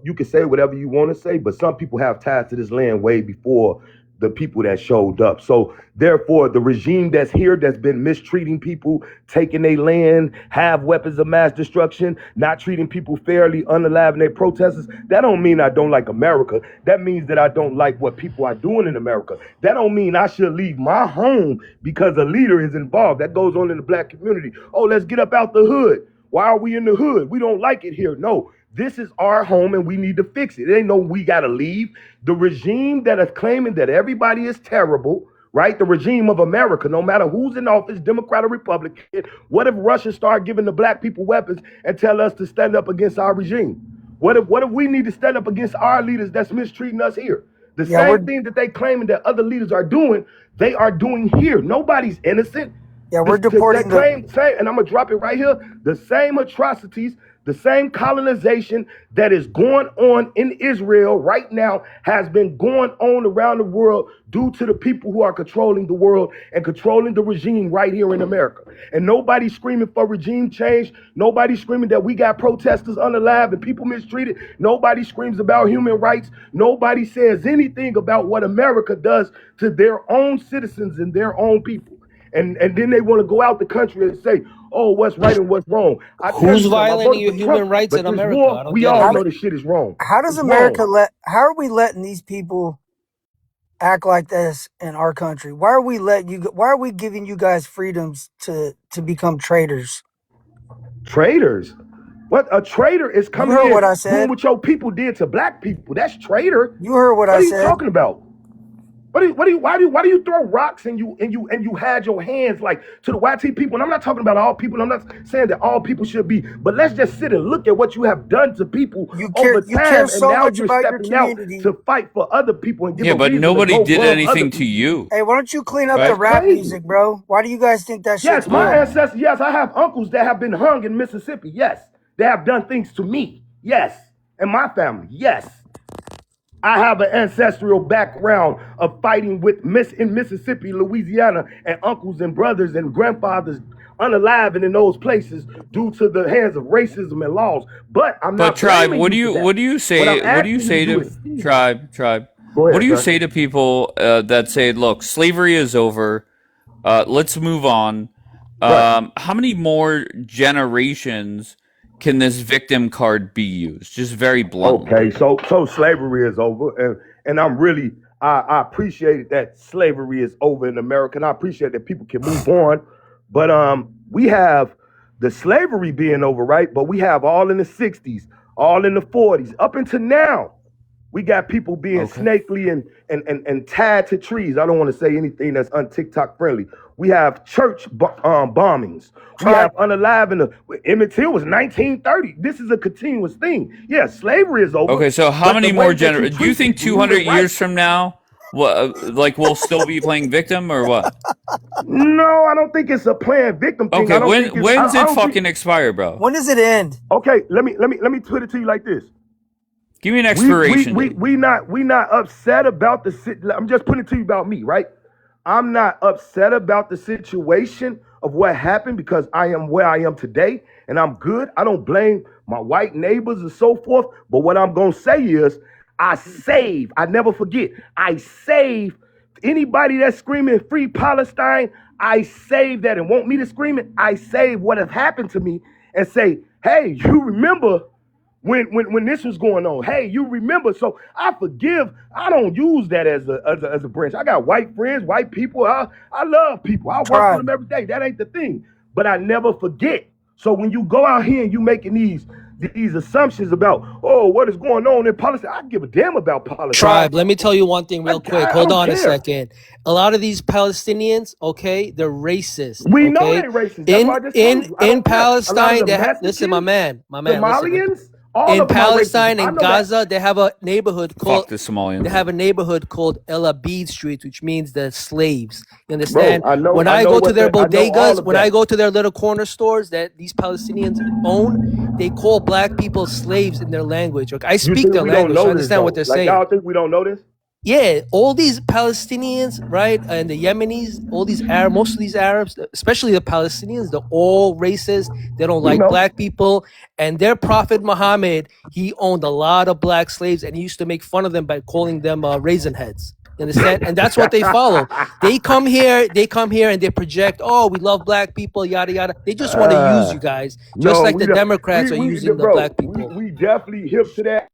you can say whatever you want to say, but some people have ties to this land way before the people that showed up. So therefore, the regime that's here that's been mistreating people, taking their land, have weapons of mass destruction, not treating people fairly, unaliving their protesters. That don't mean I don't like America. That means that I don't like what people are doing in America. That don't mean I should leave my home because a leader is involved. That goes on in the black community. Oh, let's get up out the hood. Why are we in the hood? We don't like it here. No, this is our home and we need to fix it. It ain't no we got to leave. The regime that is claiming that everybody is terrible, right? The regime of America, no matter who's in office, Democrat or Republican. What if Russia start giving the black people weapons and tell us to stand up against our regime? What if we need to stand up against our leaders that's mistreating us here? The same thing that they claiming that other leaders are doing, they are doing here. Nobody's innocent. Yeah, we're deporting And I'm gonna drop it right here. The same atrocities, the same colonization that is going on in Israel right now has been going on around the world due to the people who are controlling the world and controlling the regime right here in America. And nobody's screaming for regime change. Nobody's screaming that we got protesters unalive and people mistreated. Nobody screams about human rights. Nobody says anything about what America does to their own citizens and their own people. And then they want to go out the country and say, oh, what's right and what's wrong. Who's violating your human rights in America? I don't We get all it. know this shit is wrong. How does It's America wrong. how are we letting these people act like this in our country? Why are we giving you guys freedoms to become traitors? Traitors? What? A traitor is coming heard in what I doing said. what your people did to black people. That's traitor. You heard what I What are you said. talking about? Why do you throw rocks and you had your hands like to the YT people? And I'm not talking about all people. I'm not saying that all people should be, but let's just sit and look at what you have done to people over You time, care and so now much you're about your stepping out community. to fight for other people and give Yeah, a but reason to nobody go did love other anything to people. you. Hey, why don't you clean up the Right? rap Crazy. music, bro? Why do you guys think that Yes, shit's my cool? ancestors. Yes, I have uncles that have been hung in Mississippi. Yes, they have done things to me. Yes, and my family. Yes. I have an ancestral background of fighting in Mississippi, Louisiana, and uncles and brothers and grandfathers unalive and in those places due to the hands of racism and laws. But I'm But not tribe, blaming you for that. what do you What say? I'm What do you asking you say to do to is see. tribe? Go What ahead, do you sir. say to people that say, "Look, slavery is over. Let's move on." Right. How many more generations can this victim card be used? Just very bluntly. Okay, so slavery is over, and I'm really I appreciate that slavery is over in America, and I appreciate that people can move on. But we have the slavery being over, right? But we have all in the 60s, all in the 40s, up until now. We got people being snakely and tied to trees. I don't want to say anything that's un-TikTok friendly. We have church bombings. We have unalive Emmett Till was 1930. This is a continuous thing. Yeah, slavery is over. Okay, so how but many the way more that you do you treat think people, 200 human years rights. from now, like we'll still be playing victim or what? No, I don't think it's a planned victim thing. Okay, I don't think it's. when's I it don't fucking think, expire, bro? When does it end? okay, let me put it to you like this. Give me an expiration date. We not upset about the. I'm just putting it to you about me, right? I'm not upset about the situation of what happened because I am where I am today and I'm good. I don't blame my white neighbors and so forth. But what I'm gonna say is, I never forget. I save anybody that's screaming free Palestine. I save that and want me to scream it. I save what has happened to me and say, hey, you remember when this was going on? Hey, you remember? So I forgive. I don't use that as a branch. I got white friends, white people. I love people. I work for them every day. That ain't the thing. But I never forget. So when you go out here and you making these assumptions about, oh, what is going on in Palestine, I give a damn about Palestine. Tribe, let me tell you one thing real quick. I Hold don't on a care. second. A lot of these Palestinians, okay, they're racist. We know okay? they racist. That's why I just told you. I In don't care. A lot Palestine, of they the listen, my man, listen. Somalians, all In of them are racist. Palestine I and know that. Gaza, they have a neighborhood called Fuck the Somalians. they have a neighborhood called El Abid Street, which means the slaves. You understand? Bro, I know. When I I know go to what their that. I know all bodegas, of when I that. go to their little corner stores that these Palestinians own, they call black people slaves in their language. Okay, I You speak think their we don't language. I know this understand what though? they're Like saying. y'all think we don't know this? Yeah, all these Palestinians, right, and the Yemenis, all these Arabs, most of these Arabs, especially the Palestinians, they're all racist. They don't We like know. black people. And their prophet Muhammad, he owned a lot of black slaves, and he used to make fun of them by calling them raisin heads. You understand? And that's what they follow. They come here, and they project, oh, we love black people, yada yada. They just want to use you guys, just No, like we the don't. Democrats are using the Bro, black people. we definitely hip to that.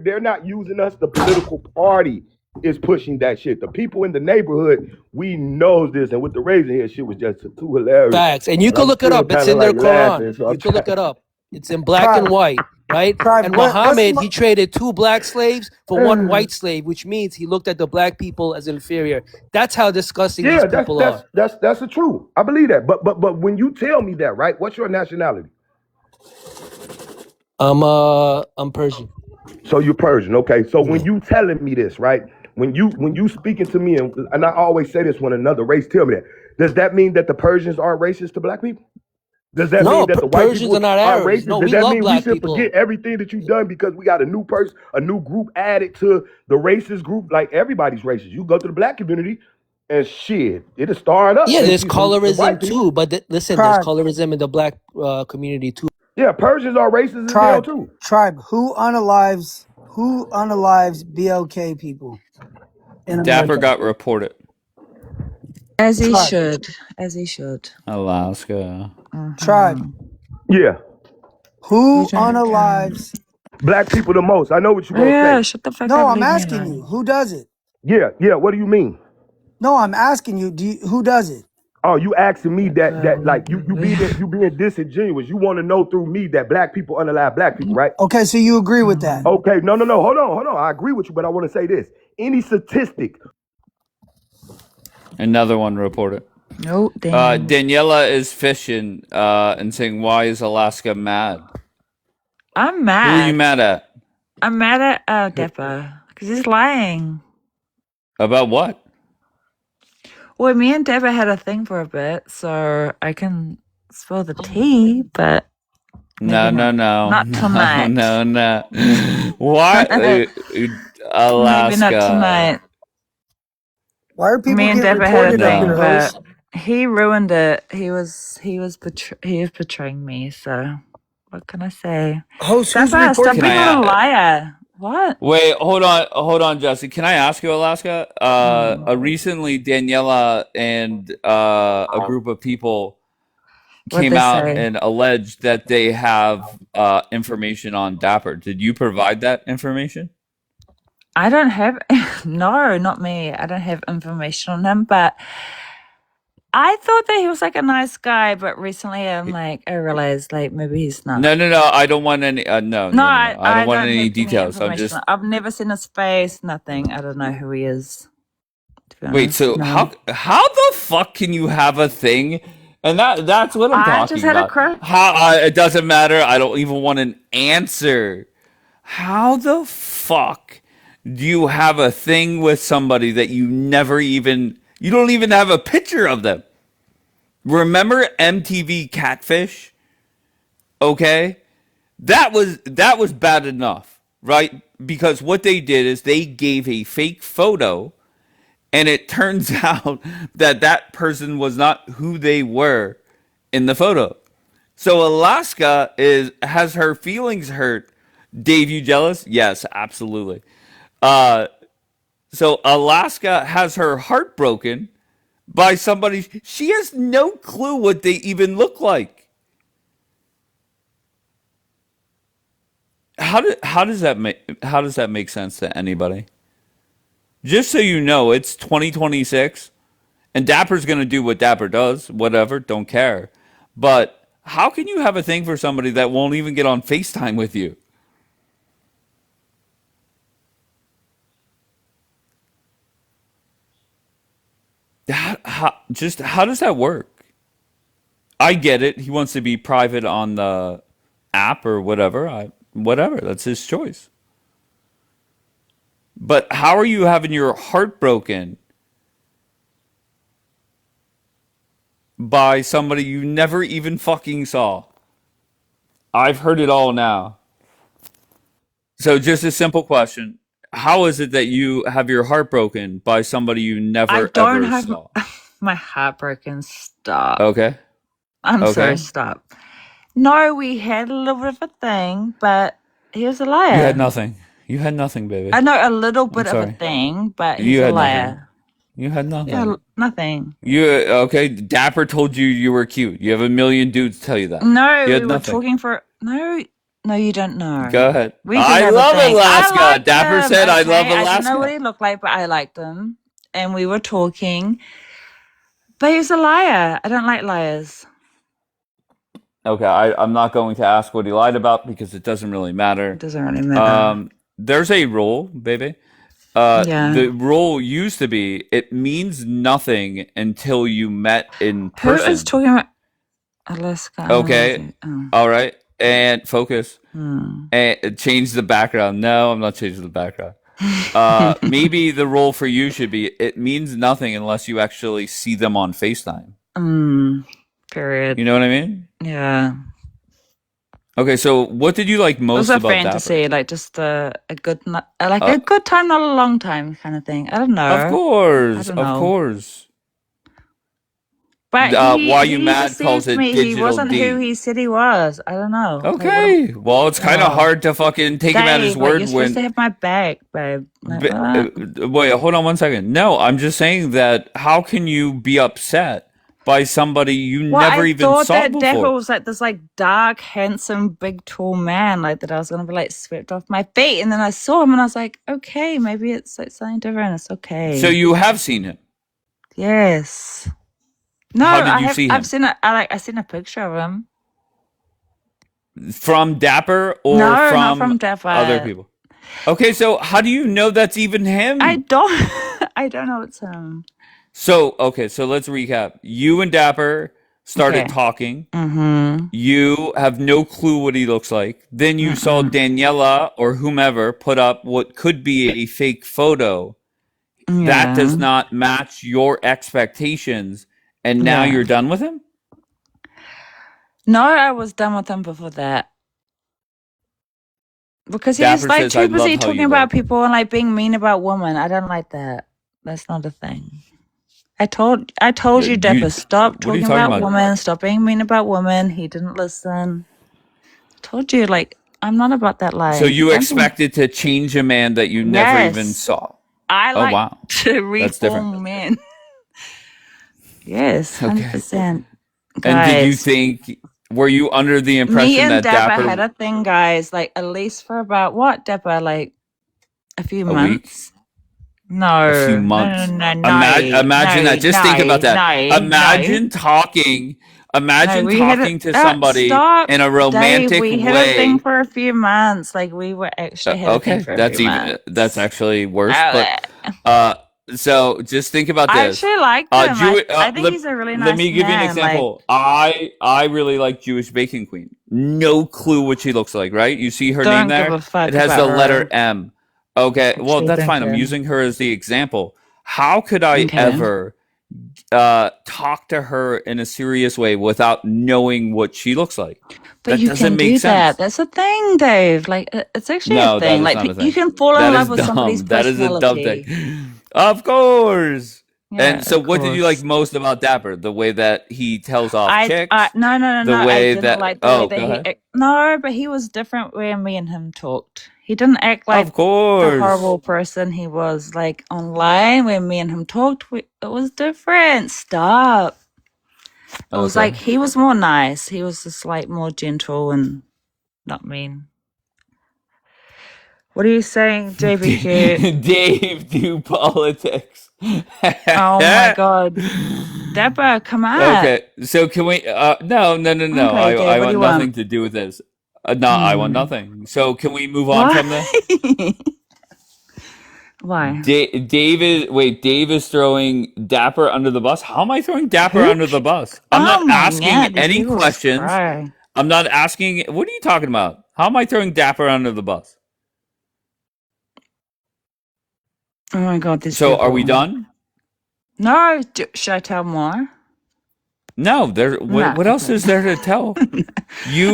They're not using us. The political party is pushing that shit. The people in the neighborhood, we knows this, and with the raisin head shit was just too hilarious. Facts. And you And can I'm look it still up. It's kind of in their like laughing. Quran. So You I'm can look trying. it up. It's in black Tribe, and white. right? Tribe, And what's Muhammad, he traded 2 black slaves for 1 white slave, which means he looked at the black people as inferior. That's how disgusting these Yeah, people are. that's the truth. I believe that. But when you tell me that, right? What's your nationality? I'm Persian. So you're Persian, okay? So when you telling me this, right? When you speaking to me, and I always say this when another race tell me that, does that mean that the Persians aren't racist to black people? Does that No, mean that the white Persians are people not aren't Arabs. racist? No, Does we that love mean we black should forget people. everything that you've done because we got a new person, a new group added to the racist group? Like everybody's racist. You go to the black community, and shit, it'll start up Yeah, and there's see some colorism white people. too, but listen, there's colorism in the black community too. Yeah, Persians are racist as hell too. Tribe, who unalives BLK people in Dapper America? got reported. As he Tribe, should. As he should. Alaska. tribe, Yeah, who You don't unalives? black people the most. I know what you're Oh gonna yeah, say. shut the fuck No, up, I'm leave me asking you, alone. who does it? Yeah. What do you mean? No, I'm asking you, who does it? Oh, you asking me that like you being disingenuous. You want to know through me that black people unalive black people, right? Okay, so you agree with that? Okay, no. Hold on. I agree with you, but I want to say this. Any statistic. Another one reported. Oh, damn. Daniela is fishing and saying, "Why is Alaska mad?" I'm Who are you mad. mad at? I'm mad at Dapper because he's lying. About what? Well, me and Dapper had a thing for a bit, so I can spill the tea, but No. not tonight. No. Why? Maybe not Alaska. tonight. Why are Me people and getting Dapper had a reported up thing, here, No. host? but he ruined it. He was betraying me. So what can I say? Host, who's Dapper, stop reporting? Can being a little I? liar. What? Wait, hold on, Jesse. Can I ask you, Alaska? Recently, Daniela and a group of people What'd came they out say? and alleged that they have information on Dapper. Did you provide that information? I don't have no, not me. I don't have information on him, but I thought that he was like a nice guy, but recently I realized like maybe he's not. No. I don't want any. No. No, I don't want don't any have any details. I'm information. just. I've never seen his face, nothing. I don't know who he is, to be Wait. honest. So No. how the fuck can you have a thing? And that's what I'm I just talking had a about. crush. How it doesn't matter. I don't even want an answer. How the fuck do you have a thing with somebody that you don't even have a picture of them? Remember MTV Catfish? Okay? That was bad enough, right? Because what they did is they gave a fake photo and it turns out that person was not who they were in the photo. So Alaska has her feelings hurt. Dave, you jealous? Yes, absolutely. So Alaska has her heart broken by somebody. She has no clue what they even look like. How does that make sense to anybody? Just so you know, it's 2026, and Dapper's gonna do what Dapper does. Whatever, don't care. But how can you have a thing for somebody that won't even get on FaceTime with you? How does that work? I get it. He wants to be private on the app or whatever. Whatever. That's his choice. But how are you having your heart broken by somebody you never even fucking saw? I've heard it all now. So just a simple question. How is it that you have your heart broken by somebody you I never don't ever have saw? my heart broken. Stop. Okay. I'm sorry, Okay. stop. No, we had a little bit of a thing, but he was a You had liar. nothing. You had nothing, baby. I know a little I'm bit of a sorry. thing, but he's You a had nothing. liar. You had Yeah, nothing. nothing. Okay? Dapper told you were cute. You have a million dudes tell you that. No, You we had were nothing. talking for no, you don't know. Go ahead. We did I have a love thing. I Alaska. liked Dapper him. said I love Okay, I didn't know what Alaska. he looked like, but I liked him, and we were talking. But he was a liar. I don't like liars. Okay, I'm not going to ask what he lied about because it doesn't really matter. It doesn't really matter. There's a rule, baby. Yeah. The rule used to be it means nothing until you met in Who is person. talking about Alaska? Okay, Oh. all right, and focus. Hmm. And change the background. No, I'm not changing the background. Maybe the rule for you should be it means nothing unless you actually see them on FaceTime. Period. You know what I mean? Yeah. Okay, so what did you like It was most a about fantasy, Dapper? like just a good, a good time, not a long time kind of thing. I don't know. Of I course, don't of know. course. But Why You he Mad calls deceived it me. He digital wasn't who D. he said he was. I don't know. Like, Okay, well, it's kind of hard to fucking take him at his Dave, like, word you're supposed to when. have my back, babe. Like, what? Wait, hold on one second. No, I'm just saying that how can you be upset by somebody you Well, never I even thought saw that Dapper before? was like this like dark, handsome, big, tall man, like that I was gonna be like swept off my feet. And then I saw him and I was like, okay, maybe it's like something different. It's okay. So you have seen him. Yes. No, How did you see him? I've seen I seen a picture of him. From Dapper or No, not from from Dapper. other people? Okay, so how do you know that's even him? I don't know it's him. So, okay, so let's recap. You and Dapper started Okay. talking. Mm-hmm. You have no clue what he looks like. Then you saw Daniela or whomever put up what could be a fake photo. That does Yeah. not match your expectations, and now Yeah. you're done with him? No, I was done with him before that. Because he's Dapper like says, I too love busy how talking you about look. people and like being mean about women. I don't like that. That's not a thing. I told you, Dapper, stop What are you talking talking about about? women, stop being mean about women. He didn't listen. Told you, like, I'm not about that life. So you Don't be- expected to change a man that you never even Yes. saw. I Oh, like wow. to That's different. reform men. Yes, Okay. 100%. And did you Guys, think, were you under the me impression and that Dapper Dapper had a thing, guys, like at least for about what, Dapper? Like a few a week? months? A few No, months? no, Imagine that. Just think about that. Imagine talking No, we had to somebody stop, in a Dave. romantic We had a thing way. for a few months. Like we were actually had a thing Okay, for a few that's months. actually worse. I But so just think about this. actually liked him. I think Let, he's a really let nice me give you an man. Like, example. I really like Jewish Bacon Queen. No clue what she looks like, right? You see her name don't give there? a fuck It has about the letter her. M. Okay, well Actually, that's don't fine. I'm care. using her as the example. How could I Okay. ever talk to her in a serious way without knowing what she looks like? But That you doesn't can make do sense. that. That's a thing, Dave. Like, it's actually a No, that thing. is Like, not a you thing. can fall in That love is with somebody's dumb. That is a dumb personality. thing. Of course. Yeah, And so of what did you like course. most about Dapper? The way that he tells off I chicks? no. The I way didn't that like the way Oh, that go ahead. no, but he was different when me and him talked. He didn't act like Of the course. horrible person he was like online when me and him talked. It was different. Stop. It was like Okay. he was more nice. He was just like more gentle and not mean. What are you saying, JBQ? Dave do politics. Oh my god. Deborah, come on. Okay, so can we no. Okay, Dave, I what do want you nothing want? to do with this. No, I want nothing. So can we move on from this? Why? Dave is throwing Dapper under the bus. How am I throwing Dapper Who? under the bus? I'm Oh not my asking god, these any people questions. cry. I'm not asking. What are you talking about? How am I throwing Dapper under the bus? Oh my god, these So people. are we done? No, should I tell more? No. No. What else is there to tell?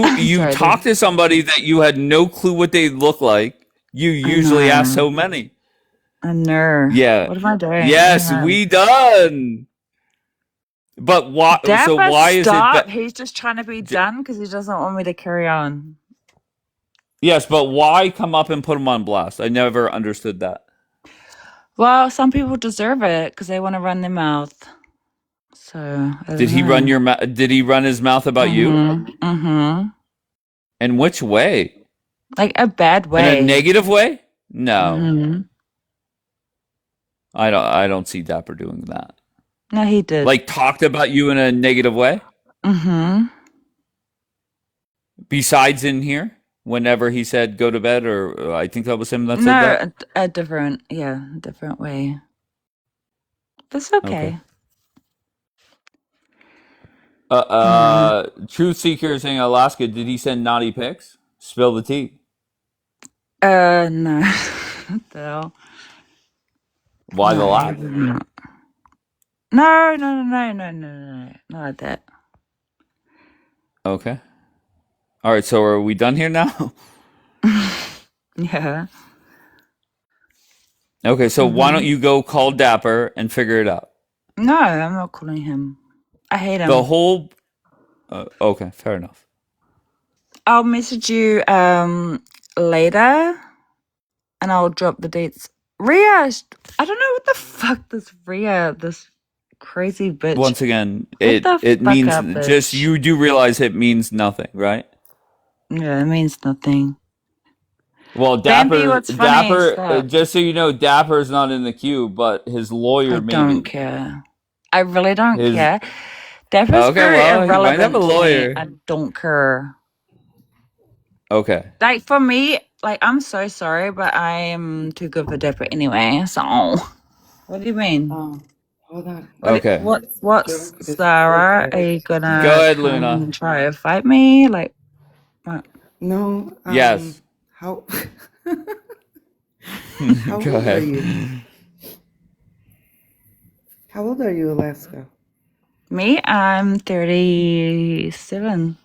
I'm You sorry, talk dude. to somebody that you had no clue what they look like. You usually ask so many. I know. Yeah. What am I doing? Yes, we done. But why? So Dapper, why is it stop. that? He's just trying to be done because he doesn't want me to carry on. Yes, but why come up and put him on blast? I never understood that. Well, some people deserve it because they want to run their mouth. So I Did don't he run know. your mouth? Did he run his mouth about you? Mm-hmm. In which way? Like a bad In way. a negative way? No, Mm-hmm. I don't see Dapper doing that. No, he did. Like talked about you in a negative way? Mm-hmm. Besides in here, whenever he said go to bed, or I think that was him that said that. No, a different, yeah, different way. That's Okay. okay. Yeah. Truth Seeker saying Alaska. Did he send naughty pics? Spill the tea. No. What the hell? Why the No, laugh? probably not. No, not like that. Okay. All right. So are we done here now? Yeah. Okay. So why don't you go call Dapper and figure it out? No, I'm not calling him. I hate The him. whole. Okay. Fair enough. I'll message you later, and I'll drop the dates. Rhea, I don't know what the fuck this Rhea, this crazy bitch. Once again, What the it fuck means up, just bitch. you do realize it means nothing, right? Yeah, it means nothing. Well, Bambi, what's funny is Dapper. that Just so you know, Dapper's not in the queue, but his lawyer I don't maybe. care. I really don't His care. Dapper's okay. very Well, he might have a irrelevant to me. lawyer. I don't care. Okay. Like, for me, like, I'm so sorry, but I am too good for Dapper anyway, so. What do you mean? Hold on. Okay. What's Joke. This is so Sarah? Are crazy. you Go gonna ahead, come Luna. and try to fight me? Like, what? No. Yes. How how Go old are ahead. you? How old are you, Alaska? Me? I'm 37.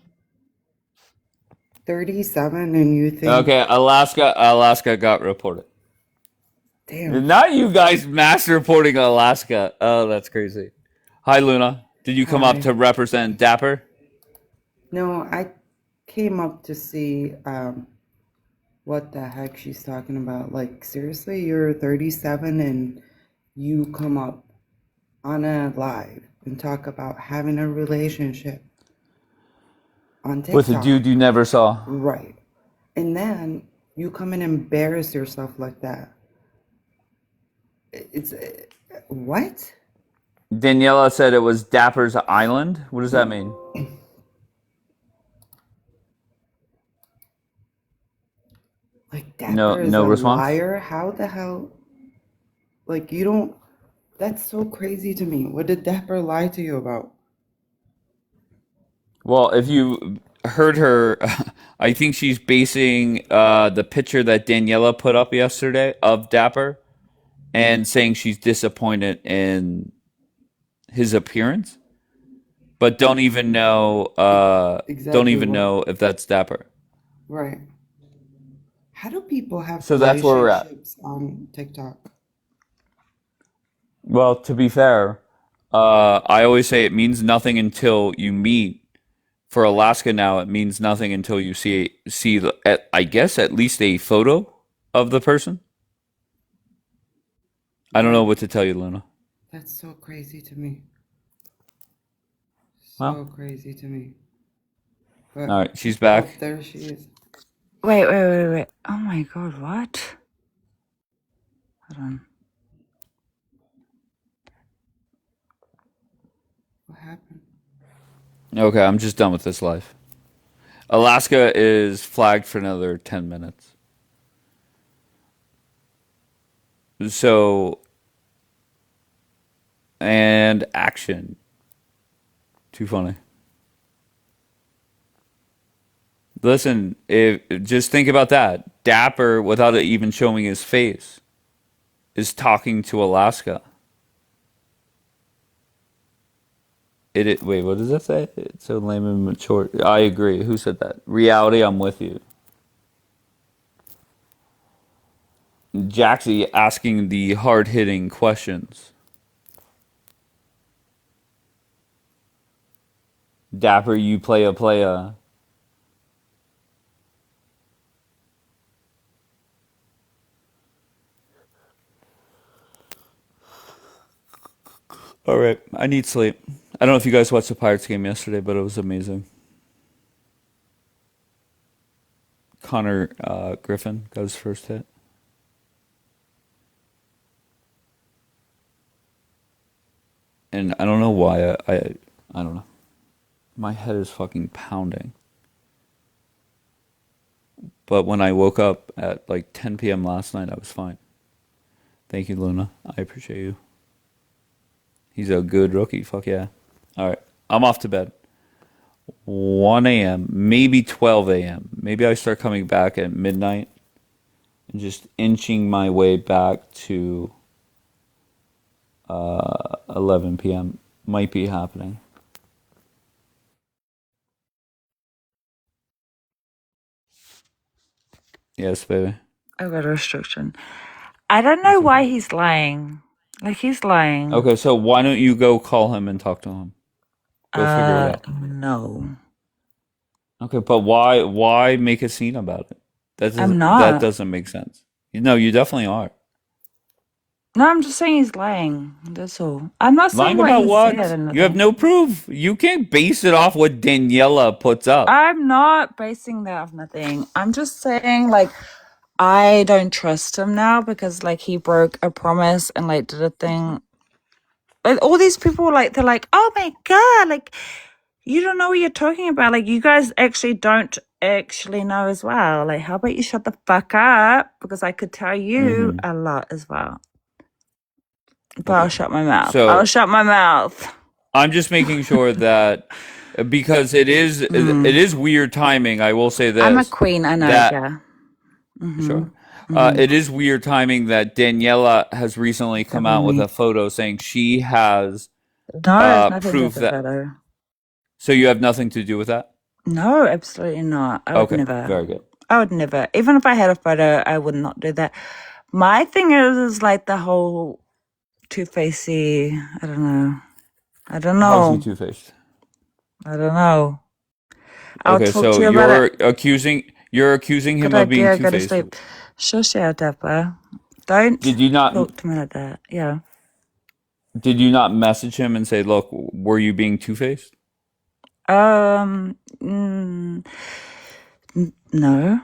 37, and you think, Okay, Alaska got reported. damn. Not you guys mass reporting Alaska. Oh, that's crazy. Hi, Luna. Did you come up Hi. to represent Dapper? No, I came up to see what the heck she's talking about. Like, seriously, you're 37 and you come up on a live and talk about having a relationship on With a TikTok. dude you never saw. Right. And then you come and embarrass yourself like that. It's what? Daniela said it was Dapper's Island. What does that mean? Like, Dapper is No a response? liar? How the hell? Like, you don't. That's so crazy to me. What did Dapper lie to you about? Well, if you heard her, I think she's basing the picture that Daniela put up yesterday of Dapper and saying she's disappointed in his appearance, but don't even know Exactly what? if that's Dapper. Right. How do people have So that's where we're at. relationships on TikTok? Well, to be fair, I always say it means nothing until you meet. For Alaska now, it means nothing until you see I guess at least a photo of the person. I don't know what to tell you, Luna. That's so crazy to me. So Well, crazy to me. But, all right, she's oh, back. there she is. Wait. Oh my god, what? Hold on. What happened? Okay, I'm just done with this live. Alaska is flagged for another 10 minutes. So, and action. Too funny. Listen, just think about that. Dapper, without it even showing his face, is talking to Alaska. Wait, what does that say? It's so lame and mature. I agree. Who said that? Reality, I'm with you. Jaxie asking the hard-hitting questions. Dapper, you playa. All right, I need sleep. I don't know if you guys watched the Pirates game yesterday, but it was amazing. Connor Griffin got his first hit. And I don't know why I don't know. My head is fucking pounding. But when I woke up at like 10 p.m. last night, I was fine. Thank you, Luna. I appreciate you. He's a good rookie. Fuck yeah. All right. I'm off to bed. 1 a.m., maybe 12 a.m. Maybe I start coming back at midnight and just inching my way back to 11 p.m. Might be happening. Yes, baby. I got a restriction. I don't know why he's lying. Like he's lying. Okay, so why don't you go call him and talk to him? Go figure it out. No. Okay, but why make a scene about it? I'm That not. doesn't make sense. No, you definitely are. No, I'm just saying he's lying. That's all. I'm not saying Lying what about he said what? or You have nothing. no proof. You can't base it off what Daniela puts up. I'm not basing that off nothing. I'm just saying, like, I don't trust him now because, like, he broke a promise and, like, did a thing. Like, all these people, like, they're like, oh my God, like, you don't know what you're talking about. Like, you guys actually don't actually know as well. Like, how about you shut the fuck up? Because I could tell you a lot as well. But I'll shut my mouth. I'll So shut my mouth. I'm just making sure that because it is weird timing. I will say I'm a this queen, I know, that yeah. Mm-hmm. sure. Mm-hmm. It is weird timing that Daniela has recently come out with a photo saying she has No, it's nothing to do proof with the that. photo. So you have nothing to do with that? No, absolutely not. I would Okay, never. very good. I would never. Even if I had a photo, I would not do that. My thing is like the whole two-facey. I don't know. I don't How's he know. two-faced? I don't know. I'll Okay, talk so to you about it. you're accusing him Good of being idea. Go to two-faced. sleep. Shush out, Dapper. Don't Did you not talk to me like that. Yeah. message him and say, "Look, were you being two-faced?" No.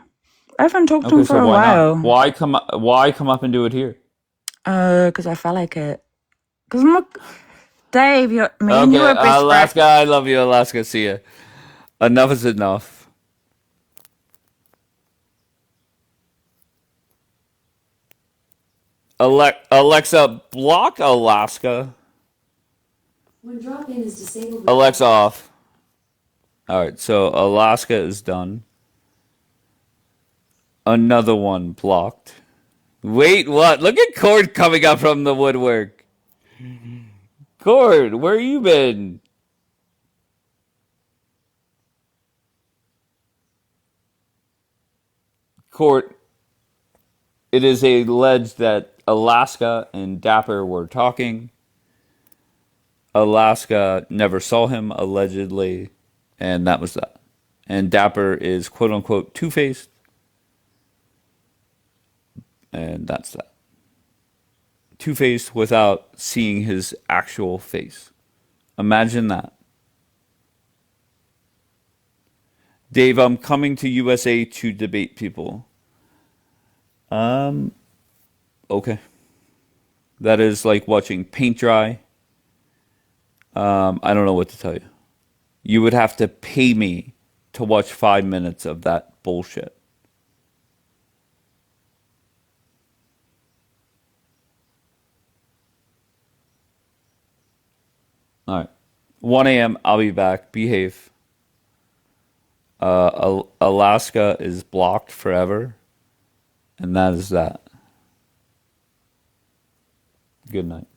I haven't talked to Okay, him for so a why not? while. Why come up and do it here? Because I felt like it. Because Dave, me and you Okay, are best friends. Alaska, I love you, Alaska. See ya. Enough is enough. Alexa, block Alaska. When drop-in is disabled. Alexa off. All right, so Alaska is done. Another one blocked. Wait, what? Look at Cord coming up from the woodwork. Cord, where you been? Cord, it is alleged that Alaska and Dapper were talking. Alaska never saw him, allegedly, and that was that. And Dapper is quote unquote two-faced, and that's that. Two-faced without seeing his actual face. Imagine that. Dave, I'm coming to USA to debate people. Okay. That is like watching paint dry. I don't know what to tell you. You would have to pay me to watch 5 minutes of that bullshit. All right. 1 a.m. I'll be back. Behave. Alaska is blocked forever. And that is that. Good night.